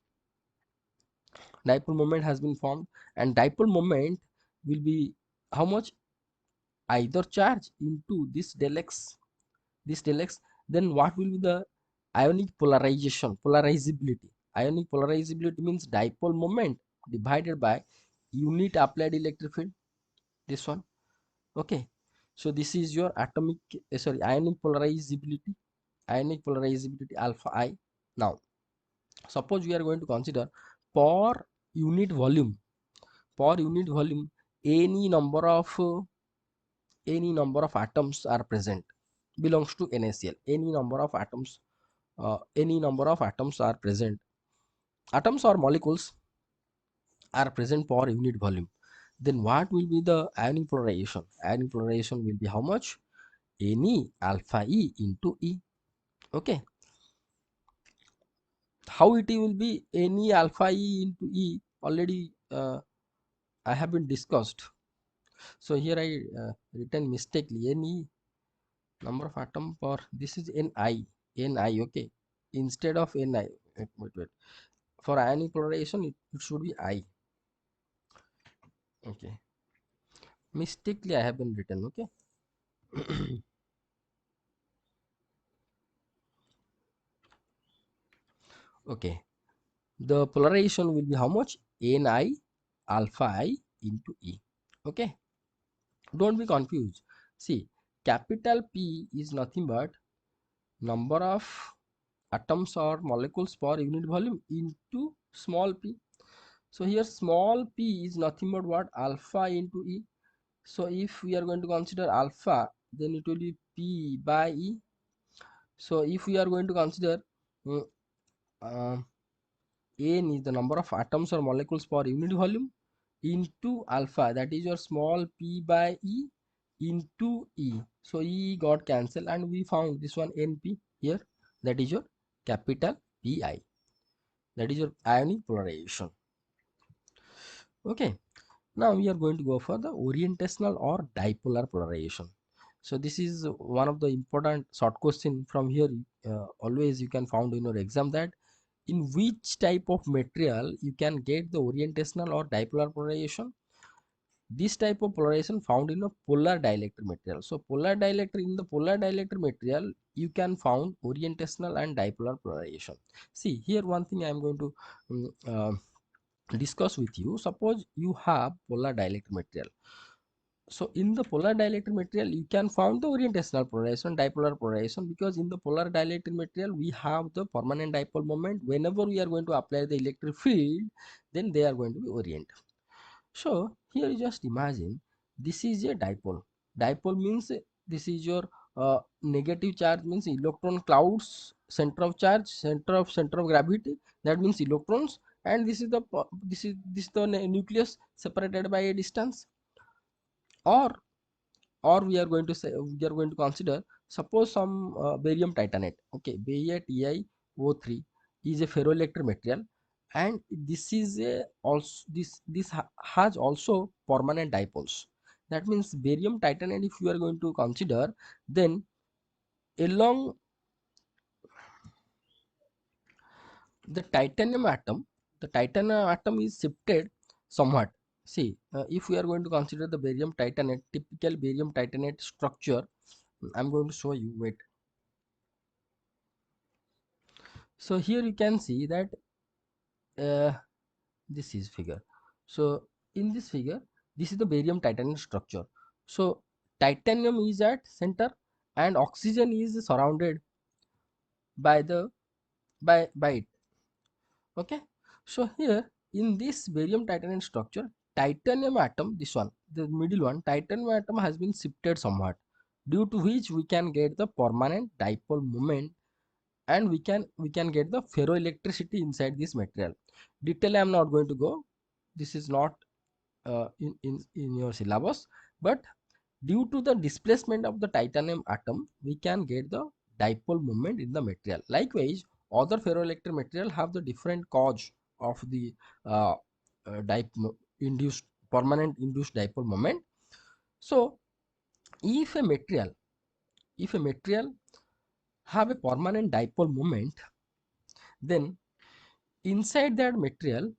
A: dipole moment has been formed, and dipole moment will be how much? Either charge into this del x, this del x, then what will be the ionic polarization, polarizability? Ionic polarizability means dipole moment divided by unit applied electric field, this one. Okay, so this is your atomic sorry, ionic polarizability, ionic polarizability alpha I. Now suppose we are going to consider per unit volume, per unit volume, any number of atoms are present, belongs to NaCl, any number of atoms, any number of atoms are present, atoms or molecules are present per unit volume, then what will be the ionic polarization? Ionic polarization will be how much? Ne alpha E into E. Okay, how it will be Ne alpha E into E already I have been discussed. So here I written mistakenly Ne, number of atom per, this is Ni, okay, instead of Ni. Wait. For ionic polarization it should be I. Okay, mistakenly I have been written. Okay. Okay, the polarization will be how much? Ni alpha I into E. Okay, don't be confused. See, capital P is nothing but number of atoms or molecules per unit volume into small p. So here small p is nothing but what? Alpha into E. So if we are going to consider alpha, then it will be P by E. So if we are going to consider mm, um, N is the number of atoms or molecules per unit volume into alpha, that is your small p by E into E. So E got cancelled and we found this one NP here, that is your capital Pi, that is your ionic polarization. Okay, now we are going to go for the orientational or dipolar polarization. So this is one of the important short question from here. Always you can found in your exam that in which type of material you can get the orientational or dipolar polarization. This type of polarization found in a polar dielectric material. So polar dielectric, in the polar dielectric material you can found orientational and dipolar polarization. See here, one thing I am going to discuss with you. Suppose you have polar dielectric material. So in the polar dielectric material you can found the orientational polarization, dipolar polarization, because in the polar dielectric material we have the permanent dipole moment. Whenever we are going to apply the electric field, then they are going to be orient. So here you just imagine this is a dipole. Dipole means this is your negative charge, means electron clouds, center of charge, center of gravity, that means electrons, and this is the nucleus separated by a distance. Or we are going to say, we are going to consider, suppose some barium titanate. Okay, BaTiO3 is a ferroelectric material, and this is a also has also permanent dipoles. That means barium titanate, if you are going to consider, then along the titanium atom is shifted somewhat. See, if we are going to consider the barium titanate, typical barium titanate structure, I'm going to show you. Wait. So here you can see that uh, this is figure. So in this figure, this is the barium titanium structure. So titanium is at center and oxygen is surrounded by the by it. Okay, so here in this barium titanium structure, titanium atom, this one, the middle one, titanium atom has been shifted somewhat, due to which we can get the permanent dipole moment, and we can get the ferroelectricity inside this material. Detail I am not going to go, this is not in your syllabus, but due to the displacement of the titanium atom we can get the dipole moment in the material. Likewise, other ferroelectric material have the different cause of the uh, induced permanent induced dipole moment. So if a material have a permanent dipole moment, then inside that material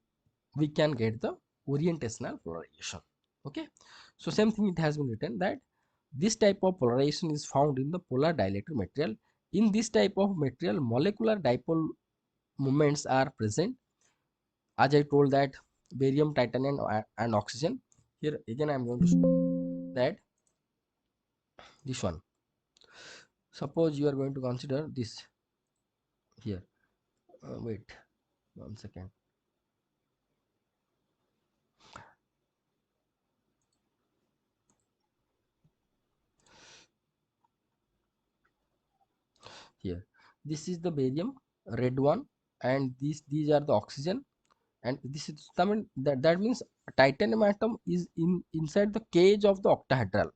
A: we can get the orientational polarization. Okay, so same thing, it has been written that this type of polarization is found in the polar dielectric material. In this type of material, molecular dipole moments are present, as I told that barium, titanium and oxygen. Here again I am going to show you that this one, suppose you are going to consider this here. Wait 1 second. Here, this is the barium, red one, and these are the oxygen, and this is, I mean, that means titanium atom is inside the cage of the octahedral.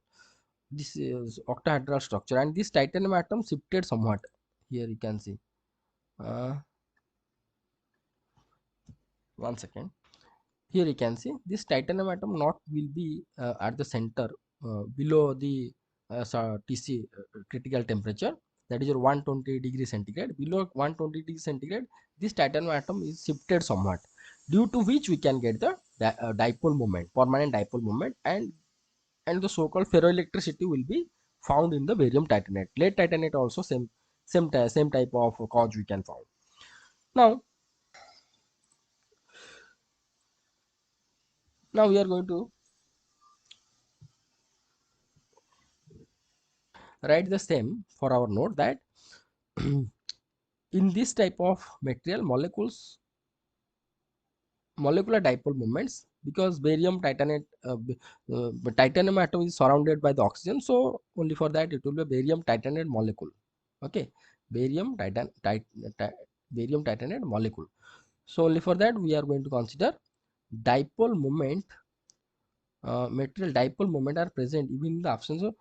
A: This is octahedral structure, and this titanium atom shifted somewhat. Here you can see, uh, 1 second. Here you can see this titanium atom not will be at the center below the TC critical temperature, that is your 120 degree centigrade. Below 120 degree centigrade, this titanium atom is shifted somewhat, due to which we can get the dipole moment, permanent dipole moment, and the so-called ferroelectricity will be found in the barium titanate. Lead titanate also same type of cause we can found. Now we are going to write the same for our node, that in this type of material, molecular dipole moments, because barium titanate titanium atom is surrounded by the oxygen, so only for that it will be a barium titanate molecule. Okay, barium barium titanate molecule. So only for that we are going to consider dipole moment. Material dipole moment are present even in the absence of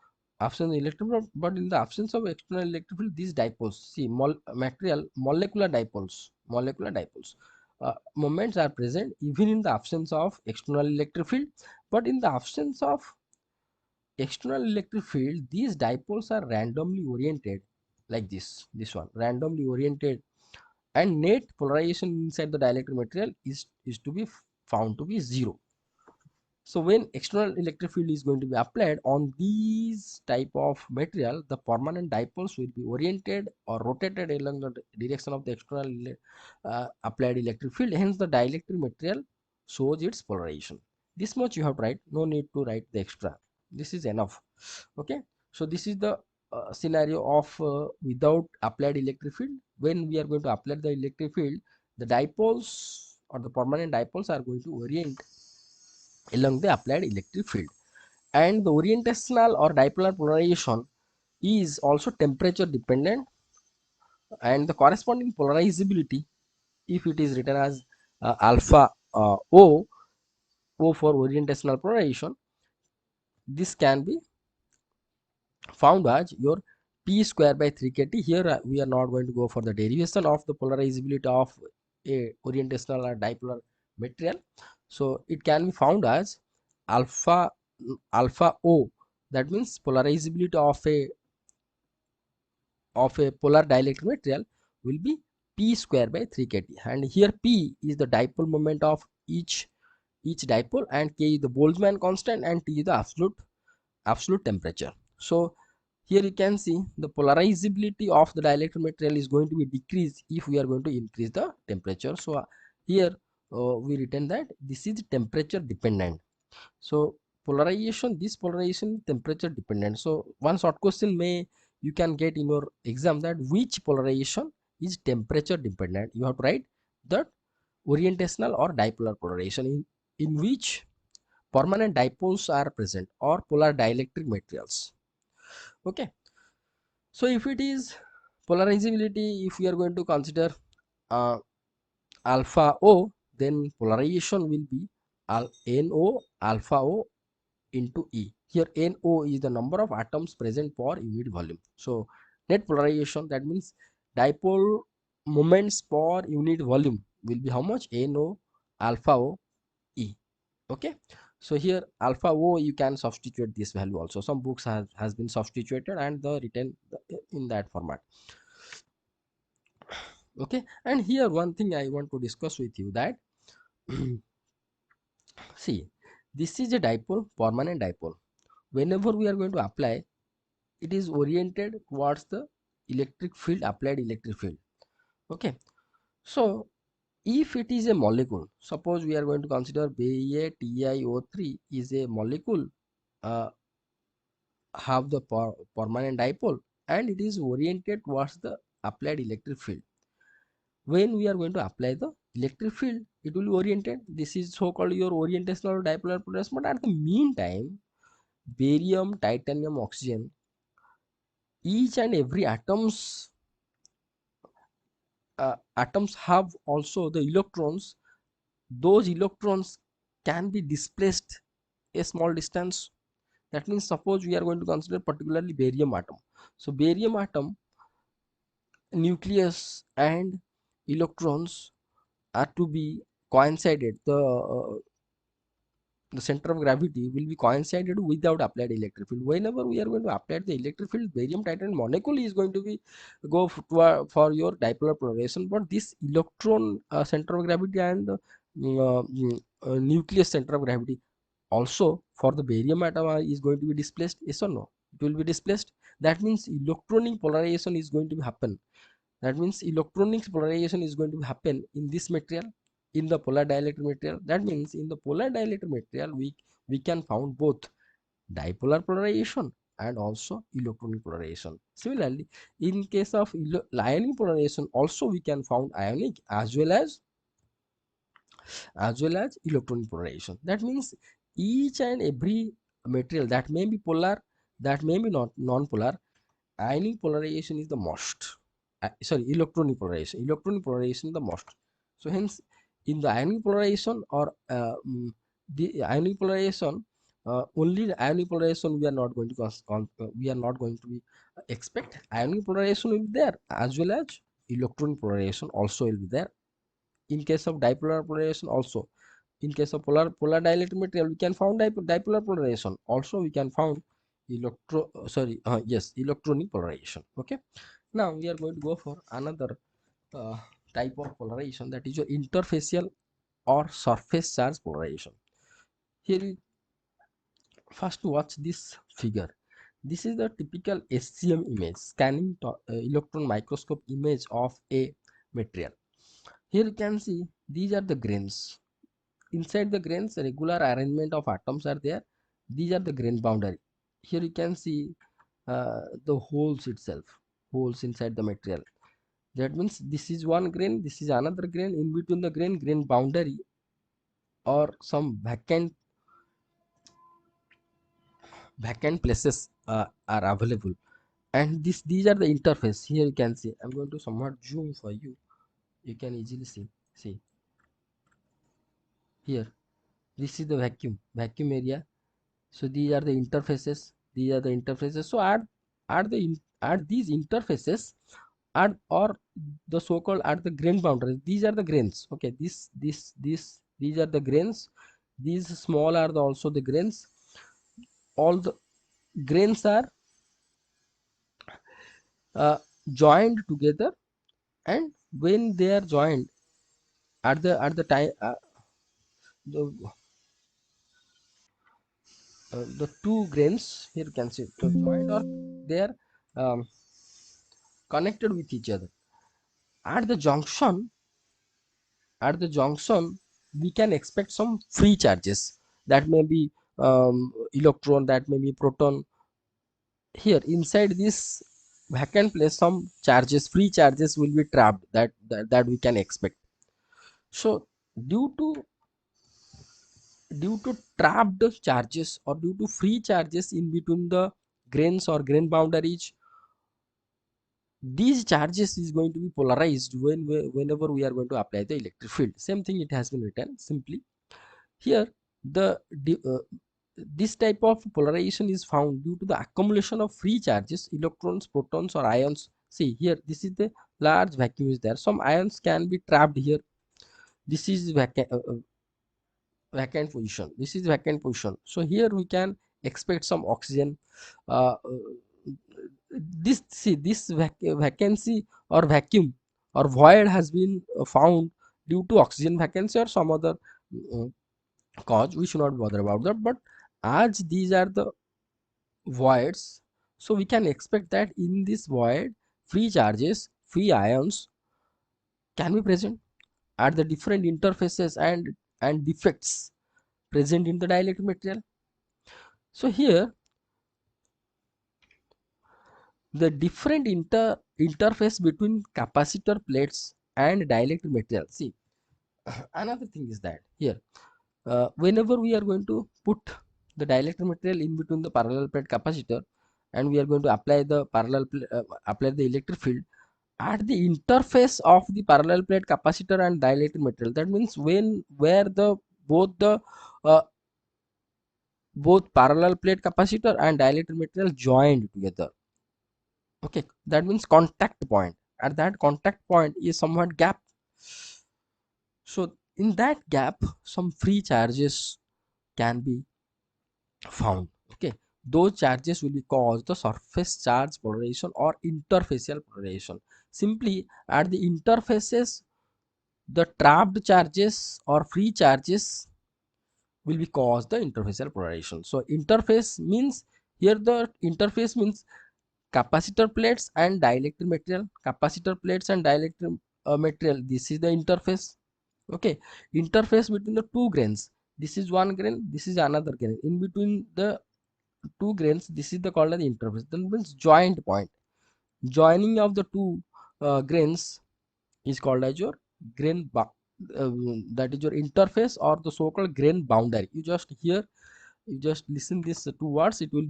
A: electron field, but in the absence of external electric field, these dipoles, see, material molecular dipoles moments are present even in the absence of external electric field. But in the absence of external electric field, these dipoles are randomly oriented, like this one, randomly oriented, and net polarization inside the dielectric material is to be found to be zero. So when external electric field is going to be applied on these type of material, the permanent dipoles will be oriented or rotated along the direction of the external applied electric field. Hence, the dielectric material shows its polarization. This much you have to write. No need to write the extra. This is enough. Okay. So this is the scenario of without applied electric field. When we are going to apply the electric field, the dipoles or the permanent dipoles are going to orient along the applied electric field, and the orientational or dipolar polarization is also temperature dependent, and the corresponding polarizability, if it is written as alpha o for orientational polarization, this can be found as your p square by 3 kt. Here we are not going to go for the derivation of the polarizability of a orientational or dipolar material. So it can be found as alpha alpha o, that means polarizability of a polar dielectric material will be p square by 3 kt, and here p is the dipole moment of each dipole, and k is the Boltzmann constant, and t is the absolute temperature. So here you can see the polarizability of the dielectric material is going to be decreased if we are going to increase the temperature. So here we written that this is temperature dependent. So this polarization temperature dependent. So one short question may you can get in your exam, that which polarization is temperature dependent. You have to write that orientational or dipolar polarization in which permanent dipoles are present or polar dielectric materials. Okay. So if it is polarizability, if we are going to consider uh, alpha O, then polarization will be NO alpha O into E. Here NO is the number of atoms present per unit volume. So net polarization, that means dipole moments per unit volume will be how much? NO alpha O E. Okay. So here alpha O you can substitute this value also. Some books has been substituted and the written in that format. Okay. And here one thing I want to discuss with you, that see, this is a dipole, permanent dipole. Whenever we are going to apply, it is oriented towards the electric field, applied electric field. Okay. So if it is a molecule, suppose we are going to consider BaTiO3 is a molecule, uh, have the permanent dipole, and it is oriented towards the applied electric field. When we are going to apply the electric field, it will be oriented. This is so called your orientational dipolar polarization. But at the meantime, barium, titanium, oxygen, each and every atoms have also the electrons. Those electrons can be displaced a small distance. That means suppose we are going to consider particularly barium atom. So barium atom, nucleus and electrons are to be coincided. the center of gravity will be coincided without applied electric field. Whenever we are going to apply the electric field, barium titanate molecule is going to be go for your dipolar polarization, but this electron center of gravity and nucleus center of gravity also for the barium atom is going to be displaced. Yes or no? It will be displaced. That means electronic polarization is going to happen. That means electronic polarization is going to happen in this material, in the polar dielectric material. That means in the polar dielectric material we can found both dipolar polarization and also electronic polarization. Similarly, in case of ionic polarization also we can found ionic as well as electronic polarization. That means each and every material that may be polar, that may be not non-polar, ionic polarization is the most. Sorry, electronic polarization is the most. So hence in the ionic polarization or the ionic polarization, only the ionic polarization we are not going to we are not going to be expect. Ionic polarization will be there as well as electronic polarization also will be there. In case of dipolar polarization also, in case of polar dielectric material we can found dipolar polarization, also we can found electronic polarization. Okay, now we are going to go for another uh, type of polarization, that is your interfacial or surface charge polarization. Here you first watch this figure. This is the typical SCM image, scanning electron microscope image of a material. Here you can see these are the grains. Inside the grains, regular arrangement of atoms are there. These are the grain boundary. Here you can see the holes itself, holes inside the material. That means this is one grain, this is another grain. In between the grain boundary or some vacant places are available, and these are the interface. Here you can see. I'm going to somewhat zoom for you. You can easily see here. This is the vacuum area. So these are the interfaces. So are these interfaces are or the so-called are the grain boundaries. These are the grains. Okay, these are the grains. These small are also the grains. All the grains are uh, joined together, and when they are joined at the time the the two grains, here you can see, the joined or they are um, connected with each other. At the junction, we can expect some free charges. That may be electron, that may be proton. Here inside this vacant place, some charges, free charges will be trapped, that we can expect. So due to trapped charges or due to free charges in between the grains or grain boundaries, these charges is going to be polarized whenever we are going to apply the electric field. Same thing, it has been written simply here. The this type of polarization is found due to the accumulation of free charges, electrons, protons or ions. See here, this is the large vacuum is there, some ions can be trapped here. This is vacant position. So here we can expect some oxygen. This vacancy or vacuum or void has been found due to oxygen vacancy or some other uh, cause. We should not bother about that, but as these are the voids, so we can expect that in this void free charges, free ions can be present at the different interfaces and defects present in the dielectric material. So here the different interface between capacitor plates and dielectric material. See, another thing is that here whenever we are going to put the dielectric material in between the parallel plate capacitor, and we are going to apply the electric field at the interface of the parallel plate capacitor and dielectric material. That means where the both the uh, both parallel plate capacitor and dielectric material joined together. Okay, that means contact point. At that contact point is somewhat gap. So in that gap some free charges can be found. Okay, those charges will be cause the surface charge polarization or interfacial polarization. Simply at the interfaces, the trapped charges or free charges will be cause the interfacial polarization. So interface means, here the interface means capacitor plates and dielectric material. Capacitor plates and dielectric material, this is the interface. Okay, interface between the two grains, this is one grain, this is another grain. In between the two grains, this is the called as the interface. Then means joint point. Joining of the two grains is called as your grain that is your interface or the so-called grain boundary. You just hear, you just listen these two words, it will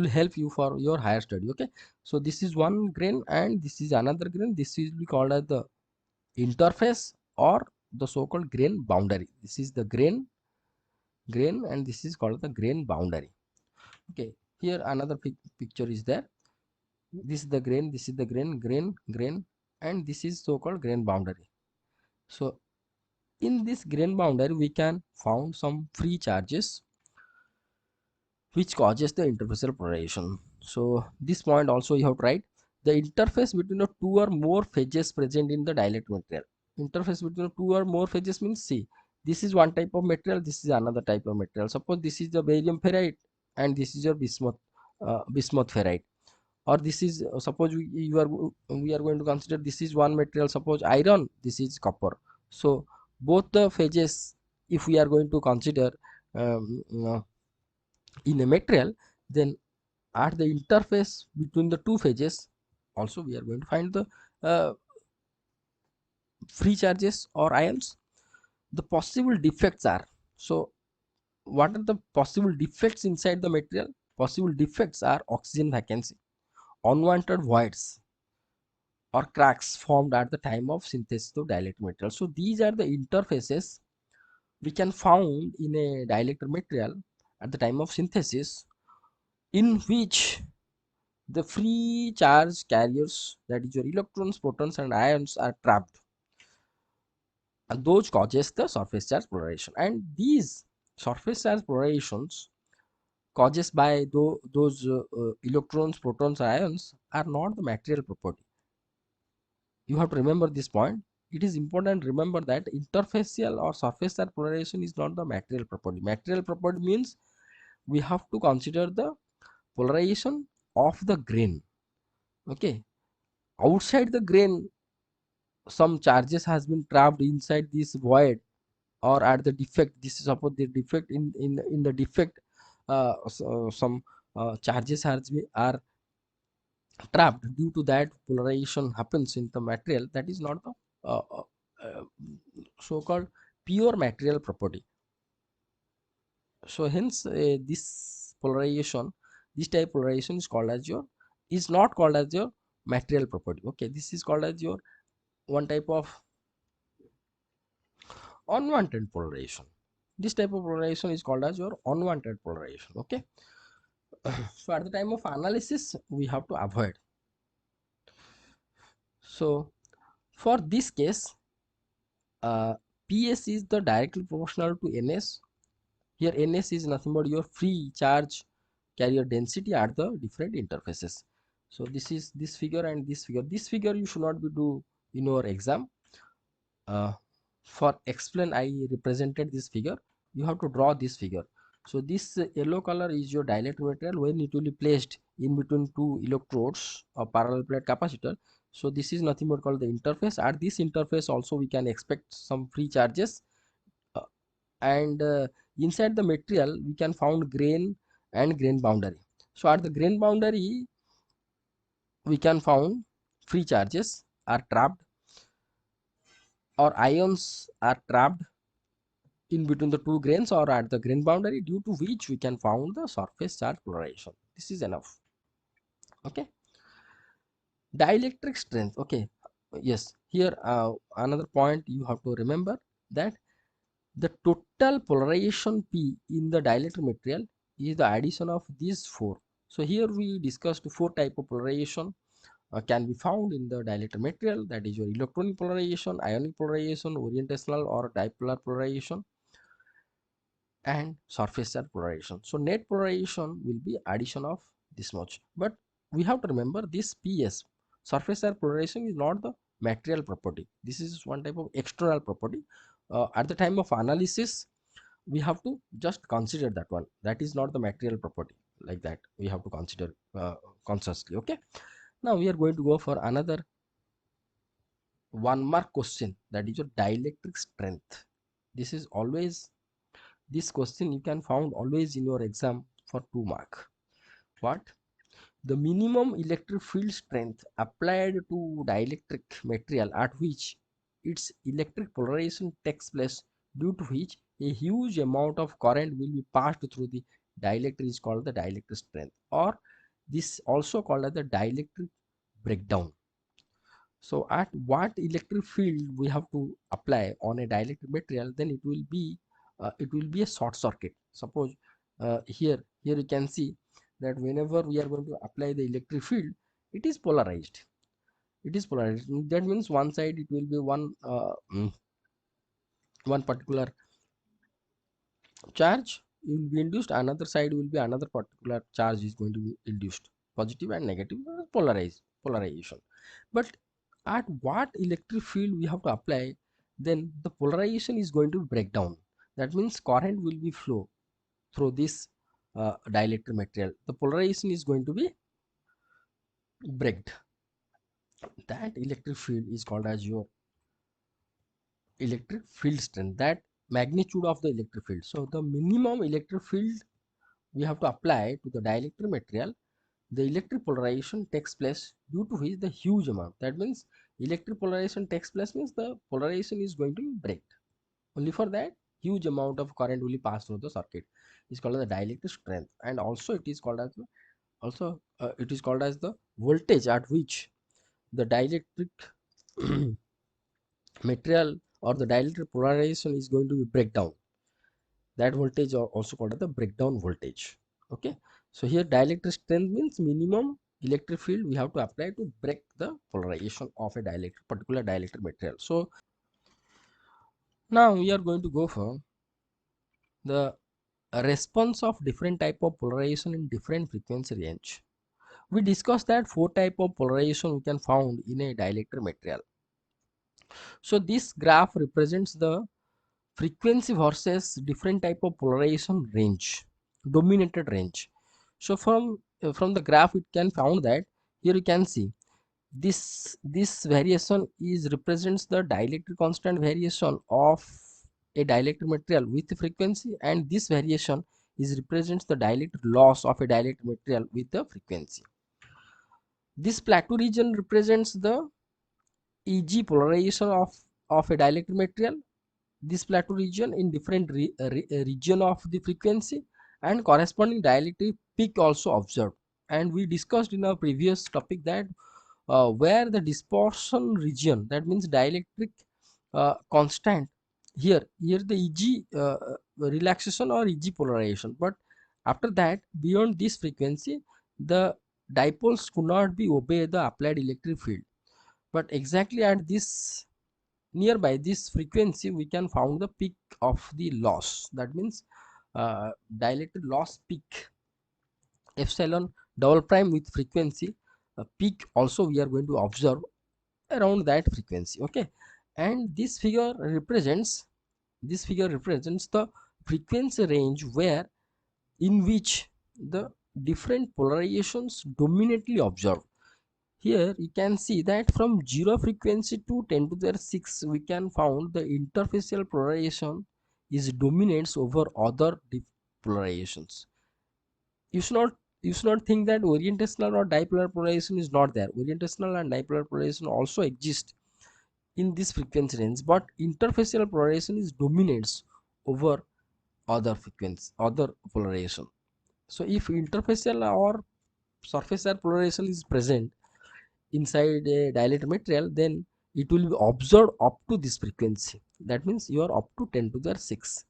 A: help you for your higher study. Okay, so this is one grain and this is another grain, this is be called as the interface or the so-called grain boundary. This is the grain and this is called the grain boundary. Okay, here another picture is there. This is the grain, this is the grain, and this is so-called grain boundary. So in this grain boundary we can found some free charges which causes the interfacial polarization. So this point also you have to write the interface between the two or more phases present in the dielectric material. Interface between the two or more phases means, see, this is one type of material, this is another type of material. Suppose this is the barium ferrite and this is your bismuth ferrite, or this is suppose we are going to consider this is one material, suppose iron, this is copper. So both the phases, if we are going to consider um, uh, in a material, then at the interface between the two phases also we are going to find the uh, free charges or ions. The possible defects are, so what are the possible defects inside the material? Possible defects are oxygen vacancy, unwanted voids or cracks formed at the time of synthesis of dielectric material. So these are the interfaces we can found in a dielectric material at the time of synthesis, in which the free charge carriers, that is your electrons, protons and ions, are trapped, and those causes the surface charge polarization. And these surface charge polarizations causes by those electrons, protons, ions are not the material property. You have to remember this point. It is important to remember that interfacial or surface charge polarization is not the material property. Material property means we have to consider the polarization of the grain. Okay, outside the grain some charges has been trapped inside this void or at the defect. This is suppose the defect in the defect, some charges are trapped. Due to that polarization happens in the material, that is not the uh, uh, uh, so-called pure material property. So hence this polarization, this type polarization is called as your, is not called as your material property. Okay, this is called as your one type of unwanted polarization. This type of polarization is called as your unwanted polarization. Okay, so at the time of analysis we have to avoid. So for this case, PS is the directly proportional to NS. Here NS is nothing but your free charge carrier density at the different interfaces. So this is this figure and this figure. This figure you should not be do in your exam. uh, for explain I represented this figure. You have to draw this figure. So this yellow color is your dielectric material when it will be placed in between two electrodes of parallel plate capacitor. So this is nothing but called the interface. At this interface also we can expect some free charges, uh, and inside the material we can found grain and grain boundary. So at the grain boundary we can found free charges are trapped or ions are trapped in between the two grains or at the grain boundary, due to which we can found the surface charge polarization. This is enough. Okay, dielectric strength. Okay, yes, here another point you have to remember, that the total polarization P in the dielectric material is the addition of these four. So here we discussed four type of polarization can be found in the dielectric material, that is your electronic polarization, ionic polarization, orientational or dipolar polarization. and surface charge polarization. So net polarization will be addition of this much, but we have to remember this PS, surface charge polarization, is not the material property. This is one type of external property. At the time of analysis we have to just consider that one, that is not the material property, like that we have to consider consciously. Okay, now we are going to go for another 1 mark question, that is your dielectric strength. This is always, this question you can found always in your exam for 2 mark. What? The minimum electric field strength applied to dielectric material at which its electric polarization takes place, due to which a huge amount of current will be passed through the dielectric, is called the dielectric strength, or this also called as the dielectric breakdown. So at what electric field we have to apply on a dielectric material, then it will be a short circuit. Suppose here you can see that whenever we are going to apply the electric field, it is polarized. It is polarized. That means one side it will be one particular charge will be induced, another side will be another particular charge is going to be induced, positive and negative, polarization. But at what electric field we have to apply, then the polarization is going to break down. That means current will be flow through this dielectric material, the polarization is going to be breaked. That electric field is called as your electric field strength, that magnitude of the electric field. So the minimum electric field we have to apply to the dielectric material, the electric polarization takes place, due to which the huge amount, that means electric polarization takes place means the polarization is going to be break. Only for that huge amount of current will pass through the circuit, is called the dielectric strength. And also it is called as it is called as the voltage at which the dielectric material or the dielectric polarization is going to be breakdown. That voltage are also called as the breakdown voltage. Okay, so here dielectric strength means minimum electric field we have to apply to break the polarization of a dielectric, particular dielectric material. So now we are going to go for the response of different type of polarization in different frequency range. We discussed that 4 type of polarization we can found in a dielectric material. So this graph represents the frequency versus different type of polarization range, dominated range. So from the graph it can found that here you can see this variation is represents the dielectric constant variation of a dielectric material with the frequency, and this variation is represents the dielectric loss of a dielectric material with the frequency. This plateau region represents the EG polarization of a dielectric material, this plateau region in different region of the frequency, and corresponding dielectric peak also observed. And we discussed in our previous topic that where the dispersion region, that means dielectric constant, here the EG relaxation or EG polarization, but after that beyond this frequency the dipoles could not be obey the applied electric field. But exactly at this nearby this frequency we can found the peak of the loss, that means dielectric loss peak epsilon double prime with frequency peak also we are going to observe around that frequency. Okay, and this figure represents the frequency range where in which the different polarizations dominantly observed. Here you can see that from 0 frequency to 10 to the 6 we can found the interfacial polarization is dominates over other polarizations. You should not think that orientational or dipolar polarization is not there. Orientational and dipolar polarization also exist in this frequency range, but interfacial polarization is dominates over other frequency, other polarization. So if interfacial or surface area polarization is present inside a dielectric material, then it will be observed up to this frequency. That means you are up to 10 to the 6.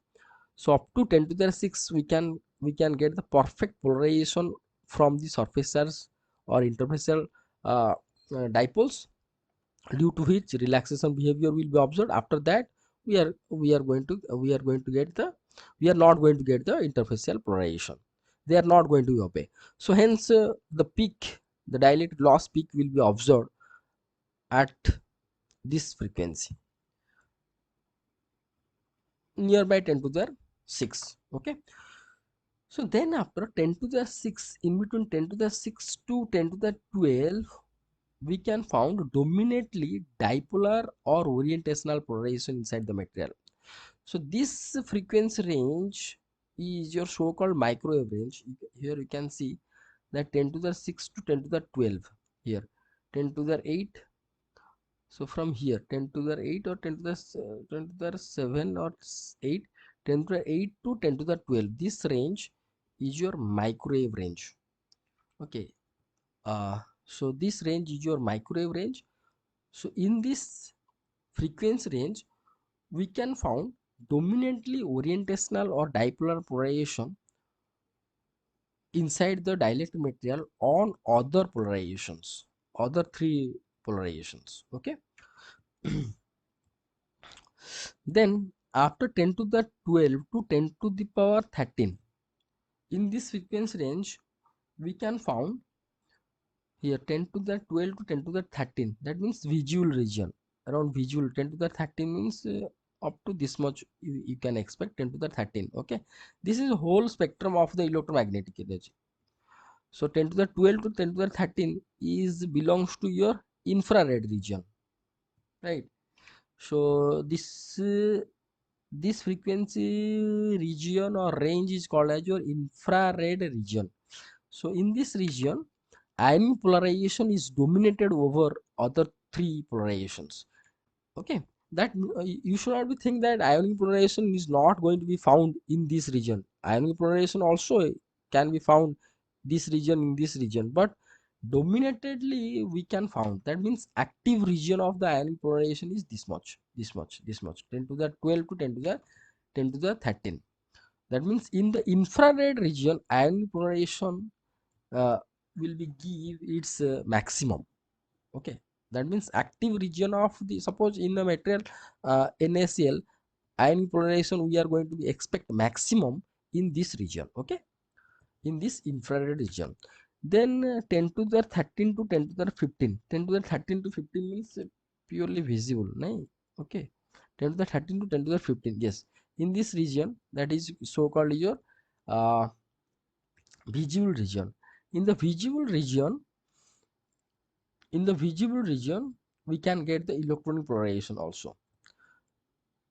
A: So up to 10 to the 6 we can get the perfect polarization from the surface charge or interfacial uh, dipoles, due to which relaxation behavior will be observed. After that we are going to get the we are not going to get the interfacial polarization. They are not going to obey. So hence the peak, the dielectric loss peak will be observed at this frequency nearby 10 to the 6. Okay, so then after 10 to the 6, in between 10 to the 6 to 10 to the 12, we can found dominantly dipolar or orientational polarization inside the material. So this frequency range is your so-called microwave range. Here you can see that 10 to the 6 to 10 to the 12, here 10 to the 8. So from here 10 to the 8 or 10 to the 10 to the 7 or 8, 10 to the 8 to 10 to the 12, this range is your microwave range. Okay, so this range is your microwave range. So in this frequency range, we can found dominantly orientational or dipolar polarization inside the dielectric material on other polarizations, other three polarizations. Okay, then after 10 to the 12 to 10 to the power 13, in this frequency range, we can found here 10 to the 12 to 10 to the 13, that means visual region. Around visual 10 to the 13 means up to this much you can expect 10 to the 13. Okay, this is a whole spectrum of the electromagnetic energy. So 10 to the 12 to 10 to the 13 is belongs to your infrared region, right? So this frequency region or range is called as your infrared region. So in this region, ionic polarization is dominated over other three polarizations. Okay, that you should not be think that ionic polarization is not going to be found in this region. Ionic polarization also can be found this region, in this region, but dominatedly we can found, that means active region of the ionic polarization is this much, this much, this much, 10 to the 12 to 10 to the 10 to the 13. That means in the infrared region, ionic polarization uh, will be give its maximum. Okay, that means active region of the, suppose in the material NaCl, ionic polarization we are going to expect maximum in this region. Okay, in this infrared region. Then 10 to the 13 to 10 to the 15, 10 to the 13 to 15 means purely visible, no? Okay, 10 to the 13 to 10 to the 15, yes, in this region, that is so called your uh, visible region. In the visible region, in the visible region we can get the electronic polarization also,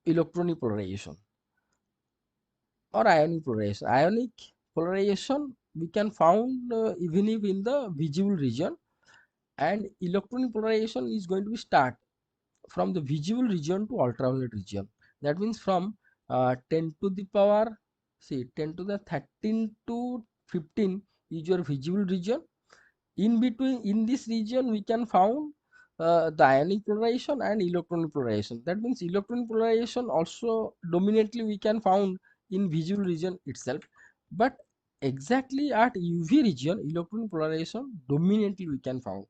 A: electronic polarization or ionic polarization. Ionic polarization we can found even if in the visible region, and electronic polarization is going to be start from the visible region to ultraviolet region. That means from 10 to the power, see 10 to the 13 to 15 is your visible region. In between, in this region we can found the ionic polarization and electronic polarization. That means electronic polarization also dominantly we can found in visual region itself, but exactly at UV region electronic polarization dominantly we can found.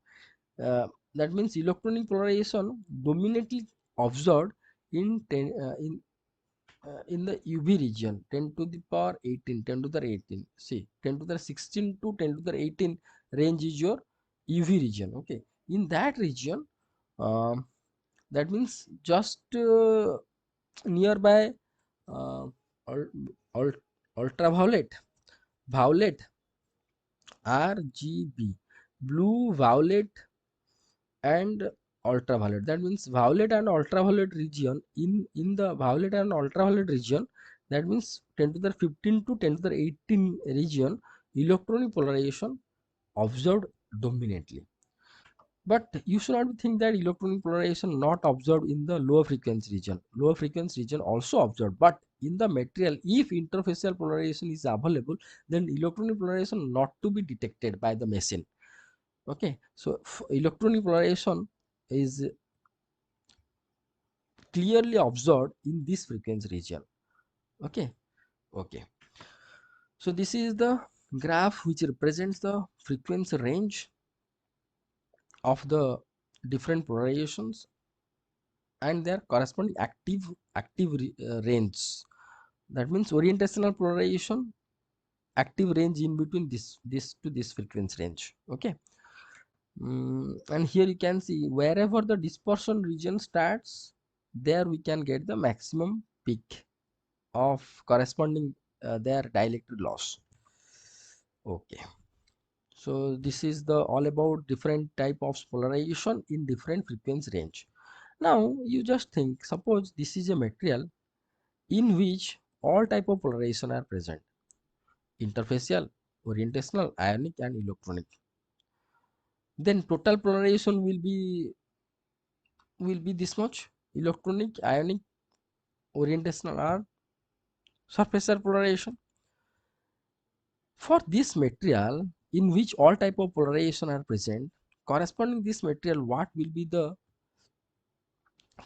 A: That means electronic polarization dominantly observed in 10 in the UV region, 10 to the power 18, 10 to the 18. See, 10 to the 16 to 10 to the 18 range is your UV region. Okay, in that region, um, that means just nearby uh, ul- ultraviolet, violet, RGB, blue, violet, and ultraviolet. That means violet and ultraviolet region, in the violet and ultraviolet region, that means 10 to the 15 to 10 to the 18 region, electronic polarization observed dominantly. But you should not think that electronic polarization not observed in the lower frequency region. Lower frequency region also observed, but in the material, if interfacial polarization is available, then electronic polarization not to be detected by the machine. Okay, so electronic polarization is clearly observed in this frequency region. Okay, okay, so this is the graph which represents the frequency range of the different polarizations and their corresponding active range. That means orientational polarization, active range in between this to this frequency range. Okay. And here you can see wherever the dispersion region starts, there we can get the maximum peak of corresponding their dielectric loss. Okay, so this is the all about different type of polarization in different frequency range. Now you just think, suppose this is a material in which all type of polarization are present: interfacial, orientational, ionic and electronic. Then total polarization will be this much: electronic, ionic, orientational or surfacial polarization. For this material in which all type of polarization are present, corresponding this material, what will be the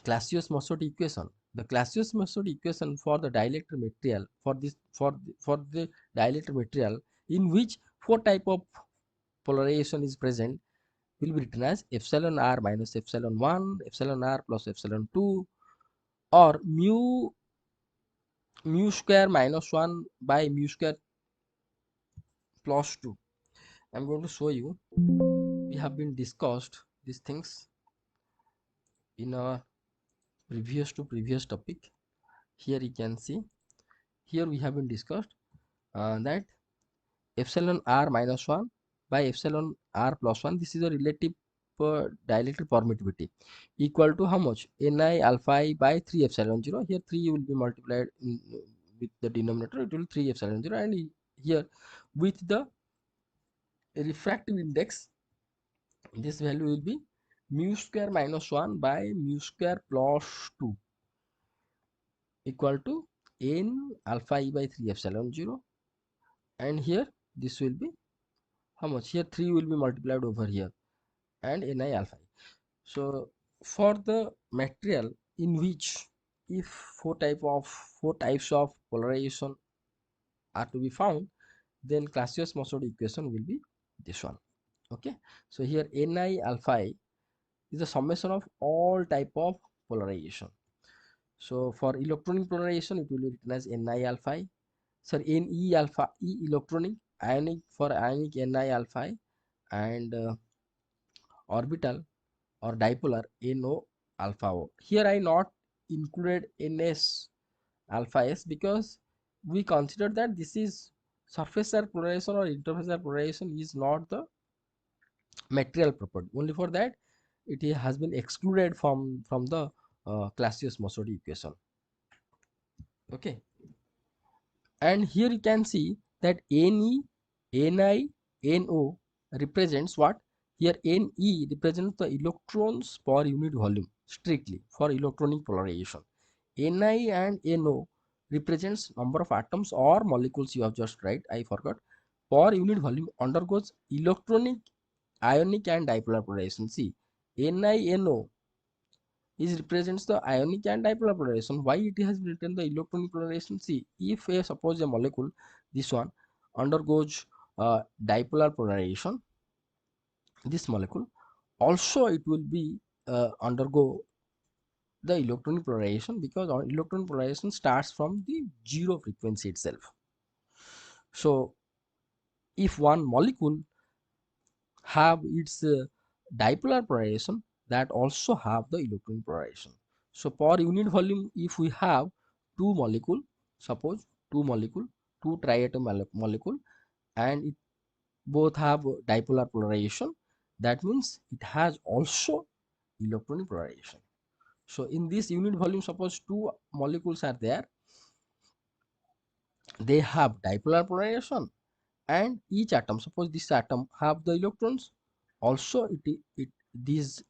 A: Clausius-Mosotti equation? The Clausius-Mosotti equation for the dielectric material, for the dielectric material in which four type of polarization is present, will be written as epsilon r minus epsilon 1, epsilon r plus epsilon 2, or mu square minus 1 by mu square plus 2. I'm going to show you. We have been discussed these things in our previous topic. Here you can see, here we have been discussed that epsilon r minus 1 by epsilon r plus 1, this is a relative dielectric permittivity, equal to how much? Ni alpha I by 3 epsilon 0. Here 3 will be multiplied with the denominator, it will 3 epsilon 0, and here with the refractive index, this value will be mu square minus 1 by mu square plus 2, equal to n alpha I by 3 epsilon 0. And here this will be how much? Here 3 will be multiplied over here, and Ni alpha I. So for the material in which if four types of polarization are to be found, then Clausius-Mosotti equation will be this one. Okay, so here Ni alpha I is the summation of all type of polarization. So for electronic polarization, it will be written as Ni alpha I. Sir, Ne alpha E electronic, ionic for ionic Ni alpha I, and orbital or dipolar No alpha O. Here I not included Ns alpha S because we consider that this is surface charge polarization or interface charge polarization is not the material property. Only for that it has been excluded from the Clausius-Mosotti equation. Okay, and here you can see that Ne, Ni, No represents what? Here Ne represents the electrons per unit volume strictly for electronic polarization. Ni and No represents number of atoms or molecules, you have just right, I forgot, per unit volume undergoes electronic, ionic and dipolar polarization. See, NiNO is represents the ionic and dipolar polarization. Why it has written the electronic polarization? See, if suppose a molecule, this one, undergoes dipolar polarization, this molecule also it will be undergo the electronic polarization, because electron polarization starts from the zero frequency itself. So if one molecule have its dipolar polarization, that also have the electron polarization. So per unit volume, if we have two molecule, suppose two triatom molecule, and it both have dipolar polarization, that means it has also electronic polarization. So in this unit volume, suppose two molecules are there, they have dipolar polarization, and each atom, suppose this atom have the electrons, also these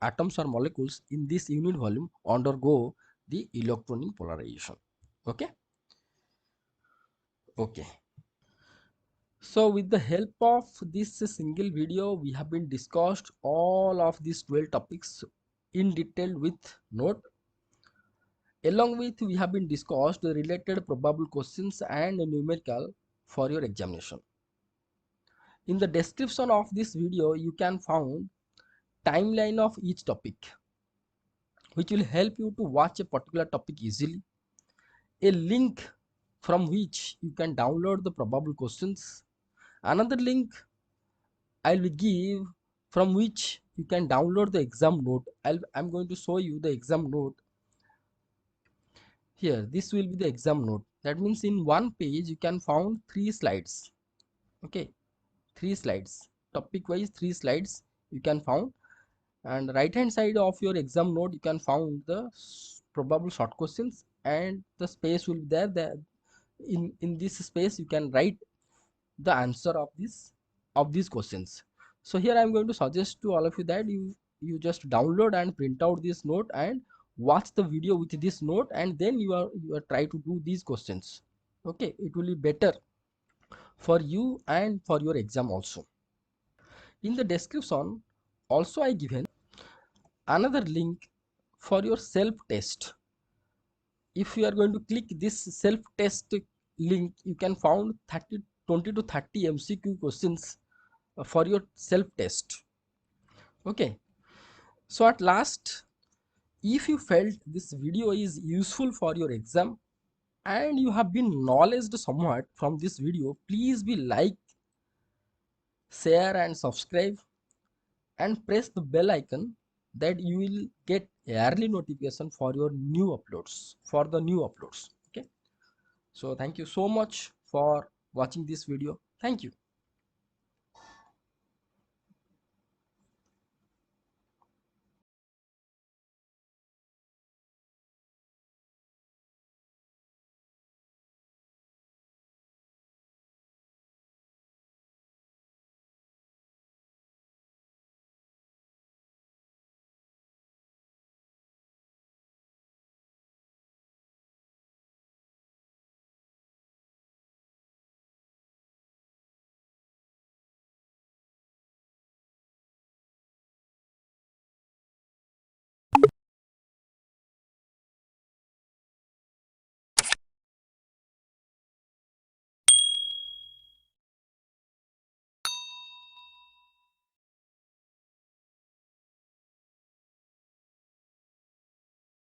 A: atoms or molecules in this unit volume undergo the electronic polarization. Okay, okay. So with the help of this single video, we have been discussed all of these 12 topics in detail with note. Along with, we have been discussed the related probable questions and numerical for your examination. In the description of this video, you can find timeline of each topic, which will help you to watch a particular topic easily. a link from which you can download the probable questions. Another link I will give from which you can download the exam note. I'm going to show you the exam note here. This will be the exam note. That means in one page you can found 3 slides. Okay, 3 slides, topic wise 3 slides you can found, and right hand side of your exam note you can found the probable short questions, and the space will be there. In this space you can write the answer of these questions. So here I'm going to suggest to all of you that you just download and print out this note and watch the video with this note, and then you are try to do these questions. Okay, it will be better for you and for your exam also. In the description also I given another link for your self test. If you are going to click this self test link, you can found 20 to 30 MCQ questions for your self test. Okay, so at last, if you felt this video is useful for your exam and you have been knowledged somewhat from this video, please be like, share and subscribe, and press the bell icon, that you will get yearly notification for your new uploads, for the new uploads. Okay, so thank you so much for watching this video. Thank you.